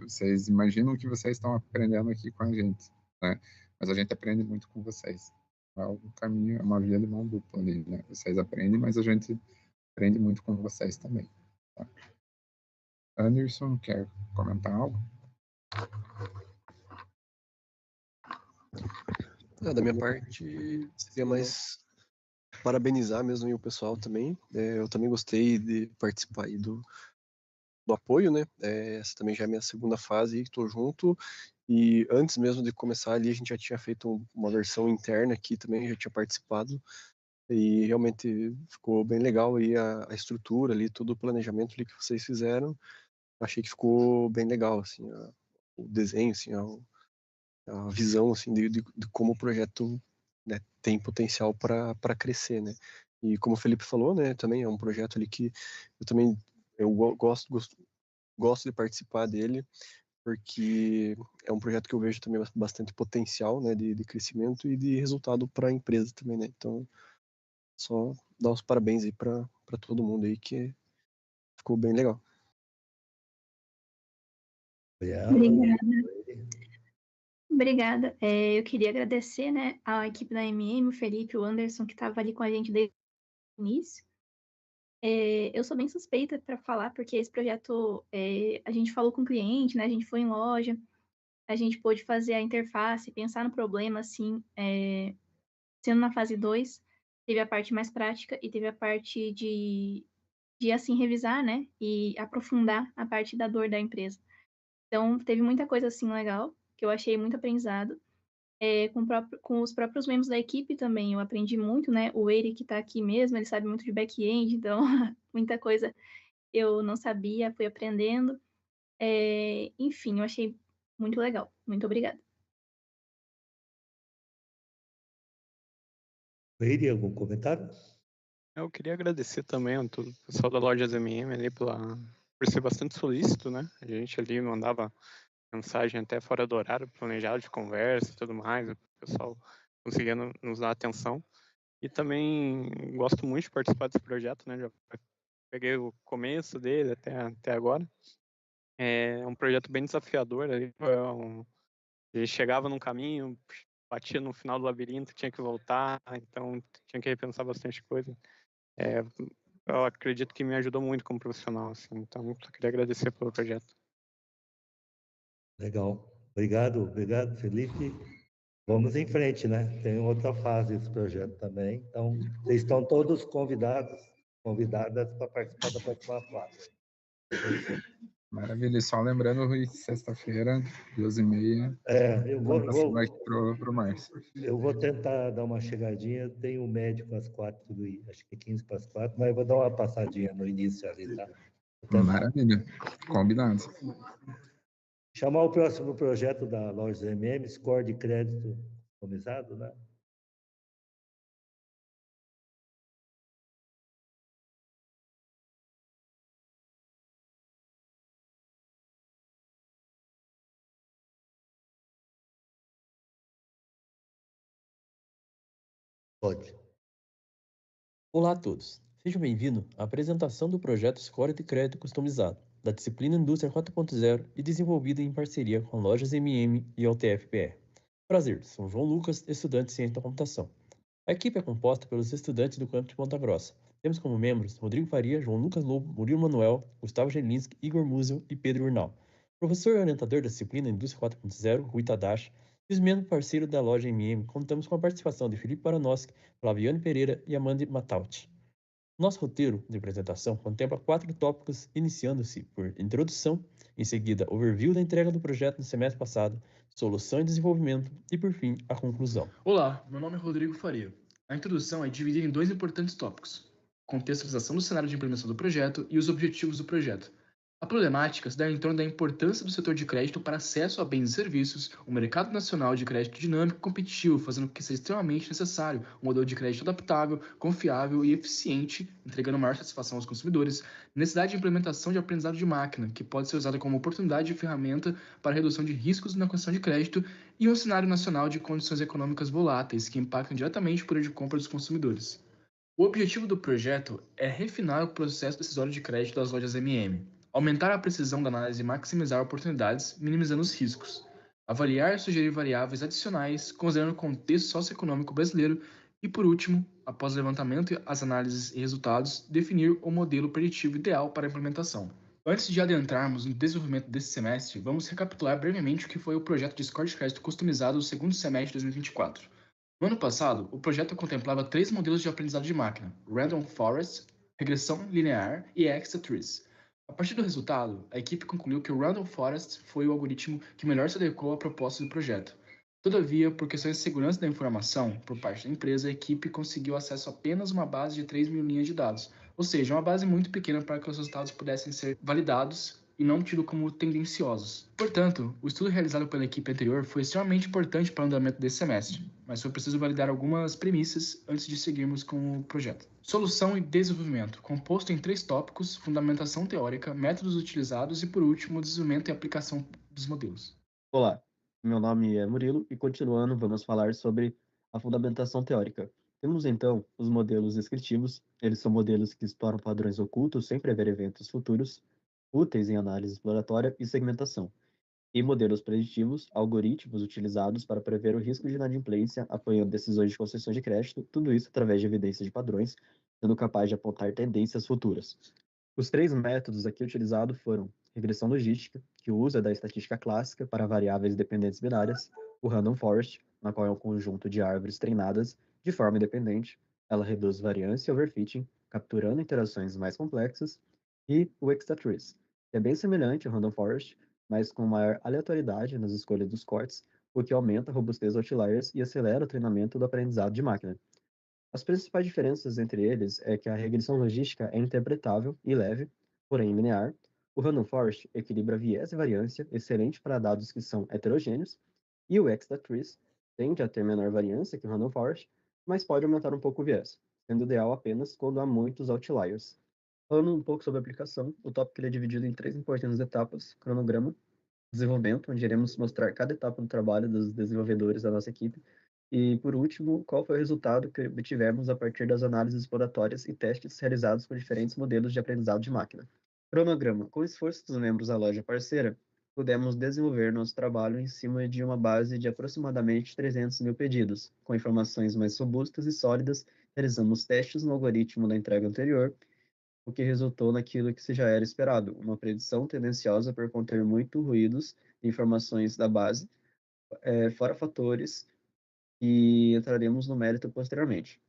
vocês imaginam que vocês estão aprendendo aqui com a gente, né? Mas a gente aprende muito com vocês. É um caminho, é uma via de mão dupla ali, né? Vocês aprendem, mas a gente aprende muito com vocês também. Tá? Anderson, quer comentar algo? Da minha parte, seria mais parabenizar mesmo o pessoal também. Eu também gostei de participar aí do apoio, né? Essa também já é a minha segunda fase, estou junto. E antes mesmo de começar ali, a gente já tinha feito uma versão interna aqui também, já tinha participado. E realmente ficou bem legal aí a estrutura ali, todo o planejamento ali que vocês fizeram. Achei que ficou bem legal, assim, o desenho, assim, a visão, assim, de como o projeto, né, tem potencial para crescer, né? E como o Felipe falou, né, também é um projeto ali que eu gosto de participar dele, porque é um projeto que eu vejo também bastante potencial, né, de crescimento e de resultado para a empresa também, né? Então, só dar os parabéns aí para todo mundo aí, que ficou bem legal. Obrigada. Eu queria agradecer, né, a equipe da MM, o Felipe, o Anderson, que estava ali com a gente desde o início. Eu sou bem suspeita para falar, porque esse projeto, a gente falou com o cliente, né? A gente foi em loja, a gente pôde fazer a interface, pensar no problema, assim, sendo na fase 2, teve a parte mais prática e teve a parte de assim, revisar, né? E aprofundar a parte da dor da empresa. Então, teve muita coisa, assim, legal, que eu achei muito aprendizado. Com os próprios membros da equipe também, eu aprendi muito, né? O Eric que está aqui mesmo, ele sabe muito de back-end, então muita coisa eu não sabia, fui aprendendo. Enfim, eu achei muito legal. Muito obrigada. Eire, algum comentário? Eu queria agradecer também a todo o pessoal da loja ZMM ali por ser bastante solícito, né? A gente ali mandava mensagem até fora do horário planejado de conversa e tudo mais, o pessoal conseguia nos dar atenção. E também gosto muito de participar desse projeto, né? Já peguei o começo dele até agora. É um projeto bem desafiador. Ele chegava num caminho, batia no final do labirinto, tinha que voltar, então tinha que repensar bastante coisa. Eu acredito que me ajudou muito como profissional, assim, então só queria agradecer pelo projeto. Legal. Obrigado, Felipe. Vamos em frente, né? Tem outra fase esse projeto também. Então, vocês estão todos convidadas para participar da próxima fase. Maravilha. E só lembrando, Rui, sexta-feira, 2h30. Eu vou pro Márcio. Eu vou tentar dar uma chegadinha. Tenho um médico às 4, acho que 15 para as 4, mas eu vou dar uma passadinha no início ali, tá? Maravilha. Combinado. Chamar o próximo projeto da loja ZMM, score de crédito customizado, né? Pode. Olá a todos. Sejam bem-vindos à apresentação do projeto Score de Crédito Customizado, da disciplina Indústria 4.0 e desenvolvido em parceria com lojas MM e a UTF-PR. Prazer, sou João Lucas, estudante de Ciência da Computação. A equipe é composta pelos estudantes do campus de Ponta Grossa. Temos como membros Rodrigo Faria, João Lucas Lobo, Murilo Manuel, Gustavo Gelinski, Igor Musil e Pedro Urnal. Professor e orientador da disciplina Indústria 4.0, Rui Tadashi, e os membros parceiros da loja MM, contamos com a participação de Felipe Baranowski, Flaviane Pereira e Amanda Matauti. Nosso roteiro de apresentação contempla 4 tópicos, iniciando-se por introdução, em seguida, overview da entrega do projeto no semestre passado, solução e desenvolvimento e, por fim, a conclusão. Olá, meu nome é Rodrigo Faria. A introdução é dividida em 2 importantes tópicos: contextualização do cenário de implementação do projeto e os objetivos do projeto. A problemática se dá em torno da importância do setor de crédito para acesso a bens e serviços, um mercado nacional de crédito dinâmico e competitivo, fazendo com que seja extremamente necessário um modelo de crédito adaptável, confiável e eficiente, entregando maior satisfação aos consumidores, necessidade de implementação de aprendizado de máquina, que pode ser usada como oportunidade e ferramenta para a redução de riscos na concessão de crédito, e um cenário nacional de condições econômicas voláteis, que impactam diretamente o poder de compra dos consumidores. O objetivo do projeto é refinar o processo decisório de crédito das lojas MM, aumentar a precisão da análise e maximizar oportunidades, minimizando os riscos, avaliar e sugerir variáveis adicionais, considerando o contexto socioeconômico brasileiro e, por último, após o levantamento, as análises e resultados, definir o modelo preditivo ideal para a implementação. Antes de adentrarmos no desenvolvimento desse semestre, vamos recapitular brevemente o que foi o projeto de score de crédito customizado do segundo semestre de 2024. No ano passado, o projeto contemplava 3 modelos de aprendizado de máquina: Random Forest, regressão linear e Extra-Trees. A partir do resultado, a equipe concluiu que o Random Forest foi o algoritmo que melhor se adequou à proposta do projeto. Todavia, por questões de segurança da informação por parte da empresa, a equipe conseguiu acesso a apenas uma base de 3 mil linhas de dados, ou seja, uma base muito pequena para que os resultados pudessem ser validados e não tido como tendenciosos. Portanto, o estudo realizado pela equipe anterior foi extremamente importante para o andamento desse semestre, mas foi preciso validar algumas premissas antes de seguirmos com o projeto. Solução e desenvolvimento, composto em 3 tópicos: fundamentação teórica, métodos utilizados e, por último, desenvolvimento e aplicação dos modelos. Olá, meu nome é Murilo e, continuando, vamos falar sobre a fundamentação teórica. Temos, então, os modelos descritivos. Eles são modelos que exploram padrões ocultos sem prever eventos futuros, úteis em análise exploratória e segmentação, e modelos preditivos, algoritmos utilizados para prever o risco de inadimplência, apoiando decisões de concessão de crédito, tudo isso através de evidência de padrões, sendo capaz de apontar tendências futuras. Os 3 métodos aqui utilizados foram regressão logística, que usa da estatística clássica para variáveis dependentes binárias, o random forest, na qual é um conjunto de árvores treinadas de forma independente, ela reduz variância e overfitting, capturando interações mais complexas, e o Extra-Trees, que é bem semelhante ao random forest, mas com maior aleatoriedade nas escolhas dos cortes, o que aumenta a robustez outliers e acelera o treinamento do aprendizado de máquina. As principais diferenças entre eles é que a regressão logística é interpretável e leve, porém linear. O random forest equilibra viés e variância, excelente para dados que são heterogêneos, e o Extra-Trees tende a ter menor variância que o random forest, mas pode aumentar um pouco o viés, sendo ideal apenas quando há muitos outliers. Falando um pouco sobre a aplicação, o tópico ele é dividido em 3 importantes etapas: cronograma, desenvolvimento, onde iremos mostrar cada etapa do trabalho dos desenvolvedores da nossa equipe, e, por último, qual foi o resultado que obtivemos a partir das análises exploratórias e testes realizados com diferentes modelos de aprendizado de máquina. Cronograma. Com o esforço dos membros da loja parceira, pudemos desenvolver nosso trabalho em cima de uma base de aproximadamente 300 mil pedidos, com informações mais robustas e sólidas. Realizamos testes no algoritmo da entrega anterior, o que resultou naquilo que se já era esperado, uma predição tendenciosa por conter muito ruídos de informações da base, fora fatores que entraremos no mérito posteriormente.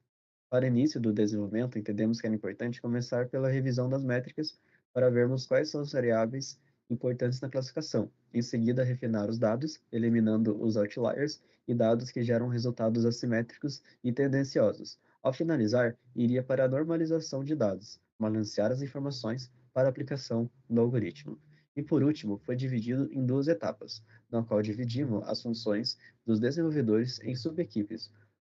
Para início do desenvolvimento, entendemos que era importante começar pela revisão das métricas para vermos quais são as variáveis importantes na classificação. Em seguida, refinar os dados, eliminando os outliers e dados que geram resultados assimétricos e tendenciosos. Ao finalizar, iria para a normalização de dados, balancear as informações para aplicação no algoritmo. E por último, foi dividido em 2 etapas, na qual dividimos as funções dos desenvolvedores em subequipes,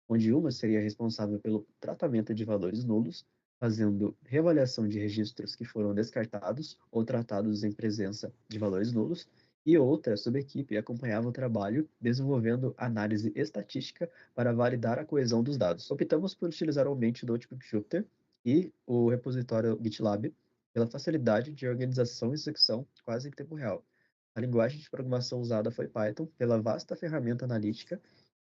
onde uma seria responsável pelo tratamento de valores nulos, fazendo reavaliação de registros que foram descartados ou tratados em presença de valores nulos, e outra subequipe acompanhava o trabalho desenvolvendo análise estatística para validar a coesão dos dados. Optamos por utilizar o ambiente Notebook Jupyter e o repositório GitLab pela facilidade de organização e execução quase em tempo real. A linguagem de programação usada foi Python, pela vasta ferramenta analítica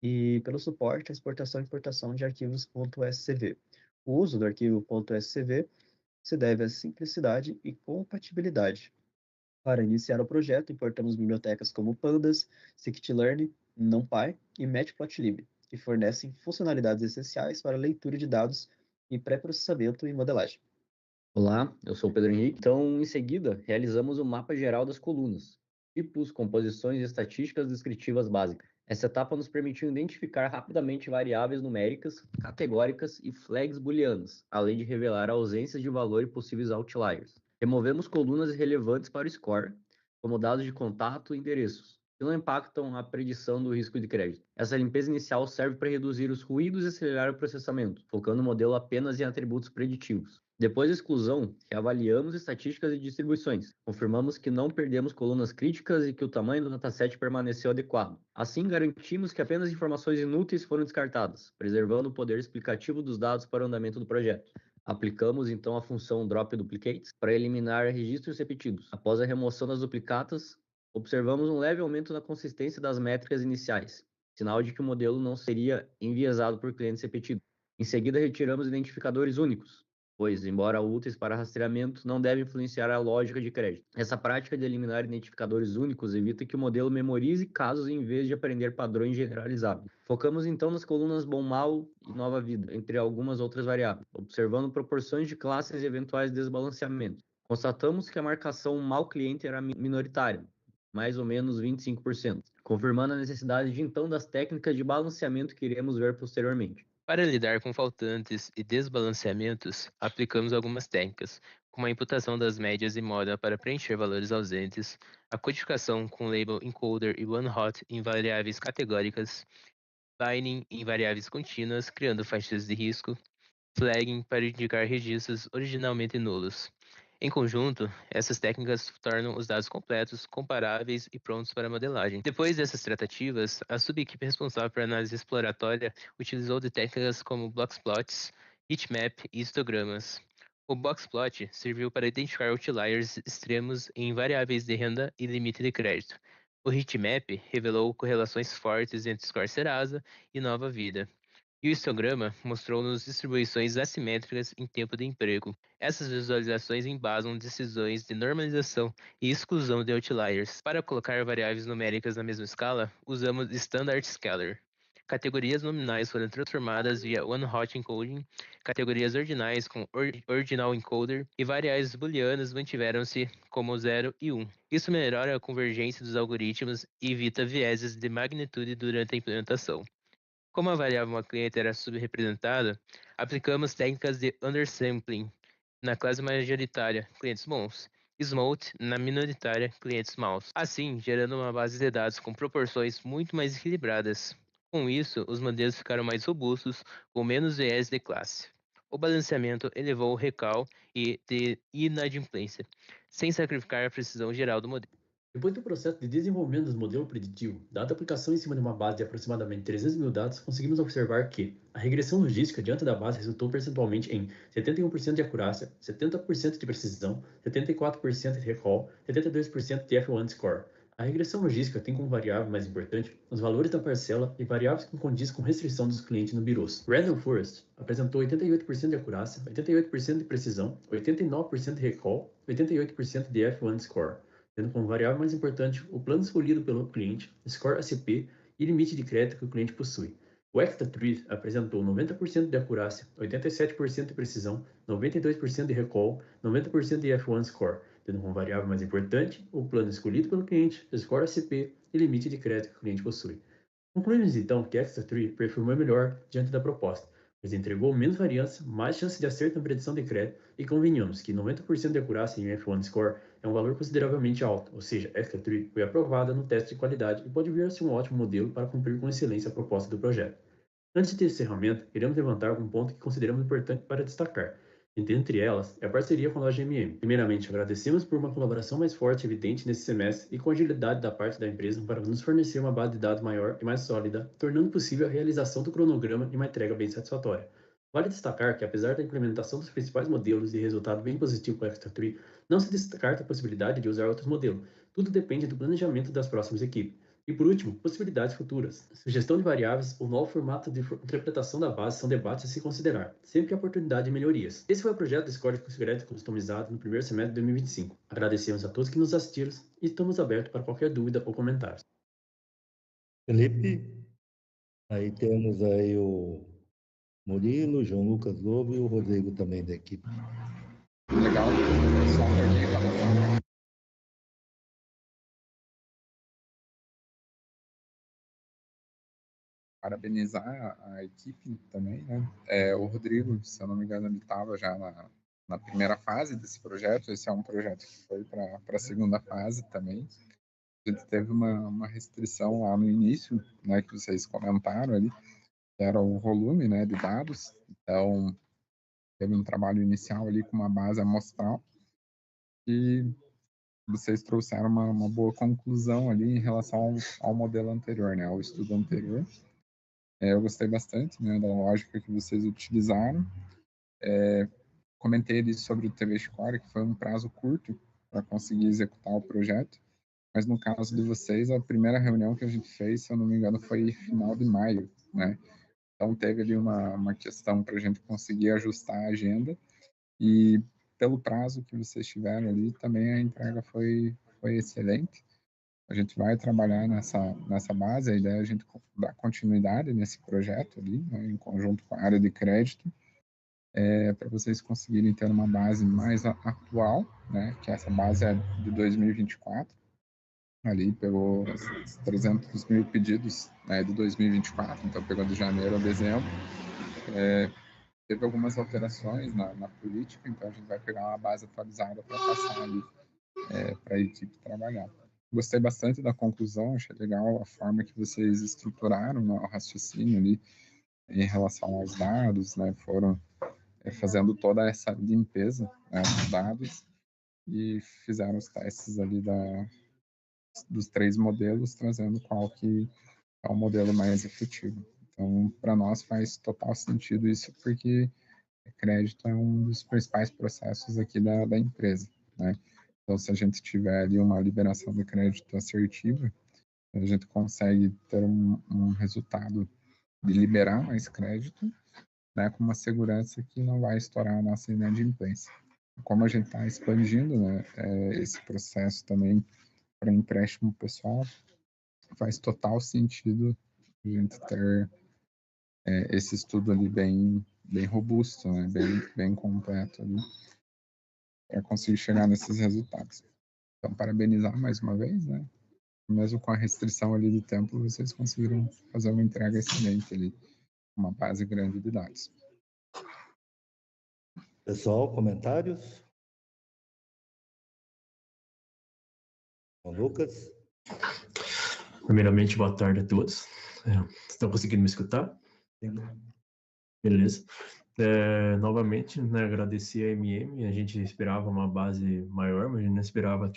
e pelo suporte à exportação e importação de arquivos .scv. O uso do arquivo .scv se deve à simplicidade e compatibilidade. Para iniciar o projeto, importamos bibliotecas como Pandas, Scikit-learn, NumPy e Matplotlib, que fornecem funcionalidades essenciais para leitura de dados e pré-processamento e modelagem. Olá, eu sou o Pedro Henrique. Então, em seguida, realizamos o mapa geral das colunas, tipos, composições e estatísticas descritivas básicas. Essa etapa nos permitiu identificar rapidamente variáveis numéricas, categóricas e flags booleanas, além de revelar a ausência de valor e possíveis outliers. Removemos colunas irrelevantes para o score, como dados de contato e endereços, que não impactam a predição do risco de crédito. Essa limpeza inicial serve para reduzir os ruídos e acelerar o processamento, focando o modelo apenas em atributos preditivos. Depois da exclusão, reavaliamos estatísticas e distribuições. Confirmamos que não perdemos colunas críticas e que o tamanho do dataset permaneceu adequado. Assim, garantimos que apenas informações inúteis foram descartadas, preservando o poder explicativo dos dados para o andamento do projeto. Aplicamos, então, a função Drop Duplicates para eliminar registros repetidos. Após a remoção das duplicatas, observamos um leve aumento na consistência das métricas iniciais, sinal de que o modelo não seria enviesado por clientes repetidos. Em seguida, retiramos identificadores únicos, pois, embora úteis para rastreamento, não devem influenciar a lógica de crédito. Essa prática de eliminar identificadores únicos evita que o modelo memorize casos em vez de aprender padrões generalizados. Focamos então nas colunas bom, mal e nova vida, entre algumas outras variáveis, observando proporções de classes e eventuais desbalanceamentos. Constatamos que a marcação mal cliente era minoritária, mais ou menos 25%, confirmando a necessidade de então das técnicas de balanceamento que iremos ver posteriormente. Para lidar com faltantes e desbalanceamentos, aplicamos algumas técnicas, como a imputação das médias e moda para preencher valores ausentes, a codificação com label encoder e one-hot em variáveis categóricas, binding em variáveis contínuas, criando faixas de risco, flagging para indicar registros originalmente nulos. Em conjunto, essas técnicas tornam os dados completos, comparáveis e prontos para modelagem. Depois dessas tratativas, a subequipe responsável por análise exploratória utilizou de técnicas como boxplots, heatmap e histogramas. O boxplot serviu para identificar outliers extremos em variáveis de renda e limite de crédito. O heatmap revelou correlações fortes entre score Serasa e nova vida. E o histograma mostrou-nos distribuições assimétricas em tempo de emprego. Essas visualizações embasam decisões de normalização e exclusão de outliers. Para colocar variáveis numéricas na mesma escala, usamos Standard Scalar. Categorias nominais foram transformadas via one-hot encoding, categorias ordinais com ordinal encoder e variáveis booleanas mantiveram-se como 0 e 1. Isso melhora a convergência dos algoritmos e evita vieses de magnitude durante a implementação. Como a variável uma cliente era subrepresentada, aplicamos técnicas de undersampling na classe majoritária, clientes bons, Smolt na minoritária, clientes maus. Assim, gerando uma base de dados com proporções muito mais equilibradas. Com isso, os modelos ficaram mais robustos, com menos viés de classe. O balanceamento elevou o recal e de inadimplência, sem sacrificar a precisão geral do modelo. Depois do processo de desenvolvimento do modelo preditivo, dada a aplicação em cima de uma base de aproximadamente 300 mil dados, conseguimos observar que a regressão logística diante da base resultou percentualmente em 71% de acurácia, 70% de precisão, 74% de recall, 72% de F1 score. A regressão logística tem como variável mais importante os valores da parcela e variáveis que condizem com restrição dos clientes no BIOS. Random Forest apresentou 88% de acurácia, 88% de precisão, 89% de recall, 88% de F1 score, tendo como variável mais importante o plano escolhido pelo cliente, score ACP e limite de crédito que o cliente possui. O Extra-Tree apresentou 90% de acurácia, 87% de precisão, 92% de recall, 90% de F1 score, tendo como variável mais importante o plano escolhido pelo cliente, score ACP e limite de crédito que o cliente possui. Concluímos então que Extra-Tree performou melhor diante da proposta, pois entregou menos variância, mais chance de acerto na predição de crédito e convenhamos que 90% de acurácia em F1 score é um valor consideravelmente alto, ou seja, Extra-Tree foi aprovada no teste de qualidade e pode vir a ser um ótimo modelo para cumprir com excelência a proposta do projeto. Antes de encerramento, queremos levantar algum ponto que consideramos importante para destacar. Entre elas, é a parceria com a loja MM. Primeiramente, agradecemos por uma colaboração mais forte e evidente nesse semestre e com agilidade da parte da empresa para nos fornecer uma base de dados maior e mais sólida, tornando possível a realização do cronograma e uma entrega bem satisfatória. Vale destacar que, apesar da implementação dos principais modelos e resultado bem positivo com o Extra-Tree, não se descarta a possibilidade de usar outros modelos. Tudo depende do planejamento das próximas equipes. E por último, possibilidades futuras. Sugestão de variáveis ou novo formato de interpretação da base são debates a se considerar. Sempre há oportunidade de melhorias. Esse foi o projeto desse código secreto customizado no primeiro semestre de 2025. Agradecemos a todos que nos assistiram e estamos abertos para qualquer dúvida ou comentário. Felipe, aí temos aí o Murilo, João Lucas Lobo e o Rodrigo também da equipe. Legal. Só um pouquinho para mostrar. Parabenizar a equipe também, né? O Rodrigo, se eu não me engano, ele estava já na primeira fase desse projeto. Esse é um projeto que foi para a segunda fase também. A gente teve uma restrição lá no início, né, que vocês comentaram ali, que era o volume, né, de dados. Então, teve um trabalho inicial ali com uma base amostral e vocês trouxeram uma boa conclusão ali em relação ao modelo anterior, né, ao estudo anterior. Eu gostei bastante, né, da lógica que vocês utilizaram. Comentei ali sobre o TVScore, que foi um prazo curto para conseguir executar o projeto, mas no caso de vocês, a primeira reunião que a gente fez, se eu não me engano, foi final de maio, né? Então teve ali uma questão para a gente conseguir ajustar a agenda e pelo prazo que vocês tiveram ali, também a entrega foi excelente. A gente vai trabalhar nessa base, a ideia é a gente dar continuidade nesse projeto ali, né, em conjunto com a área de crédito, para vocês conseguirem ter uma base mais atual, né, que essa base é de 2024, ali pegou 300 mil pedidos, né, de 2024, então pegou de janeiro a dezembro. Teve algumas alterações na política, então a gente vai pegar uma base atualizada para passar ali para a equipe trabalhar. Gostei bastante da conclusão, achei legal a forma que vocês estruturaram, né, o raciocínio ali em relação aos dados, né, foram fazendo toda essa limpeza, né, dos dados e fizeram os testes ali dos 3 modelos, trazendo qual que é o modelo mais efetivo. Então, para nós faz total sentido isso, porque crédito é um dos principais processos aqui da empresa, né? Então, se a gente tiver ali uma liberação de crédito assertiva, a gente consegue ter um resultado de liberar mais crédito, né, com uma segurança que não vai estourar a nossa inadimplência. Como a gente está expandindo, né, esse processo também para empréstimo pessoal, faz total sentido a gente ter esse estudo ali bem robusto, né, bem completo ali, para conseguir chegar nesses resultados. Então, parabenizar mais uma vez, né? Mesmo com a restrição ali de tempo, vocês conseguiram fazer uma entrega excelente ali, uma base grande de dados. Pessoal, comentários? João Lucas? Primeiramente, boa tarde a todos. Estão conseguindo me escutar? Sim. Beleza. Novamente, né, agradecer a MM. A gente esperava uma base maior, mas a gente não esperava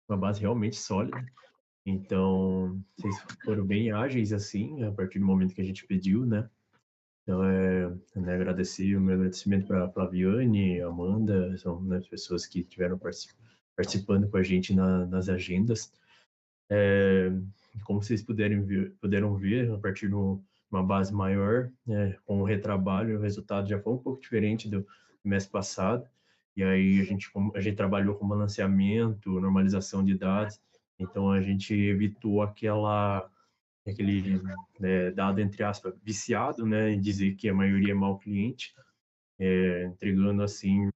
uma base realmente sólida. Então, vocês foram bem ágeis assim, a partir do momento que a gente pediu, né? Então, né, agradecer, o meu agradecimento para a Flaviane, Amanda, são, né, as pessoas que estiveram participando com a gente nas agendas. Como vocês puderam ver, a partir de uma base maior, né, com o retrabalho, o resultado já foi um pouco diferente do mês passado. E aí a gente trabalhou com balanceamento, normalização de dados. Então a gente evitou aquele dado entre aspas viciado, né, em dizer que a maioria é mau cliente, entregando assim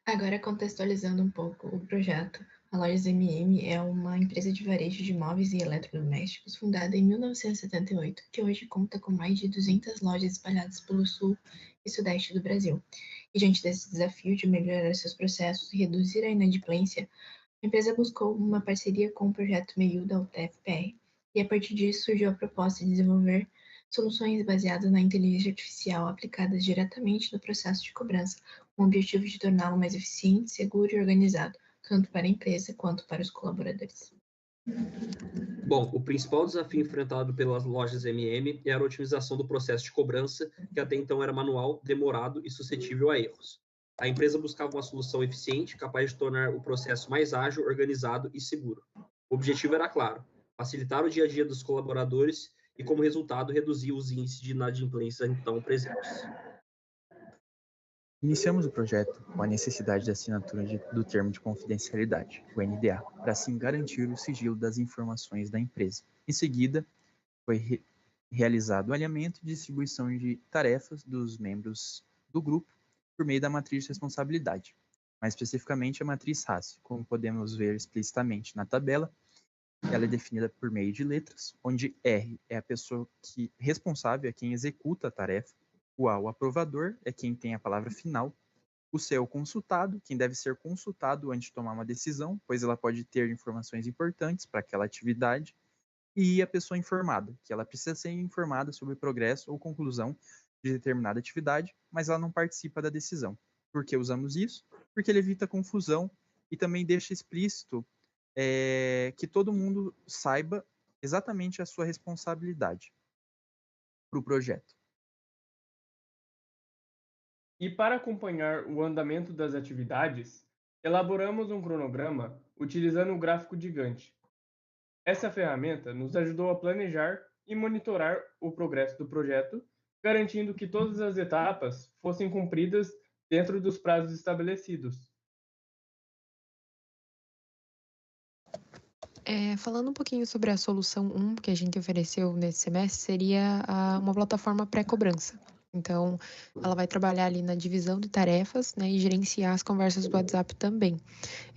Agora, contextualizando um pouco o projeto, a Lojas MM é uma empresa de varejo de móveis e eletrodomésticos fundada em 1978, que hoje conta com mais de 200 lojas espalhadas pelo sul e sudeste do Brasil. E diante desse desafio de melhorar seus processos e reduzir a inadimplência, a empresa buscou uma parceria com o projeto MEIU da UTF-PR, e a partir disso surgiu a proposta de desenvolver soluções baseadas na inteligência artificial aplicadas diretamente no processo de cobrança, com o objetivo de torná-lo mais eficiente, seguro e organizado, tanto para a empresa quanto para os colaboradores. Bom, o principal desafio enfrentado pelas lojas MM era a otimização do processo de cobrança, que até então era manual, demorado e suscetível a erros. A empresa buscava uma solução eficiente, capaz de tornar o processo mais ágil, organizado e seguro. O objetivo era claro: facilitar o dia a dia dos colaboradores e, como resultado, reduzir os índices de inadimplência então presentes. Iniciamos o projeto com a necessidade da assinatura do termo de confidencialidade, o NDA, para assim garantir o sigilo das informações da empresa. Em seguida, foi realizado o alinhamento e distribuição de tarefas dos membros do grupo por meio da matriz de responsabilidade, mais especificamente a matriz RACI, como podemos ver explicitamente na tabela. Ela é definida por meio de letras, onde R é a pessoa responsável, é quem executa a tarefa, o A, o aprovador, é quem tem a palavra final, o C é o consultado, quem deve ser consultado antes de tomar uma decisão, pois ela pode ter informações importantes para aquela atividade, e a pessoa informada, que ela precisa ser informada sobre o progresso ou conclusão de determinada atividade, mas ela não participa da decisão. Por que usamos isso? Porque ele evita confusão e também deixa explícito que todo mundo saiba exatamente a sua responsabilidade para o projeto. E para acompanhar o andamento das atividades, elaboramos um cronograma utilizando o gráfico de Gantt. Essa ferramenta nos ajudou a planejar e monitorar o progresso do projeto, garantindo que todas as etapas fossem cumpridas dentro dos prazos estabelecidos. Falando um pouquinho sobre a solução 1 que a gente ofereceu nesse semestre, seria uma plataforma pré-cobrança. Então, ela vai trabalhar ali na divisão de tarefas, né, e gerenciar as conversas do WhatsApp também.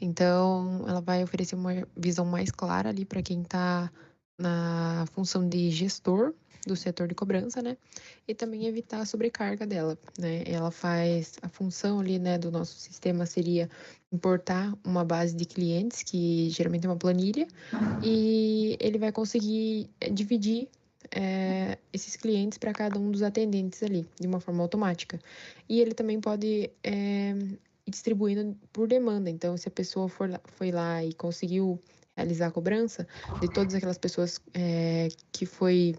Então, ela vai oferecer uma visão mais clara ali para quem está na função de gestor do setor de cobrança, né, e também evitar a sobrecarga dela, né. Ela faz a função ali, né, do nosso sistema seria importar uma base de clientes, que geralmente é uma planilha, e ele vai conseguir dividir esses clientes para cada um dos atendentes ali, de uma forma automática. E ele também pode ir distribuindo por demanda. Então, se a pessoa foi lá e conseguiu realizar a cobrança de todas aquelas pessoas que foi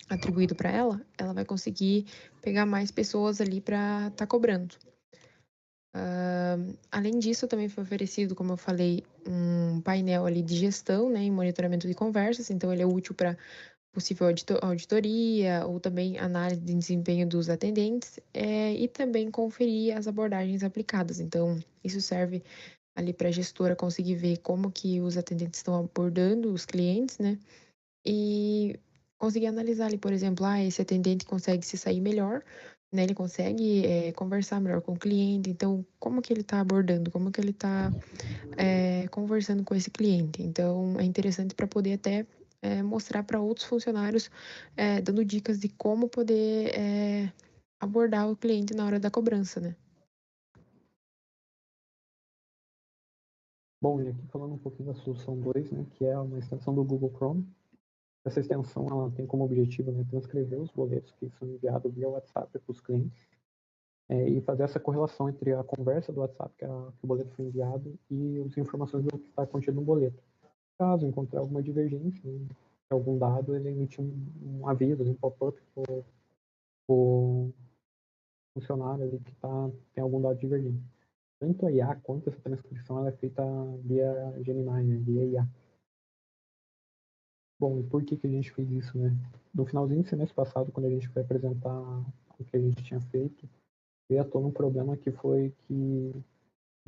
atribuído para ela, ela vai conseguir pegar mais pessoas ali para estar cobrando. Além disso, também foi oferecido, como eu falei, um painel ali de gestão, né, e monitoramento de conversas. Então, ele é útil para possível auditoria ou também análise de desempenho dos atendentes e também conferir as abordagens aplicadas. Então, isso serve ali para a gestora conseguir ver como que os atendentes estão abordando os clientes, né? E conseguir analisar ali, por exemplo, esse atendente consegue se sair melhor, né? Ele consegue conversar melhor com o cliente. Então, como que ele está abordando? Como que ele está conversando com esse cliente? Então, é interessante para poder até mostrar para outros funcionários, dando dicas de como poder abordar o cliente na hora da cobrança, né? Bom, e aqui falando um pouquinho da solução 2, né, que é uma extensão do Google Chrome. Essa extensão ela tem como objetivo, né, transcrever os boletos que são enviados via WhatsApp para os clientes e fazer essa correlação entre a conversa do WhatsApp que o boleto foi enviado e as informações do que está contido no boleto. Caso encontrar alguma divergência em algum dado, ele emite um aviso, um pop-up para o funcionário ali que tem algum dado divergente. Tanto a IA quanto essa transcrição ela é feita via Gemini, né, via IA. Bom, e por que a gente fez isso, né? No finalzinho do semestre passado, quando a gente foi apresentar o que a gente tinha feito, veio à tona um problema que foi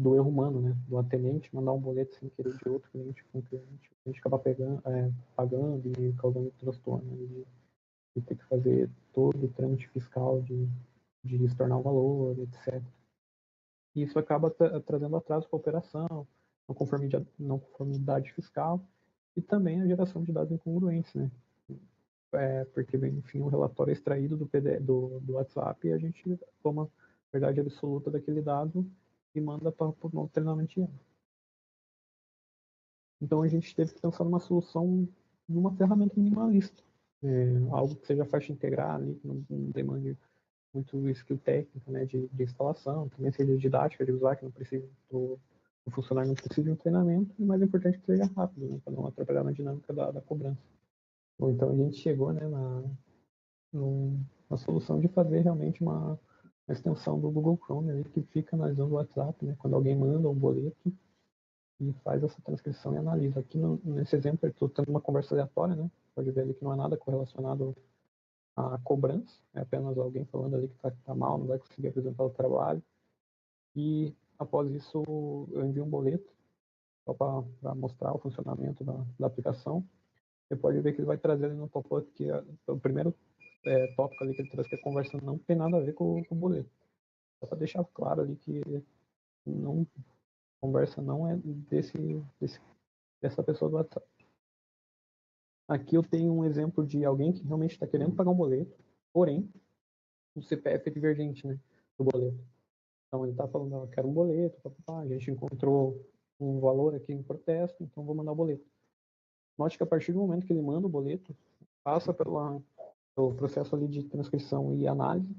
do erro humano, né? Do atendente mandar um boleto sem querer de outro cliente para um cliente. A gente acaba pagando e causando transtorno, né? De ter que fazer todo o trâmite fiscal de estornar o valor, etc. e isso acaba trazendo atraso para a operação, não conformidade fiscal e também a geração de dados incongruentes, né? Porque, enfim, o relatório é extraído do WhatsApp e a gente toma verdade absoluta daquele dado e manda para o treinamento. Então a gente teve que pensar numa solução de uma ferramenta minimalista, algo que seja fácil de integrar ali, que não demande muito skill técnico, né, de instalação, também seja didática de usar, que não precisa o funcionário não precisa de um treinamento, e mais importante que seja rápido, né, para não atrapalhar na dinâmica da cobrança. Bom, então a gente chegou, né, na solução de fazer realmente uma extensão do Google Chrome ali, que fica analisando o WhatsApp, né, quando alguém manda um boleto e faz essa transcrição e analisa. Aqui nesse exemplo eu estou tendo uma conversa aleatória, né, pode ver ali que não é nada correlacionado a cobrança, é apenas alguém falando ali que está mal, não vai conseguir apresentar o trabalho. E após isso eu envio um boleto só para mostrar o funcionamento da aplicação. Você pode ver que ele vai trazer ali no pop-up que o primeiro tópico ali que ele traz, que a conversa não tem nada a ver com o boleto. Só para deixar claro ali que a conversa não é dessa pessoa do WhatsApp. Aqui eu tenho um exemplo de alguém que realmente está querendo pagar um boleto, porém o CPF é divergente, né, do boleto. Então ele está falando, eu quero um boleto, a gente encontrou um valor aqui em protesto, então vou mandar o boleto. Note que a partir do momento que ele manda o boleto, passa pelo processo ali de transcrição e análise,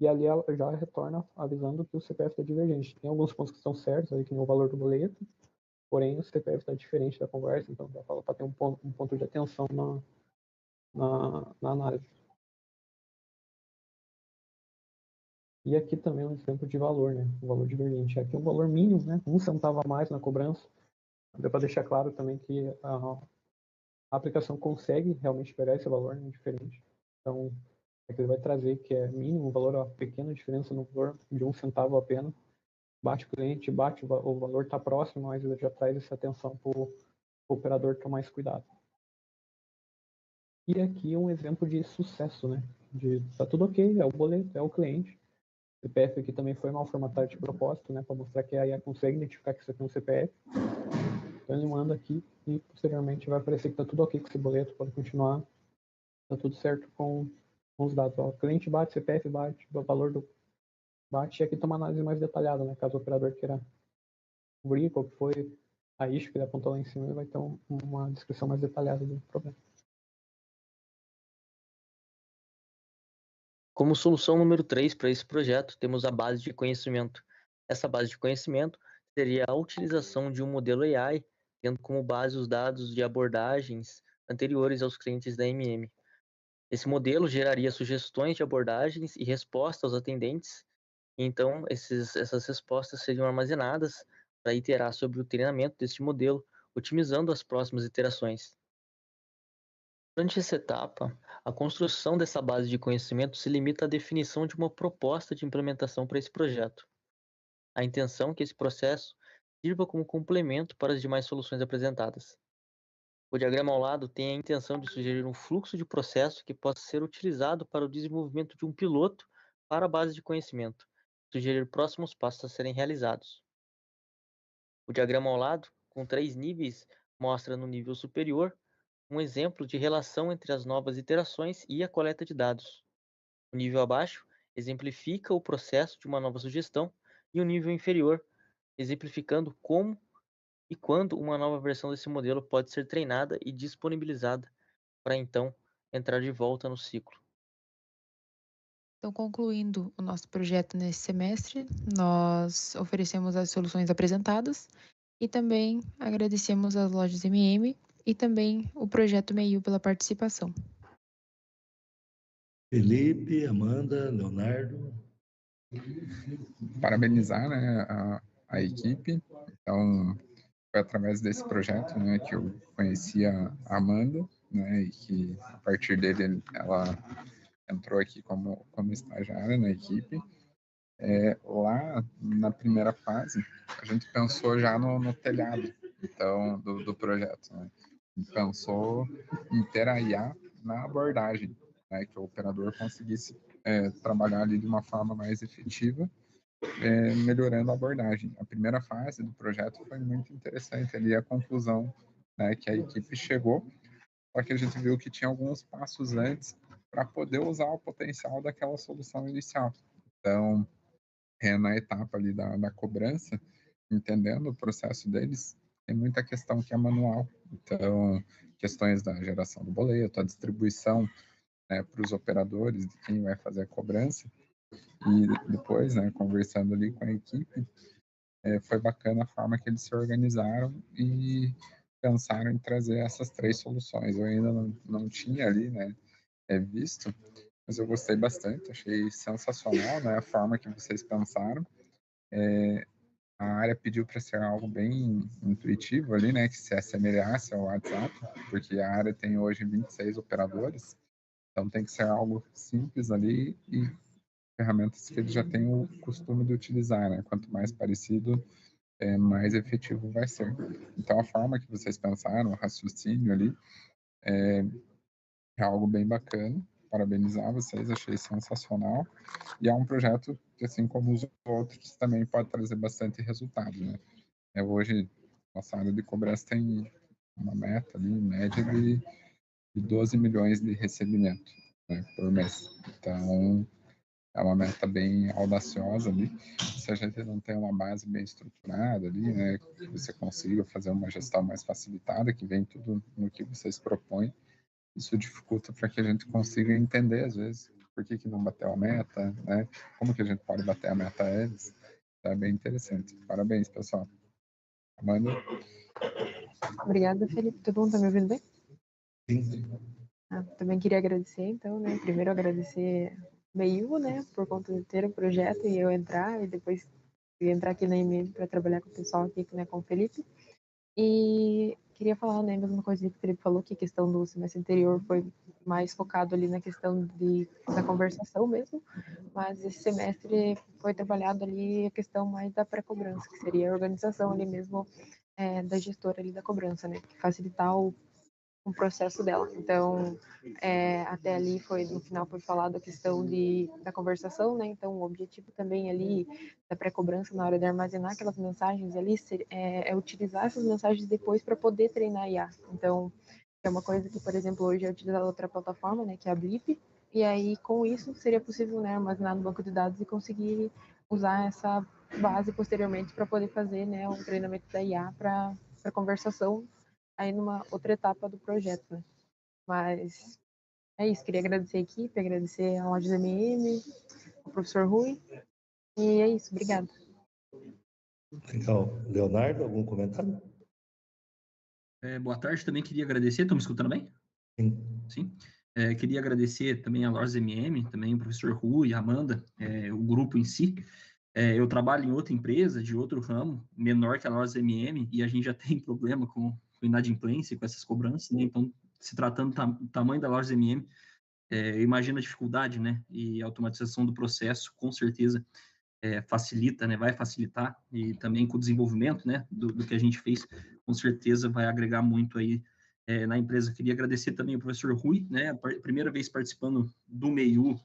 e ali ela já retorna avisando que o CPF está divergente. Tem alguns pontos que estão certos, aí, que nem o valor do boleto, porém o CPF está diferente da conversa, então já fala para ter um ponto de atenção na análise. E aqui também um exemplo de valor, né? O valor divergente. Aqui é um valor mínimo, né? 1 centavo a mais na cobrança. Deu para deixar claro também que a aplicação consegue realmente pegar esse valor, né, diferente. Então, aqui ele vai trazer que é mínimo, um valor, uma pequena diferença no valor de 1 centavo apenas. Bate o cliente, o valor está próximo, mas ele já traz essa atenção para o operador tomar esse cuidado. E aqui um exemplo de sucesso, né? Tá tudo ok, é o boleto, é o cliente. O CPF aqui também foi mal formatado de propósito, né? Para mostrar que a IA consegue identificar que isso aqui é um CPF. Então ele manda aqui e posteriormente vai aparecer que está tudo ok com esse boleto, pode continuar. Está tudo certo com os dados. Ó, o cliente bate, CPF bate, o valor do bate, e aqui tem uma análise mais detalhada, né? Caso o operador queira cobrir qual que foi a issue que ele apontou lá em cima, ele vai ter uma descrição mais detalhada do problema. Como solução número 3 para esse projeto, temos a base de conhecimento. Essa base de conhecimento seria a utilização de um modelo AI, tendo como base os dados de abordagens anteriores aos clientes da MM. Esse modelo geraria sugestões de abordagens e respostas aos atendentes, então essas respostas seriam armazenadas para iterar sobre o treinamento deste modelo, otimizando as próximas iterações. Durante essa etapa, a construção dessa base de conhecimento se limita à definição de uma proposta de implementação para esse projeto. A intenção é que esse processo sirva como complemento para as demais soluções apresentadas. O diagrama ao lado tem a intenção de sugerir um fluxo de processo que possa ser utilizado para o desenvolvimento de um piloto para a base de conhecimento, sugerir próximos passos a serem realizados. O diagrama ao lado, com 3 níveis, mostra no nível superior um exemplo de relação entre as novas iterações e a coleta de dados. O nível abaixo exemplifica o processo de uma nova sugestão e o nível inferior, exemplificando como e quando uma nova versão desse modelo pode ser treinada e disponibilizada para então entrar de volta no ciclo. Então, concluindo o nosso projeto nesse semestre, nós oferecemos as soluções apresentadas e também agradecemos às lojas MM e também o projeto MEIU pela participação. Felipe, Amanda, Leonardo. Parabenizar, né, a equipe. Então, foi através desse projeto, né, que eu conheci a Amanda, né, e que a partir dele ela entrou aqui como estagiária na equipe. Lá na primeira fase, a gente pensou já no telhado, então, do projeto, né? A gente pensou em ter a IA na abordagem, né, que o operador conseguisse trabalhar ali de uma forma mais efetiva melhorando a abordagem. A primeira fase do projeto foi muito interessante, ali a conclusão, né, que a equipe chegou, só que a gente viu que tinha alguns passos antes para poder usar o potencial daquela solução inicial. Então, na etapa ali da cobrança, entendendo o processo deles, tem muita questão que é manual. Então, questões da geração do boleto, a distribuição, né, para os operadores de quem vai fazer a cobrança. E depois, né, conversando ali com a equipe, foi bacana a forma que eles se organizaram e pensaram em trazer essas 3 soluções. Eu ainda não tinha ali, né, visto, mas eu gostei bastante, achei sensacional, né, a forma que vocês pensaram. A área pediu para ser algo bem intuitivo ali, né, que se assemelhasse ao WhatsApp, porque a área tem hoje 26 operadores, então tem que ser algo simples ali e ferramentas que ele já tem o costume de utilizar, né? Quanto mais parecido, mais efetivo vai ser. Então, a forma que vocês pensaram, o raciocínio ali, é algo bem bacana. Parabenizar vocês, achei sensacional. E é um projeto que, assim como os outros, também pode trazer bastante resultado, né? Hoje, nossa área de cobrança tem uma meta ali, em média, de 12 milhões de recebimento, né, por mês. Então, é uma meta bem audaciosa ali. Se a gente não tem uma base bem estruturada ali, né, que você consiga fazer uma gestão mais facilitada, que vem tudo no que vocês propõem, isso dificulta para que a gente consiga entender, às vezes, por que não bateu a meta, né, como que a gente pode bater a meta antes. É bem interessante. Parabéns, pessoal. Amanda? Obrigada, Felipe. Todo mundo está me ouvindo bem? Sim. Também queria agradecer, então, né? Primeiro agradecer MEIU, né? Por conta de ter o projeto e eu entrar, e depois entrar aqui na IMM para trabalhar com o pessoal aqui, né? Com o Felipe. E queria falar, né? A mesma coisa que o Felipe falou, que a questão do semestre anterior foi mais focado ali na questão da conversação mesmo, mas esse semestre foi trabalhado ali a questão mais da pré-cobrança, que seria a organização ali mesmo da gestora ali da cobrança, né? Facilitar o processo dela. Então, até ali no final foi falado a questão da conversação, né? Então, o objetivo também ali da pré-cobrança na hora de armazenar aquelas mensagens ali é utilizar essas mensagens depois para poder treinar IA. Então, é uma coisa que, por exemplo, hoje é utilizada outra plataforma, né? Que é a Blip. E aí, com isso, seria possível, né, armazenar no banco de dados e conseguir usar essa base posteriormente para poder fazer, né, um treinamento da IA para conversação aí numa outra etapa do projeto, né? Mas é isso, queria agradecer a equipe, agradecer a Lojas MM, ao professor Rui, e é isso, obrigada. Então, Leonardo, algum comentário? Boa tarde, também queria agradecer, estão me escutando bem? Sim. Sim. Queria agradecer também a Lojas MM, também o professor Rui, a Amanda, o grupo em si. Eu trabalho em outra empresa, de outro ramo, menor que a Lojas MM, e a gente já tem problema com inadimplência, com essas cobranças, né? Então, se tratando do tamanho da Lojas MM, eu imagino a dificuldade, né? E a automatização do processo, com certeza, facilita, né? Vai facilitar, e também com o desenvolvimento, né? Do que a gente fez, com certeza vai agregar muito aí na empresa. Queria agradecer também ao professor Rui, né? A primeira vez participando do MEIU,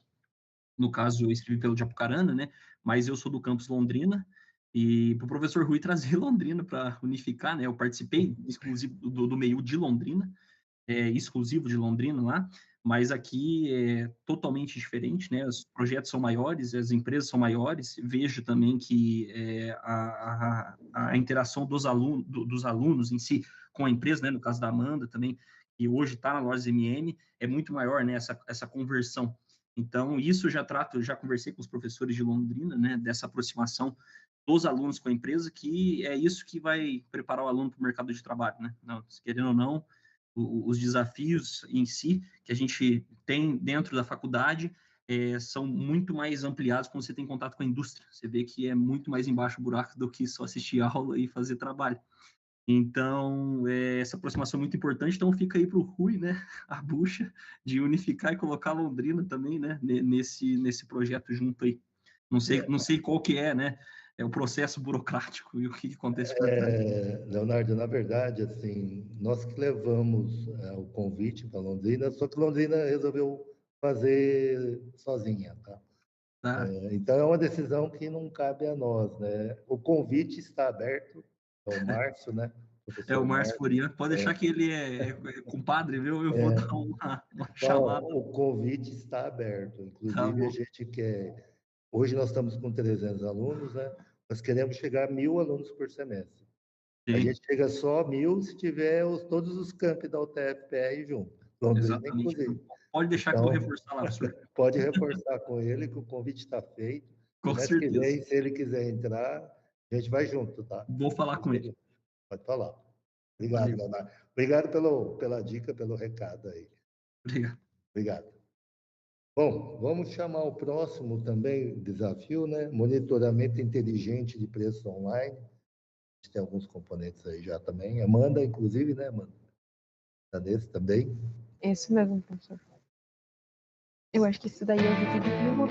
no caso, eu escrevi pelo de Apucarana, né? Mas eu sou do campus Londrina, e para o professor Rui trazer Londrina para unificar, né? Eu participei exclusivo do MEIU de Londrina, exclusivo de Londrina lá, mas aqui é totalmente diferente, né? Os projetos são maiores, as empresas são maiores. Vejo também que a interação dos alunos em si com a empresa, né? No caso da Amanda também, que hoje está na Lojas MM, é muito maior, né? Essa conversão. Então, isso já conversei com os professores de Londrina, né, dessa aproximação dos alunos com a empresa, que é isso que vai preparar o aluno para o mercado de trabalho, né? Não, querendo ou não, os desafios em si que a gente tem dentro da faculdade são muito mais ampliados quando você tem contato com a indústria. Você vê que é muito mais embaixo o buraco do que só assistir aula e fazer trabalho. Então, essa aproximação é muito importante, então fica aí para o Rui, né, a bucha de unificar e colocar Londrina também, né, nesse projeto junto aí. Não sei qual que é, né, o processo burocrático e o que acontece por trás. Leonardo, na verdade, assim, nós que levamos o convite para Londrina, só que Londrina resolveu fazer sozinha, tá? Então, é uma decisão que não cabe a nós, né? O convite está aberto ao Márcio, né? O Márcio Furian. Pode deixar que ele é compadre, viu? Eu vou dar uma chamada. O convite está aberto. Inclusive, a gente quer... Hoje nós estamos com 300 alunos, né? Nós queremos chegar a 1.000 alunos por semestre. Sim. A gente chega só a 1.000 se tiver todos os campi da UTF-PR junto. Londrina, inclusive. Pode deixar que eu vou reforçar lá, professor. Pode reforçar com ele que o convite está feito. Com certeza. Que vem, se ele quiser entrar, a gente vai junto, tá? Vou falar com ele. Pode falar. Obrigado, Leonardo. Obrigado pela dica, pelo recado aí. Obrigado. Bom, vamos chamar o próximo também desafio, né? Monitoramento inteligente de preço online. Tem alguns componentes aí já também. Amanda, inclusive, né, Amanda? Está nesse também. Esse mesmo, professor. Eu acho que esse daí é o vídeo do meu.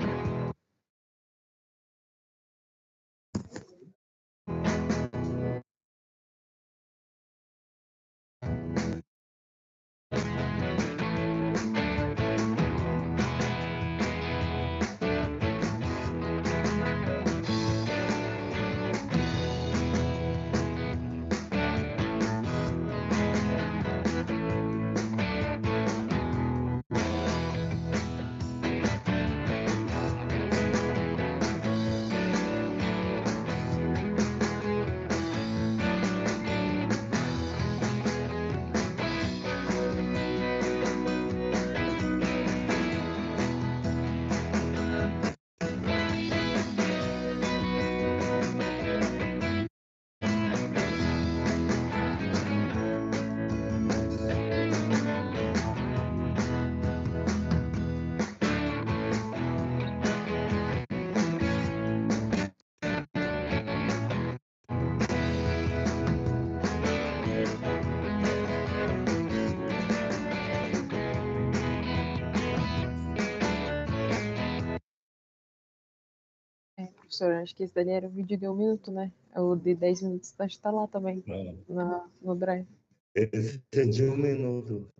Professor, acho que esse daí era o vídeo de 1 minuto, né? O de 10 minutos acho que tá lá também, no Drive. Esse é de 1 minuto.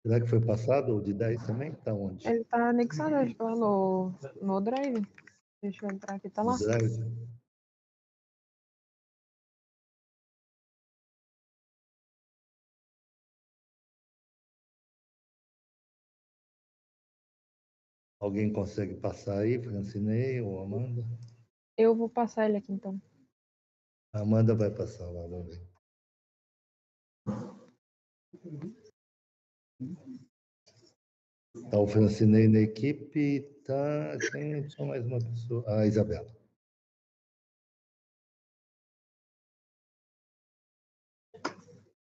Será que foi passado o de 10 também? Está onde? Ele tá anexado, acho que lá no Drive. Deixa eu entrar aqui, tá lá. No Drive. Alguém consegue passar aí, Francinei ou Amanda? Eu vou passar ele aqui, então. A Amanda vai passar lá, vamos ver. Tá o Francinei na equipe, tá... Tem só mais uma pessoa. A Isabela.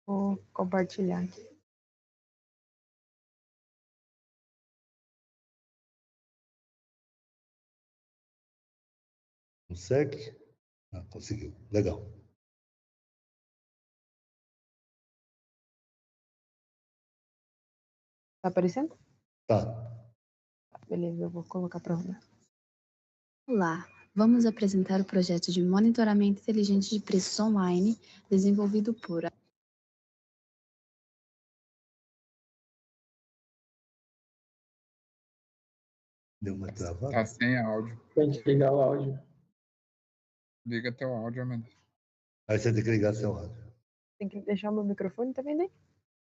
Vou compartilhar aqui. Consegue? Conseguiu. Legal. Tá aparecendo? Tá. Beleza, eu vou colocar para rodar. Olá, vamos apresentar o projeto de monitoramento inteligente de preços online, desenvolvido por... Deu uma travada? Tá sem áudio. Tem que ligar o áudio. Liga teu áudio, Amanda. Aí você tem que ligar seu áudio. Tem que deixar o meu microfone também, né?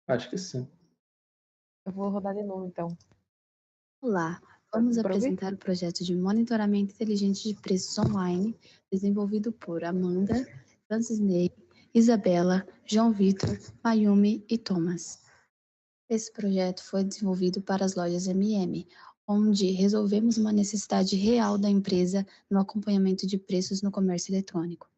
Acho que sim. Eu vou rodar de novo, então. Olá, vamos apresentar o projeto de monitoramento inteligente de preços online, desenvolvido por Amanda, Francisney, Isabela, João Vitor, Mayumi e Thomas. Esse projeto foi desenvolvido para as lojas MM, onde resolvemos uma necessidade real da empresa no acompanhamento de preços no comércio eletrônico.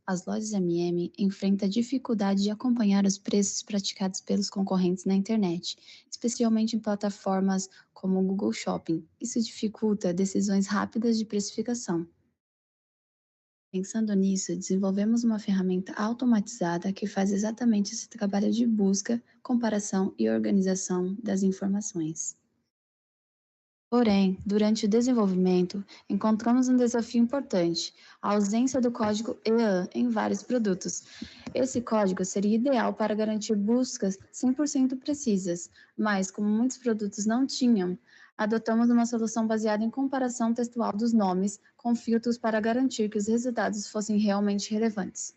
As lojas MM enfrentam a dificuldade de acompanhar os preços praticados pelos concorrentes na internet, especialmente em plataformas como o Google Shopping. Isso dificulta decisões rápidas de precificação. Pensando nisso, desenvolvemos uma ferramenta automatizada que faz exatamente esse trabalho de busca, comparação e organização das informações. Porém, durante o desenvolvimento, encontramos um desafio importante: a ausência do código EAN em vários produtos. Esse código seria ideal para garantir buscas 100% precisas, mas como muitos produtos não tinham, adotamos uma solução baseada em comparação textual dos nomes com filtros para garantir que os resultados fossem realmente relevantes.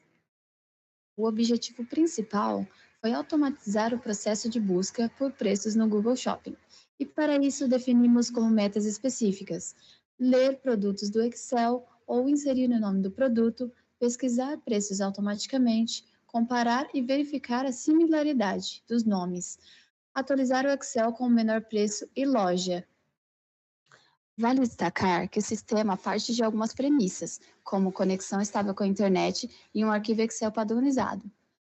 O objetivo principal foi automatizar o processo de busca por preços no Google Shopping. E para isso definimos como metas específicas: ler produtos do Excel ou inserir o nome do produto, pesquisar preços automaticamente, comparar e verificar a similaridade dos nomes, atualizar o Excel com o menor preço e loja. Vale destacar que o sistema parte de algumas premissas, como conexão estável com a internet e um arquivo Excel padronizado.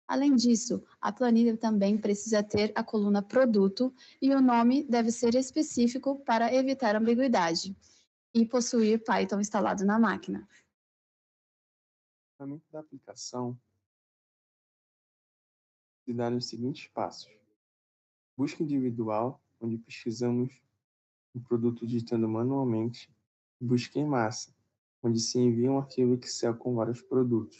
Além disso, a planilha também precisa ter a coluna produto e o nome deve ser específico para evitar ambiguidade e possuir Python instalado na máquina. O funcionamento da aplicação se dá nos seguintes passos: busca individual, onde pesquisamos o produto digitando manualmente, e busca em massa, onde se envia um arquivo Excel com vários produtos.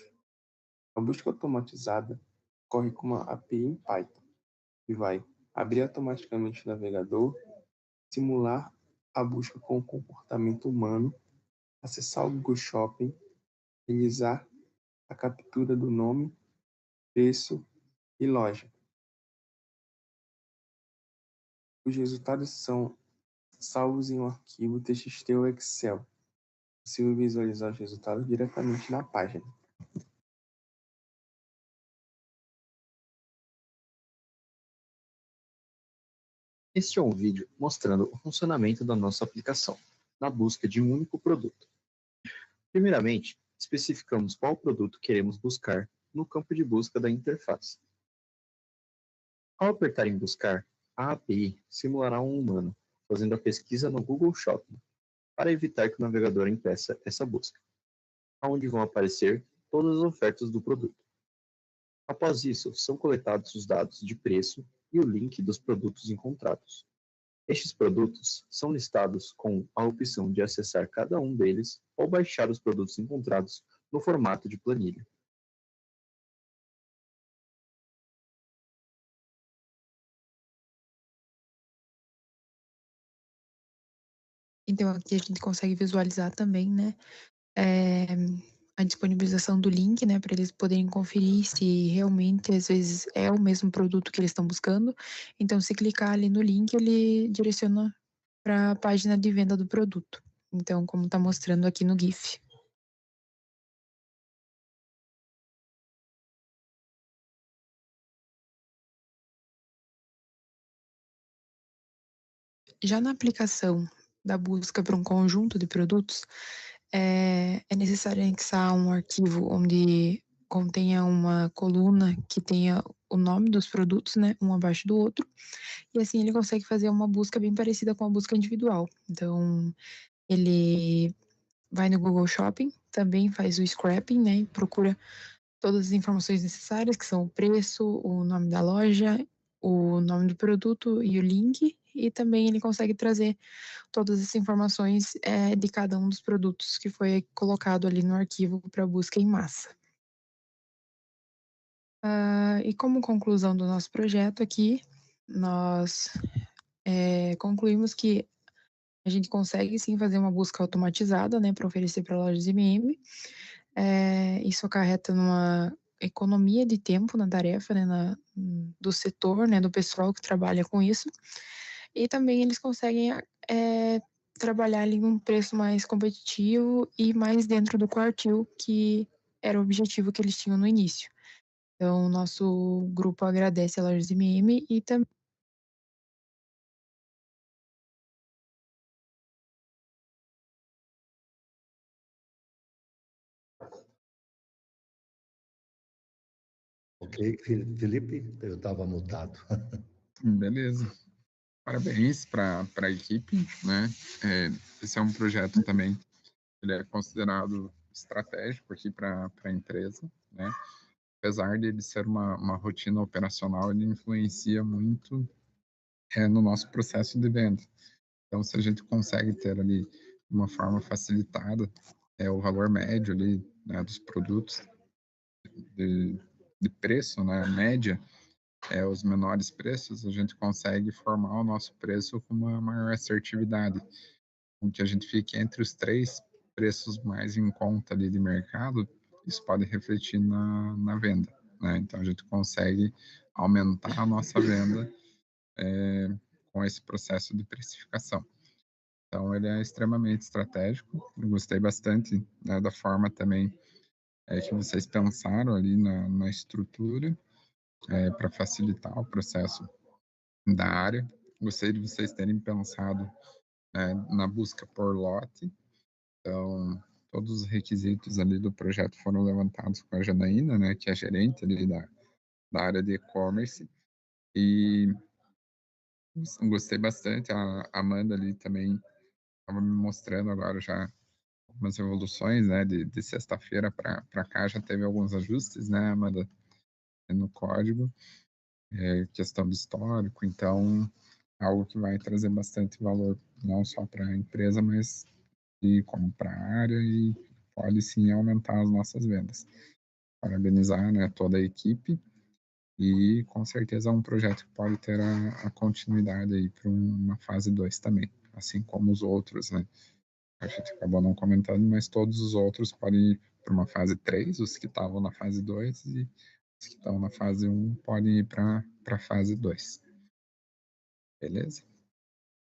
A busca automatizada ocorre com uma API em Python, que vai abrir automaticamente o navegador, simular a busca com o comportamento humano, acessar o Google Shopping, realizar a captura do nome, preço e loja. Os resultados são salvos em um arquivo TXT ou Excel. É possível visualizar os resultados diretamente na página. Este é um vídeo mostrando o funcionamento da nossa aplicação, na busca de um único produto. Primeiramente, especificamos qual produto queremos buscar no campo de busca da interface. Ao apertar em buscar, a API simulará um humano, fazendo a pesquisa no Google Shopping, para evitar que o navegador impeça essa busca, onde vão aparecer todas as ofertas do produto. Após isso, são coletados os dados de preço e o link dos produtos encontrados. Estes produtos são listados com a opção de acessar cada um deles ou baixar os produtos encontrados no formato de planilha. Então, aqui a gente consegue visualizar também, né, a disponibilização do link, né, para eles poderem conferir se realmente, às vezes, é o mesmo produto que eles estão buscando. Então, se clicar ali no link, ele direciona para a página de venda do produto. Então, como está mostrando aqui no GIF. Já na aplicação da busca para um conjunto de produtos, é necessário anexar um arquivo onde contenha uma coluna que tenha o nome dos produtos, né, um abaixo do outro, e assim ele consegue fazer uma busca bem parecida com a busca individual. Então, ele vai no Google Shopping, também faz o scrapping, né, e procura todas as informações necessárias, que são o preço, o nome da loja, o nome do produto e o link, e também ele consegue trazer todas as informações de cada um dos produtos que foi colocado ali no arquivo para busca em massa. E como conclusão do nosso projeto aqui, nós concluímos que a gente consegue sim fazer uma busca automatizada, né, para oferecer para lojas MM. Isso acarreta numa economia de tempo na tarefa, né, do setor, né, do pessoal que trabalha com isso. E também eles conseguem trabalhar ali num preço mais competitivo e mais dentro do quartil, que era o objetivo que eles tinham no início. Então, o nosso grupo agradece a Lojas MM e também. Ok, Felipe, eu estava mutado. Beleza. Parabéns para a equipe, né? Esse é um projeto também, ele é considerado estratégico aqui para a empresa, né? Apesar de ele ser uma rotina operacional, ele influencia muito no nosso processo de venda. Então, se a gente consegue ter ali uma forma facilitada o valor médio ali, né, dos produtos de preço, né, média, os menores preços, a gente consegue formar o nosso preço com uma maior assertividade, com que a gente fique entre os 3 preços mais em conta ali de mercado. Isso pode refletir na venda, né? Então, a gente consegue aumentar a nossa venda com esse processo de precificação. Então, ele é extremamente estratégico. Eu gostei bastante, né, da forma também que vocês pensaram ali na estrutura para facilitar o processo da área. Gostei de vocês terem pensado na busca por lote. Então, todos os requisitos ali do projeto foram levantados com a Janaína, né, que é gerente ali da área de e-commerce. E gostei bastante. A Amanda ali também estava me mostrando agora já algumas evoluções, né, de sexta-feira para cá já teve alguns ajustes, né, Amanda, no código, questão do histórico. Então, algo que vai trazer bastante valor, não só para a empresa, mas como para a área, e pode sim aumentar as nossas vendas. Parabenizar, né, toda a equipe, e com certeza é um projeto que pode ter a continuidade aí para uma fase 2 também, assim como os outros, né. A gente acabou não comentando, mas todos os outros podem ir para uma fase 3, os que estavam na fase 2, e os que estão na fase 1 podem ir para a fase 2. Beleza?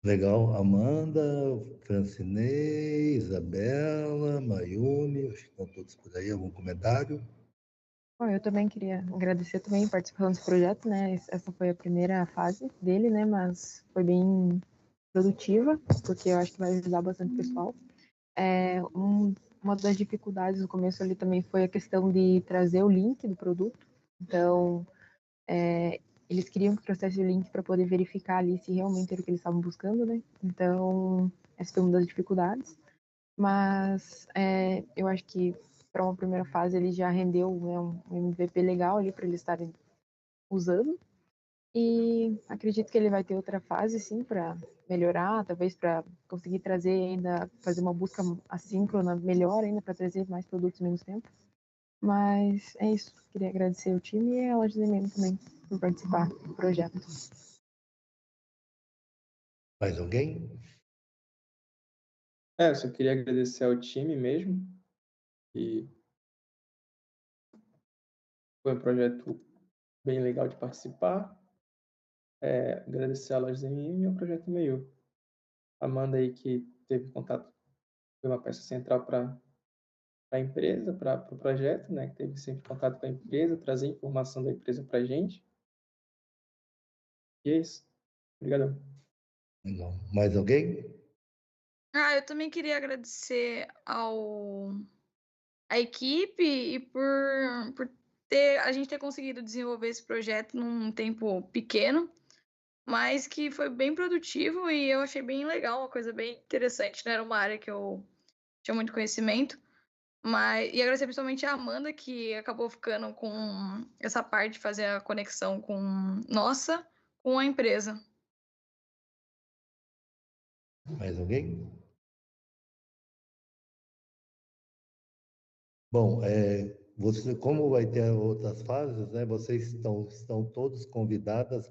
Legal. Amanda, Francinei, Isabela, Mayumi, acho que estão todos por aí. Algum comentário? Bom, eu também queria agradecer também a participação desse projeto, né? Essa foi a primeira fase dele, né? Mas foi bem produtiva, porque eu acho que vai ajudar bastante o pessoal. Uma das dificuldades no começo ali também foi a questão de trazer o link do produto. Então, eles queriam que trouxesse o link para poder verificar ali se realmente era o que eles estavam buscando, né? Então, essa foi uma das dificuldades. Mas eu acho que para uma primeira fase ele já rendeu, né, um MVP legal ali para eles estarem usando. E acredito que ele vai ter outra fase, sim, para melhorar, talvez para conseguir trazer ainda, fazer uma busca assíncrona melhor ainda, para trazer mais produtos em menos tempo. Mas é isso. Queria agradecer o time e a loja de MM também por participar do projeto. Mais alguém? Eu só queria agradecer ao time mesmo. E foi um projeto bem legal de participar. Agradecer a loja MM e ao projeto Meio. Amanda aí que teve contato, foi uma peça central para a empresa, para o projeto, né? Que teve sempre contato com a empresa, trazer informação da empresa para a gente. E é isso. Obrigadão. Legal. Mais alguém? Eu também queria agradecer à equipe e por a gente ter conseguido desenvolver esse projeto num tempo pequeno, mas que foi bem produtivo e eu achei bem legal, uma coisa bem interessante, né? Era uma área que eu tinha muito conhecimento. E agradecer principalmente a Amanda, que acabou ficando com essa parte de fazer a conexão com a empresa. Mais alguém? Bom, como vai ter outras fases, né? Vocês estão todos convidados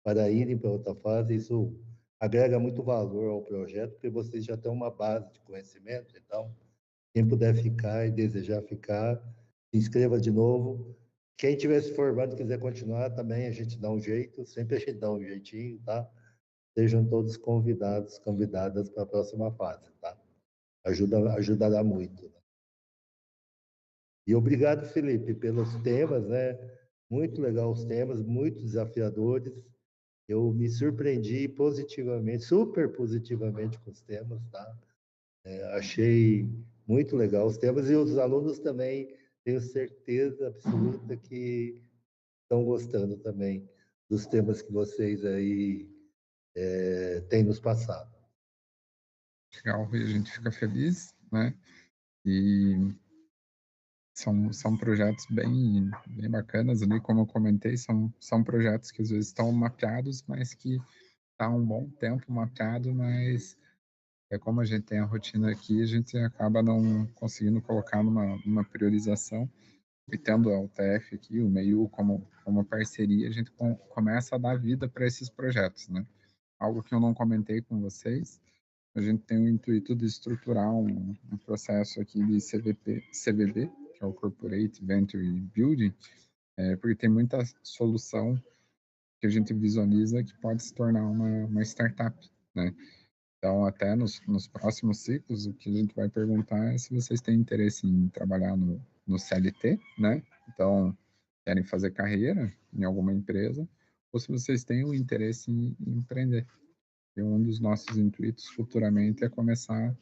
para irem para outra fase. Isso agrega muito valor ao projeto, porque vocês já têm uma base de conhecimento. Então, quem puder ficar e desejar ficar, se inscreva de novo. Quem tiver se formado e quiser continuar, também a gente dá um jeito, sempre a gente dá um jeitinho, tá? Sejam todos convidadas para a próxima fase, tá? Ajudará muito, né? E obrigado, Felipe, pelos temas, né? Muito legal os temas, muito desafiadores. Eu me surpreendi positivamente, super positivamente com os temas, tá? Achei muito legal os temas, e os alunos também, tenho certeza absoluta que estão gostando também dos temas que vocês aí têm nos passado. Legal, e a gente fica feliz, né? E são projetos bem bacanas ali, como eu comentei, são projetos que às vezes estão mapeados, mas que está um bom tempo mapeado, mas como a gente tem a rotina aqui, a gente acaba não conseguindo colocar numa priorização. E tendo a UTF aqui, o MEIU como parceria, a gente começa a dar vida para esses projetos, né? Algo que eu não comentei com vocês, a gente tem o intuito de estruturar um processo aqui de CVB, que é o Corporate Venture Building, porque tem muita solução que a gente visualiza que pode se tornar uma startup, né? Então, até nos próximos ciclos, o que a gente vai perguntar é se vocês têm interesse em trabalhar no CLT, né? Então, querem fazer carreira em alguma empresa, ou se vocês têm o interesse em empreender. E um dos nossos intuitos futuramente é começar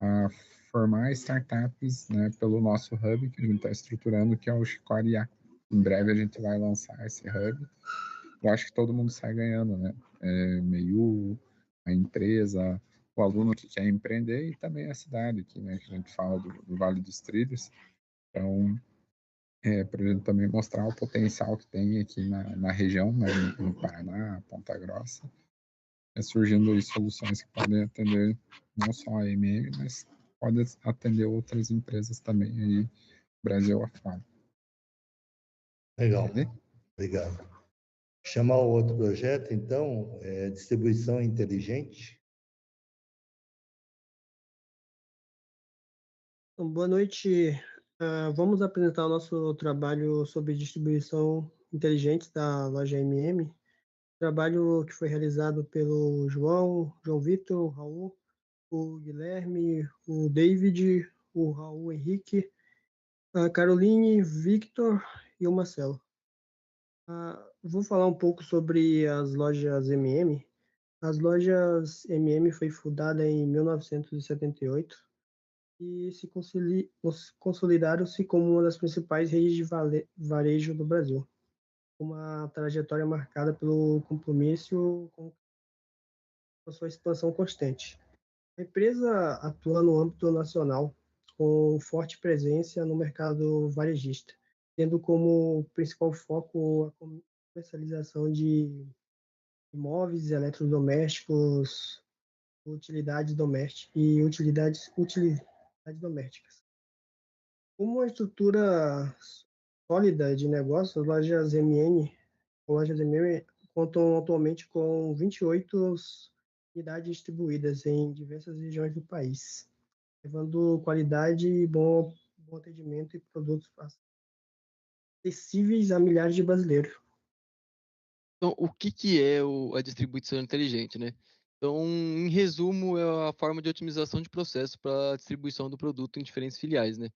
a formar startups, né, pelo nosso hub que a gente está estruturando, que é o Chicori IA. Em breve a gente vai lançar esse hub. Eu acho que todo mundo sai ganhando, né? MEIU, a empresa, o aluno que quer empreender e também a cidade aqui, né? Que a gente fala do Vale dos Trilhos. Então, para a gente também mostrar o potencial que tem aqui na região, né? No Paraná, Ponta Grossa, surgindo aí soluções que podem atender não só a MM, mas pode atender outras empresas também aí, Brasil afora. Legal, obrigado. Chamar o outro projeto, então, distribuição inteligente. Então, boa noite. Vamos apresentar o nosso trabalho sobre distribuição inteligente da loja MM. Trabalho que foi realizado pelo João Vitor, o Raul, o Guilherme, o David, o Raul Henrique, a Caroline, Victor e o Marcelo. Vou falar um pouco sobre as lojas MM. As lojas MM foi fundada em 1978 e se consolidaram-se como uma das principais redes de varejo do Brasil. Uma trajetória marcada pelo compromisso com a sua expansão constante. A empresa atua no âmbito nacional, com forte presença no mercado varejista, tendo como principal foco a comercialização de imóveis, eletrodomésticos, utilidades domésticas e utilidades domésticas. Como uma estrutura sólida de negócios, as lojas MM contam atualmente com 28 unidades distribuídas em diversas regiões do país, levando qualidade, bom atendimento e produtos acessíveis a milhares de brasileiros. Então, o que é a distribuição inteligente, né? Então, em resumo, é a forma de otimização de processo para a distribuição do produto em diferentes filiais, né?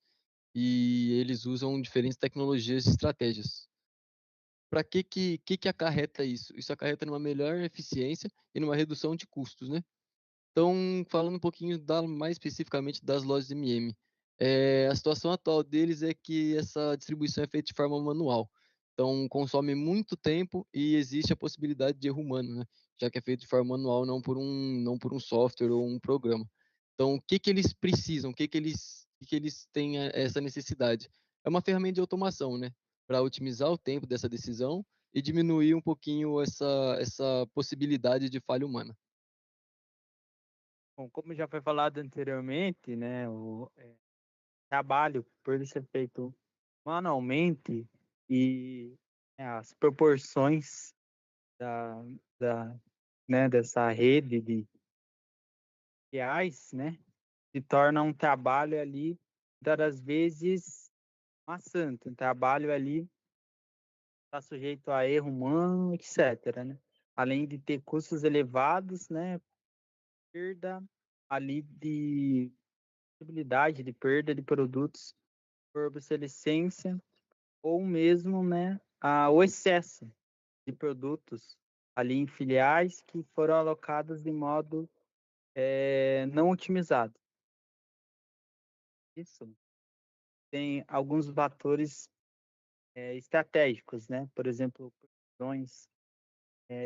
E eles usam diferentes tecnologias e estratégias. Para que acarreta isso? Isso acarreta numa melhor eficiência e numa redução de custos, né? Então, falando um pouquinho mais especificamente das lojas MM, a situação atual deles é que essa distribuição é feita de forma manual. Então, consome muito tempo e existe a possibilidade de erro humano, né? Já que é feito de forma manual, não por um software ou um programa. Então, o que eles precisam? O que eles têm essa necessidade? É uma ferramenta de automação, né? Para otimizar o tempo dessa decisão e diminuir um pouquinho essa possibilidade de falha humana. Bom, como já foi falado anteriormente, né, o trabalho, por ele ser feito manualmente e as proporções dessa rede de reais, né, se torna um trabalho ali, muitas das vezes, maçante. Um trabalho ali está sujeito a erro humano, etc., né? Além de ter custos elevados, né, perda ali de possibilidade de perda de produtos por obsolescência ou mesmo, né, o excesso de produtos ali em filiais que foram alocados de modo não otimizado. Isso tem alguns fatores estratégicos, né? Por exemplo, previsões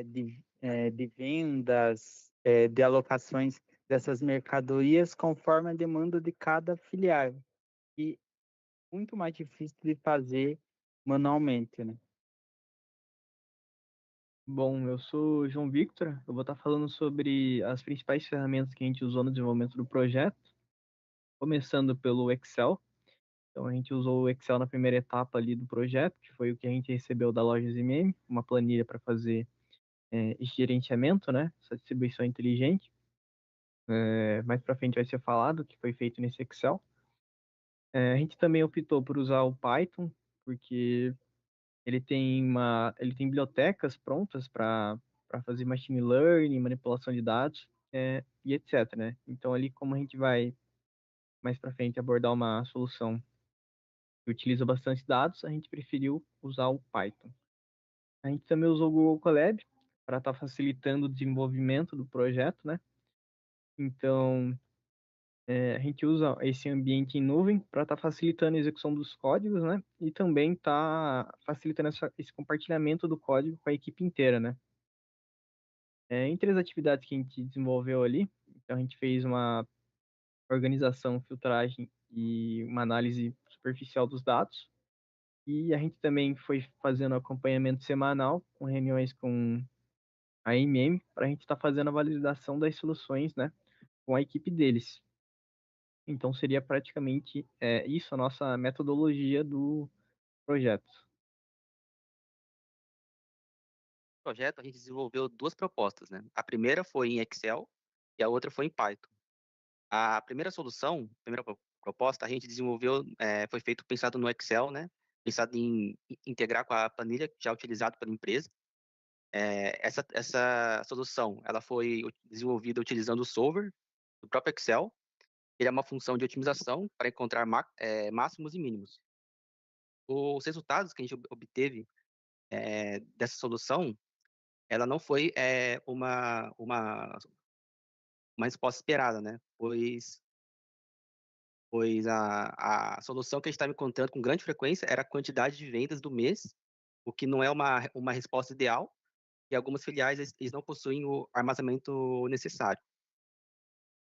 de vendas, de alocações dessas mercadorias conforme a demanda de cada filial. E muito mais difícil de fazer manualmente, né? Bom, eu sou o João Victor, eu vou estar falando sobre as principais ferramentas que a gente usou no desenvolvimento do projeto, começando pelo Excel. Então, a gente usou o Excel na primeira etapa ali do projeto, que foi o que a gente recebeu da loja ZMM, uma planilha para fazer esse gerenciamento, né, essa distribuição inteligente. Mais para frente vai ser falado o que foi feito nesse Excel. A gente também optou por usar o Python, porque ele tem bibliotecas prontas para fazer machine learning, manipulação de dados e etc, né? Então ali, como a gente vai mais para frente abordar uma solução que utiliza bastante dados, a gente preferiu usar o Python. A gente também usou o Google Colab para estar facilitando o desenvolvimento do projeto, né? Então a gente usa esse ambiente em nuvem para estar facilitando a execução dos códigos, né? E também está facilitando esse compartilhamento do código com a equipe inteira, né? Entre as atividades que a gente desenvolveu ali, então a gente fez uma organização, filtragem e uma análise superficial dos dados. E a gente também foi fazendo acompanhamento semanal, com reuniões com a MM, para a gente estar fazendo a validação das soluções, né? Com a equipe deles. Então, seria praticamente isso a nossa metodologia do projeto. No projeto, a gente desenvolveu 2 propostas, né? A primeira foi em Excel e a outra foi em Python. A primeira solução, a primeira proposta, a gente desenvolveu, foi pensado no Excel, né? Pensado em integrar com a planilha já utilizada pela empresa. Essa solução, ela foi desenvolvida utilizando o solver do próprio Excel. Ele é uma função de otimização para encontrar máximos e mínimos. Os resultados que a gente obteve dessa solução, ela não foi uma resposta esperada, né? Pois a solução que a gente estava encontrando com grande frequência era a quantidade de vendas do mês, o que não é uma resposta ideal, e algumas filiais eles não possuem o armazenamento necessário.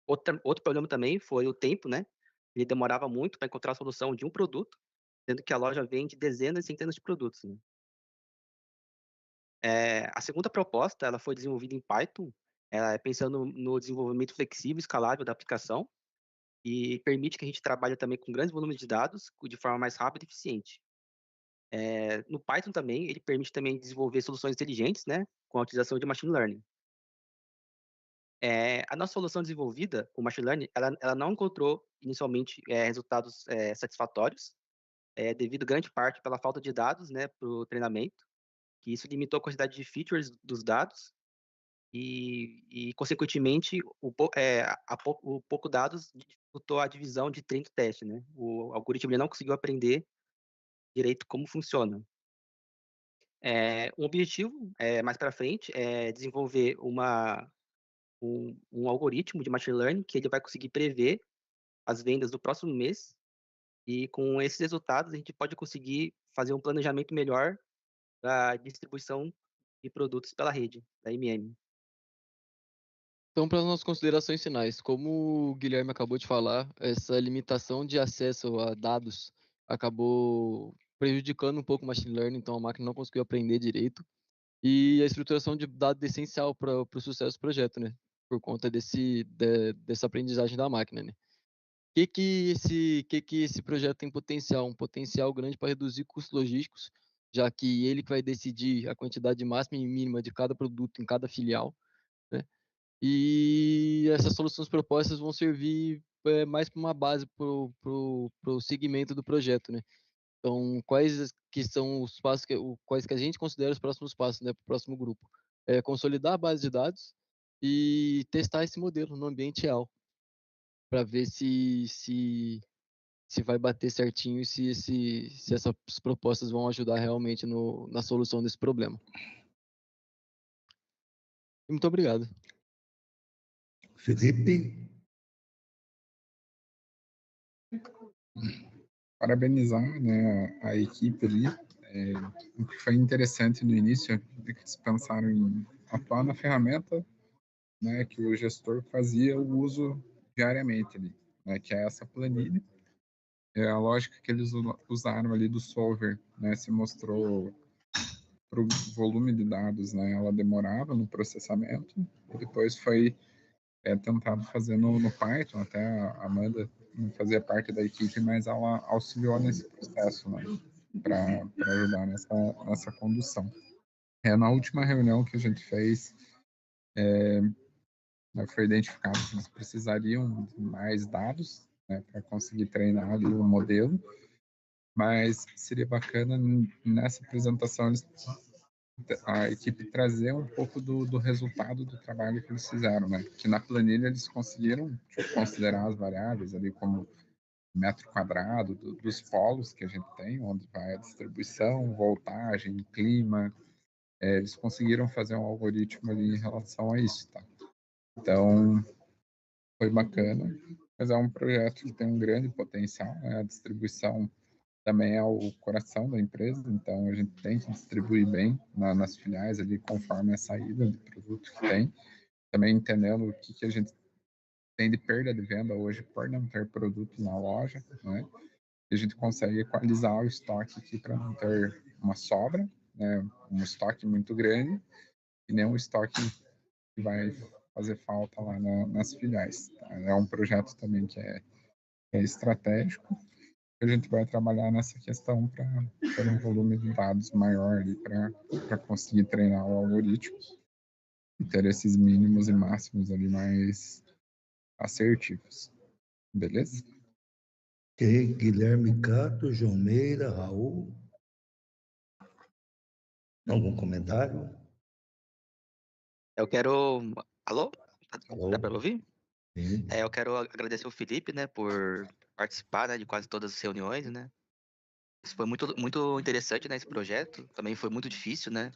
Outro problema também foi o tempo, né? Ele demorava muito para encontrar a solução de um produto, sendo que a loja vende dezenas e centenas de produtos, né? A segunda proposta, ela foi desenvolvida em Python, pensando no desenvolvimento flexível e escalável da aplicação, e permite que a gente trabalhe também com grandes volumes de dados de forma mais rápida e eficiente. No Python também, ele permite também desenvolver soluções inteligentes, né? Com a utilização de machine learning. A nossa solução desenvolvida com machine learning, ela não encontrou inicialmente resultados satisfatórios, devido grande parte pela falta de dados, né, para o treinamento, que isso limitou a quantidade de features dos dados e consequentemente, o pouco dados dificultou a divisão de treino e teste, né? O algoritmo ele não conseguiu aprender direito como funciona. Um objetivo mais para frente é desenvolver um algoritmo de machine learning que ele vai conseguir prever as vendas do próximo mês, e com esses resultados a gente pode conseguir fazer um planejamento melhor da distribuição de produtos pela rede da MM. Então, para as nossas considerações finais, como o Guilherme acabou de falar, essa limitação de acesso a dados acabou prejudicando um pouco o machine learning, então a máquina não conseguiu aprender direito. E a estruturação de dados é essencial para o sucesso do projeto, né? Por conta dessa aprendizagem da máquina, né? Que esse projeto tem potencial? Um potencial grande para reduzir custos logísticos, já que ele vai decidir a quantidade máxima e mínima de cada produto em cada filial, né? E essas soluções propostas vão servir mais para uma base para o segmento do projeto, né? Então, quais que são os passos quais que a gente considera os próximos passos, né, para o próximo grupo? Consolidar a base de dados e testar esse modelo no ambiente real, para ver se vai bater certinho e se essas propostas vão ajudar realmente na solução desse problema. Muito obrigado. Felipe? Parabenizar, né, a equipe ali. O que foi interessante no início é que eles pensaram em atuar na ferramenta, né, que o gestor fazia o uso diariamente ali, né, que é essa planilha. A lógica que eles usaram ali do solver, né, se mostrou o volume de dados, né? Ela demorava no processamento, e depois foi tentado fazer no Python. Até a Amanda não fazia parte da equipe, mas ela auxiliou nesse processo, né? Para ajudar nessa condução. Na última reunião que a gente fez, foi identificado que eles precisariam de mais dados, né, para conseguir treinar ali o modelo, mas seria bacana nessa apresentação a equipe trazer um pouco do resultado do trabalho que eles fizeram, né? Que na planilha eles conseguiram considerar as variáveis ali como metro quadrado dos polos que a gente tem, onde vai a distribuição, voltagem, clima. Eles conseguiram fazer um algoritmo ali em relação a isso, tá? Então, foi bacana, mas é um projeto que tem um grande potencial, né? A distribuição também é o coração da empresa, então a gente tem que distribuir bem nas filiais ali, conforme a saída de produto que tem, também entendendo o que a gente tem de perda de venda hoje por não ter produto na loja, né? E a gente consegue equalizar o estoque aqui para não ter uma sobra, né? Um estoque muito grande e nem um estoque que vai fazer falta lá nas filiais. Tá? É um projeto também que é estratégico. A gente vai trabalhar nessa questão para ter um volume de dados maior ali para conseguir treinar o algoritmo e ter esses mínimos e máximos ali mais assertivos. Beleza? Ok, Guilherme Cato, João Meira, Raul. Algum comentário? Eu quero... Alô? Alô? Dá para ouvir? Sim. Eu quero agradecer o Felipe, né, por participar, né, de quase todas as reuniões, né? Isso foi muito, muito interessante, né, esse projeto. Também foi muito difícil, né?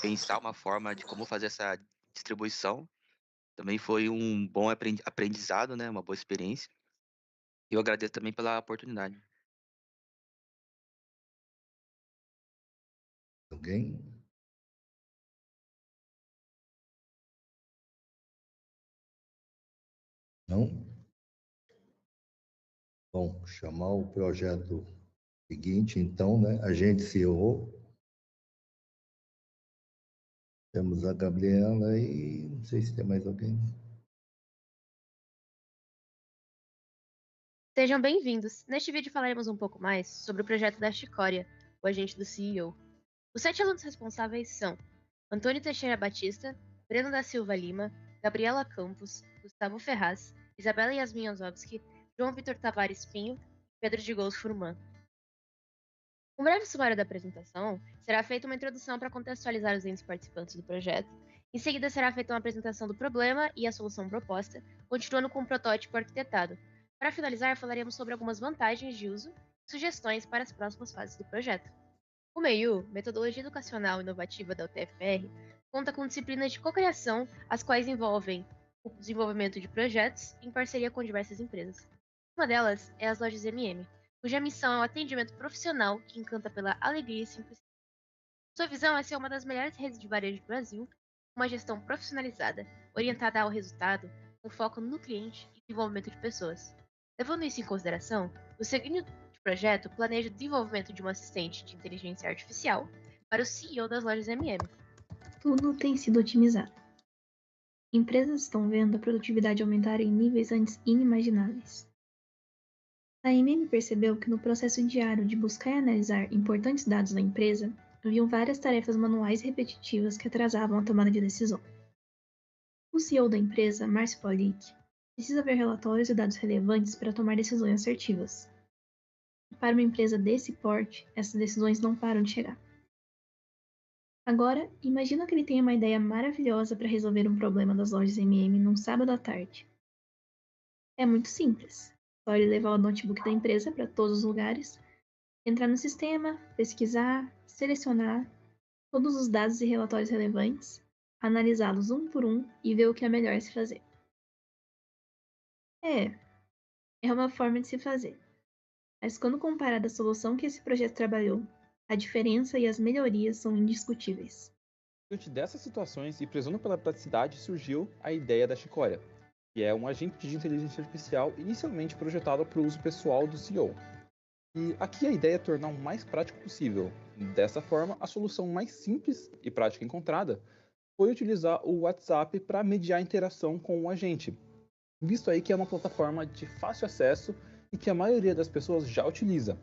Pensar uma forma de como fazer essa distribuição. Também foi um bom aprendizado, né? Uma boa experiência. E eu agradeço também pela oportunidade. Alguém? Não? Bom, chamar o projeto seguinte, então, né? Agente CEO. Temos a Gabriela e não sei se tem mais alguém. Sejam bem-vindos. Neste vídeo falaremos um pouco mais sobre o projeto da Chicória, o agente do CEO. Os 7 alunos responsáveis são Antônio Teixeira Batista, Breno da Silva Lima, Gabriela Campos, Gustavo Ferraz, Isabela Yasmin Ozovski, João Vitor Tavares Pinho e Pedro de Gous Furman. Um breve sumário da apresentação será feita uma introdução para contextualizar os entes participantes do projeto. Em seguida será feita uma apresentação do problema e a solução proposta, continuando com o protótipo arquitetado. Para finalizar, falaremos sobre algumas vantagens de uso e sugestões para as próximas fases do projeto. O MEIU, Metodologia Educacional Inovativa da UTFPR, conta com disciplinas de cocriação, as quais envolvem o desenvolvimento de projetos em parceria com diversas empresas. Uma delas é as lojas MM, cuja missão é o atendimento profissional que encanta pela alegria e simplicidade. Sua visão é ser uma das melhores redes de varejo do Brasil, com uma gestão profissionalizada, orientada ao resultado, com foco no cliente e desenvolvimento de pessoas. Levando isso em consideração, o seguinte projeto planeja o desenvolvimento de um assistente de inteligência artificial para o CEO das lojas MM. Tudo tem sido otimizado. Empresas estão vendo a produtividade aumentar em níveis antes inimagináveis. A MM percebeu que no processo diário de buscar e analisar importantes dados da empresa, haviam várias tarefas manuais repetitivas que atrasavam a tomada de decisão. O CEO da empresa, Márcio Paulic, precisa ver relatórios e dados relevantes para tomar decisões assertivas. Para uma empresa desse porte, essas decisões não param de chegar. Agora, imagina que ele tenha uma ideia maravilhosa para resolver um problema das lojas MM num sábado à tarde. É muito simples. Só ele levar o notebook da empresa para todos os lugares, entrar no sistema, pesquisar, selecionar todos os dados e relatórios relevantes, analisá-los um por um e ver o que é melhor se fazer. É uma forma de se fazer. Mas quando comparada à solução que esse projeto trabalhou, a diferença e as melhorias são indiscutíveis. Diante dessas situações e prezando pela praticidade, surgiu a ideia da Chicória, que é um agente de inteligência artificial inicialmente projetado para o uso pessoal do CEO. E aqui a ideia é tornar o mais prático possível. Dessa forma, a solução mais simples e prática encontrada foi utilizar o WhatsApp para mediar a interação com o agente, visto aí que é uma plataforma de fácil acesso e que a maioria das pessoas já utiliza.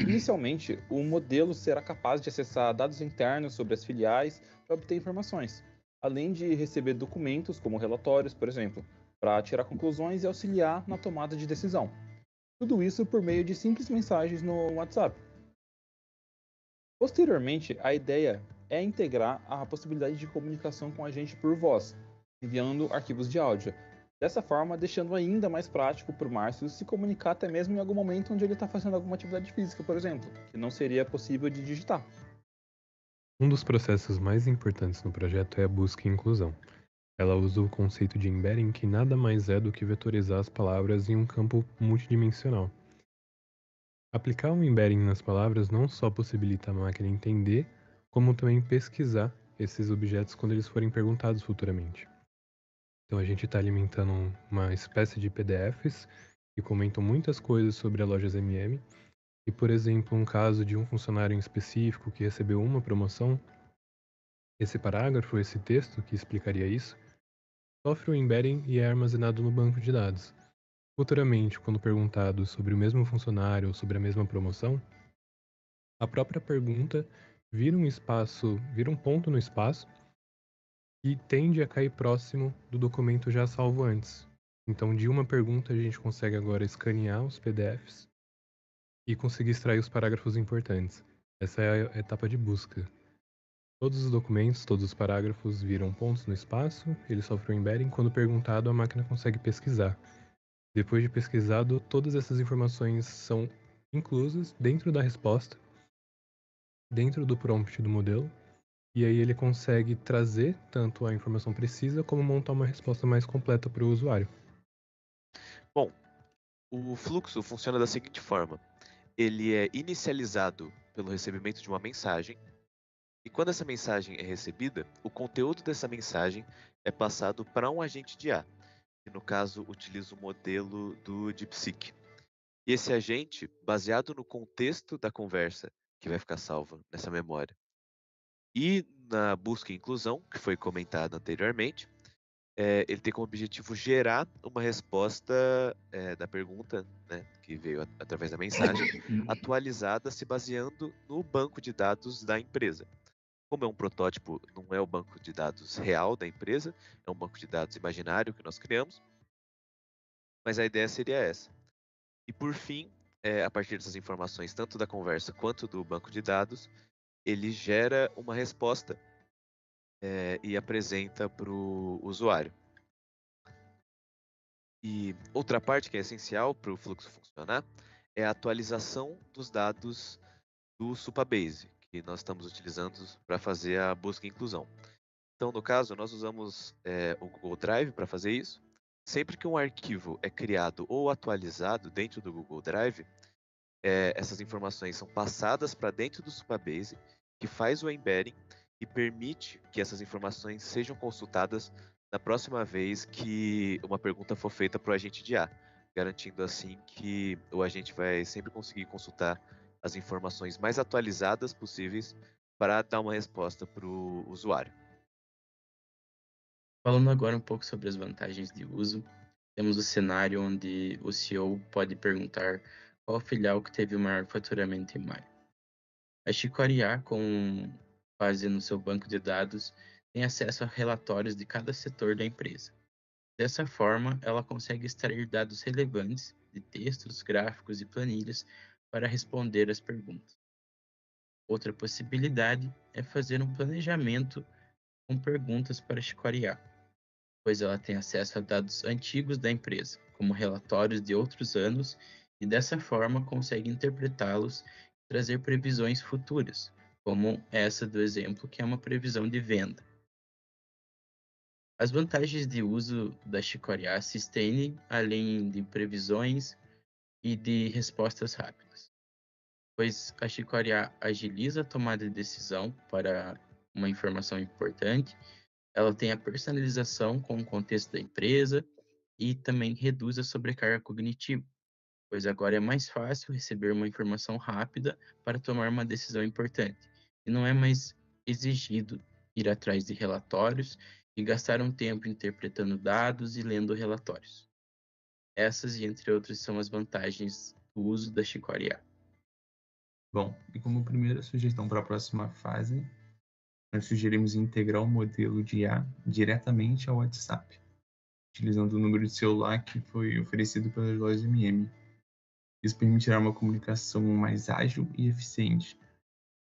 Inicialmente, o modelo será capaz de acessar dados internos sobre as filiais para obter informações, além de receber documentos como relatórios, por exemplo, para tirar conclusões e auxiliar na tomada de decisão. Tudo isso por meio de simples mensagens no WhatsApp. Posteriormente, a ideia é integrar a possibilidade de comunicação com a gente por voz, enviando arquivos de áudio. Dessa forma, deixando ainda mais prático para o Márcio se comunicar até mesmo em algum momento onde ele está fazendo alguma atividade física, por exemplo, que não seria possível de digitar. Um dos processos mais importantes no projeto é a busca e inclusão. Ela usa o conceito de embedding, que nada mais é do que vetorizar as palavras em um campo multidimensional. Aplicar um embedding nas palavras não só possibilita a máquina entender, como também pesquisar esses objetos quando eles forem perguntados futuramente. Então a gente está alimentando uma espécie de PDFs que comentam muitas coisas sobre a Lojas-MM. E, por exemplo, um caso de um funcionário em específico que recebeu uma promoção, esse parágrafo, esse texto que explicaria isso, sofre um embedding e é armazenado no banco de dados. Futuramente, quando perguntado sobre o mesmo funcionário ou sobre a mesma promoção, a própria pergunta vira um ponto no espaço e tende a cair próximo do documento já salvo antes. Então, de uma pergunta, a gente consegue agora escanear os PDFs e conseguir extrair os parágrafos importantes. Essa é a etapa de busca. Todos os documentos, todos os parágrafos viram pontos no espaço, ele sofre um embedding. Quando perguntado, a máquina consegue pesquisar. Depois de pesquisado, todas essas informações são inclusas dentro da resposta, dentro do prompt do modelo, e aí ele consegue trazer tanto a informação precisa como montar uma resposta mais completa para o usuário. Bom, o fluxo funciona da seguinte forma. Ele é inicializado pelo recebimento de uma mensagem, e quando essa mensagem é recebida, o conteúdo dessa mensagem é passado para um agente de IA, que no caso utiliza o modelo do DeepSeek. E esse agente, baseado no contexto da conversa, que vai ficar salva nessa memória, e na busca e inclusão, que foi comentada anteriormente, ele tem como objetivo gerar uma resposta da pergunta, né, que veio através da mensagem, atualizada se baseando no banco de dados da empresa. Como é um protótipo, não é o banco de dados real da empresa, é um banco de dados imaginário que nós criamos, mas a ideia seria essa. E por fim, a partir dessas informações, tanto da conversa quanto do banco de dados, ele gera uma resposta e apresenta para o usuário. E outra parte que é essencial para o fluxo funcionar é a atualização dos dados do Supabase, que nós estamos utilizando para fazer a busca e inclusão. Então, no caso, nós usamos o Google Drive para fazer isso. Sempre que um arquivo é criado ou atualizado dentro do Google Drive, essas informações são passadas para dentro do Supabase, que faz o embedding e permite que essas informações sejam consultadas na próxima vez que uma pergunta for feita para o agente de IA, garantindo assim que o agente vai sempre conseguir consultar as informações mais atualizadas possíveis para dar uma resposta para o usuário. Falando agora um pouco sobre as vantagens de uso, temos o cenário onde o CEO pode perguntar qual filial que teve o maior faturamento em maio. A Chicory IA, com base no seu banco de dados, tem acesso a relatórios de cada setor da empresa. Dessa forma, ela consegue extrair dados relevantes de textos, gráficos e planilhas para responder às perguntas. Outra possibilidade é fazer um planejamento com perguntas para a Chicory IA, pois ela tem acesso a dados antigos da empresa, como relatórios de outros anos, e dessa forma consegue interpretá-los e trazer previsões futuras, como essa do exemplo, que é uma previsão de venda. As vantagens de uso da Chicory IA se estendem além de previsões e de respostas rápidas, pois a Chicory IA agiliza a tomada de decisão para uma informação importante, ela tem a personalização com o contexto da empresa e também reduz a sobrecarga cognitiva, pois agora é mais fácil receber uma informação rápida para tomar uma decisão importante, e não é mais exigido ir atrás de relatórios e gastar um tempo interpretando dados e lendo relatórios. Essas e entre outras são as vantagens do uso da Chicory IA. Bom, e como primeira sugestão para a próxima fase, nós sugerimos integrar o modelo de IA diretamente ao WhatsApp, utilizando o número de celular que foi oferecido pelas lojas MM. Isso permitirá uma comunicação mais ágil e eficiente,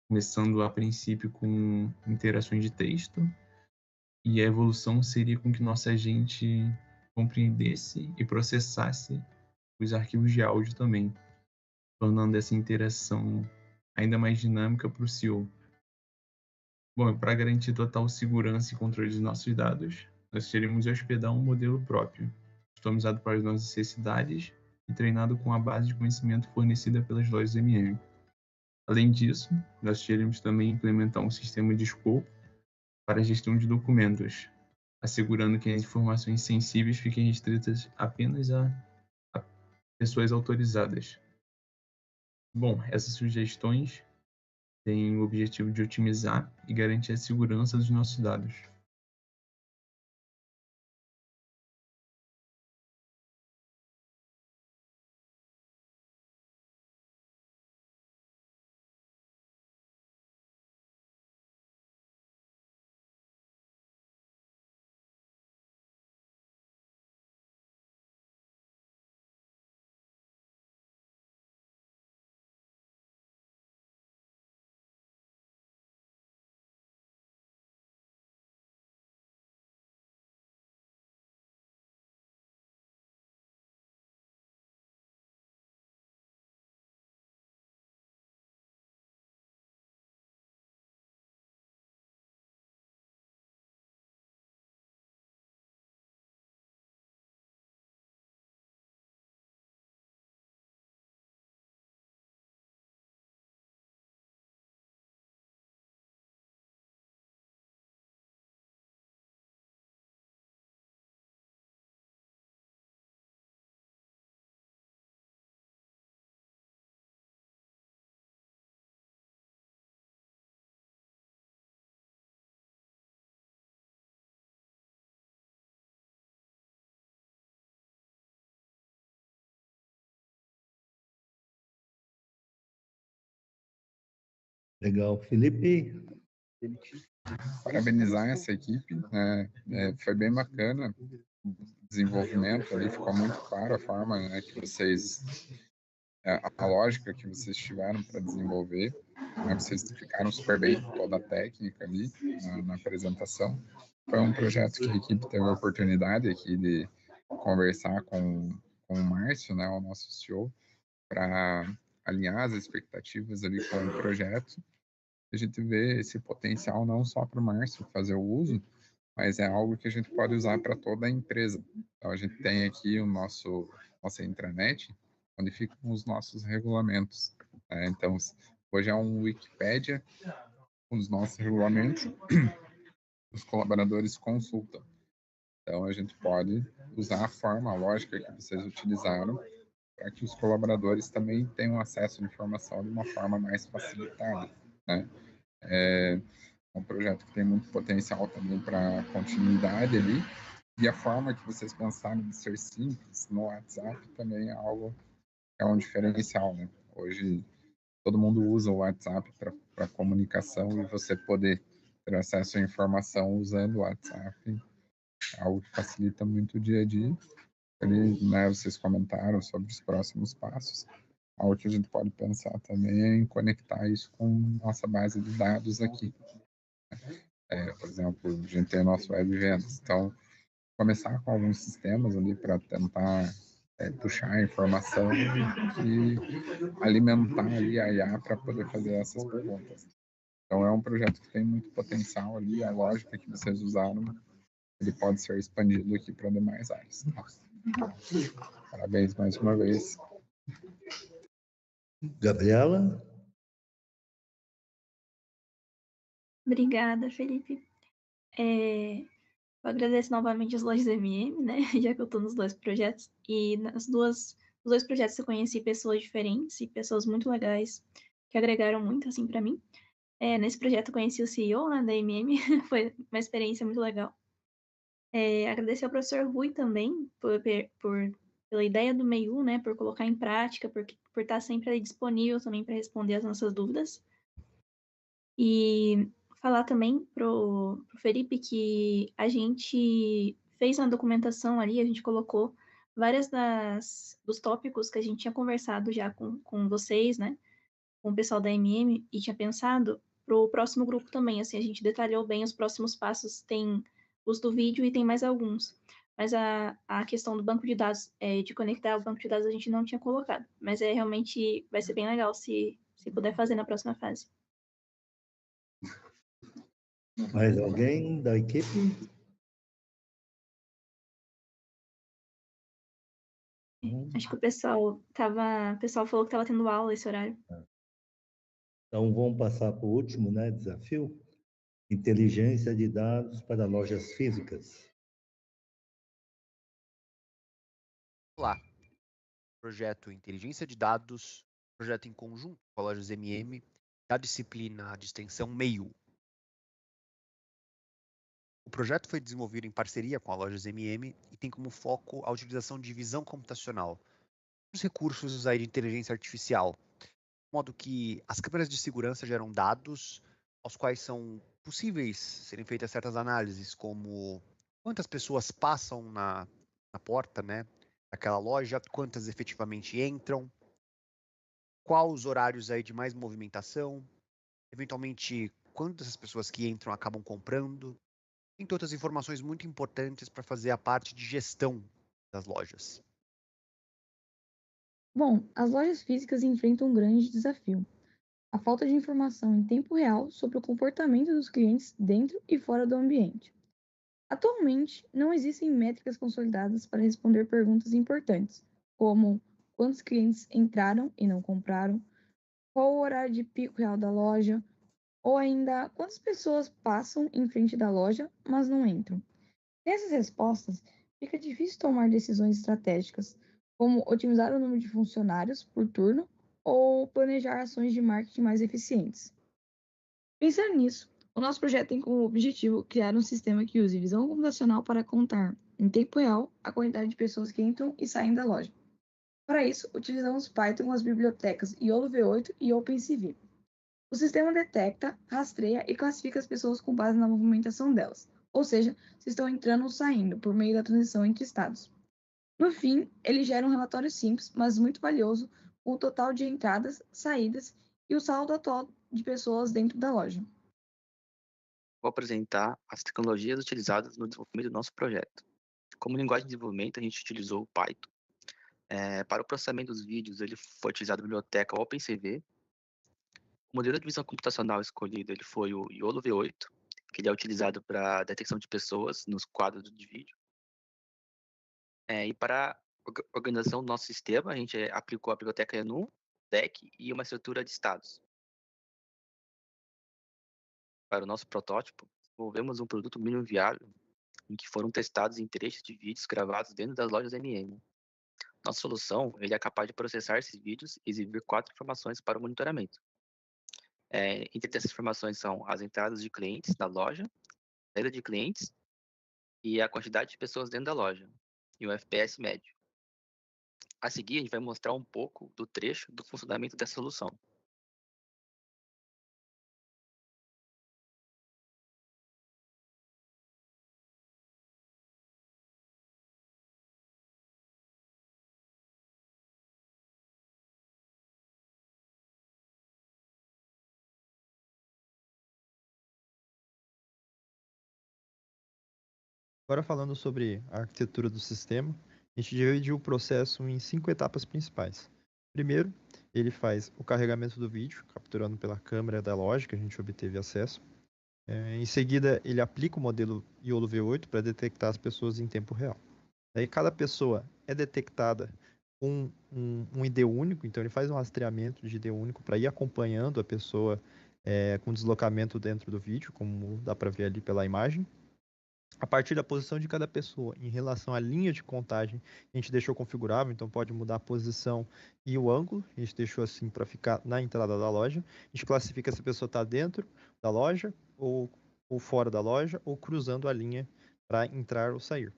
começando a princípio com interações de texto, e a evolução seria com que nosso agente compreendesse e processasse os arquivos de áudio também, tornando essa interação ainda mais dinâmica para o CEO. Bom, para garantir total segurança e controle dos nossos dados, nós teremos de hospedar um modelo próprio, customizado para as nossas necessidades e treinado com a base de conhecimento fornecida pelas lojas MM. Além disso, nós teremos também implementar um sistema de escopo para a gestão de documentos, assegurando que as informações sensíveis fiquem restritas apenas a pessoas autorizadas. Bom, essas sugestões têm o objetivo de otimizar e garantir a segurança dos nossos dados. Legal. Felipe? Parabenizar essa equipe, foi bem bacana o desenvolvimento ali, ficou muito claro a forma, né, que vocês, a lógica que vocês tiveram para desenvolver, né, vocês explicaram super bem toda a técnica ali na apresentação. Foi um projeto que a equipe teve a oportunidade aqui de conversar com o Márcio, né, o nosso CEO, para alinhar as expectativas ali com o projeto. A gente vê esse potencial não só para o Márcio fazer o uso, mas é algo que a gente pode usar para toda a empresa. Então, a gente tem aqui o nossa intranet, onde ficam os nossos regulamentos. Então, hoje é um Wikipédia com os nossos regulamentos, os colaboradores consultam. Então, a gente pode usar a forma, a lógica que vocês utilizaram, para que os colaboradores também tenham acesso à informação de uma forma mais facilitada, né? É um projeto que tem muito potencial também para continuidade ali, e a forma que vocês pensaram de ser simples no WhatsApp também é algo, é um diferencial, né? Hoje todo mundo usa o WhatsApp para comunicação, e você poder ter acesso à informação usando o WhatsApp é algo que facilita muito o dia a dia. Ali, né, vocês comentaram sobre os próximos passos. Algo que a gente pode pensar também é em conectar isso com nossa base de dados aqui. Por exemplo, a gente tem o nosso Web Vendas. Então, começar com alguns sistemas ali para tentar puxar a informação e alimentar ali a IA para poder fazer essas perguntas. Então, é um projeto que tem muito potencial ali. A lógica que vocês usaram, ele pode ser expandido aqui para demais áreas. Parabéns mais uma vez. Gabriela? Obrigada, Felipe. Eu agradeço novamente as lojas MM, né? Já que eu estou nos dois projetos. E nas duas Os 2 projetos eu conheci pessoas diferentes e pessoas muito legais que agregaram muito, assim, para mim. Nesse projeto eu conheci o CEO, né, da MM, foi uma experiência muito legal. Agradecer ao professor Rui também pela ideia do MEIU, né, por colocar em prática, por estar sempre ali disponível também para responder as nossas dúvidas. E falar também pro Felipe que a gente fez uma documentação ali, a gente colocou várias dos tópicos que a gente tinha conversado já com vocês, né, com o pessoal da MM, e tinha pensado pro próximo grupo também, assim, a gente detalhou bem os próximos passos, tem os do vídeo e tem mais alguns. Mas a questão do banco de dados, de conectar o banco de dados, a gente não tinha colocado. Mas realmente vai ser bem legal se puder fazer na próxima fase. Mais alguém da equipe? Acho que o pessoal falou que estava tendo aula esse horário. Então, vamos passar para o último, né, desafio. Inteligência de dados para lojas físicas. Olá. Projeto Inteligência de Dados, projeto em conjunto com a Lojas MM, da disciplina de extensão MEIU. O projeto foi desenvolvido em parceria com a Lojas MM e tem como foco a utilização de visão computacional, os recursos aí de inteligência artificial, de modo que as câmeras de segurança geram dados aos quais são possíveis serem feitas certas análises, como quantas pessoas passam na porta, né, daquela loja, quantas efetivamente entram, quais os horários aí de mais movimentação, eventualmente quantas pessoas que entram acabam comprando, entre outras informações muito importantes para fazer a parte de gestão das lojas. Bom, as lojas físicas enfrentam um grande desafio: a falta de informação em tempo real sobre o comportamento dos clientes dentro e fora do ambiente. Atualmente, não existem métricas consolidadas para responder perguntas importantes, como quantos clientes entraram e não compraram, qual o horário de pico real da loja, ou ainda quantas pessoas passam em frente da loja, mas não entram. Nessas respostas, fica difícil tomar decisões estratégicas, como otimizar o número de funcionários por turno ou planejar ações de marketing mais eficientes. Pensando nisso, o nosso projeto tem como objetivo criar um sistema que use visão computacional para contar, em tempo real, a quantidade de pessoas que entram e saem da loja. Para isso, utilizamos Python com as bibliotecas YOLO V8 e OpenCV. O sistema detecta, rastreia e classifica as pessoas com base na movimentação delas, ou seja, se estão entrando ou saindo por meio da transição entre estados. No fim, ele gera um relatório simples, mas muito valioso, com o total de entradas, saídas e o saldo atual de pessoas dentro da loja. Vou apresentar as tecnologias utilizadas no desenvolvimento do nosso projeto. Como linguagem de desenvolvimento, a gente utilizou o Python. Para o processamento dos vídeos, ele foi utilizado a biblioteca OpenCV. O modelo de visão computacional escolhido ele foi o YOLO V8, que ele é utilizado para detecção de pessoas nos quadros de vídeo. E para a organização do nosso sistema, a gente aplicou a biblioteca ENUM, DEC e uma estrutura de estados. Para o nosso protótipo, desenvolvemos um produto mínimo viável, em que foram testados em trechos de vídeos gravados dentro das lojas MM. Nossa solução ele é capaz de processar esses vídeos e exibir 4 informações para o monitoramento. Entre essas informações são as entradas de clientes da loja, a saída de clientes e a quantidade de pessoas dentro da loja, e o FPS médio. A seguir, a gente vai mostrar um pouco do trecho do funcionamento dessa solução. Agora falando sobre a arquitetura do sistema, a gente dividiu o processo em 5 etapas principais. Primeiro, ele faz o carregamento do vídeo, capturando pela câmera da loja que a gente obteve acesso. Em seguida, ele aplica o modelo YOLO V8 para detectar as pessoas em tempo real. Daí cada pessoa é detectada com um ID único, então ele faz um rastreamento de ID único para ir acompanhando a pessoa com deslocamento dentro do vídeo, como dá para ver ali pela imagem. A partir da posição de cada pessoa em relação à linha de contagem, a gente deixou configurável, então pode mudar a posição e o ângulo. A gente deixou assim para ficar na entrada da loja. A gente classifica se a pessoa está dentro da loja ou fora da loja ou cruzando a linha para entrar ou sair.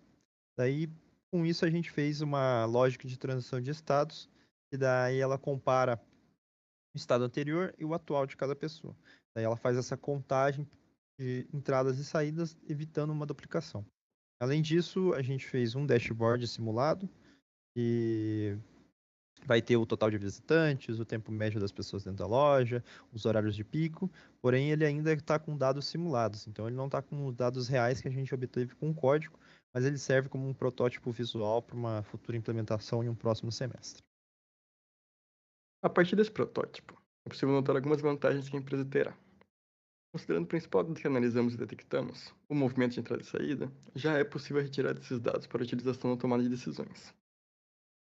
Daí, com isso, a gente fez uma lógica de transição de estados e daí ela compara o estado anterior e o atual de cada pessoa. Daí ela faz essa contagem de entradas e saídas, evitando uma duplicação. Além disso, a gente fez um dashboard simulado e vai ter o total de visitantes, o tempo médio das pessoas dentro da loja, os horários de pico, porém ele ainda está com dados simulados, então ele não está com os dados reais que a gente obteve com o código, mas ele serve como um protótipo visual para uma futura implementação em um próximo semestre. A partir desse protótipo, é possível notar algumas vantagens que a empresa terá. Considerando o principal dado que analisamos e detectamos, o movimento de entrada e saída, já é possível retirar desses dados para utilização na tomada de decisões.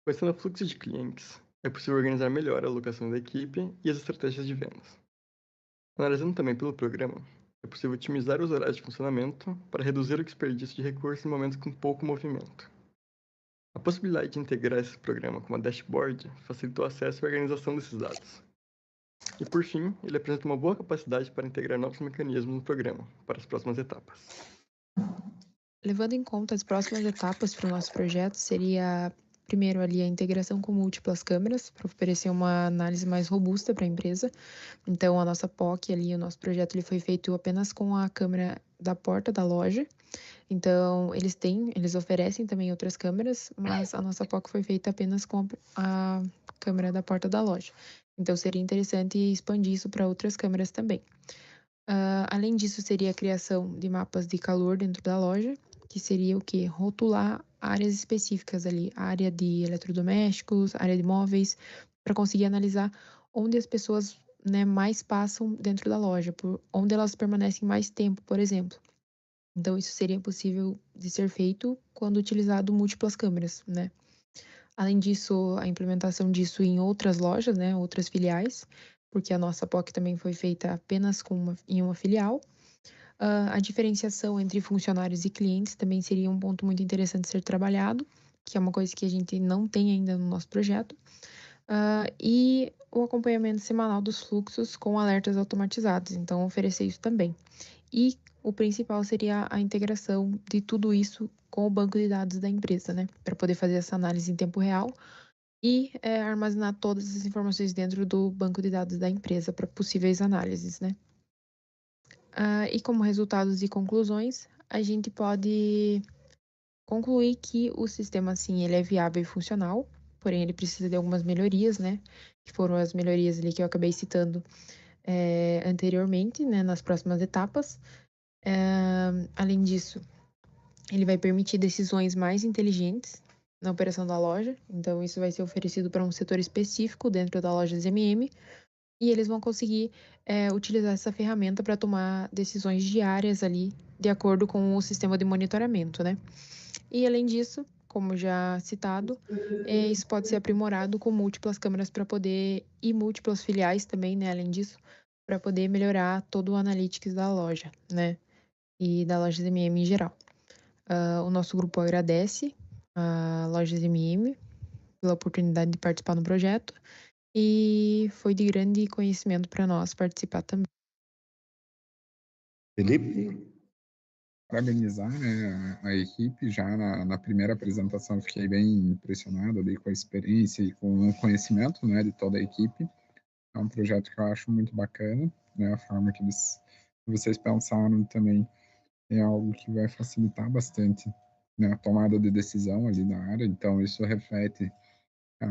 Conhecendo o fluxo de clientes, é possível organizar melhor a alocação da equipe e as estratégias de vendas. Analisando também pelo programa, é possível otimizar os horários de funcionamento para reduzir o desperdício de recursos em momentos com pouco movimento. A possibilidade de integrar esse programa com uma dashboard facilitou o acesso e a organização desses dados. E por fim, ele apresenta uma boa capacidade para integrar novos mecanismos no programa para as próximas etapas. Levando em conta as próximas etapas para o nosso projeto, seria primeiro ali a integração com múltiplas câmeras para oferecer uma análise mais robusta para a empresa. Então a nossa POC ali, o nosso projeto ele foi feito apenas com a câmera da porta da loja. Então eles oferecem também outras câmeras, mas a nossa POC foi feita apenas com a câmera da porta da loja. Então seria interessante expandir isso para outras câmeras também. Além disso, seria a criação de mapas de calor dentro da loja, que seria o quê? Rotular áreas específicas ali, área de eletrodomésticos, área de móveis, para conseguir analisar onde as pessoas, né, mais passam dentro da loja, por onde elas permanecem mais tempo, por exemplo. Então, isso seria possível de ser feito quando utilizado múltiplas câmeras, né? Além disso, a implementação disso em outras lojas, né, outras filiais, porque a nossa POC também foi feita apenas em uma filial. A diferenciação entre funcionários e clientes também seria um ponto muito interessante de ser trabalhado, que é uma coisa que a gente não tem ainda no nosso projeto. E o acompanhamento semanal dos fluxos com alertas automatizados, então oferecer isso também. E o principal seria a integração de tudo isso com o banco de dados da empresa, né? Para poder fazer essa análise em tempo real e armazenar todas as informações dentro do banco de dados da empresa para possíveis análises, né? E como resultados e conclusões, a gente pode concluir que o sistema, sim, ele é viável e funcional, porém ele precisa de algumas melhorias, né? Que foram as melhorias ali que eu acabei citando anteriormente, né? Nas próximas etapas. Além disso, ele vai permitir decisões mais inteligentes na operação da loja, então isso vai ser oferecido para um setor específico dentro da loja ZMM, e eles vão conseguir utilizar essa ferramenta para tomar decisões diárias ali, de acordo com o sistema de monitoramento, né? E além disso, como já citado, isso pode ser aprimorado com múltiplas câmeras para poder, e múltiplas filiais também, né? Além disso, para poder melhorar todo o analytics da loja, né? E da loja ZMM em geral. O nosso grupo agradece a loja ZMM pela oportunidade de participar no projeto e foi de grande conhecimento para nós participar também. Felipe? Parabenizar, né, a equipe. Já na primeira apresentação fiquei bem impressionado ali com a experiência e com o conhecimento, né, de toda a equipe. É um projeto que eu acho muito bacana, né, a forma que vocês pensaram também é algo que vai facilitar bastante, né, a tomada de decisão ali na área. Então isso reflete,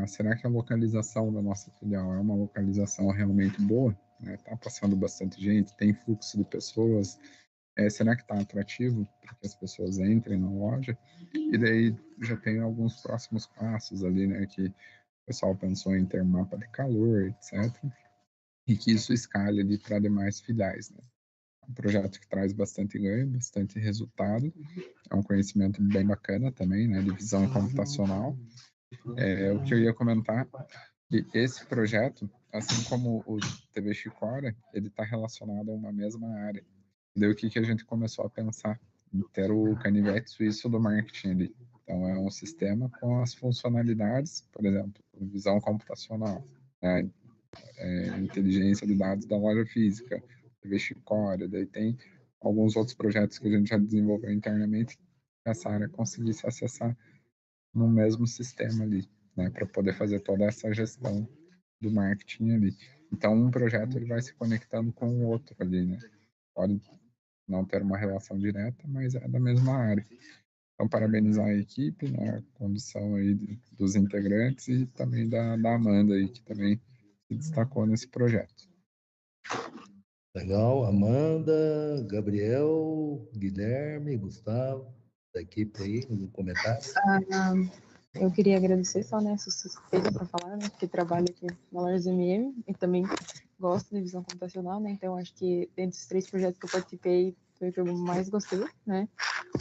será que a localização da nossa filial é uma localização realmente boa? Tá passando bastante gente, tem fluxo de pessoas, será que está atrativo para que as pessoas entrem na loja? E daí já tem alguns próximos passos ali, né, que o pessoal pensou em ter mapa de calor, etc. E que isso escale ali para demais filiais, né? É um projeto que traz bastante ganho, bastante resultado. É um conhecimento bem bacana também, né, de visão computacional. O que eu ia comentar, que esse projeto, assim como o TV Chicória, ele está relacionado a uma mesma área. E daí o que a gente começou a pensar ter o canivete suíço do marketing ali. Então, é um sistema com as funcionalidades, por exemplo, visão computacional, né? Inteligência de dados da loja física, TV Chicória, daí tem alguns outros projetos que a gente já desenvolveu internamente, que essa área conseguisse acessar no mesmo sistema ali, né, para poder fazer toda essa gestão do marketing ali. Então, um projeto ele vai se conectando com o outro ali, né? Pode não ter uma relação direta, mas é da mesma área. Então, parabenizar a equipe, né, a condução aí dos integrantes e também da Amanda aí, que também se destacou nesse projeto. Legal, Amanda, Gabriel, Guilherme, Gustavo, da equipe aí, no comentário. Eu queria agradecer só, né, suspeita para falar, né, porque trabalho aqui na loja MM e também gosto de visão computacional, né, então acho que dentre os 3 projetos que eu participei, foi o que eu mais gostei, né,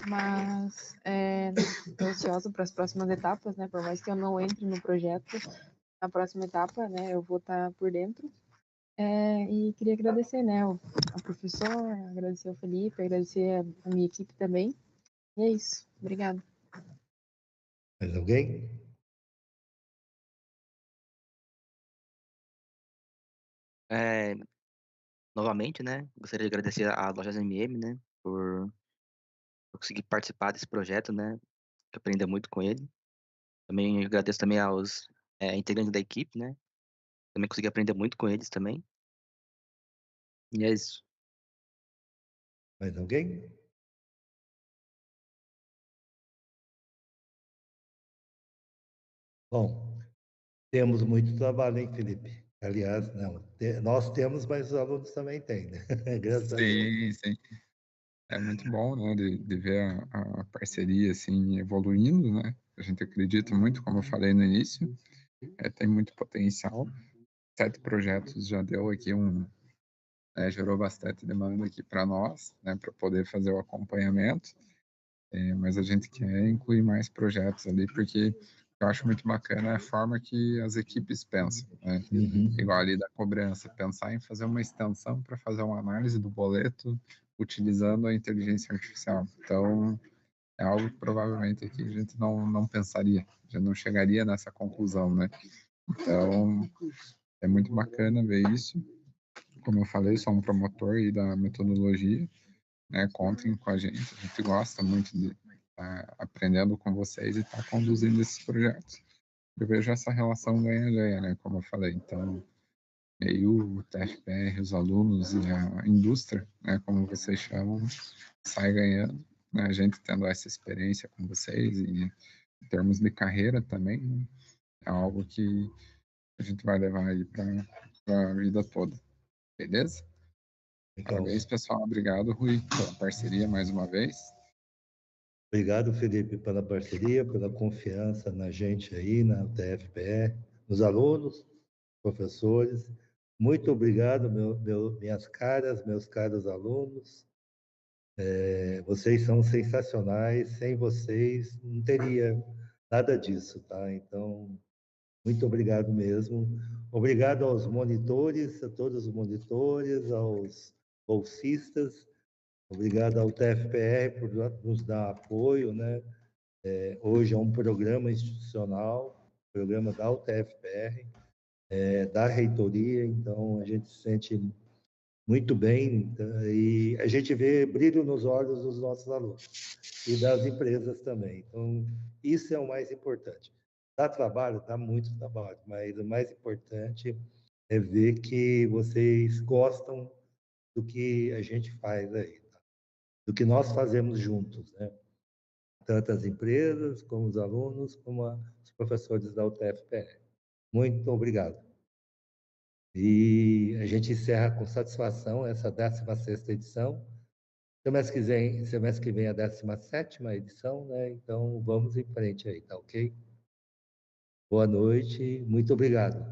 mas estou ansiosa para as próximas etapas, né, por mais que eu não entre no projeto, na próxima etapa, né, eu vou estar por dentro. E queria agradecer, né, ao professor, agradecer ao Felipe, agradecer a minha equipe também. E é isso. Obrigada. Mais alguém? Novamente, né, gostaria de agradecer a Lojas MM, né, por conseguir participar desse projeto, né, aprender muito com ele. Também agradeço também aos integrantes da equipe, né, também consegui aprender muito com eles também. E é isso. Mais alguém? Bom, temos muito trabalho, hein, Felipe? Aliás, não, nós temos, mas os alunos também têm, né? Graças a Deus. Sim. É muito bom, né, de ver a parceria, assim, evoluindo, né? A gente acredita muito, como eu falei no início, tem muito potencial. 7 projetos já deu aqui gerou bastante demanda aqui para nós, né, para poder fazer o acompanhamento. Mas a gente quer incluir mais projetos ali, porque eu acho muito bacana a forma que as equipes pensam, né? Igual ali da cobrança, pensar em fazer uma extensão para fazer uma análise do boleto utilizando a inteligência artificial. Então, é algo que provavelmente aqui a gente não pensaria, já não chegaria nessa conclusão, né? Então, é muito bacana ver isso. Como eu falei, sou um promotor aí da metodologia, né? Contem com a gente gosta muito de estar aprendendo com vocês e estar conduzindo esses projetos. Eu vejo essa relação ganha-ganha, né? Como eu falei, então, meio o TFPR, os alunos e a indústria, né? Como vocês chamam, sai ganhando, né? A gente tendo essa experiência com vocês e em termos de carreira também, né? É algo que a gente vai levar aí para a vida toda, beleza? Legal. Parabéns, pessoal. Obrigado, Rui, pela parceria mais uma vez. Obrigado, Felipe, pela parceria, pela confiança na gente aí, na TFPR, nos alunos, professores. Muito obrigado, minhas caras, meus caros alunos. Vocês são sensacionais. Sem vocês, não teria nada disso, tá? Então, muito obrigado mesmo. Obrigado aos monitores, a todos os monitores, aos bolsistas. Obrigado ao TFPR por nos dar apoio, né? Hoje é um programa institucional, programa da UTFPR, da reitoria, então a gente se sente muito bem e a gente vê brilho nos olhos dos nossos alunos e das empresas também. Então, isso é o mais importante. Dá trabalho? Dá muito trabalho, mas o mais importante é ver que vocês gostam do que a gente faz aí, tá? Do que nós fazemos juntos, né? Tanto as empresas, como os alunos, como os professores da UTFPR. Muito obrigado. E a gente encerra com satisfação essa 16ª edição. Semestre que vem a 17ª edição, né? Então, vamos em frente aí, tá ok? Boa noite, muito obrigado.